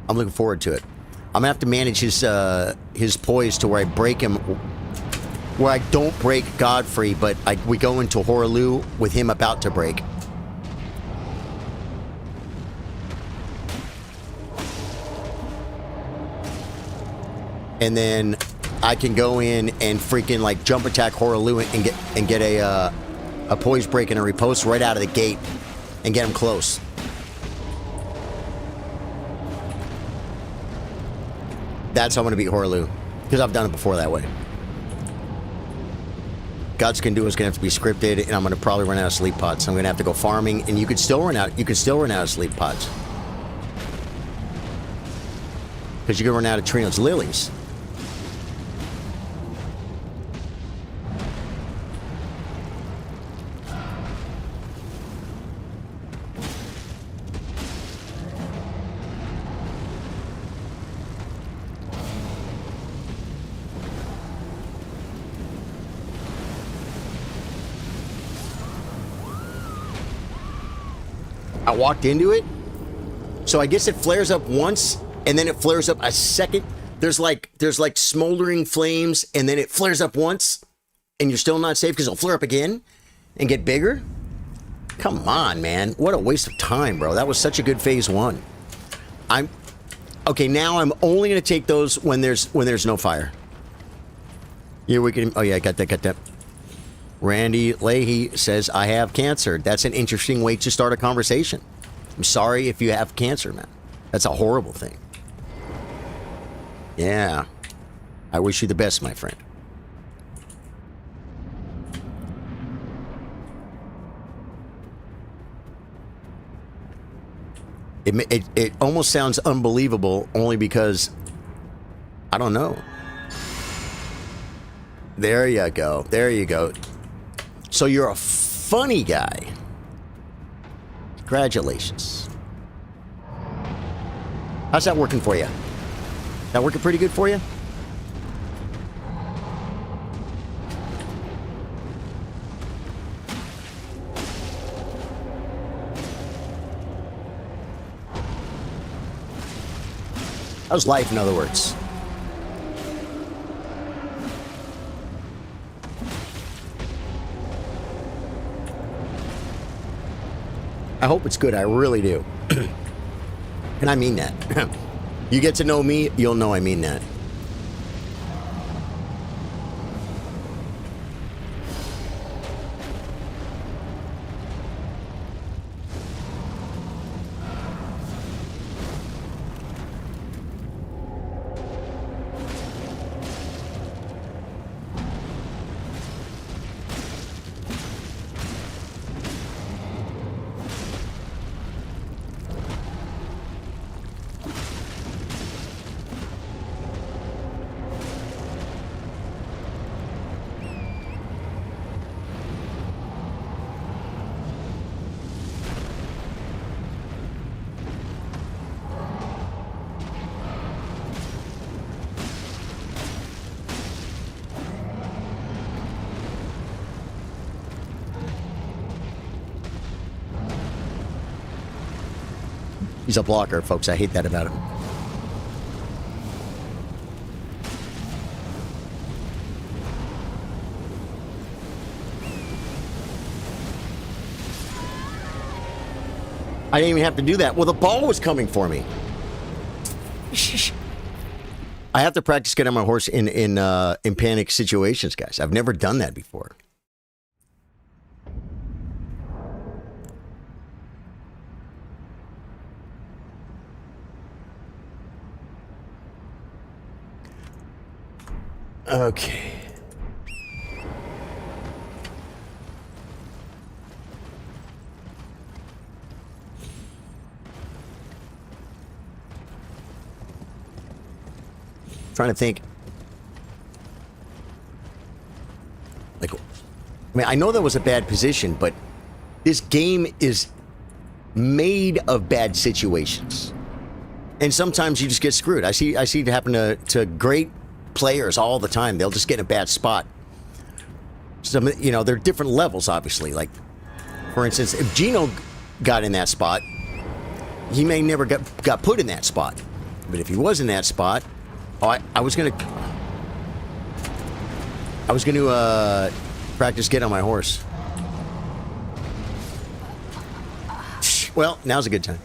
I'm looking forward to it. I'm gonna have to manage his poise to where I break him, where I don't break Godfrey, but we go into Horlu with him about to break. And then I can go in and freaking like jump attack Horlu and get a poise break and a riposte right out of the gate and get him close. That's how I'm going to beat Horlu, because I've done it before that way. Godskin Duo is gonna have to be scripted, and I'm gonna probably run out of sleep pods. I'm gonna have to go farming, and you could still run out. You could still run out of sleep pods because you can run out of Trino's lilies. I walked into it, so I guess it flares up once, and then it flares up a second. There's like smoldering flames, and then it flares up once, and you're still not safe because it'll flare up again and get bigger. Come on, man! What a waste of time, bro. That was such a good phase 1. Okay. Now I'm only gonna take those when there's no fire. Here we can. Oh yeah, I got that. Randy Leahy says, I have cancer. That's an interesting way to start a conversation. I'm sorry if you have cancer, man. That's a horrible thing. Yeah. I wish you the best, my friend. It almost sounds unbelievable only because I don't know. There you go. There you go. So you're a funny guy. Congratulations. How's that working for you? That working pretty good for you? How's life, in other words? I hope it's good. I really do. And I mean that. You get to know me, you'll know I mean that. He's a blocker, folks. I hate that about him. I didn't even have to do that. Well, the ball was coming for me. I have to practice getting on my horse in panic situations, guys. I've never done that before. Okay. Trying to think. Like, I mean, I know that was a bad position, but this game is made of bad situations. And sometimes you just get screwed. I see it happen to great players all the time. They'll just get in a bad spot. Some, you know, there are different levels, obviously. Like, for instance, if Gino got in that spot, he may never got put in that spot. But if he was in that spot, I was gonna practice get on my horse. Well, now's a good time.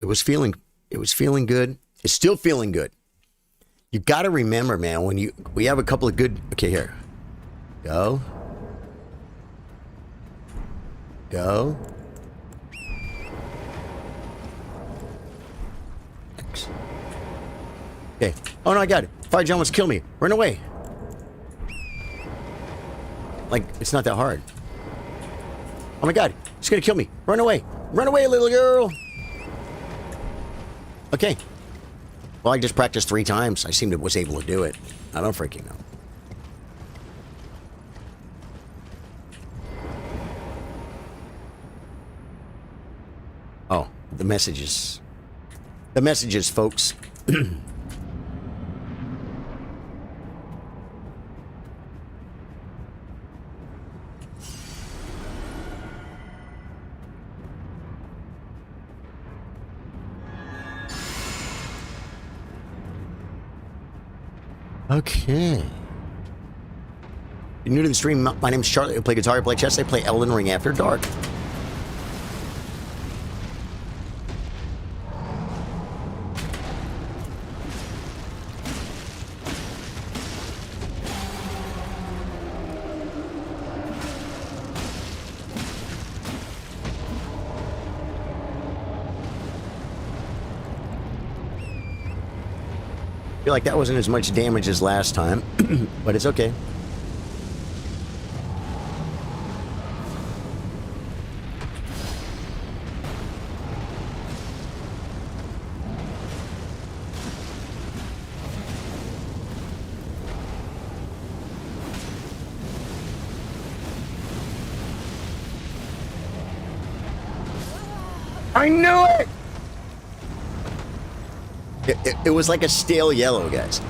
It was feeling good. It's still feeling good. You got to remember, man, when we have a couple of good. Okay, here. Go. Okay. Oh no, I got it. Fire Giant wants to kill me. Run away. Like, it's not that hard. Oh my god, he's gonna kill me. Run away. Run away, little girl. Okay. Well, I just practiced 3 times. I was able to do it. I don't freaking know. Oh, the messages. The messages, folks. Okay. If you're new to the stream, my name's Charlie. I play guitar, I play chess, I play Elden Ring After Dark. I feel like that wasn't as much damage as last time, but it's okay. I knew it! It was like a stale yellow, guys.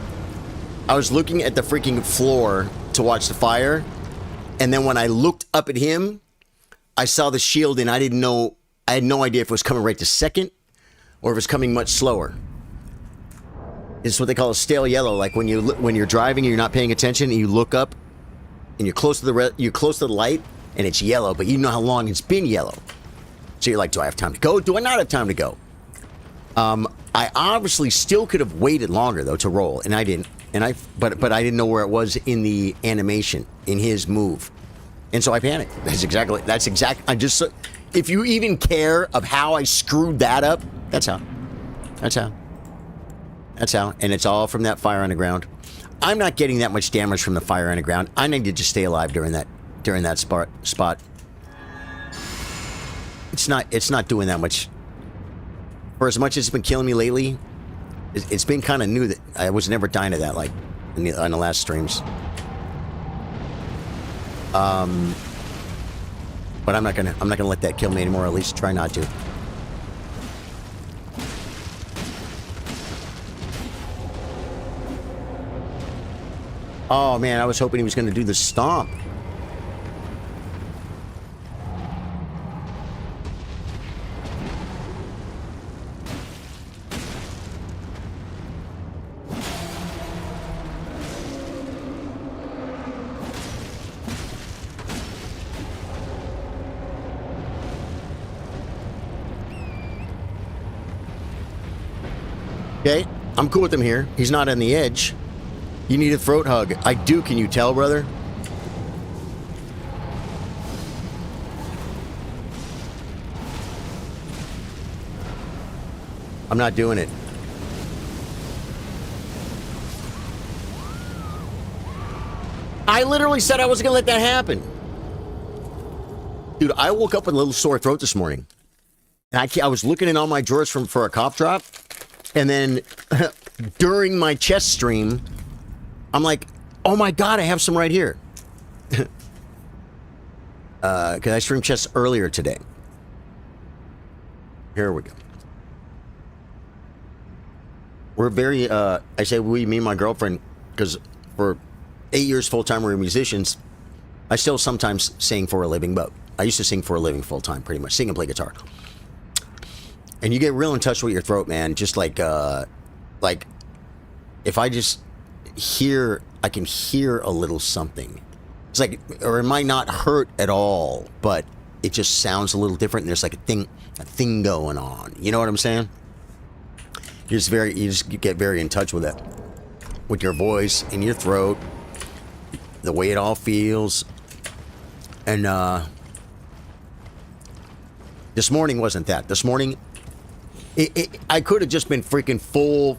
I was looking at the freaking floor to watch the fire, and then when I looked up at him, I saw the shield, and I had no idea if it was coming right to second, or if it was coming much slower. It's what they call a stale yellow, like when you're driving and you're not paying attention, and you look up, and you're close to the light, and it's yellow, but you know how long it's been yellow. So you're like, do I have time to go? Do I not have time to go? I obviously still could have waited longer though to roll, and I didn't. But I didn't know where it was in the animation in his move, and so I panicked. I just, if you even care of how I screwed that up, that's how, and it's all from that fire on the ground. I'm not getting that much damage from the fire on the ground. I need to just stay alive during that spot. It's not doing that much. For as much as it's been killing me lately, it's been kind of new that I was never dying to that, like on the last streams. But I'm not gonna let that kill me anymore. At least try not to. Oh man, I was hoping he was gonna do the stomp. Okay, I'm cool with him here. He's not on the edge. You need a throat hug. I do, can you tell, brother? I'm not doing it. I literally said I wasn't gonna let that happen. Dude, I woke up with a little sore throat this morning. And I was looking in all my drawers for a cough drop. And then during my chess stream, I'm like, oh my god, I have some right here. Because I streamed chess earlier today. Here we go. We're very, I say we, me and my girlfriend, because for 8 years full-time we were musicians. I still sometimes sing for a living, but I used to sing for a living full-time, pretty much. Sing and play guitar. And you get real in touch with your throat, man. Just like if I just I can hear a little something. It's like, or it might not hurt at all, but it just sounds a little different. And there's like a thing going on. You know what I'm saying? You just get very in touch with it, with your voice and your throat, the way it all feels. And this morning wasn't that. This morning, I could have just been freaking full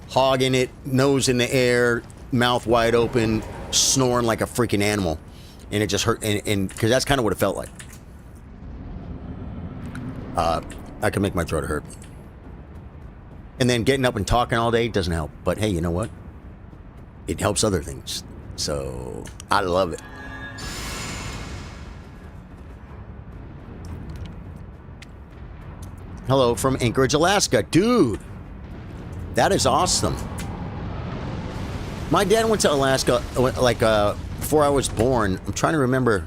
hogging it, nose in the air, mouth wide open, snoring like a freaking animal. And it just hurt, and because that's kind of what it felt like. I can make my throat hurt. And then getting up and talking all day doesn't help. But hey, you know what? It helps other things. So, I love it. Hello from Anchorage, Alaska. Dude, that is awesome. My dad went to Alaska, like, before I was born. I'm trying to remember.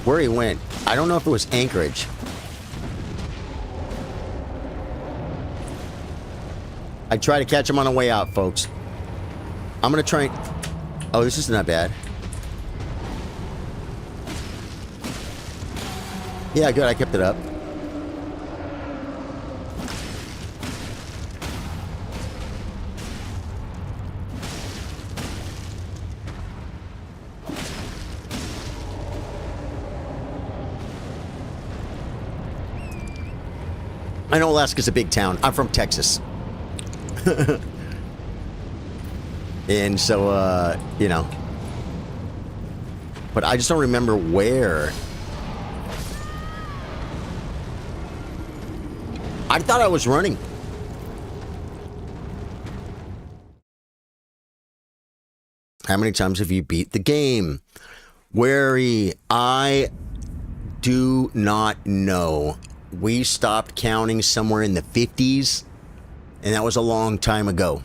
Where he went. I don't know if it was Anchorage. I try to catch him on the way out, folks. I'm gonna try. Oh, this is not bad. Yeah, good. I kept it up. I know Alaska's a big town. I'm from Texas. And so, you know. But I just don't remember where. I thought I was running. How many times have you beat the game? Wary, I do not know. We stopped counting somewhere in the 50s, and that was a long time ago.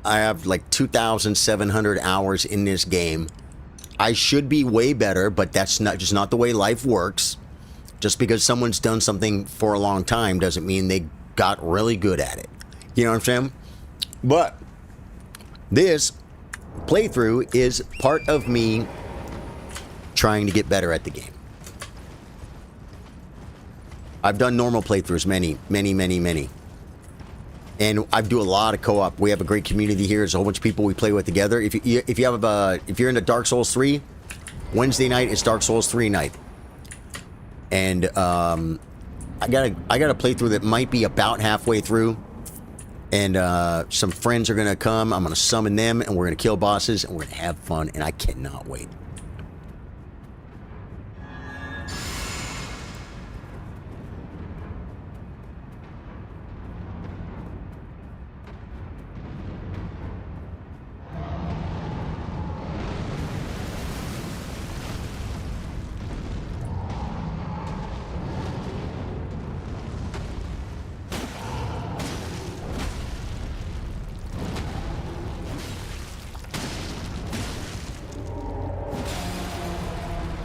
I have like 2,700 hours in this game. I should be way better, but that's just not the way life works. Just because someone's done something for a long time doesn't mean they got really good at it. You know what I'm saying? But this playthrough is part of me trying to get better at the game. I've done normal playthroughs many. And I do a lot of co-op. We have a great community here. There's a whole bunch of people we play with together. If you're into Dark Souls 3, Wednesday night is Dark Souls 3 night. And I got a playthrough that might be about halfway through. And some friends are gonna come. I'm gonna summon them, and we're gonna kill bosses, and we're gonna have fun. And I cannot wait.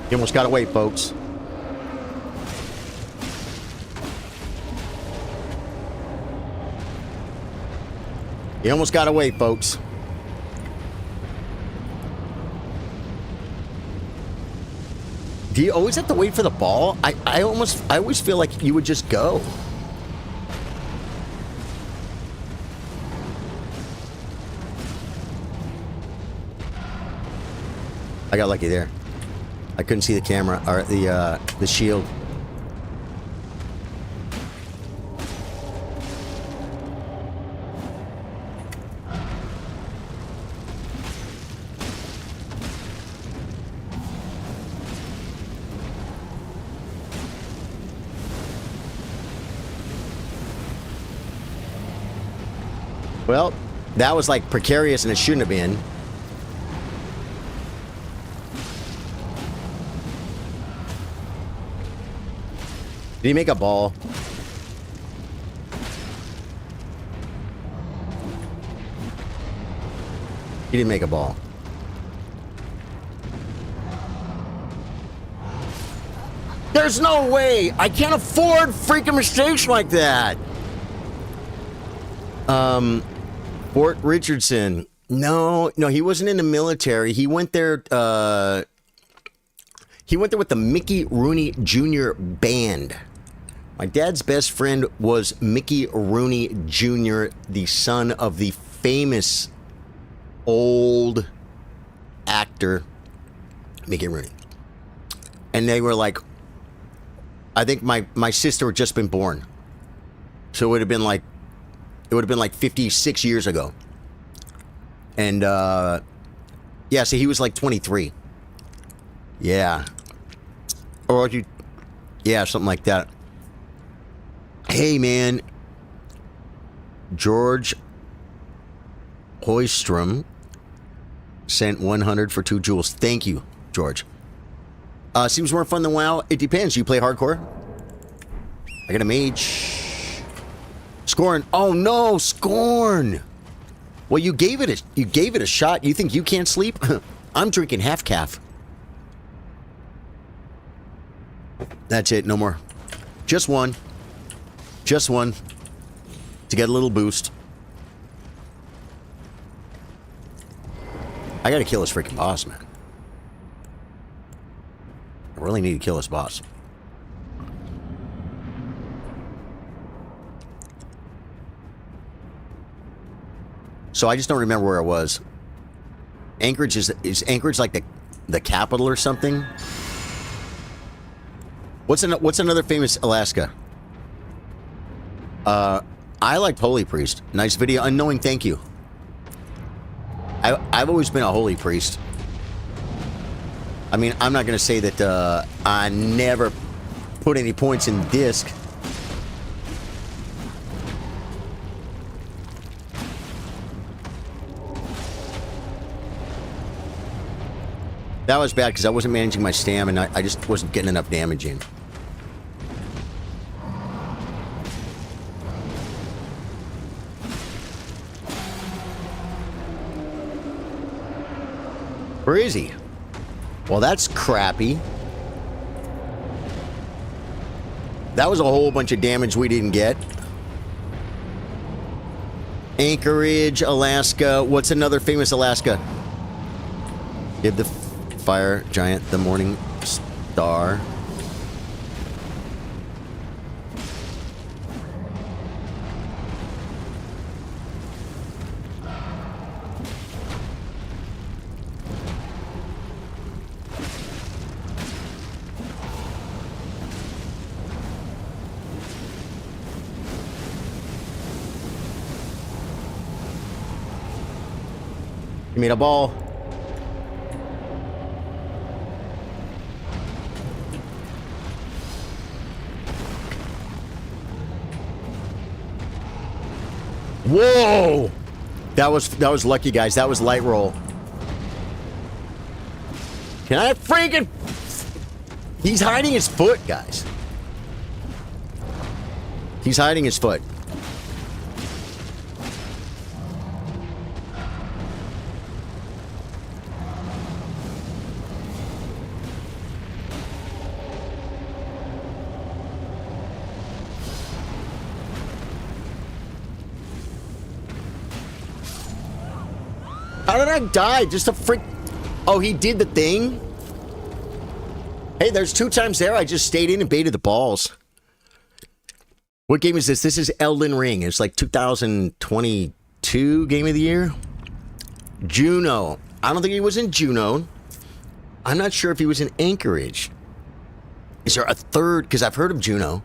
You almost got to wait, folks. You almost got to wait, folks. Do you always have to wait for the ball? I always feel like you would just go. I got lucky there. I couldn't see the camera or the shield. Well, that was like precarious and it shouldn't have been. Did he make a ball? He didn't make a ball. There's no way! I can't afford freaking mistakes like that! Fort Richardson. No, he wasn't in the military. He went there, with the Mickey Rooney Jr. band. My dad's best friend was Mickey Rooney Jr., the son of the famous old actor, Mickey Rooney. And they were like, I think my sister had just been born. So it would have been like 56 years ago. And, yeah, so he was like 23. Yeah. Or you, yeah, something like that. Hey, man. George Hoystrom sent 100 for 2 jewels. Thank you, George. Seems more fun than WoW. It depends. You play hardcore? I got a mage. Scorn. Oh no, Scorn. Well, you gave it a shot. You think you can't sleep? I'm drinking half calf. That's it. No more. Just one. Just one. To get a little boost. I gotta kill this freaking boss, man. I really need to kill this boss. So I just don't remember where I was. Anchorage is Anchorage like the capital or something? What's another famous Alaska? I liked Holy Priest. Nice video. Unknowing, thank you. I've always been a Holy Priest. I mean, I'm not going to say that I never put any points in disc. That was bad because I wasn't managing my stam and I just wasn't getting enough damage in. Where is he? Well, that's crappy. That was a whole bunch of damage we didn't get. Anchorage, Alaska. What's another famous Alaska? Give the Fire Giant the Morning Star. Give me the ball. Whoa! That was lucky, guys. That was light roll. Can I freaking... He's hiding his foot, guys. He's hiding his foot. How did I die? Just a freak... Oh, he did the thing? Hey, there's 2 times there. I just stayed in and baited the balls. What game is this? This is Elden Ring. It's like 2022 Game of the Year. Juno. I don't think he was in Juno. I'm not sure if he was in Anchorage. Is there a third? Because I've heard of Juno.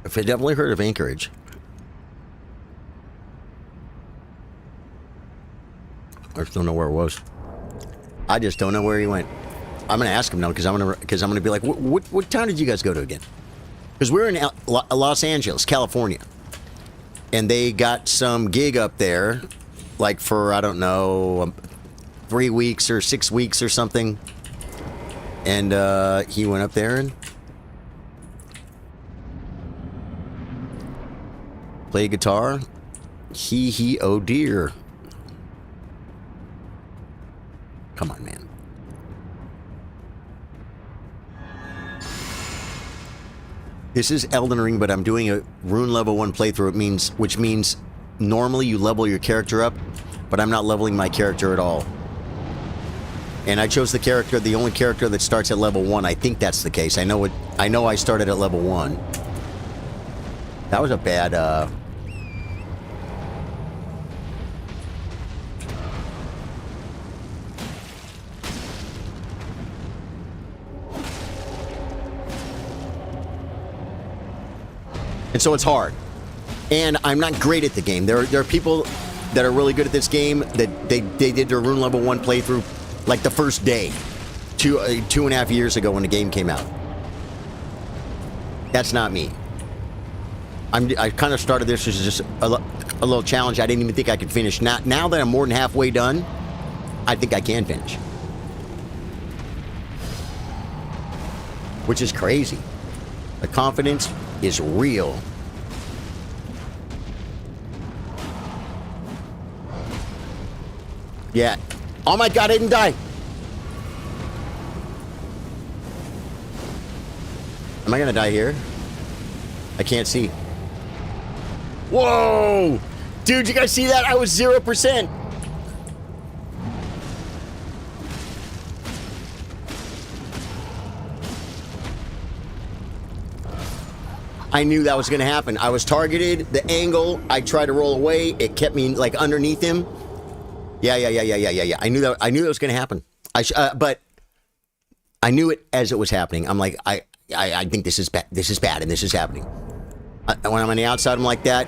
I've definitely heard of Anchorage. I just don't know where it was. I just don't know where he went. I'm gonna ask him now because I'm gonna be like, what town did you guys go to again? Because we're in Los Angeles, California, and they got some gig up there, like for I don't know, 3 weeks or 6 weeks or something. And he went up there and played guitar. Oh dear. Come on, man. This is Elden Ring, but I'm doing a Rune level 1 playthrough, which means normally you level your character up, but I'm not leveling my character at all. And I chose the only character that starts at level 1. I think that's the case. I know I started at level 1. That was a bad And so it's hard. And I'm not great at the game. There are people that are really good at this game that they did their Rune Level 1 playthrough like the first day, 2.5 years ago when the game came out. That's not me. I kind of started this as just a little challenge I didn't even think I could finish. Now that I'm more than halfway done, I think I can finish. Which is crazy. The confidence is real. Yeah. Oh my god, I didn't die. Am I gonna die here? I can't see. Whoa! Dude, you guys see that? I was 0%. I knew that was gonna happen. I was targeted, the angle, I tried to roll away, it kept me like underneath him. Yeah. I knew that was gonna happen. But I knew it as it was happening. I'm like, I think this is bad. This is bad, and this is happening. When I'm on the outside, I'm like that,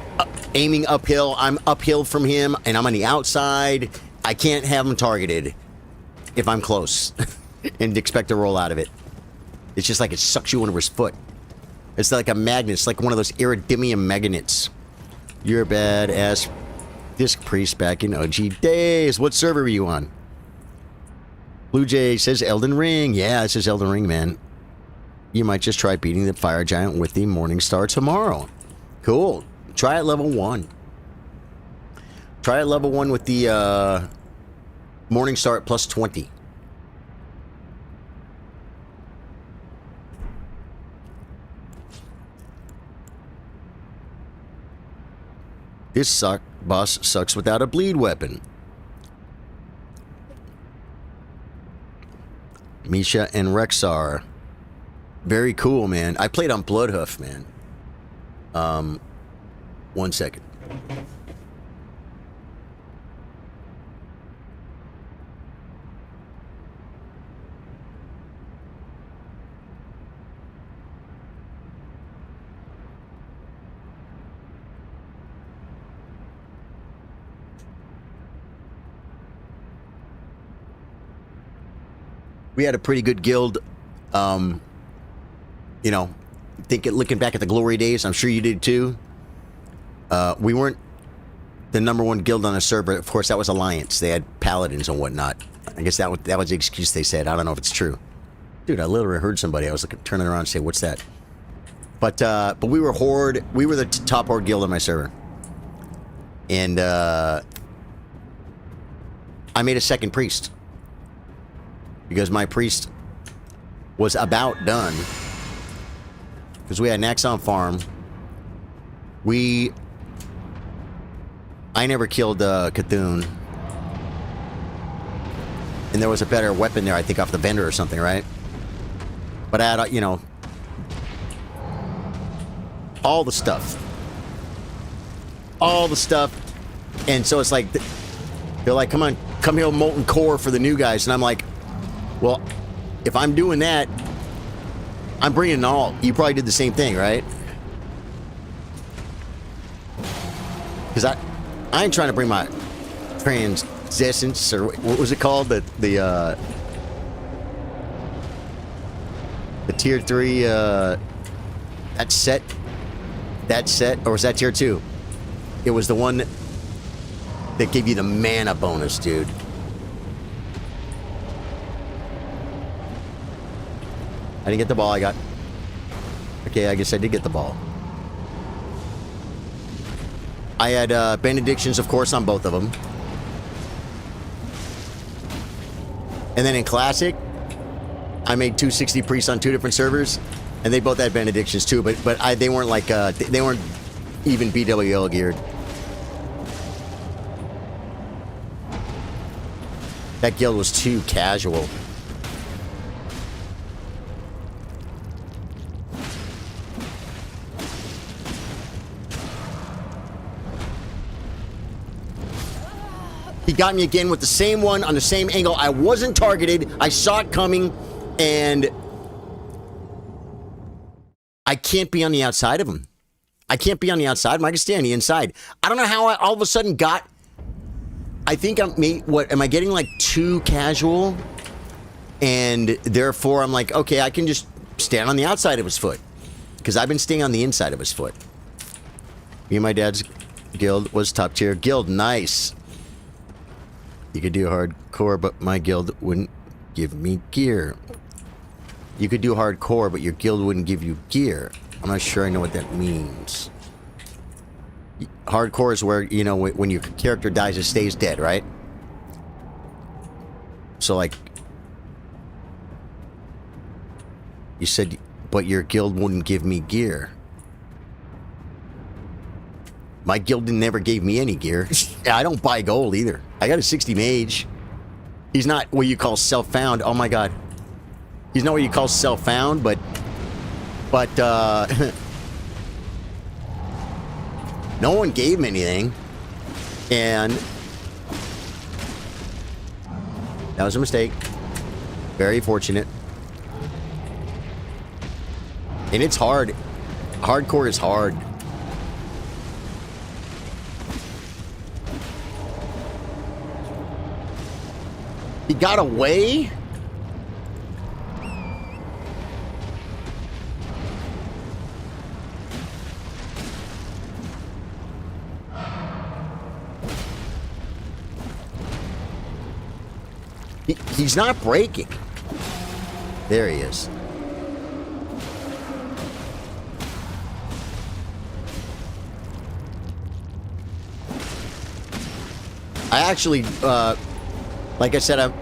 aiming uphill. I'm uphill from him, and I'm on the outside. I can't have him targeted if I'm close, and expect to roll out of it. It's just like it sucks you under his foot. It's like a magnet. It's like one of those iridium magnets. You're a badass. Disc Priest back in OG days. What server were you on? Blue Jay says Elden Ring. Yeah, this is Elden Ring, man. You might just try beating the Fire Giant with the Morning Star tomorrow. Cool. Try at level 1. Try at level 1 with the Morning Star at plus 20. This boss sucks without a bleed weapon. Misha and Rexar. Very cool, man. I played on Bloodhoof, man. 1 second. We had a pretty good guild, you know, looking back at the glory days, I'm sure you did too. We weren't the #1 guild on the server. Of course, that was Alliance. They had paladins and whatnot. I guess that was the excuse they said. I don't know if it's true. Dude, I literally heard somebody. I was turning around and say, "What's that?" But we were Horde. We were the top Horde guild on my server. And I made a second priest. Because my priest was about done. Because we had an Axon farm. I never killed Cthulhu. And there was a better weapon there, I think, off the vendor or something, right? But I had, you know, all the stuff. All the stuff. And so it's like, they're like, come on, come here with Molten Core for the new guys. And I'm like, well, if I'm doing that, I'm bringing it all. You probably did the same thing, right? Because I ain't trying to bring my transcendence, or what was it called? The tier 3, that set, or was that tier 2? It was the one that gave you the mana bonus, dude. I didn't get the ball. Okay, I guess I did get the ball. I had benedictions, of course, on both of them. And then in Classic, I made 260 priests on 2 different servers, and they both had benedictions too. But they weren't like they weren't even BWL geared. That guild was too casual. He got me again with the same one on the same angle. I wasn't targeted. I saw it coming, and I can't be on the outside of him. I can't be on the outside. I can stay on the inside. I don't know how I all of a sudden got... I think am I getting like too casual? And therefore I'm like, okay, I can just stand on the outside of his foot. Because I've been staying on the inside of his foot. Me and my dad's guild was top tier. Guild, nice. You could do hardcore, but my guild wouldn't give me gear. You could do hardcore, but your guild wouldn't give you gear. I'm not sure I know what that means. Hardcore is where, you know, when your character dies, it stays dead, right? So, like... You said, but your guild wouldn't give me gear. My guild never gave me any gear. I don't buy gold either. I got a 60 mage. He's not what you call self-found. Oh my god. He's not what you call self-found, but no one gave him anything. And that was a mistake. Very fortunate. And it's hard. Hardcore is hard. He got away? He's not breaking. There he is. I actually, like I said,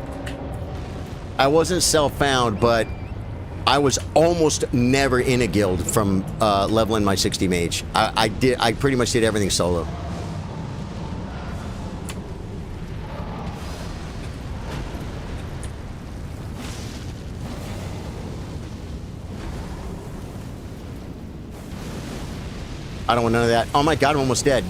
I wasn't self-found, but I was almost never in a guild from leveling my 60 mage. I pretty much did everything solo. I don't want none of that. Oh my god, I'm almost dead.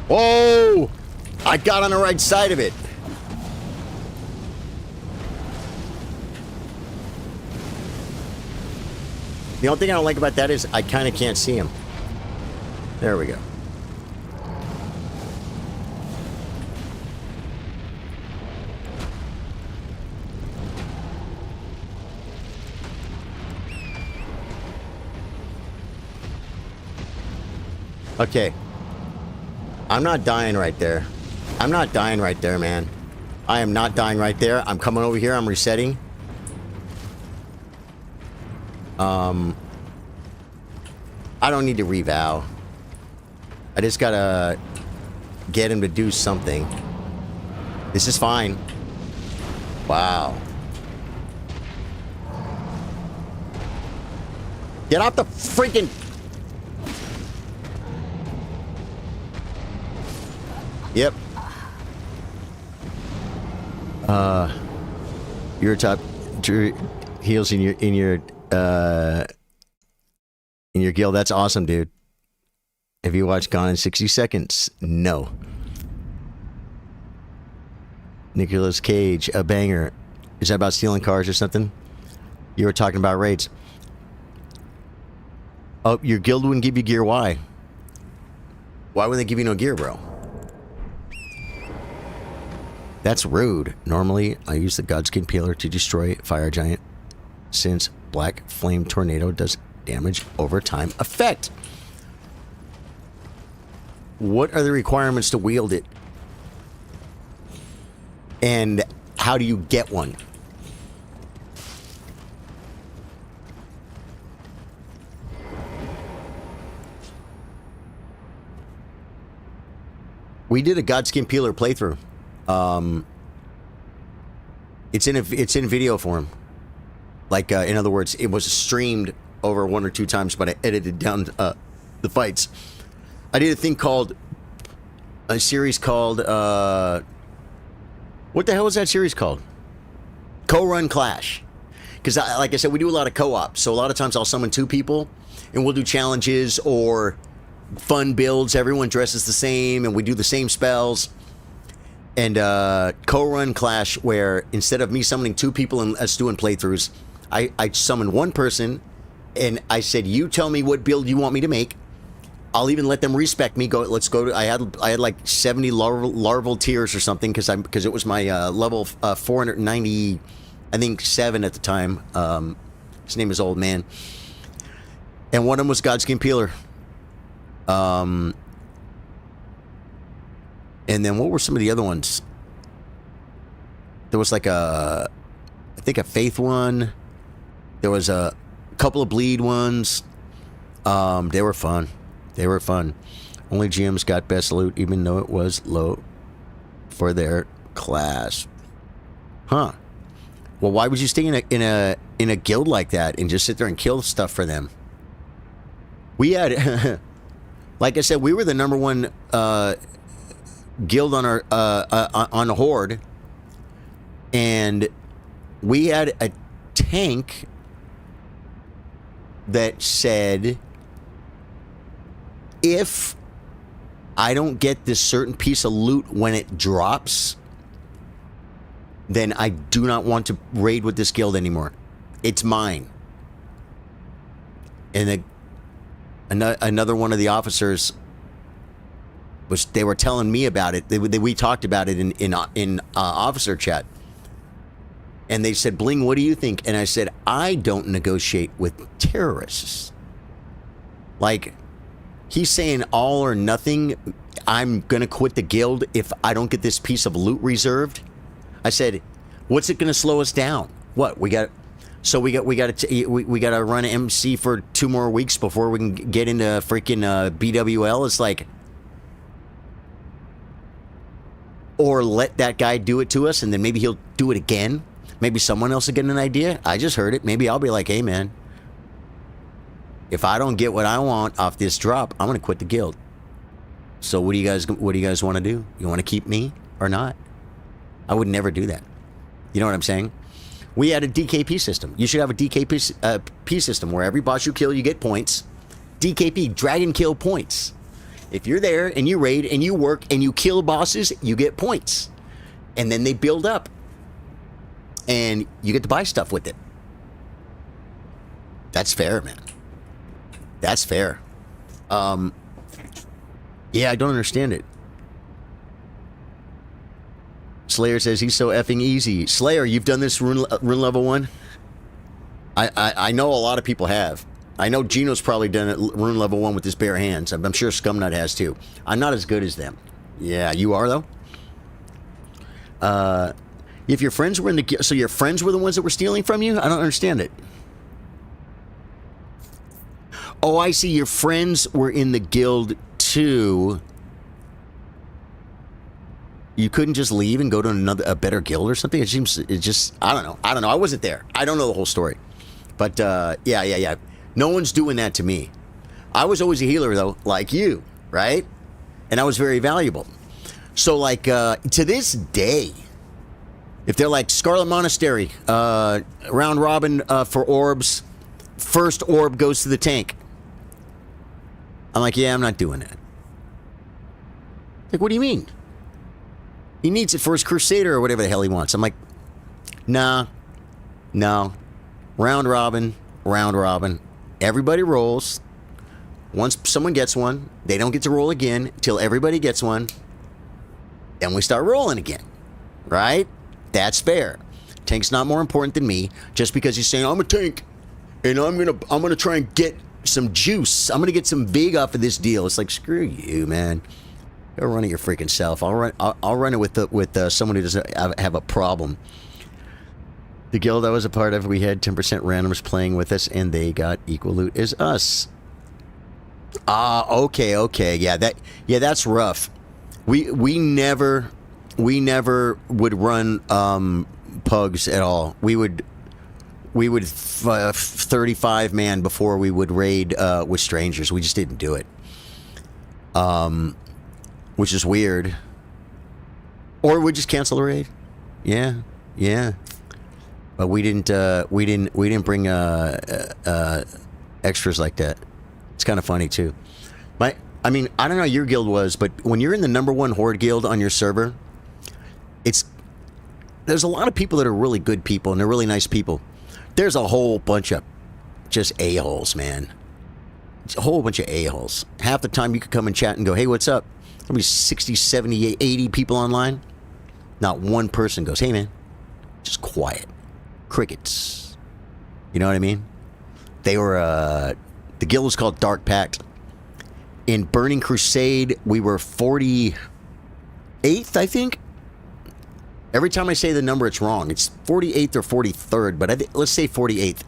Whoa! I got on the right side of it. The only thing I don't like about that is I kind of can't see him. There we go. Okay. I'm not dying right there. I'm not dying right there, man. I am not dying right there. I'm coming over here. I'm resetting. I don't need to revow. I just gotta get him to do something. This is fine. Wow. Get off the freaking... Yep. You're top heals in your guild. That's awesome, dude. Have you watched Gone in 60 Seconds? No. Nicolas Cage, a banger. Is that about stealing cars or something? You were talking about raids. Oh, your guild wouldn't give you gear. Why? Why would they give you no gear, bro? That's rude. Normally, I use the Godskin Peeler to destroy Fire Giant, since Black Flame Tornado does damage over time effect. What are the requirements to wield it? And how do you get one? We did a Godskin Peeler playthrough. It's in video form. Like, in other words, it was streamed over 1 or 2 times, but I edited down the fights. I did a series called, what the hell was that series called? Co-Run Clash. Because, like I said, we do a lot of co-op, so a lot of times I'll summon 2 people, and we'll do challenges or fun builds. Everyone dresses the same, and we do the same spells. and co-run Clash where instead of me summoning 2 people and us doing playthroughs, I summoned 1 person, and I said, "You tell me what build you want me to make. I'll even let them respec me. Let's go." I had like 70 larval tiers or something because it was my level 490, I think 7 at the time. His name is Old Man, and one of them was Godskin Peeler. And then what were some of the other ones? There was like I think a Faith one. There was a couple of Bleed ones. They were fun. Only GMs got best loot, even though it was low for their class. Huh. Well, why would you stay in a guild like that and just sit there and kill stuff for them? We had, like I said, we were the #1 guild on our on the Horde, and we had a tank that said, if I don't get this certain piece of loot when it drops, then I do not want to raid with this guild anymore. It's mine. And another one of the officers they were telling me about it. We talked about it in officer chat. And they said, "Bling, what do you think?" And I said, "I don't negotiate with terrorists." Like, he's saying all or nothing. I'm going to quit the guild if I don't get this piece of loot reserved. I said, "What's it going to slow us down? What? We got to run MC for 2 more weeks before we can get into freaking BWL." It's like, or let that guy do it to us, and then maybe he'll do it again. Maybe someone else will get an idea. I just heard it. Maybe I'll be like, "Hey, man, if I don't get what I want off this drop, I'm going to quit the guild." So what do you guys want to do? You want to keep me or not? I would never do that. You know what I'm saying? We had a DKP system. You should have a DKP system where every boss you kill, you get points. DKP, Dragon Kill points. If you're there and you raid and you work and you kill bosses, you get points. And then they build up. And you get to buy stuff with it. That's fair, man. That's fair. Yeah, I don't understand it. Slayer says he's so effing easy. Slayer, you've done this rune level 1? I know a lot of people have. I know Gino's probably done it rune level 1 with his bare hands. I'm sure Scumnut has too. I'm not as good as them. Yeah, you are though? If your friends were in the... So your friends were the ones that were stealing from you? I don't understand it. Oh, I see. Your friends were in the guild too. You couldn't just leave and go to a better guild or something? It just... I don't know. I wasn't there. I don't know the whole story. But, yeah. No one's doing that to me. I was always a healer, though, like you, right? And I was very valuable. So, like, to this day... If they're like Scarlet Monastery, round robin for orbs, first orb goes to the tank. I'm like, yeah, I'm not doing that. Like, what do you mean? He needs it for his Crusader or whatever the hell he wants. I'm like, nah, no. Round robin. Everybody rolls. Once someone gets one, they don't get to roll again till everybody gets one. Then we start rolling again, right? That's fair. Tank's not more important than me. Just because he's saying I'm a tank, and I'm gonna try and get some juice. I'm gonna get some big off of this deal. It's like, screw you, man. Go run it your freaking self. I'll run it with someone who doesn't have a problem. The guild I was a part of, we had 10% randoms playing with us, and they got equal loot as us. Okay. Yeah, that's rough. We never would run pugs at all. We would 35 man before we would raid with strangers. We just didn't do it. Which is weird. Or we just cancel the raid. Yeah. But we didn't bring extras like that. It's kind of funny too. I mean, I don't know how your guild was, but when you're in the #1 Horde guild on your server, there's a lot of people that are really good people and they're really nice people. There's a whole bunch of just a-holes, man. It's a whole bunch of a-holes. Half the time you could come and chat and go, hey, what's up? There'll be 60, 70, 80 people online. Not one person goes, hey, man. Just quiet. Crickets. You know what I mean? They were, the guild was called Dark Pact. In Burning Crusade, we were 48th, I think. Every time I say the number, it's wrong. It's 48th or 43rd, but let's say 48th.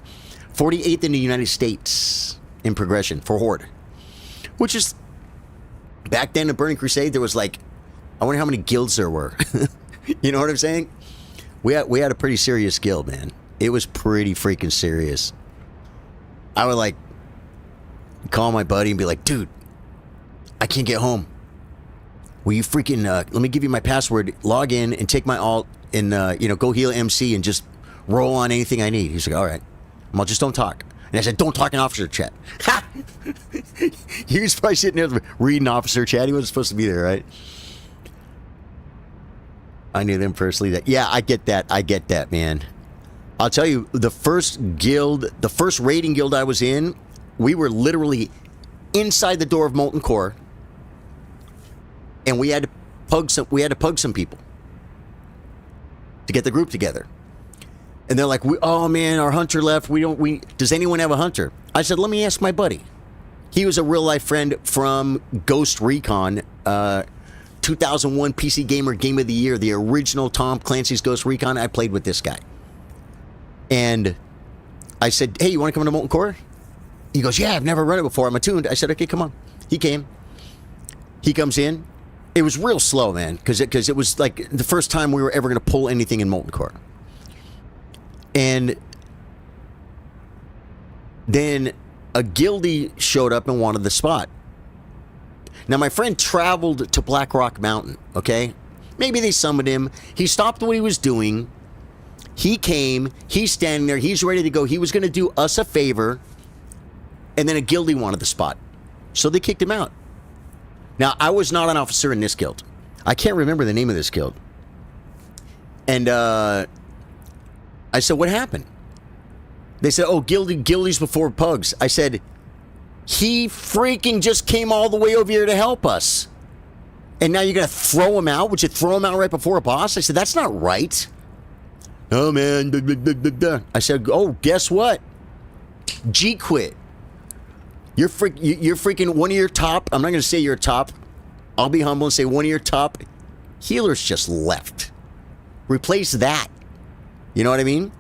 48th in the United States in progression for Horde. Which is, back then in Burning Crusade, there was like, I wonder how many guilds there were. You know what I'm saying? We had a pretty serious guild, man. It was pretty freaking serious. I would like call my buddy and be like, dude, I can't get home. Will you freaking, let me give you my password, log in and take my alt and, go heal MC and just roll on anything I need. He's like, all right. Well, just don't talk. And I said, don't talk in officer chat. Ha! He was probably sitting there reading officer chat. He wasn't supposed to be there, right? I knew them personally. Yeah, I get that, man. I'll tell you, the first raiding guild I was in, we were literally inside the door of Molten Core. And we had to pug some people to get the group together. And they're like, oh man, our hunter left. Does anyone have a hunter? I said, let me ask my buddy. He was a real life friend from Ghost Recon, 2001 PC Gamer Game of the Year, the original Tom Clancy's Ghost Recon. I played with this guy. And I said, hey, you want to come to Molten Core? He goes, yeah, I've never run it before. I'm attuned. I said, okay, come on. He came. He comes in. It was real slow, man, because it was like the first time we were ever going to pull anything in Molten Core. And then a guildie showed up and wanted the spot. Now, my friend traveled to Black Rock Mountain, okay? Maybe they summoned him. He stopped what he was doing. He came. He's standing there. He's ready to go. He was going to do us a favor. And then a guildie wanted the spot. So they kicked him out. Now, I was not an officer in this guild. I can't remember the name of this guild. And I said, what happened? They said, oh, guildies before pugs. I said, he freaking just came all the way over here to help us. And now you're going to throw him out? Would you throw him out right before a boss? I said, that's not right. Oh, man. I said, oh, guess what? G quit. You're freaking one of your top, I'm not going to say you're top. I'll be humble and say one of your top healers just left. Replace that. You know what I mean?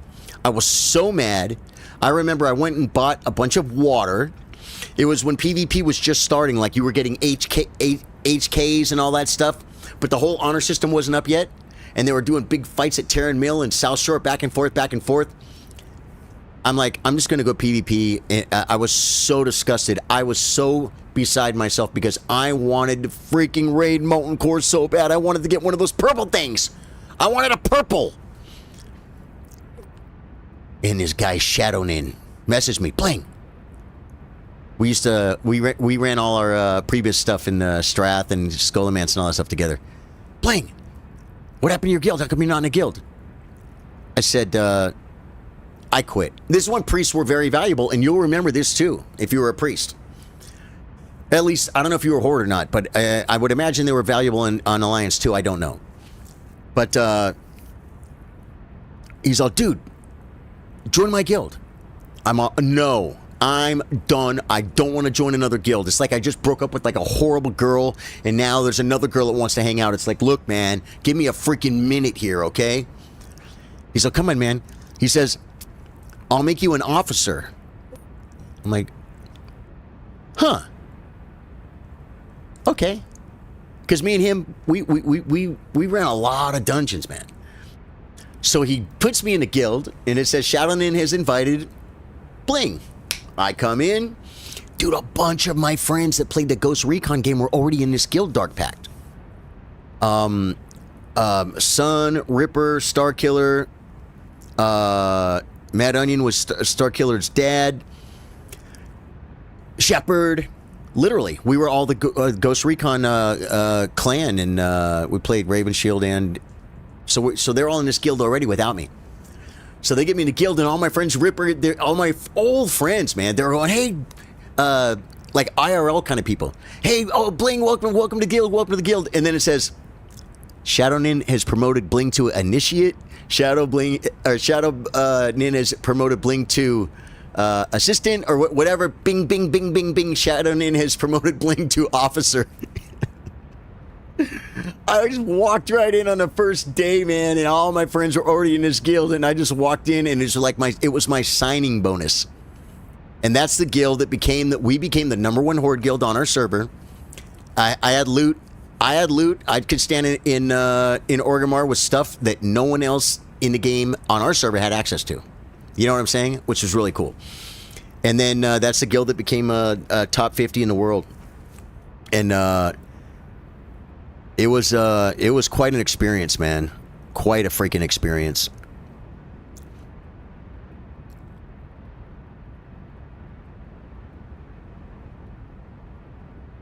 I was so mad. I remember I went and bought a bunch of water. It was when PvP was just starting, like you were getting HKs and all that stuff, but the whole honor system wasn't up yet, and they were doing big fights at Terran Mill and South Shore, back and forth, back and forth. I'm like, I'm just going to go PvP. And I was so disgusted. I was so beside myself because I wanted to freaking raid Molten Core so bad. I wanted to get one of those purple things. I wanted a purple. And this guy Shadownin messaged me, bling. We ran all our previous stuff in Strath and Skullomance and all that stuff together. Bling, what happened to your guild? How come you're not in a guild? I said, I quit. This is when priests were very valuable, and you'll remember this too, if you were a priest. At least, I don't know if you were a horde or not, but I would imagine they were valuable on Alliance too. I don't know. But he's all, dude, join my guild. I'm all, no, I'm done. I don't want to join another guild. It's like I just broke up with like a horrible girl, and now there's another girl that wants to hang out. It's like, look, man, give me a freaking minute here, okay? He's like, come on, man. He says, I'll make you an officer. I'm like, huh? Okay. Because me and him, we ran a lot of dungeons, man. So he puts me in the guild, and it says Shadownin has invited bling. I come in. Dude, a bunch of my friends that played the Ghost Recon game were already in this guild, Dark Pact. Sun, Ripper, Starkiller, Mad Onion was Starkiller's dad. Shepherd. Literally, we were all the Ghost Recon clan, and we played Raven Shield and So they're all in this guild already without me. So they get me in the guild, and all my friends, all my old friends, man, they're going, hey, like IRL kind of people. Hey, oh, Bling, welcome to the guild. And then it says, Shadow Nin has promoted Bling to Initiate. Shadow Nin has promoted Bling to Assistant, or whatever. Bing, bing, bing, bing, bing. Shadow Nin has promoted Bling to Officer. I just walked right in on the first day, man, and all my friends were already in this guild, and I just walked in, and it was my signing bonus. And that's the guild that we became the #1 horde guild on our server. I had loot. I could stand in Orgrimmar with stuff that no one else in the game on our server had access to. You know what I'm saying? Which was really cool. And then that's the guild that became a top 50 in the world. And it was quite an experience, man. Quite a freaking experience.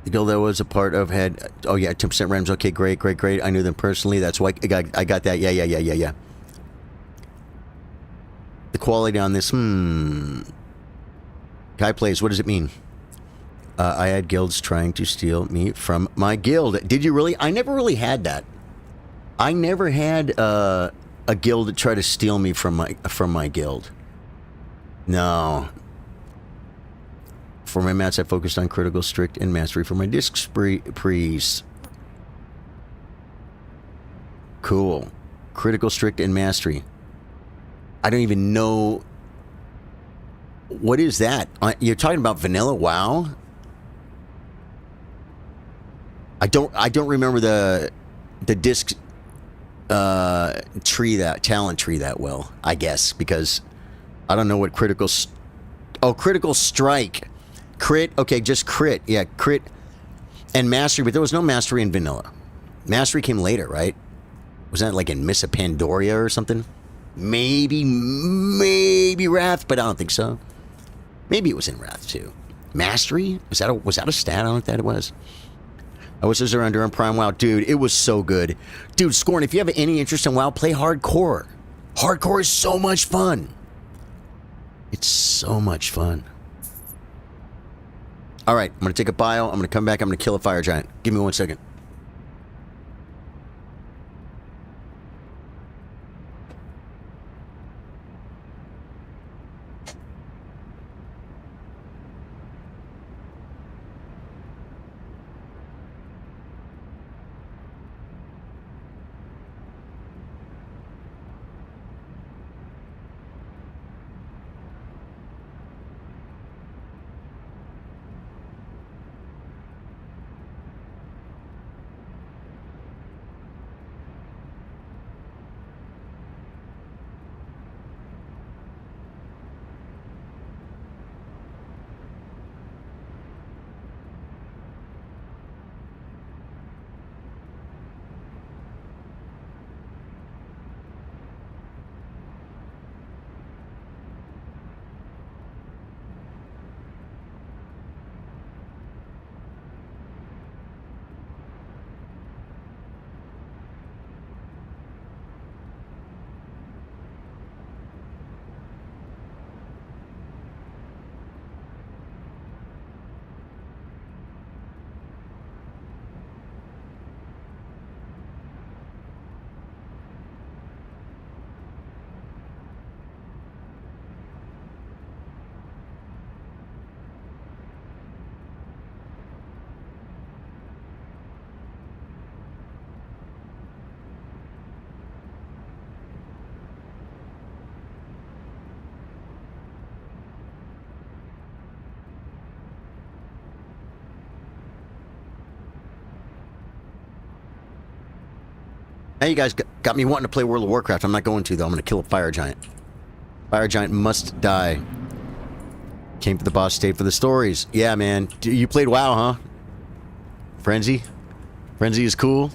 The guild I was a part of had, oh yeah, 10% randoms. Okay, great. I knew them personally. That's why I got that. Yeah. The quality on this, Guy plays, what does it mean? I had guilds trying to steal me from my guild. Did you really? I never really had that. I never had a guild try to steal me from my guild. No. For my mats, I focused on critical, strict, and mastery. For my disc prees. Cool. Critical, strict, and mastery. I don't even know. What is that? You're talking about vanilla WoW? I don't remember the disc talent tree that well, I guess, because I don't know what critical strike. Crit, okay, just crit. Yeah, crit and mastery, but there was no mastery in vanilla. Mastery came later, right? Was that like in Miss Pandoria or something? Maybe Wrath, but I don't think so. Maybe it was in Wrath too. Mastery? Was that a stat? I don't think that it was. I wish this was under on Prime WoW. Dude, it was so good. Dude, Scorn, if you have any interest in WoW, play Hardcore. Hardcore is so much fun. It's so much fun. Alright, I'm going to take a bio. I'm going to come back. I'm going to kill a fire giant. Give me 1 second. Now you guys got me wanting to play World of Warcraft. I'm not going to, though. I'm going to kill a fire giant. Fire giant must die. Came for the boss, stayed for the stories. Yeah, man. You played WoW, huh? Frenzy? Frenzy is cool?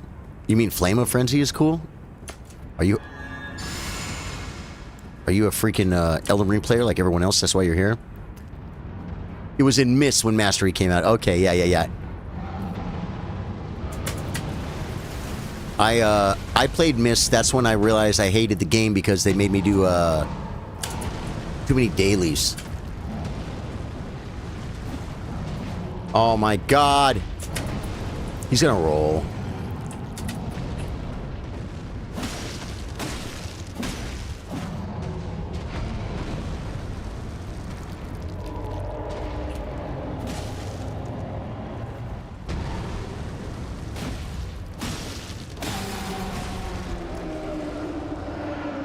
You mean Flame of Frenzy is cool? Are you a freaking Elden Ring player like everyone else? That's why you're here? It was in Mist when Mastery came out. Okay, yeah. I played Myst. That's when I realized I hated the game because they made me do too many dailies. Oh my god. He's gonna roll.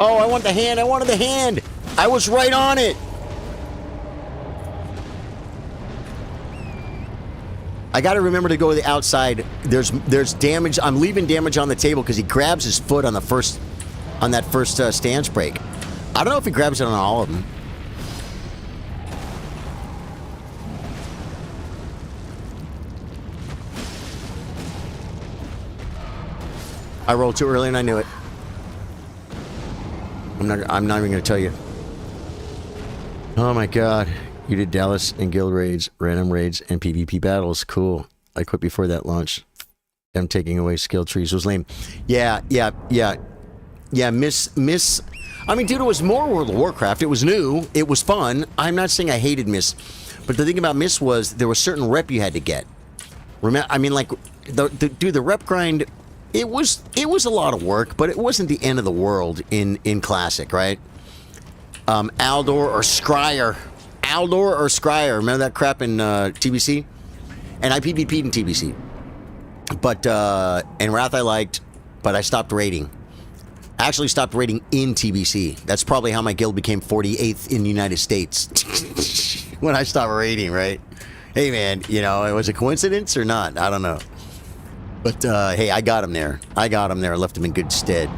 Oh, I want the hand. I wanted the hand. I was right on it. I got to remember to go to the outside. There's damage. I'm leaving damage on the table because he grabs his foot on the first, on that first stance break. I don't know if he grabs it on all of them. I rolled too early and I knew it. I'm not even going to tell you. Oh my god. You did Dallas and guild raids, random raids, and PvP battles. Cool. I quit before that launch. Them taking away skill trees was lame. Yeah. Miss. I mean, dude, it was more World of Warcraft. It was new. It was fun. I'm not saying I hated Miss, but the thing about Miss was there was certain rep you had to get. Remember, I mean, like the rep grind. It was a lot of work, but it wasn't the end of the world in Classic, right? Aldor or Scryer. Remember that crap in TBC? And I PvP'd in TBC. But, and Wrath I liked, but I stopped raiding. I actually stopped raiding in TBC. That's probably how my guild became 48th in the United States. When I stopped raiding, right? Hey, man, you know, it was a coincidence or not? I don't know. But, hey, I got him there. I left him in good stead.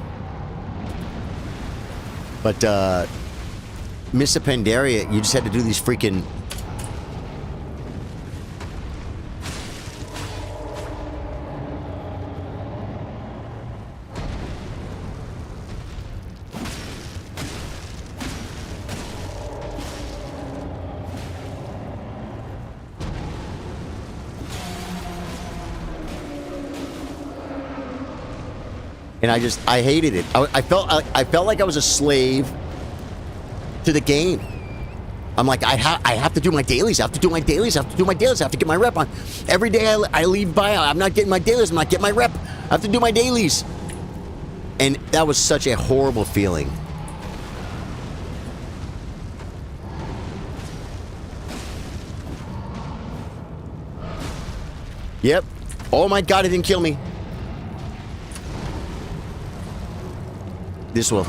But, Miss a Pandaria, you just had to do these freaking... And I hated it. I felt like I was a slave to the game. I'm like, I have to do my dailies. I have to do my dailies. I have to get my rep on. Every day I leave by, I'm not getting my dailies. I'm not getting my rep. I have to do my dailies. And that was such a horrible feeling. Yep. Oh my god, it didn't kill me. This will.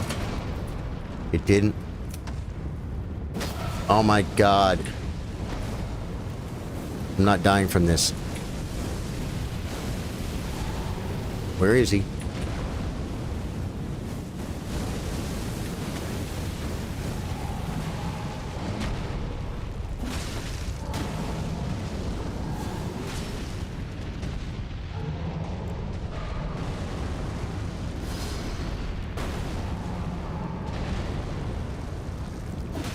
It didn't. Oh my god. I'm not dying from this. Where is he?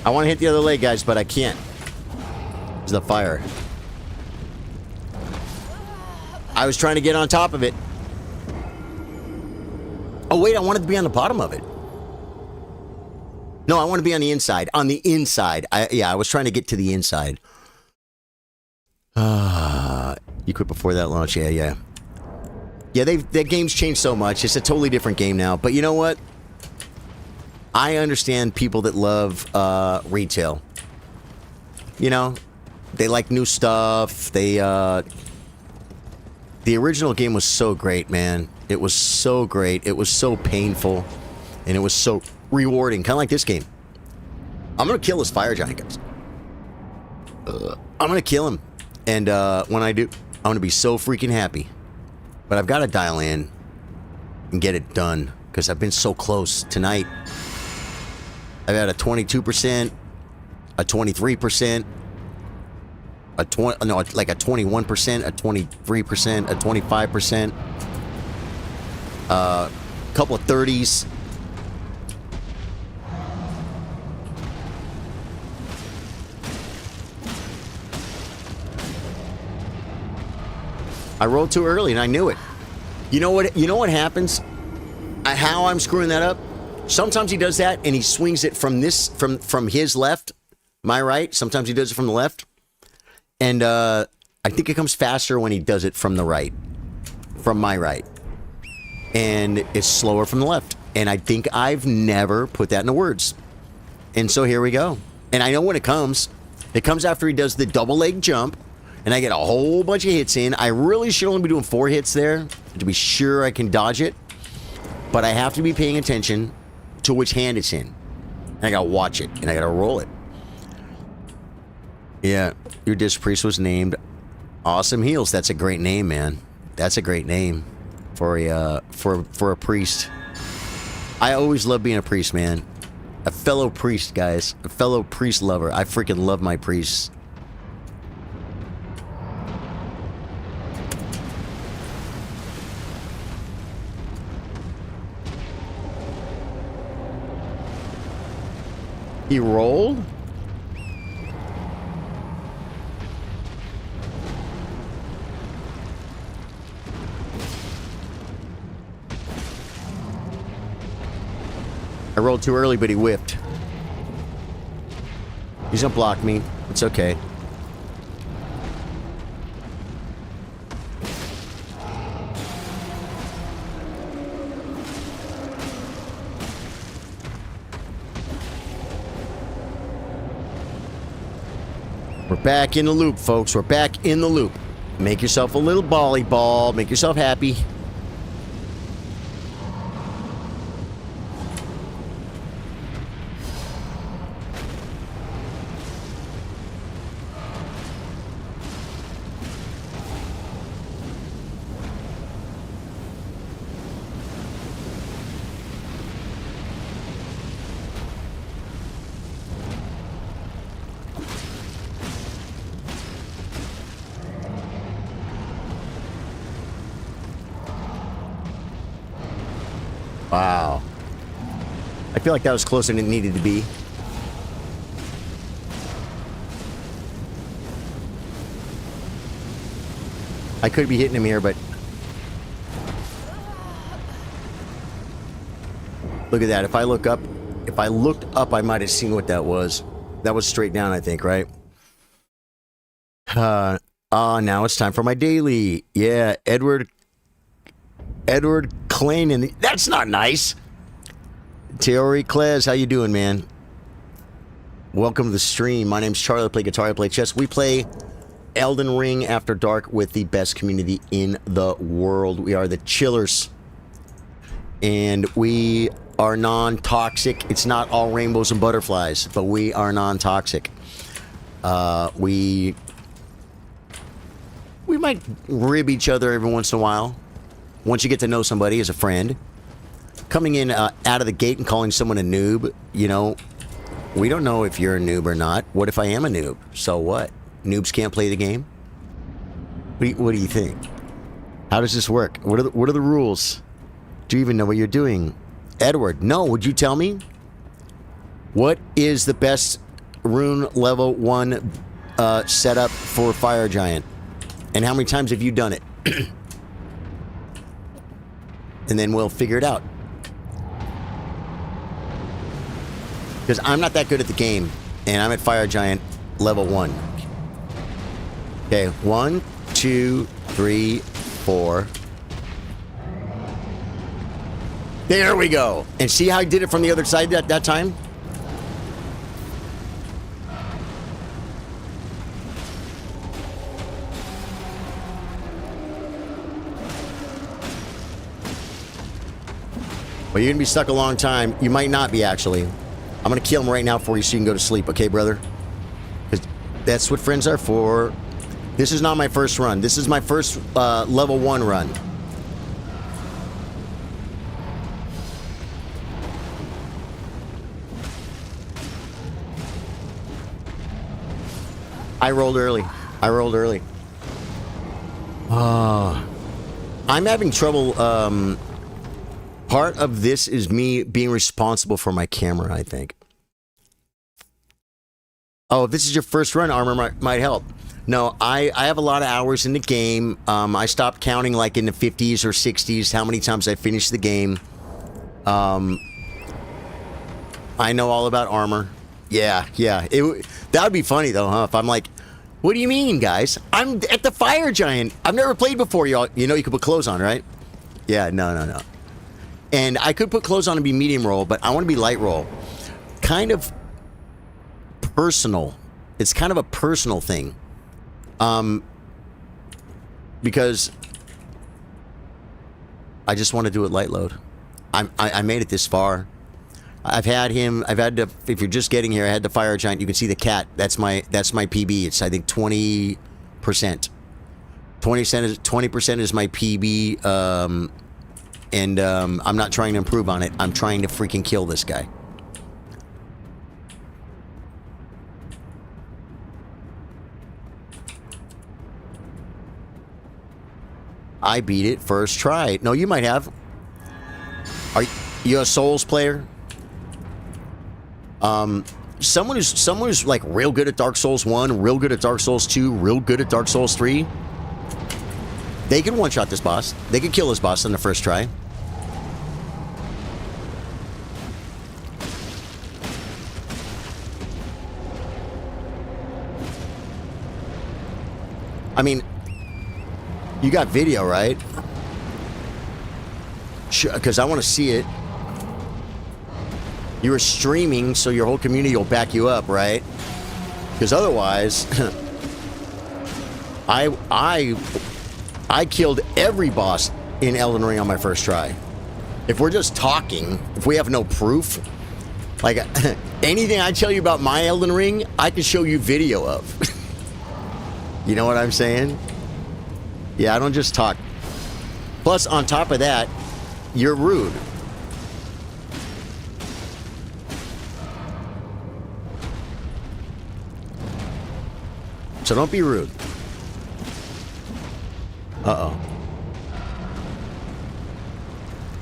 I want to hit the other leg, guys, but I can't. There's the fire. I was trying to get on top of it. Oh, wait, I wanted to be on the bottom of it. No, I want to be on the inside. On the inside. I was trying to get to the inside. You quit before that launch? Yeah. Yeah, the game's changed so much. It's a totally different game now. But you know what? I understand people that love retail. You know, they like new stuff. The original game was so great, man. It was so great. It was so painful, and it was so rewarding. Kind of like this game. I'm gonna kill this fire giant, guys. I'm gonna kill him, and when I do, I'm gonna be so freaking happy. But I've got to dial in and get it done because I've been so close tonight. I've had a 22%, a 23%, like a 21%, a 23%, a 25%, a couple of 30s. I rolled too early and I knew it. You know what? You know what happens? How I'm screwing that up? Sometimes he does that and he swings it from his left, my right. Sometimes he does it from the left, and I think it comes faster when he does it from the right, from my right, and it's slower from the left. And I think I've never put that into words, and so here we go. And I know when it comes. It comes after he does the double leg jump, and I get a whole bunch of hits in. I really should only be doing 4 hits there to be sure I can dodge it. But I have to be paying attention to which hand it's in. And I gotta watch it, and I gotta roll it. Yeah, your disc priest was named Awesome Heels. That's a great name, man. That's a great name for a priest. I always love being a priest, man. A fellow priest, guys. A fellow priest lover. I freaking love my priests. He rolled? I rolled too early, but he whipped. He's gonna block me. It's okay. We're back in the loop, folks. We're back in the loop. Make yourself a little volleyball. Make yourself happy. Wow. I feel like that was closer than it needed to be. I could be hitting him here, but... Look at that. If I looked up, I might have seen what that was. That was straight down, I think, right? Now it's time for my daily. Yeah, Edward Klein, and that's not nice. Theory Klez, how you doing, man? Welcome to the stream. My name's Charlie. I play guitar, I play chess. We play Elden Ring After Dark with the best community in the world. We are the Chillers. And we are non-toxic. It's not all rainbows and butterflies, but we are non-toxic. We might rib each other every once in a while. Once you get to know somebody as a friend, coming in out of the gate and calling someone a noob, you know, we don't know if you're a noob or not. What if I am a noob? So what? Noobs can't play the game? What do you think? How does this work? What are the rules? Do you even know what you're doing? Edward, no, would you tell me? What is the best rune level 1 setup for Fire Giant? And how many times have you done it? And then we'll figure it out. Because I'm not that good at the game, and I'm at Fire Giant level 1. Okay, 1, 2, 3, 4. There we go. And see how I did it from the other side that time? Well, you're going to be stuck a long time. You might not be, actually. I'm going to kill him right now for you so you can go to sleep, okay, brother? Because that's what friends are for. This is not my first run. This is my first level 1 run. I rolled early. I'm having trouble. Part of this is me being responsible for my camera, I think. Oh, if this is your first run, armor might help. No, I have a lot of hours in the game. I stopped counting like in the 50s or 60s how many times I finished the game. I know all about armor. Yeah. That would be funny though, huh? If I'm like, what do you mean, guys? I'm at the Fire Giant. I've never played before, y'all. You know you could put clothes on, right? Yeah, no. And I could put clothes on and be medium roll, but I want to be light roll. Kind of personal. It's kind of a personal thing. Because I just want to do it light load. I made it this far. I've had to, if you're just getting here, I had the Fire Giant. You can see the cat. That's my PB. It's, I think, 20%. 20% is my PB, and I'm not trying to improve on it. I'm trying to freaking kill this guy. I beat it first try. No, you might have. Are you a Souls player? Someone who's like real good at Dark Souls 1, real good at Dark Souls 2, real good at Dark Souls 3. They can one-shot this boss. They can kill this boss on the first try. I mean, you got video, right? Sure, because I want to see it. You were streaming, so your whole community will back you up, right? Because otherwise, I killed every boss in Elden Ring on my first try. If we're just talking, if we have no proof, like anything I tell you about my Elden Ring, I can show you video of. You know what I'm saying? Yeah, I don't just talk. Plus, on top of that, you're rude. So don't be rude. Uh-oh.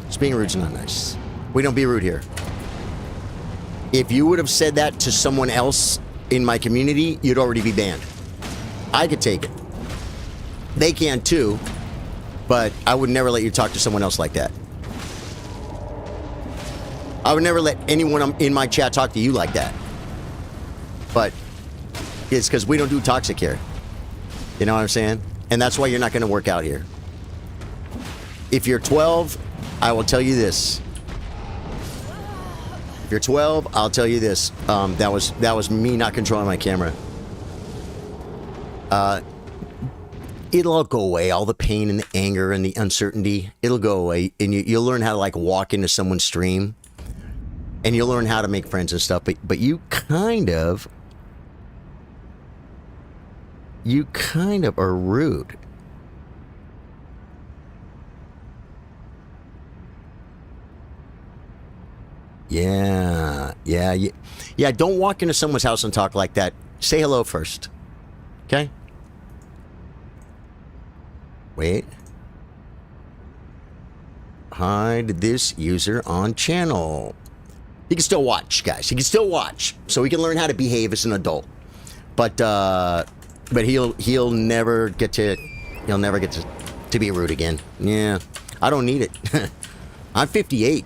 Just being rude's not nice. We don't be rude here. If you would have said that to someone else in my community, you'd already be banned. I could take it. They can too, but I would never let you talk to someone else like that. I would never let anyone in my chat talk to you like that. But it's because we don't do toxic here. You know what I'm saying? And that's why you're not going to work out here. If you're 12, I will tell you this. If you're 12, I'll tell you this. That was me not controlling my camera. It'll all go away. All the pain and the anger and the uncertainty, it'll go away. And you'll learn how to like walk into someone's stream. And you'll learn how to make friends and stuff. But you kind of are rude. Yeah. Don't walk into someone's house and talk like that. Say hello first. Okay? Wait. Hide this user on channel. He can still watch, guys. He can still watch. So he can learn how to behave as an adult. But he'll never get to be rude again. Yeah. I don't need it. I'm 58.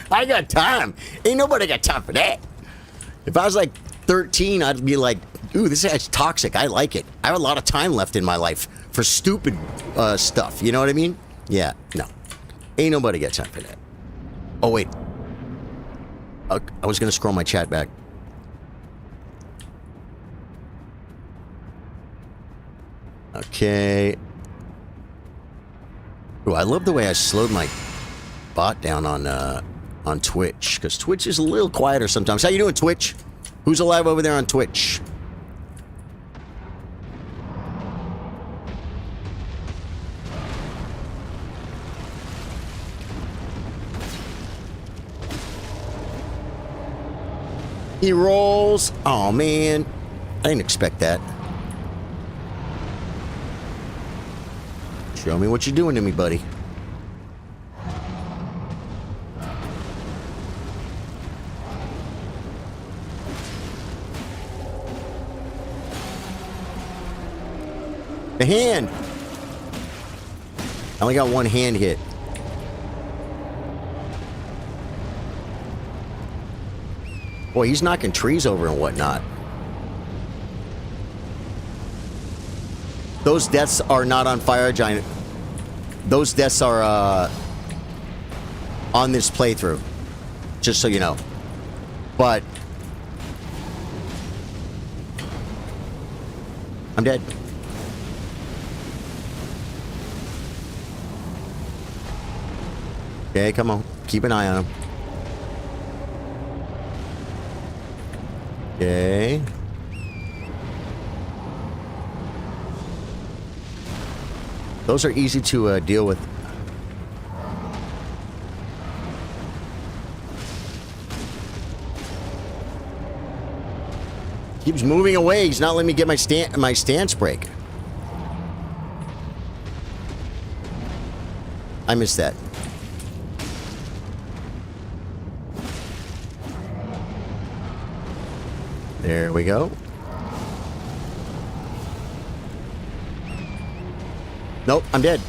I got time. Ain't nobody got time for that. If I was like 13, I'd be like, ooh, this guy's toxic. I like it. I have a lot of time left in my life for stupid stuff. You know what I mean? Yeah, no. Ain't nobody got time for that. Oh, wait. I was going to scroll my chat back. Okay. Ooh, I love the way I slowed my bot down on Twitch, because Twitch is a little quieter sometimes. How you doing, Twitch? Who's alive over there on Twitch? He rolls. Oh, man. I didn't expect that. Show me what you're doing to me, buddy. The hand! I only got one hand hit. Boy, he's knocking trees over and whatnot. Those deaths are not on Fire Giant. Those deaths are on this playthrough. Just so you know. But I'm dead. Okay, come on. Keep an eye on him. Okay. Those are easy to deal with. Keeps moving away. He's not letting me get my stance break. I missed that. There we go. Nope, I'm dead.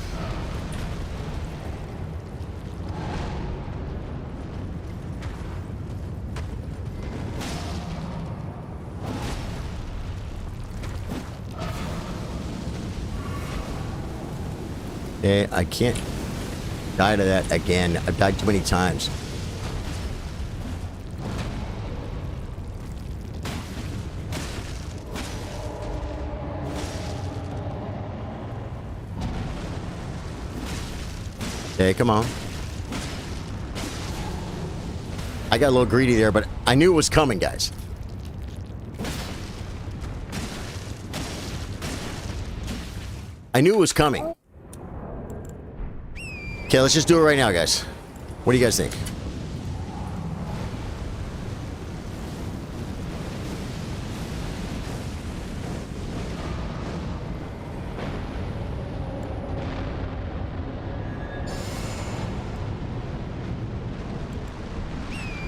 Okay, I can't die to that again. I've died too many times. Okay, come on. I got a little greedy there, but I knew it was coming, guys. I knew it was coming. Okay, let's just do it right now, guys. What do you guys think?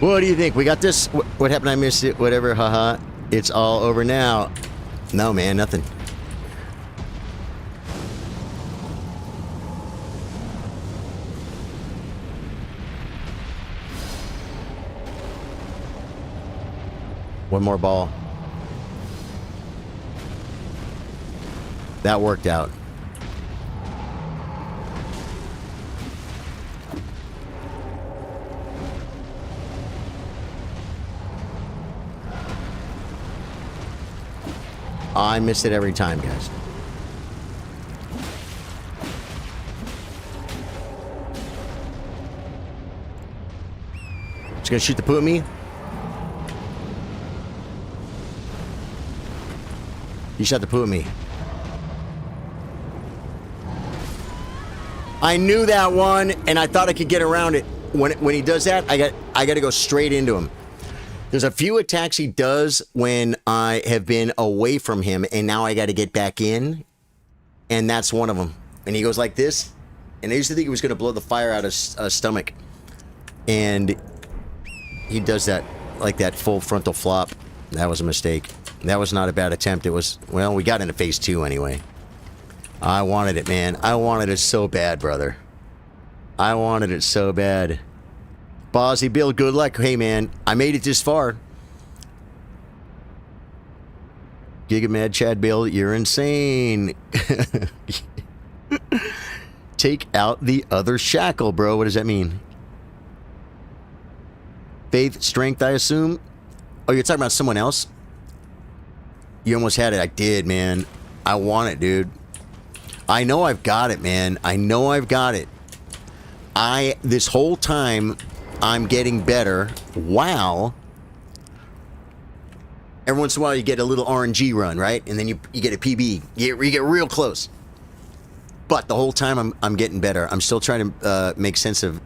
What do you think? We got this? What happened? I missed it. Whatever. Haha. It's all over now. No, man. Nothing. One more ball. That worked out. I miss it every time, guys. Just gonna shoot the poo at me? He shot the poo at me. I knew that one, and I thought I could get around it. When he does that, I got to go straight into him. There's a few attacks he does when I have been away from him, and now I got to get back in, and that's one of them. And he goes like this, and I used to think he was going to blow the fire out of his stomach, and he does that, like that full frontal flop. That was a mistake. That was not a bad attempt. It was, well, we got into phase 2 anyway. I wanted it, man. I wanted it so bad, brother. I wanted it so bad. Bozzy Bill, good luck. Hey, man, I made it this far. Giga Mad Chad Bill, you're insane. Take out the other shackle, bro. What does that mean? Faith, strength, I assume? Oh, you're talking about someone else? You almost had it. I did, man. I want it, dude. I know I've got it, man. I know I've got it. This whole time, I'm getting better. Wow. Every once in a while, you get a little RNG run, right? And then you get a PB. You get real close. But the whole time, I'm getting better. I'm still trying to make sense of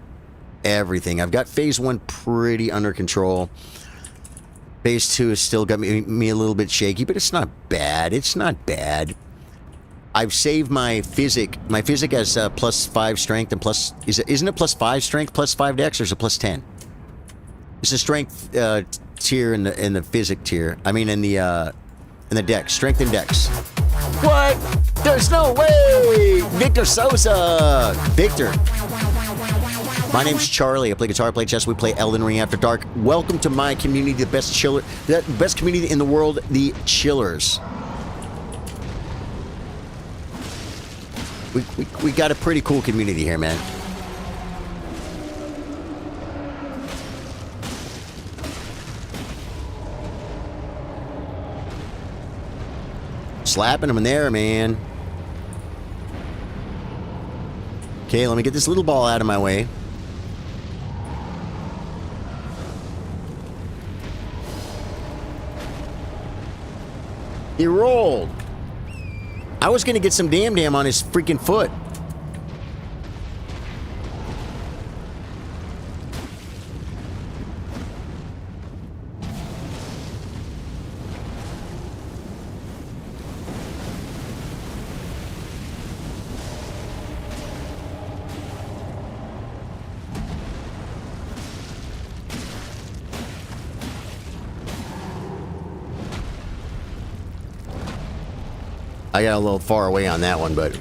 everything. I've got phase 1 pretty under control. Phase 2 has still got me a little bit shaky, but it's not bad. It's not bad. I've saved my physic. My physic has plus 5 strength and plus... Isn't it plus 5 strength, plus 5 dex, or is it plus 10? It's the strength tier and the physic tier. I mean, in the dex. Strength and dex. What? There's no way! Victor Sosa! Victor. My name's Charlie. I play guitar, play chess, we play Elden Ring After Dark. Welcome to my community, the best community in the world, the Chillers. We got a pretty cool community here, man. Slapping them in there, man. Okay, let me get this little ball out of my way. He rolled. I was gonna get some damn on his freaking foot. I got a little far away on that one, but...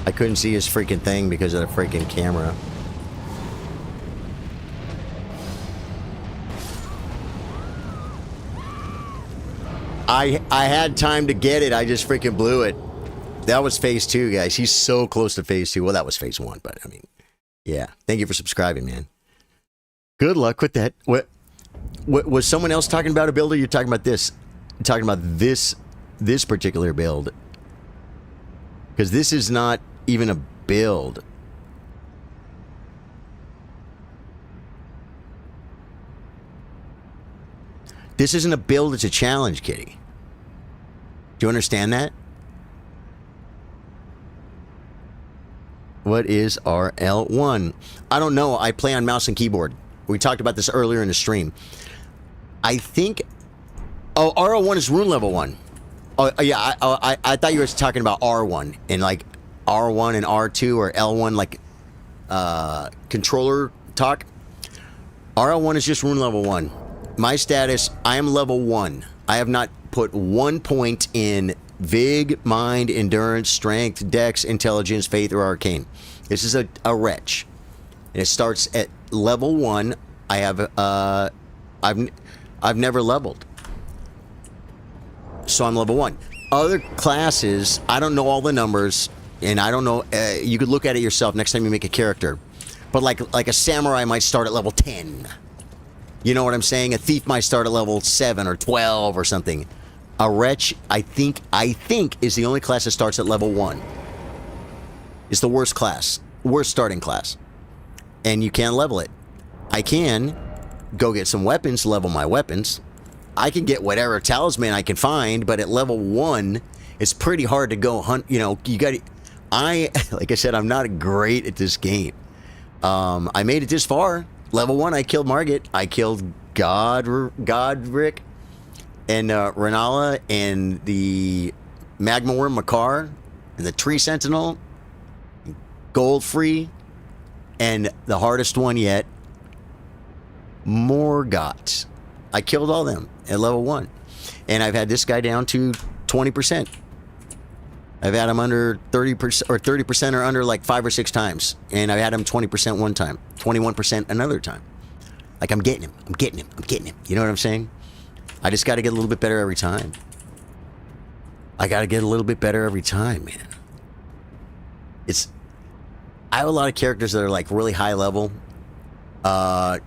I couldn't see his freaking thing because of the freaking camera. I had time to get it, I just freaking blew it. That was phase 2, guys. He's so close to phase 2. Well, that was phase 1, but I mean... Yeah, thank you for subscribing, man. Good luck with that. What was someone else talking about a build, or you're talking about this? You're talking about this particular build. Because this is not even a build. This isn't a build, it's a challenge, kitty. Do you understand that? What is RL1? I don't know. I play on mouse and keyboard. We talked about this earlier in the stream. I think... Oh, RL1 is rune level 1. Oh, yeah. I thought you were talking about R1. And like R1 and R2 or L1 like controller talk. RL1 is just rune level 1. My status, I am level 1. I have not put 1 point in Vig, Mind, Endurance, Strength, Dex, Intelligence, Faith, or Arcane. This is a wretch. And it starts at level 1. I have, I've never leveled. So I'm level 1. Other classes, I don't know all the numbers, and I don't know, you could look at it yourself next time you make a character. But like a samurai might start at level 10. You know what I'm saying? A thief might start at level 7 or 12 or something. A wretch, I think, is the only class that starts at level 1. It's the worst class. Worst starting class. And you can't level it. I can go get some weapons, level my weapons. I can get whatever talisman I can find, but at level 1, it's pretty hard to go hunt. You know, you got to... like I said, I'm not great at this game. I made it this far. Level 1, I killed Margit. I killed Godric. And Renala, and the Magma Worm Makar, and the Tree Sentinel, Goldfree, and the hardest one yet, Morgott. I killed all them at level 1. And I've had this guy down to 20%. I've had him under 30% or 30% or under like 5 or 6 times. And I've had him 20% one time, 21% another time. Like I'm getting him. You know what I'm saying? I just got to get a little bit better every time. I got to get a little bit better every time, man. I have a lot of characters that are like really high level.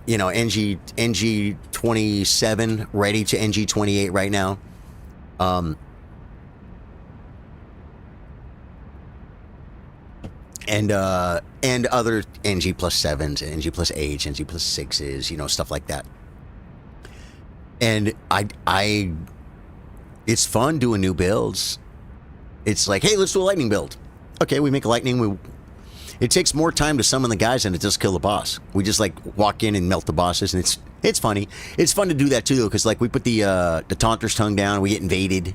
You know, NG 27, ready to NG 28 right now. And other NG plus 7s, NG plus 8s, NG plus 6s, you know, stuff like that. And it's fun doing new builds. It's like, hey, let's do a lightning build. Okay, we make a lightning. It takes more time to summon the guys than to just kill the boss. We just like walk in and melt the bosses, and it's funny. It's fun to do that too, because like we put the Taunter's tongue down, we get invaded.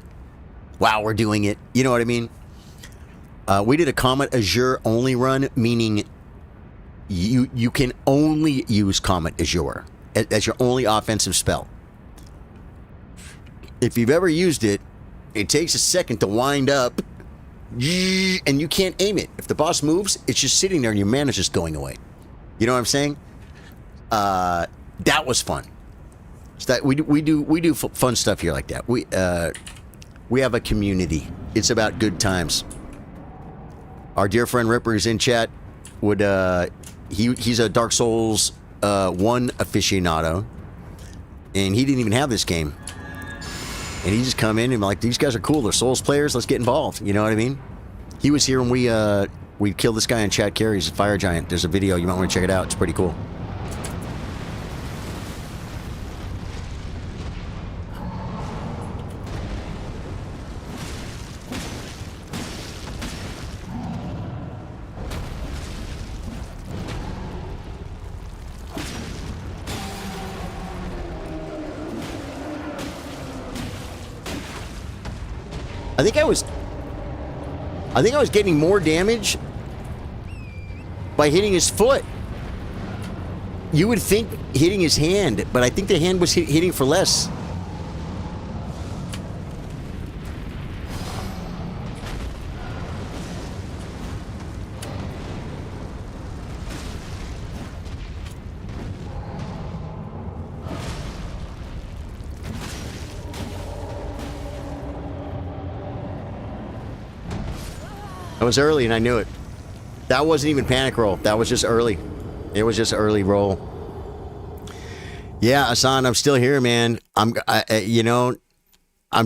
Wow, we're doing it. You know what I mean? We did a Comet Azure only run, meaning you can only use Comet as your only offensive spell. If you've ever used it, it takes a second to wind up, and you can't aim it. If the boss moves, it's just sitting there and your mana's just going away. You know what I'm saying? That was fun. So that we do fun stuff here like that. We have a community. It's about good times. Our dear friend Ripper is in chat. He's a Dark Souls 1 aficionado, and he didn't even have this game. And he just come in and like, these guys are cool. They're Souls players. Let's get involved. You know what I mean? He was here when we killed this guy in Chad Carey's Fire Giant. There's a video. You might want to check it out. It's pretty cool. I think I was getting more damage by hitting his foot. You would think hitting his hand, but I think the hand was hitting for less. I was early and I knew it. That wasn't even panic roll. That was just early. It was just early roll. Yeah, Hassan, I'm still here, man. I'm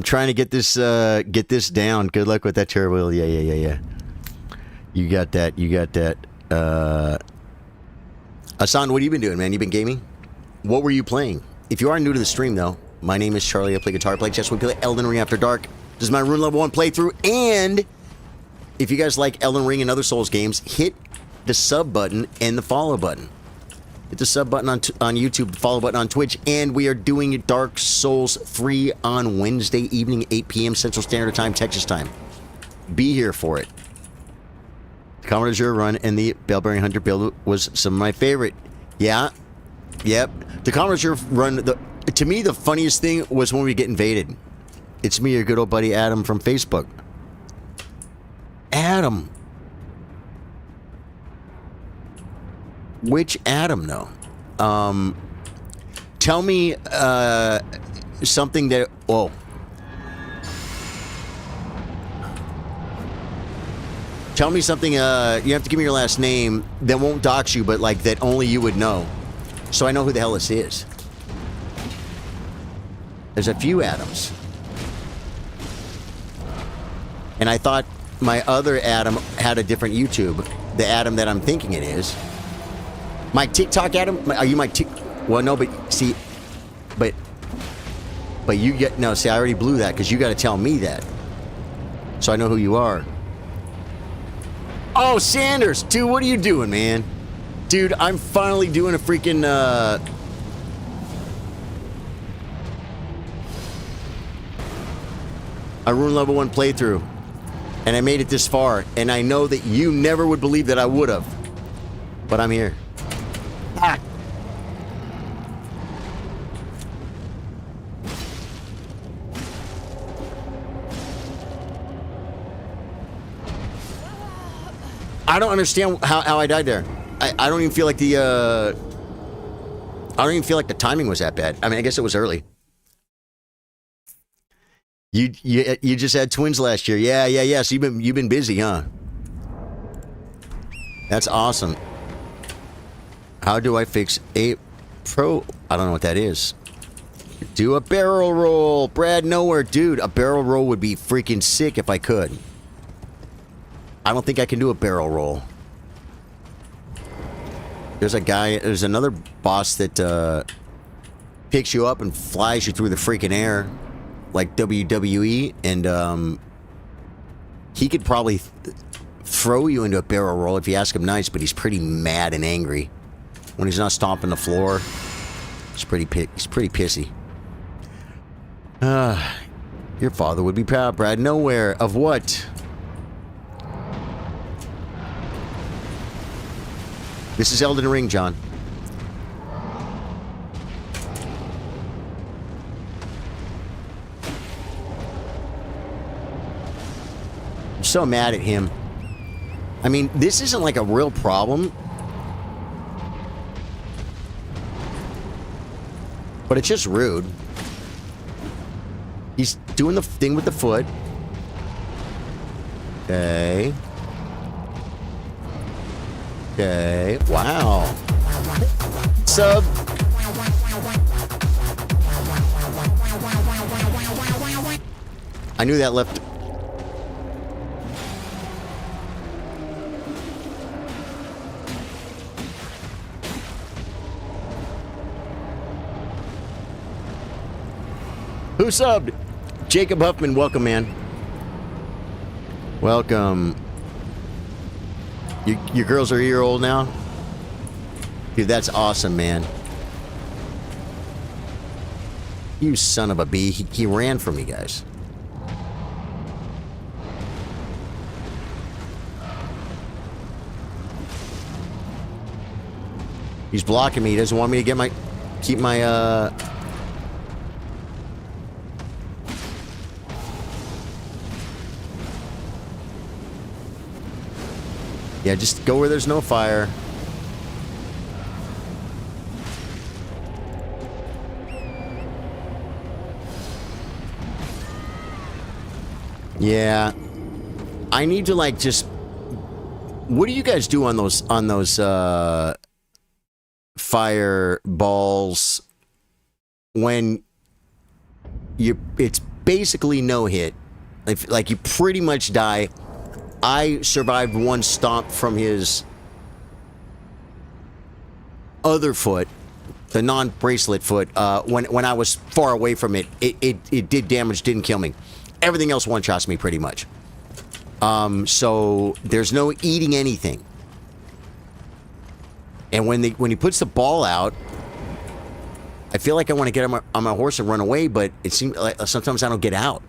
trying to get this down. Good luck with that chair wheel. Yeah. You got that. Hassan, what have you been doing, man? You been gaming? What were you playing? If you are new to the stream, though, my name is Charlie. I play guitar, play chess, we play Elden Ring After Dark. This is my Rune Level 1 playthrough, and if you guys like Elden Ring and other Souls games, hit the sub button and the follow button. Hit the sub button on YouTube, the follow button on Twitch, and we are doing Dark Souls 3 on Wednesday evening, 8 p.m. Central Standard Time, Texas time. Be here for it. The Commodore Azure run and the Bellbearing Hunter build was some of my favorite. Yeah. Yep. The Commodore Azure run, to me, the funniest thing was when we get invaded. It's me, your good old buddy Adam from Facebook. Adam. Which Adam, though? Tell me something that... Whoa. Tell me something, you have to give me your last name that won't dox you, but like that only you would know. So I know who the hell this is. There's a few Adams. And I thought my other Adam had a different YouTube. The Adam that I'm thinking it is. My TikTok Adam? Are you my Well, no, but see... But you get... No, see, I already blew that because you got to tell me that. So I know who you are. Oh, Sanders! Dude, what are you doing, man? Dude, I'm finally doing a freaking... a Rune Level 1 playthrough. And I made it this far, and I know that you never would believe that I would have. But I'm here. Ah. I don't understand how I died there. I don't even feel like the I don't even feel like the timing was that bad. I mean, I guess it was early. You just had twins last year. Yeah. So you've been busy, huh? That's awesome. How do I fix a pro? I don't know what that is. Do a barrel roll. Brad Nowhere. Dude, a barrel roll would be freaking sick if I could. I don't think I can do a barrel roll. There's another boss that picks you up and flies you through the freaking air. Like WWE, and he could probably throw you into a barrel roll if you ask him nice, but he's pretty mad and angry when he's not stomping the floor. He's pretty pissy. Your father would be proud, Brad. Nowhere of what? This is Elden Ring, John. I'm so mad at him. I mean, this isn't like a real problem. But it's just rude. He's doing the thing with the foot. Okay. Okay. Wow. Sub. I knew that left. Who subbed? Jacob Huffman, welcome, man. Welcome. Your girls are a year old now? Dude, that's awesome, man. You son of a bee. He ran from me, guys. He's blocking me. He doesn't want me to get my... keep my, Yeah, just go where there's no fire. Yeah. I need to, like, just... What do you guys do on those fireballs when it's basically no hit? Like, you pretty much die. I survived one stomp from his other foot, the non-bracelet foot, when I was far away from it. It did damage, didn't kill me. Everything else one-shots me pretty much. So there's no eating anything. And when he puts the ball out, I feel like I want to get on my horse and run away, but it seems like sometimes I don't get out.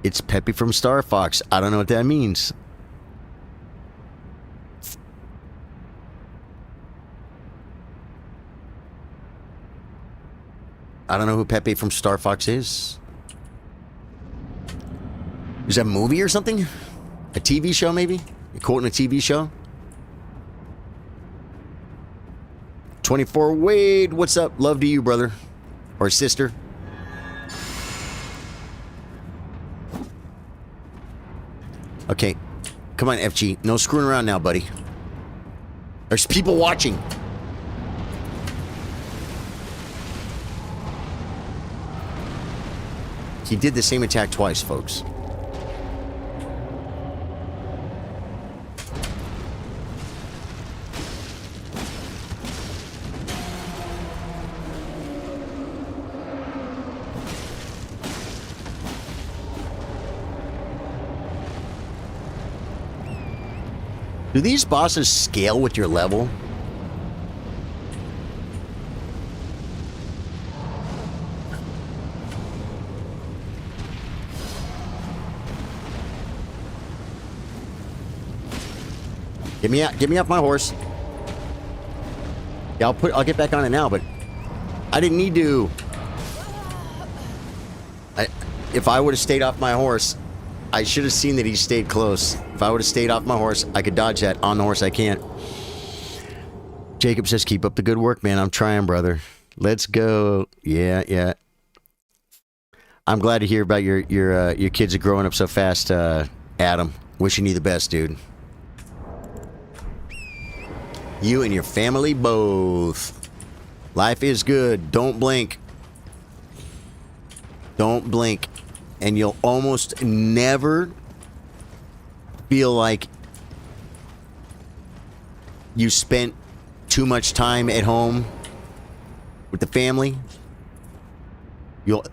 It's Peppy from Star Fox. I don't know what that means. I don't know who Pepe from Star Fox is. Is that a movie or something? A TV show, maybe? You're quoting a TV show? 24 Wade, what's up? Love to you, brother. Or sister. Okay. Come on, FG. No screwing around now, buddy. There's people watching. He did the same attack twice, folks. Do these bosses scale with your level? Get me off my horse. Yeah, I'll get back on it now, but I didn't need to. If I would have stayed off my horse, I should have seen that he stayed close. If I would have stayed off my horse, I could dodge that. On the horse, I can't. Jacob says, keep up the good work, man. I'm trying, brother. Let's go. Yeah. I'm glad to hear about your kids are growing up so fast, Adam. Wishing you the best, dude. You and your family both. Life is good. Don't blink. Don't blink. And you'll almost never feel like you spent too much time at home with the family.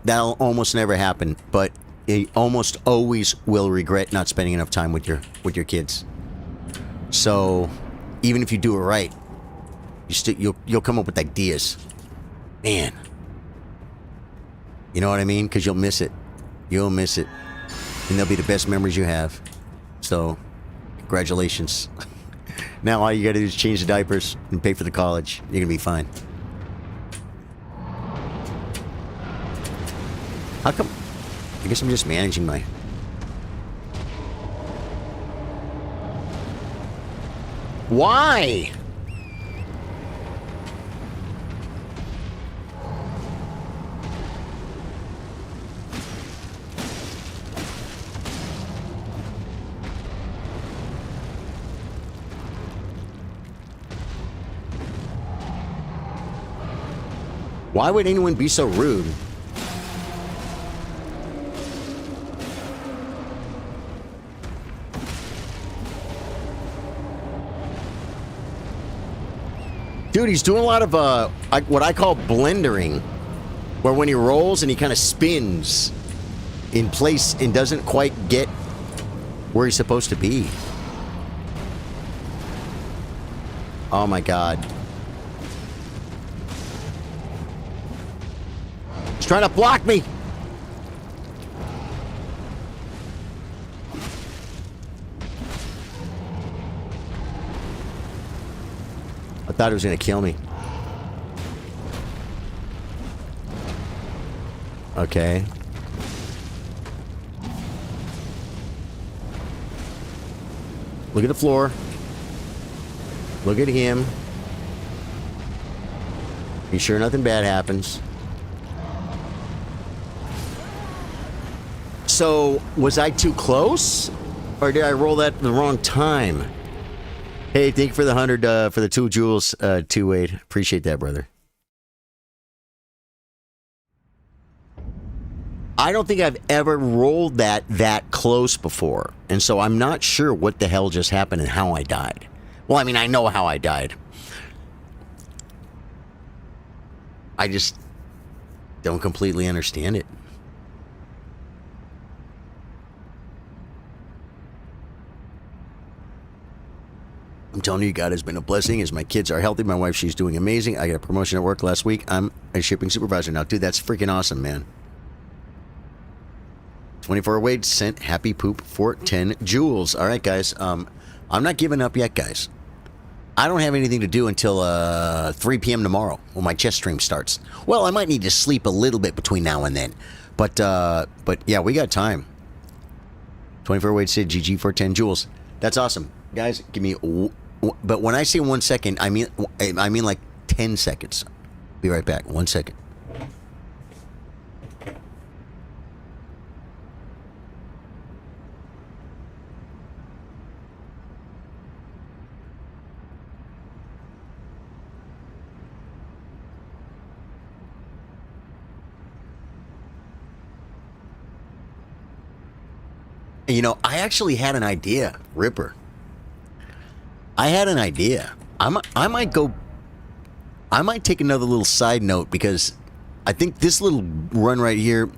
That'll almost never happen, but you almost always will regret not spending enough time with your kids. So even if you do it right, you'll come up with ideas. Man. You know what I mean? Because you'll miss it. You'll miss it. And they'll be the best memories you have. So, congratulations. Now all you gotta do is change the diapers and pay for the college. You're gonna be fine. How come? I guess I'm just managing my... Why? Why would anyone be so rude? Dude, he's doing a lot of what I call blendering, where when he rolls and he kind of spins in place and doesn't quite get where he's supposed to be. Oh my god. He's trying to block me. I thought he was going to kill me. Okay. Look at the floor. Look at him. Be sure nothing bad happens. So, was I too close? Or did I roll that at the wrong time? Hey, thank you for the 100, for the 2 jewels, 2-Wade. Appreciate that, brother. I don't think I've ever rolled that close before. And so I'm not sure what the hell just happened and how I died. Well, I mean, I know how I died. I just don't completely understand it. I'm telling you, God has been a blessing as my kids are healthy. My wife, she's doing amazing. I got a promotion at work last week. I'm a shipping supervisor now. Dude, that's freaking awesome, man. 24 Wade sent happy poop for 10 jewels. All right, guys. I'm not giving up yet, guys. I don't have anything to do until 3 p.m. tomorrow when my chess stream starts. Well, I might need to sleep a little bit between now and then. But yeah, we got time. 24 Wade said GG for 10 jewels. That's awesome. Guys, give me... But when I say 1 second, I mean like 10 seconds. Be right back. 1 second. You know, I actually had an idea, Ripper. I had an idea. I might take another little side note because I think this little run right here,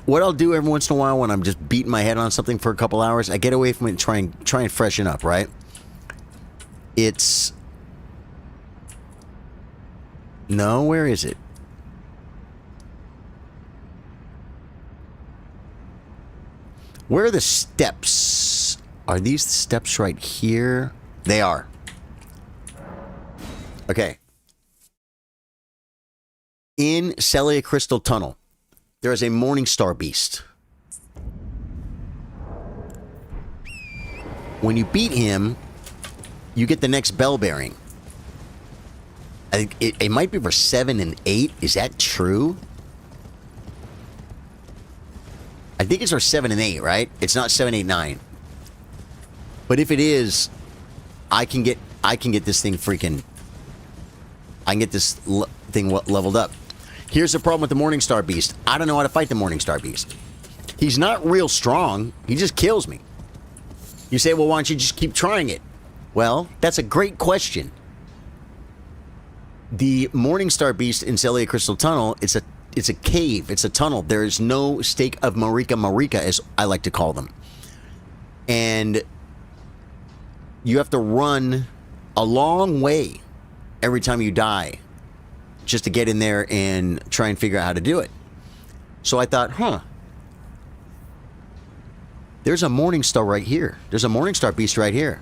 what I'll do every once in a while when I'm just beating my head on something for a couple hours, I get away from it and try and freshen up, right? It's... No, where is it? Where are the steps? Are these the steps right here? They are. Okay. In Celia Crystal Tunnel, there is a Morningstar Beast. When you beat him, you get the next bell bearing. I think it might be for 7 and 8. Is that true? I think it's for 7 and 8, right? It's not 7, 8, 9. But if it is, I can get this thing freaking... I can get this thing leveled up. Here's the problem with the Morningstar Beast. I don't know how to fight the Morningstar Beast. He's not real strong. He just kills me. You say, well, why don't you just keep trying it? Well, that's a great question. The Morningstar Beast in Celia Crystal Tunnel, it's a cave. It's a tunnel. There is no stake of Marika, as I like to call them. And you have to run a long way every time you die just to get in there and try and figure out how to do it. So I thought, There's a Morning Star right here. There's a Morning Star beast right here.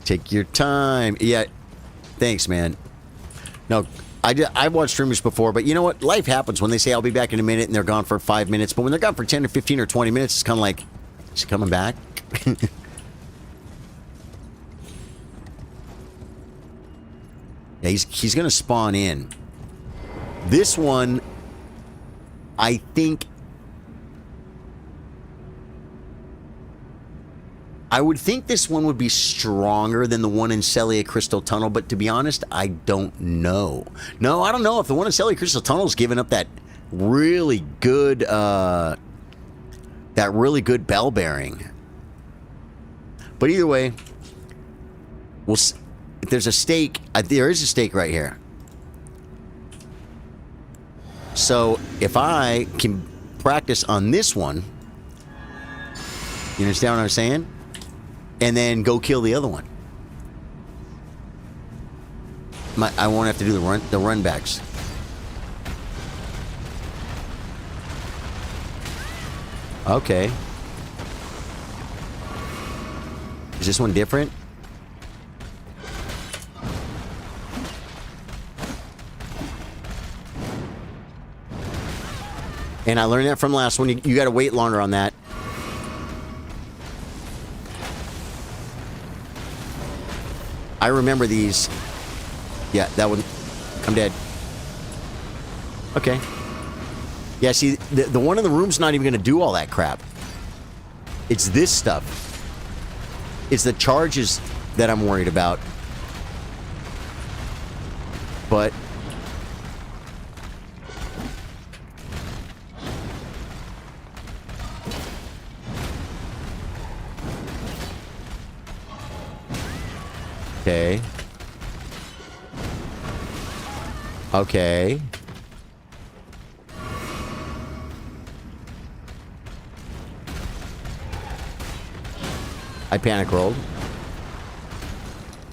Take your time. Yeah. Thanks, man. No, I've watched streamers before, but you know what? Life happens when they say, I'll be back in a minute, and they're gone for 5 minutes. But when they're gone for 10 or 15 or 20 minutes, it's kind of like, is he coming back? Yeah, he's going to spawn in. This one, I think... I would think this one would be stronger than the one in Celia Crystal Tunnel, but to be honest, I don't know. No, I don't know if the one in Celia Crystal Tunnel is giving up that really good, bell bearing. But either way, if there's a stake, there is a stake right here. So if I can practice on this one, you understand what I'm saying? And then go kill the other one. I won't have to do the run backs. Okay. Is this one different? And I learned that from last one. You got to wait longer on that. I remember these. Yeah, that one. I'm dead. Okay. Yeah, see, the one in the room's not even going to do all that crap. It's this stuff. It's the charges that I'm worried about. But... Okay. Okay. I panic rolled.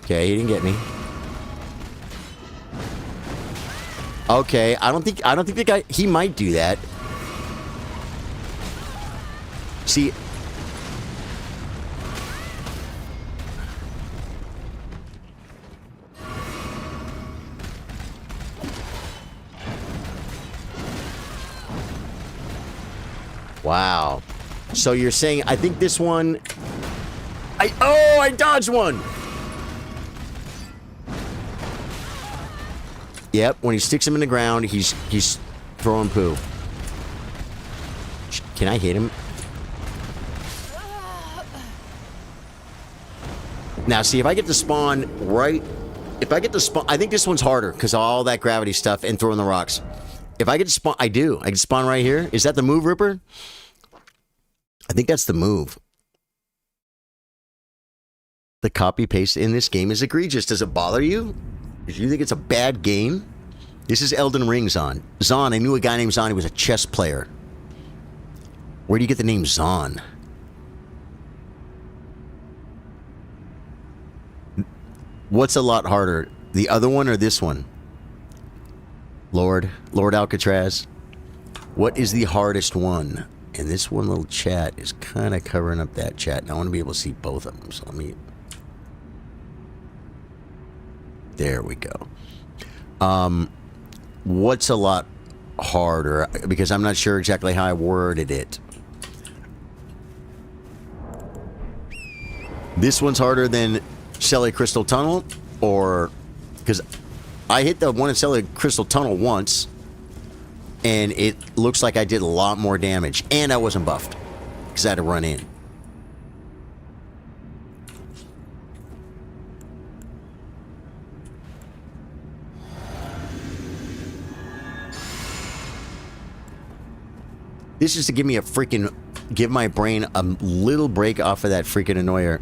Okay, he didn't get me. Okay, I don't think the guy, he might do that. See, wow. So you're saying, I think this one... I dodged one! Yep, when he sticks him in the ground, he's throwing poo. Can I hit him? Now, see, if I get to spawn right... If I get to spawn... I think this one's harder, because of all that gravity stuff and throwing the rocks. If I get to spawn... I do. I can spawn right here. Is that the move, Ripper? I think that's the move. The copy-paste in this game is egregious. Does it bother you? Do you think it's a bad game? This is Elden Ring, Zon. Zon, I knew a guy named Zon. He was a chess player. Where do you get the name Zon? What's a lot harder? The other one or this one? Lord Alcatraz. What is the hardest one? And this one little chat is kind of covering up that chat. And I want to be able to see both of them. So let me... There we go. What's a lot harder? Because I'm not sure exactly how I worded it. This one's harder than Celia Crystal Tunnel? Or... Because I hit the one in Celia Crystal Tunnel once. And it looks like I did a lot more damage. And I wasn't buffed. Because I had to run in. This is to give me a freaking... Give my brain a little break off of that freaking annoyer.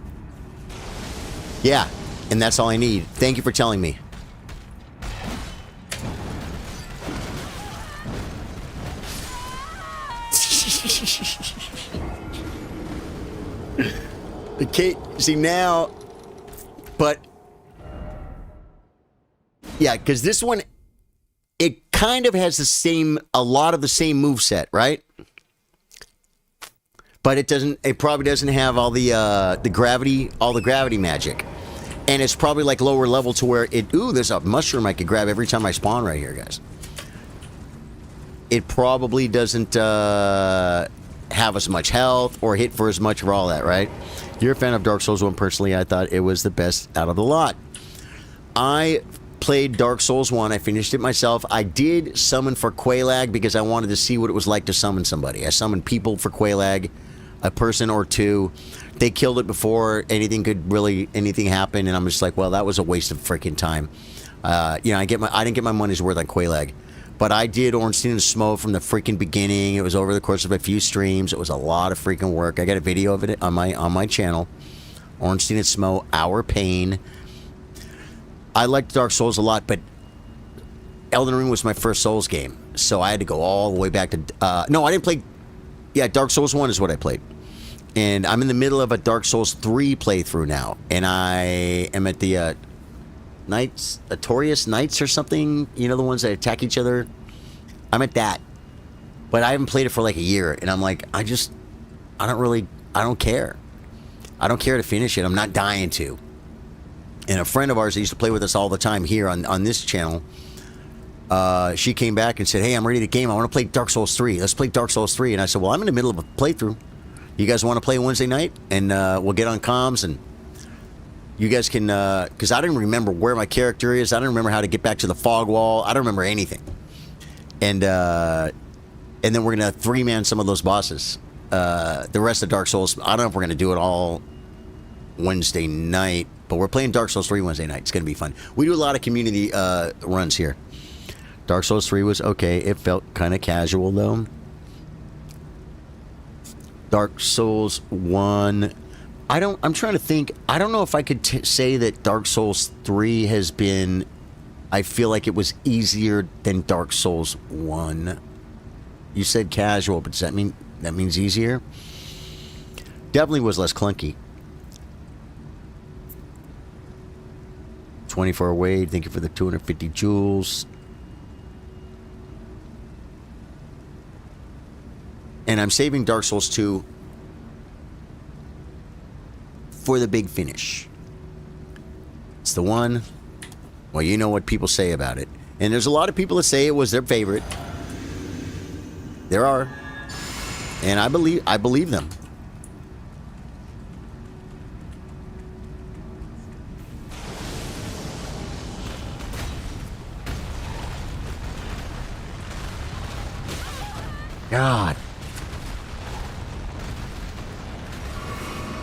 Yeah. And that's all I need. Thank you for telling me. Okay, see now, but yeah, because this one, it kind of has the same, a lot of the same moveset, right? but it probably doesn't have all the gravity magic. And it's probably like lower level to where there's a mushroom I could grab every time I spawn right here, guys. It probably doesn't have as much health or hit for as much for all that, right? You're a fan of Dark Souls 1. Personally, I thought it was the best out of the lot. I played Dark Souls 1. I finished it myself. I did summon for Quelaag because I wanted to see what it was like to summon somebody. I summoned people for Quelaag, a person or two. They killed it before anything happened, and I'm just like, well, that was a waste of freaking time. I didn't get my money's worth on Quelaag. But I did Ornstein and Smo from the freaking beginning. It was over the course of a few streams. It was a lot of freaking work. I got a video of it on my channel. Ornstein and Smo, Our Pain. I liked Dark Souls a lot, but Elden Ring was my first Souls game. So I had to go all the way back to... no, I didn't play... Yeah, Dark Souls 1 is what I played. And I'm in the middle of a Dark Souls 3 playthrough now. And I am at the Notorious Knights or something. You know, the ones that attack each other. I'm at that. But I haven't played it for like a year. And I'm like, I don't care. I don't care to finish it. I'm not dying to. And a friend of ours that used to play with us all the time here on this channel, she came back and said, hey, I'm ready to game. I want to play Dark Souls 3. Let's play Dark Souls 3. And I said, well, I'm in the middle of a playthrough. You guys want to play Wednesday night? And we'll get on comms and you guys can... Because I didn't remember where my character is. I don't remember how to get back to the fog wall. I don't remember anything. And then we're going to three-man some of those bosses. The rest of Dark Souls, I don't know if we're going to do it all Wednesday night. But we're playing Dark Souls 3 Wednesday night. It's going to be fun. We do a lot of community runs here. Dark Souls 3 was okay. It felt kind of casual, though. Dark Souls 1. I'm trying to think. I don't know if I could say that Dark Souls 3 has been... I feel like it was easier than Dark Souls 1. You said casual, but does that mean that means easier? Definitely was less clunky. 24 Wade, thank you for the 250 jewels. And I'm saving Dark Souls 2 for the big finish. It's the one, well, you know what people say about it. And there's a lot of people that say it was their favorite. There are. And I believe them. God.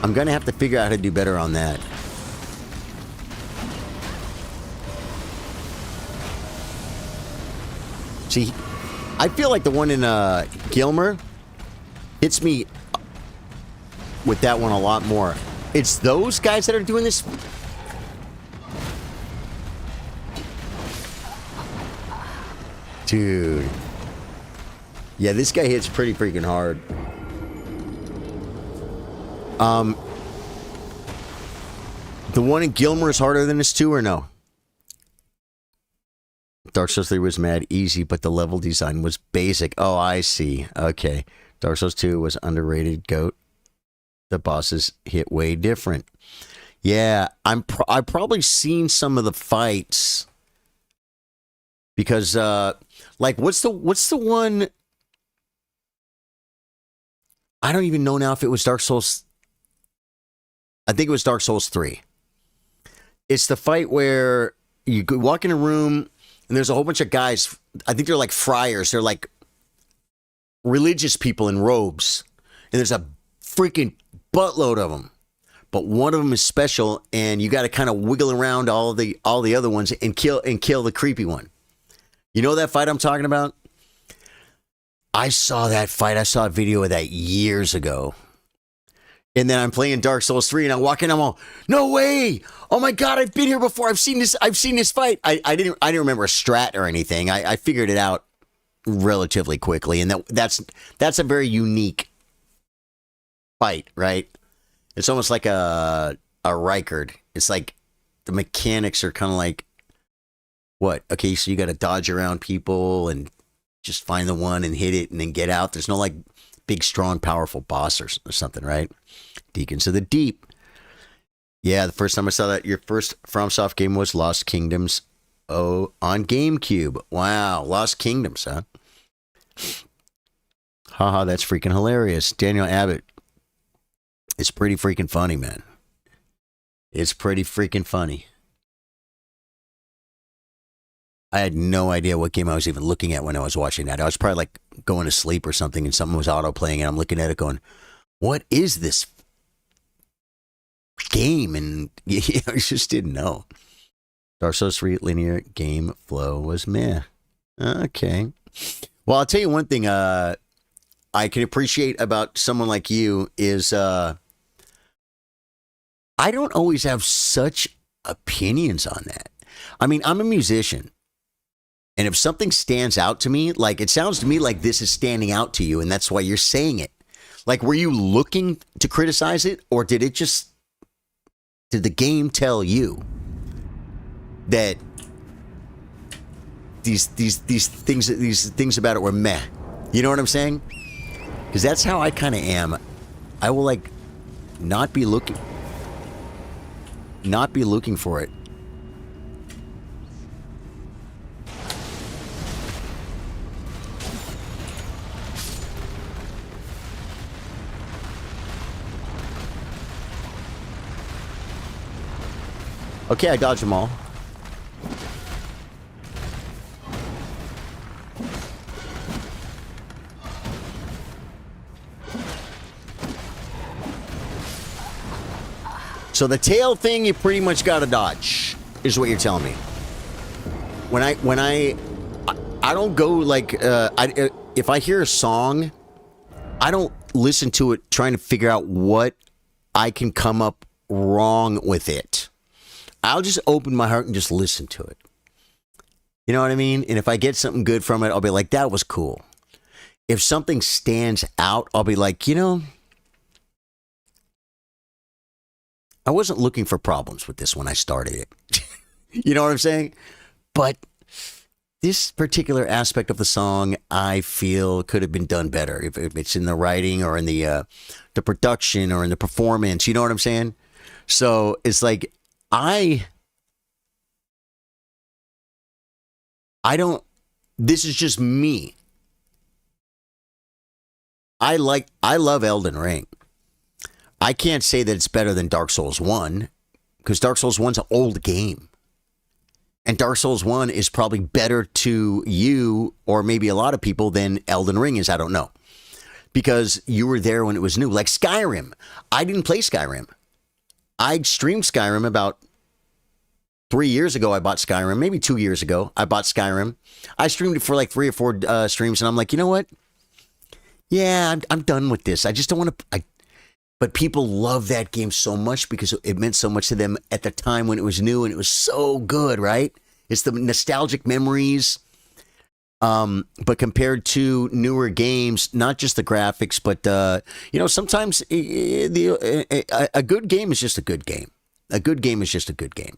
I'm going to have to figure out how to do better on that. See, I feel like the one in Gilmer hits me with that one a lot more. It's those guys that are doing this. Dude. Yeah, this guy hits pretty freaking hard. The one in Gilmer is harder than this too, or no? Dark Souls 3 was mad easy, but the level design was basic. Oh, I see. Okay. Dark Souls 2 was underrated, goat. The bosses hit way different. Yeah, I've probably seen some of the fights. Because, like, what's the one... I don't even know now if it was Dark Souls... I think it was Dark Souls 3. It's the fight where you walk in a room and there's a whole bunch of guys. I think they're like friars. They're like religious people in robes. And there's a freaking buttload of them. But one of them is special and you got to kind of wiggle around all the other ones and kill the creepy one. You know that fight I'm talking about? I saw that fight. I saw a video of that years ago. And then I'm playing Dark Souls 3 and I walk in, I'm all, no way! Oh my god, I've been here before. I've seen this fight. I didn't remember a strat or anything. I figured it out relatively quickly, and that's a very unique fight, right? It's almost like a Rykard. It's like the mechanics are kind of like, what? Okay, so you got to dodge around people and just find the one and hit it and then get out. There's no like big, strong, powerful boss or something, right? Deacons of the Deep. Yeah, the first time I saw that, your first FromSoft game was Lost Kingdoms. Oh, on GameCube. Wow, Lost Kingdoms, huh? Haha, that's freaking hilarious. Daniel Abbott. It's pretty freaking funny, man. It's pretty freaking funny. I had no idea what game I was even looking at when I was watching that. I was probably like going to sleep or something and something was auto-playing and I'm looking at it going, what is this game? And I just didn't know. Dark Souls 3 linear game flow was meh. Okay. Well, I'll tell you one thing I can appreciate about someone like you is I don't always have such opinions on that. I mean, I'm a musician. And if something stands out to me, like it sounds to me like this is standing out to you and that's why you're saying it. Like, were you looking to criticize it or did the game tell you that these things about it were meh? You know what I'm saying? Because that's how I kind of am. I will like not be looking for it. Okay, I dodged them all. So the tail thing, you pretty much got to dodge, is what you're telling me. When I don't go like, if I hear a song, I don't listen to it trying to figure out what I can come up wrong with it. I'll just open my heart and just listen to it. You know what I mean? And if I get something good from it, I'll be like, that was cool. If something stands out, I'll be like, you know, I wasn't looking for problems with this when I started it. You know what I'm saying? But this particular aspect of the song, I feel could have been done better. If it's in the writing or in the production or in the performance, you know what I'm saying? So it's like, I don't, this is just me. I love Elden Ring. I can't say that it's better than Dark Souls 1 because Dark Souls 1's an old game. And Dark Souls 1 is probably better to you or maybe a lot of people than Elden Ring is. I don't know. Because you were there when it was new. Like Skyrim. I didn't play Skyrim. I streamed Skyrim about 3 years ago. I bought Skyrim. Maybe 2 years ago. I bought Skyrim. I streamed it for like 3 or 4 streams. And I'm like, you know what? Yeah, I'm done with this. I just don't want to. But people love that game so much because it meant so much to them at the time when it was new and it was so good, right? It's the nostalgic memories. But compared to newer games, not just the graphics, but, sometimes a good game is just a good game. A good game is just a good game.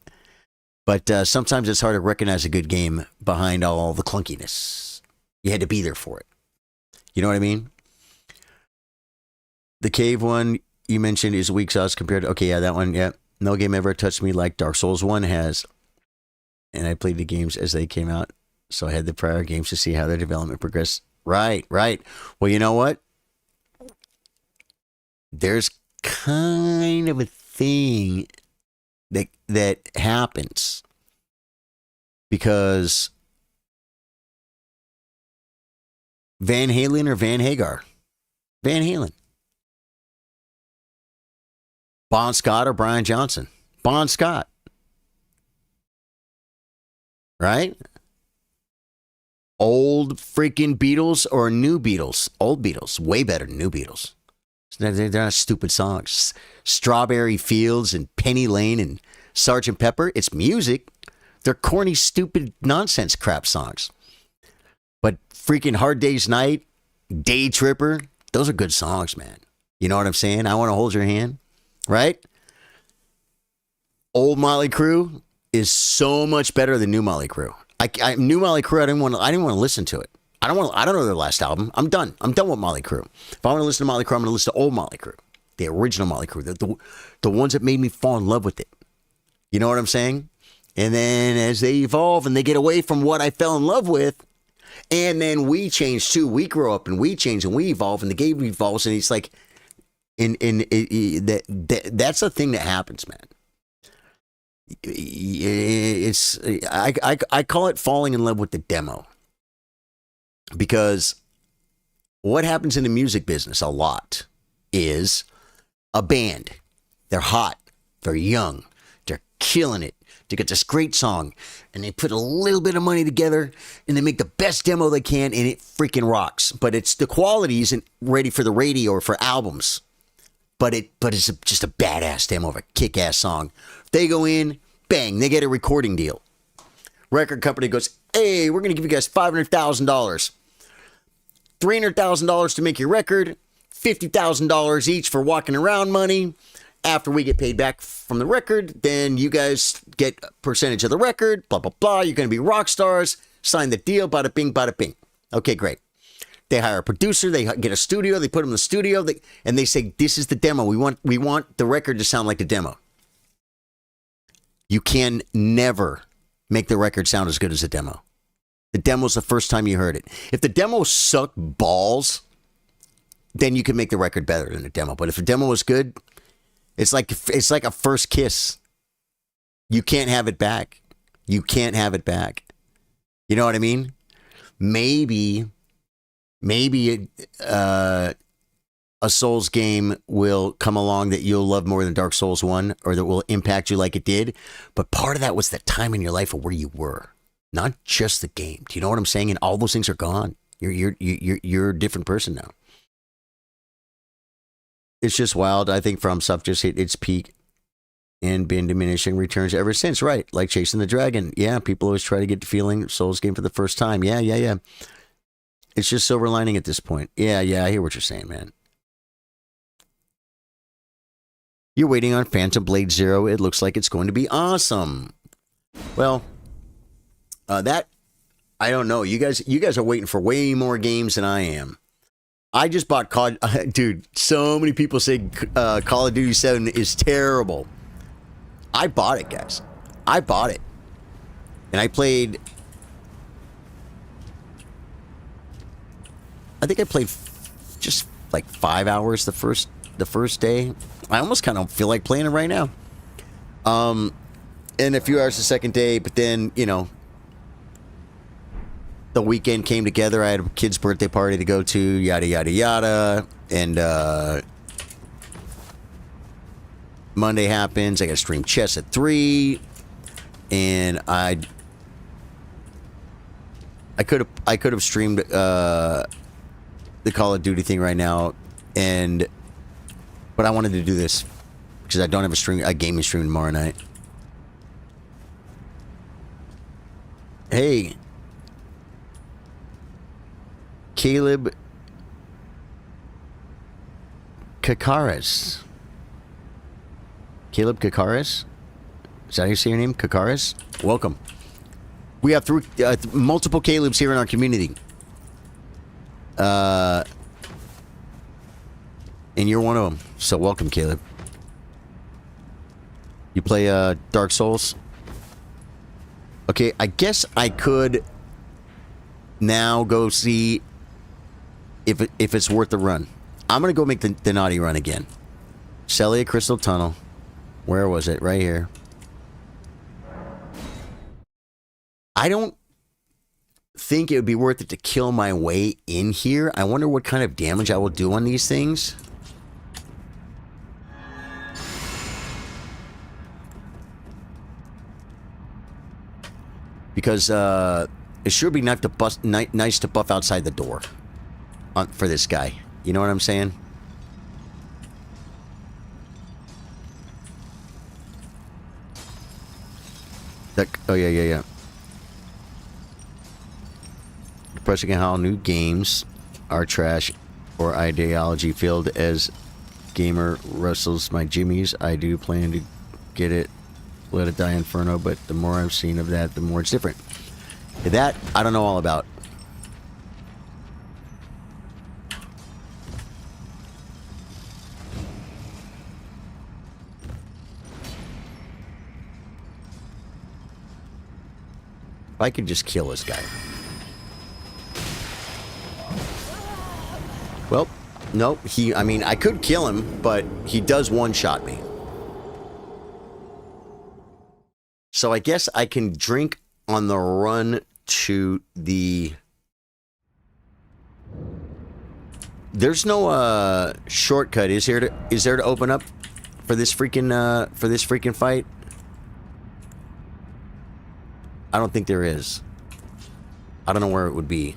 But sometimes it's hard to recognize a good game behind all the clunkiness. You had to be there for it. You know what I mean? The cave one you mentioned is weak sauce compared to... Okay, yeah, that one, yeah. No game ever touched me like Dark Souls 1 has. And I played the games as they came out. So I had the prior games to see how their development progressed. Right. Well, you know what? There's kind of a thing that happens. Because Van Halen or Van Hagar? Van Halen. Bon Scott or Brian Johnson? Bon Scott. Right? Old freaking Beatles or new Beatles? Old Beatles. Way better than new Beatles. They're not stupid songs. Strawberry Fields and Penny Lane and Sgt. Pepper. It's music. They're corny, stupid, nonsense crap songs. But freaking Hard Day's Night, Day Tripper, those are good songs, man. You know what I'm saying? I Want to Hold Your Hand. Right? Old Motley Crue is so much better than new Motley Crue. New Motley Crue, I didn't want to listen to it. I don't know their last album. I'm done. I'm done with Motley Crue. If I want to listen to Motley Crue, I'm going to listen to old Motley Crue, the original Motley Crue, the ones that made me fall in love with it. You know what I'm saying? And then as they evolve and they get away from what I fell in love with, and then we change too. We grow up and we change and we evolve, and the game evolves, and it's like, that's the thing that happens, man. It's I call it falling in love with the demo. Because what happens in the music business a lot is a band. They're hot. They're young. They're killing it. They get this great song. And they put a little bit of money together. And they make the best demo they can. And it freaking rocks. But it's the quality isn't ready for the radio or for albums. But it's just a badass demo of a kick-ass song. They go in. Bang. They get a recording deal. Record company goes, hey, we're going to give you guys $500,000. $300,000 to make your record, $50,000 each for walking around money. After we get paid back from the record, then you guys get a percentage of the record, blah, blah, blah. You're going to be rock stars. Sign the deal, bada bing, bada bing. Okay, great. They hire a producer. They get a studio. They put them in the studio. And they say, this is the demo. We want the record to sound like the demo. You can never make the record sound as good as the demo. The demo's the first time you heard it. If the demo sucked balls, then you can make the record better than the demo. But if the demo was good, it's like a first kiss. You can't have it back. You can't have it back. You know what I mean? Maybe a Souls game will come along that you'll love more than Dark Souls 1, or that will impact you like it did. But part of that was the time in your life of where you were. Not just the game. Do you know what I'm saying? And all those things are gone. You're a different person now. It's just wild. I think From Soft just hit its peak and been diminishing returns ever since. Right. Like Chasing the Dragon. Yeah. People always try to get the feeling Souls game for the first time. Yeah. It's just silver lining at this point. Yeah. I hear what you're saying, man. You're waiting on Phantom Blade Zero. It looks like it's going to be awesome. Well, that, I don't know. You guys are waiting for way more games than I am. I just bought dude, so many people say Call of Duty 7 is terrible. I bought it, guys. I bought it. And I played, I think I played just like 5 hours the first day. I almost kind of feel like playing it right now. And a few hours the second day, but then, you know, the weekend came together. I had a kid's birthday party to go to, yada, yada, yada. And Monday happens. I got to stream chess at 3. And I could have streamed the Call of Duty thing right now. But I wanted to do this because I don't have a gaming stream tomorrow night. Hey. Caleb Kakaris. Caleb Kakaris? Is that how you say your name? Kakaris? Welcome. We have multiple Calebs here in our community. And you're one of them. So welcome, Caleb. You play Dark Souls? Okay, I guess I could now go see if it's worth the run. I'm going to go make the naughty run again. Celia Crystal Tunnel. Where was it? Right here. I don't think it would be worth it to kill my way in here. I wonder what kind of damage I will do on these things. Because it sure would be nice to buff outside the door for this guy. You know what I'm saying? Oh, yeah. Depressing how new games are trash or ideology filled. As gamer wrestles my jimmies, I do plan to get it. Let It Die Inferno, but the more I've seen of that, the more it's different. That, I don't know all about. I could just kill this guy. Well, nope. I mean, I could kill him, but he does one-shot me. So I guess I can drink on the run to the... There's no shortcut, is there to open up for this freaking fight? I don't think there is. I don't know where it would be.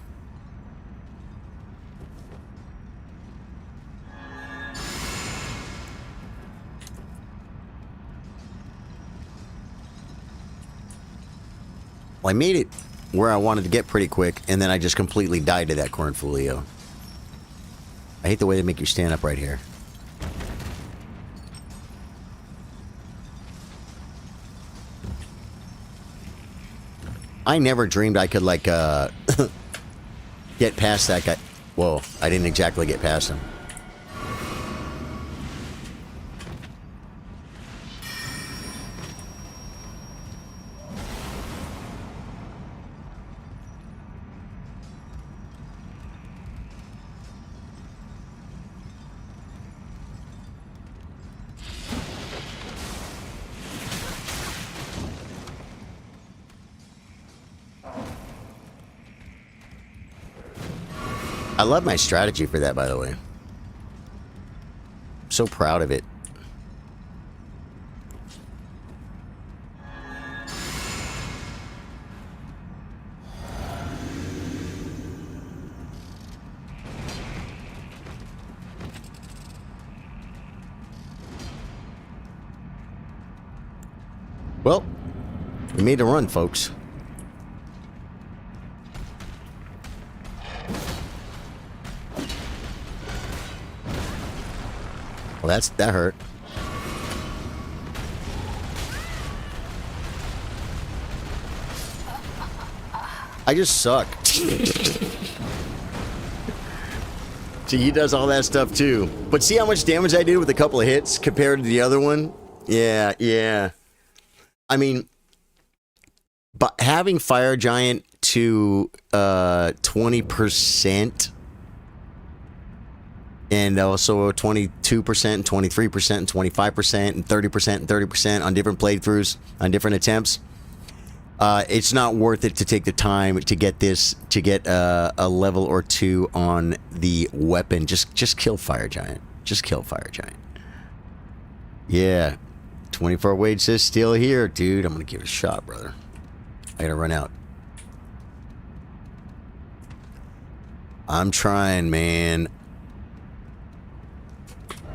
Well, I made it where I wanted to get pretty quick, and then I just completely died to that cornfolio. I hate the way they make you stand up right here. I never dreamed I could, like, get past that guy. Whoa, I didn't exactly get past him. I love my strategy for that, by the way. I'm so proud of it. Well, we made a run, folks. Well, that hurt. I just suck. See, he does all that stuff too. But see how much damage I did with a couple of hits compared to the other one? Yeah. I mean, but having Fire Giant to 20%, and also 22% and 23% and 25% and 30% and 30% on different playthroughs, on different attempts. It's not worth it to take the time to get this, to get a level or two on the weapon. Just kill Fire Giant. Just kill Fire Giant. Yeah. 24 Wade says still here, dude. I'm gonna give it a shot, brother. I gotta run out. I'm trying, man.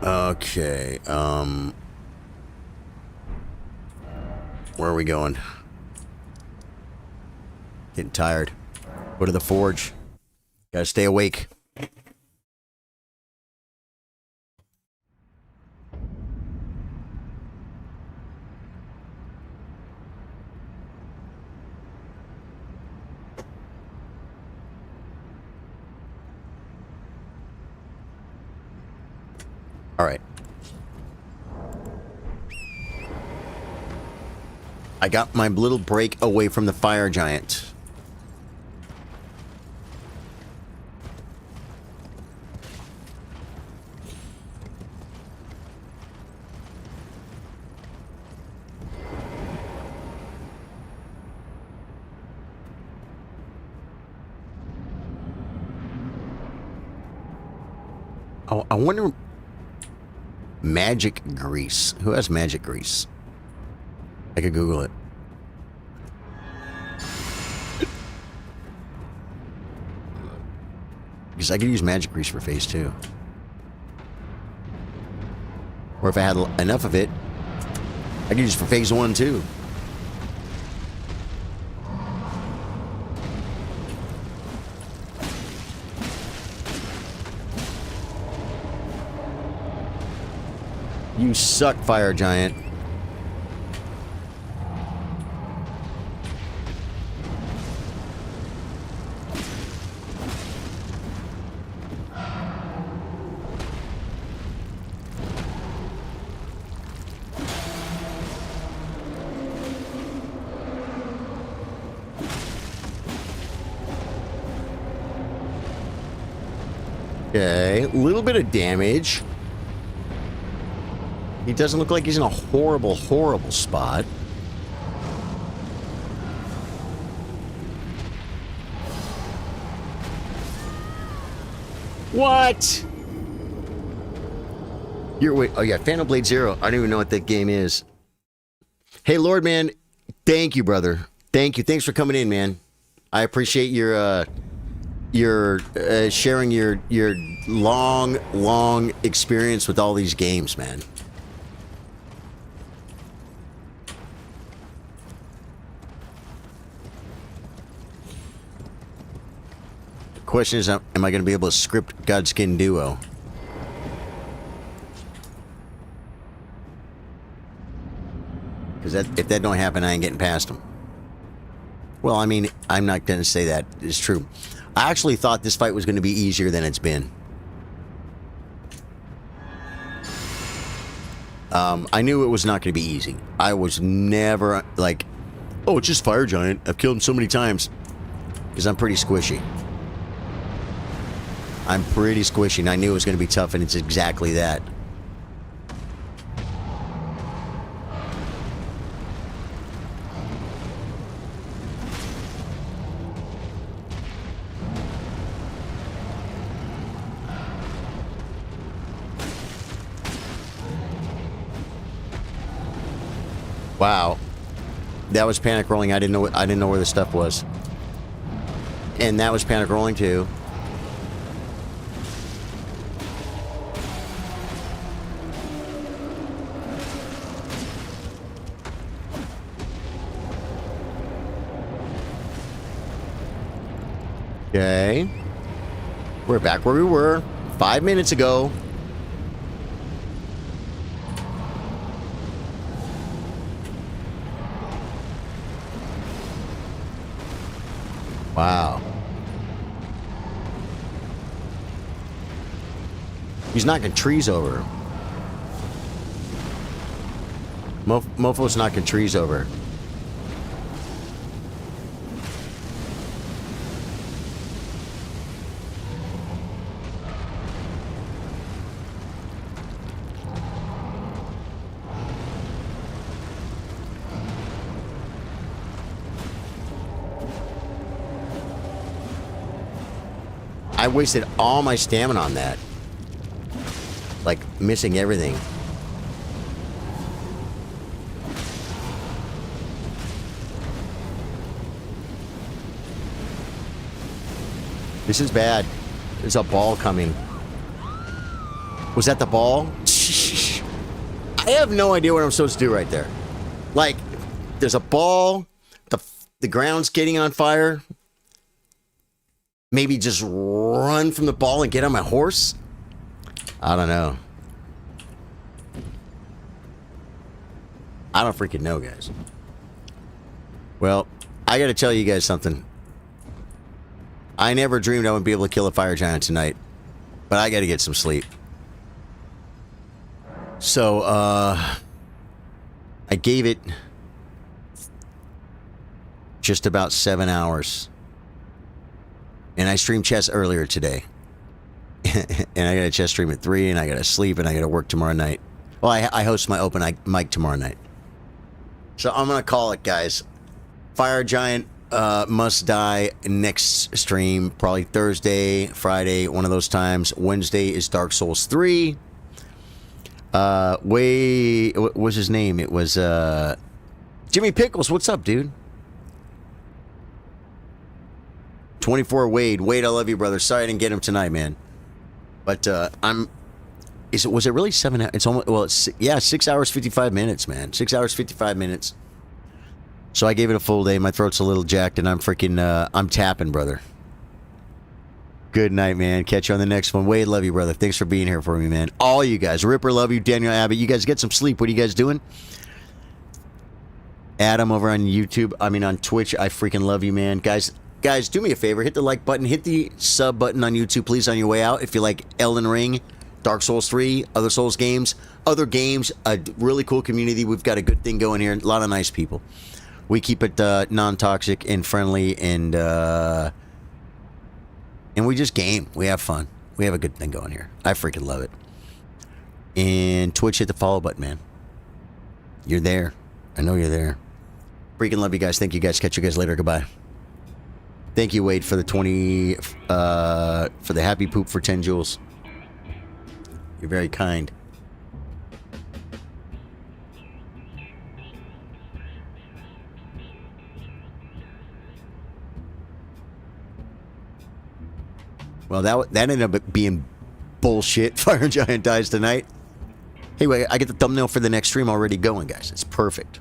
Okay, where are we going? Getting tired. Go to the forge. Gotta stay awake. All right. I got my little break away from the Fire Giant. Oh, I wonder... Magic grease. Who has magic grease? I could Google it. Because I could use magic grease for phase 2. Or if I had enough of it, I could use it for phase 1 too. You suck, Fire Giant. Okay, a little bit of damage. He doesn't look like he's in a horrible, horrible spot. What? Wait, oh yeah, Phantom Blade Zero. I don't even know what that game is. Hey, Lord, man, thank you, brother. Thank you. Thanks for coming in, man. I appreciate your sharing your long experience with all these games, man. The question is, am I going to be able to script Godskin Duo? Because if that don't happen, I ain't getting past them. Well, I mean, I'm not going to say that is true. I actually thought this fight was going to be easier than it's been. I knew it was not going to be easy. I was never like, oh, it's just Fire Giant. I've killed him so many times. Because I'm pretty squishy. I'm pretty squishy, and I knew it was going to be tough, and it's exactly that. Wow, that was panic rolling. I didn't know where the stuff was, and that was panic rolling too. Okay, we're back where we were 5 minutes ago. Wow. He's knocking trees over. Mofo's knocking trees over. I wasted all my stamina on that. Like, missing everything. This is bad. There's a ball coming. Was that the ball? I have no idea what I'm supposed to do right there. Like, there's a ball. The ground's getting on fire. Maybe just run from the ball and get on my horse? I don't know. I don't freaking know, guys. Well, I gotta tell you guys something. I never dreamed I would be able to kill a fire giant tonight. But I gotta get some sleep. So, I gave it just about 7 hours. And I streamed chess earlier today. And I got a chess stream at 3, and I got to sleep, and I got to work tomorrow night. Well, I host my open mic tomorrow night. So I'm going to call it, guys. Fire Giant must die next stream. Probably Thursday, Friday, one of those times. Wednesday is Dark Souls 3. What was his name? It was Jimmy Pickles. What's up, dude? 24 Wade. Wade, I love you, brother. Sorry I didn't get him tonight, man. But was it really 7 hours? It's almost, well, yeah, 6 hours 55 minutes, man. 6 hours 55 minutes. So I gave it a full day. My throat's a little jacked, and I'm freaking I'm tapping, brother. Good night, man. Catch you on the next one. Wade, love you, brother. Thanks for being here for me, man. All you guys. Ripper, love you. Daniel Abbott, you guys get some sleep. What are you guys doing? Adam over on YouTube, on Twitch, I freaking love you, man. Guys, do me a favor. Hit the like button. Hit the sub button on YouTube, please, on your way out. If you like Elden Ring, Dark Souls 3, other Souls games, a really cool community. We've got a good thing going here. A lot of nice people. We keep it non-toxic and friendly, and we just game. We have fun. We have a good thing going here. I freaking love it. And Twitch, hit the follow button, man. You're there. I know you're there. Freaking love you guys. Thank you guys. Catch you guys later. Goodbye. Thank you, Wade, for the 20, for the happy poop for 10 jewels. You're very kind. Well, that ended up being bullshit. Fire Giant dies tonight. Anyway, I get the thumbnail for the next stream already going, guys. It's perfect.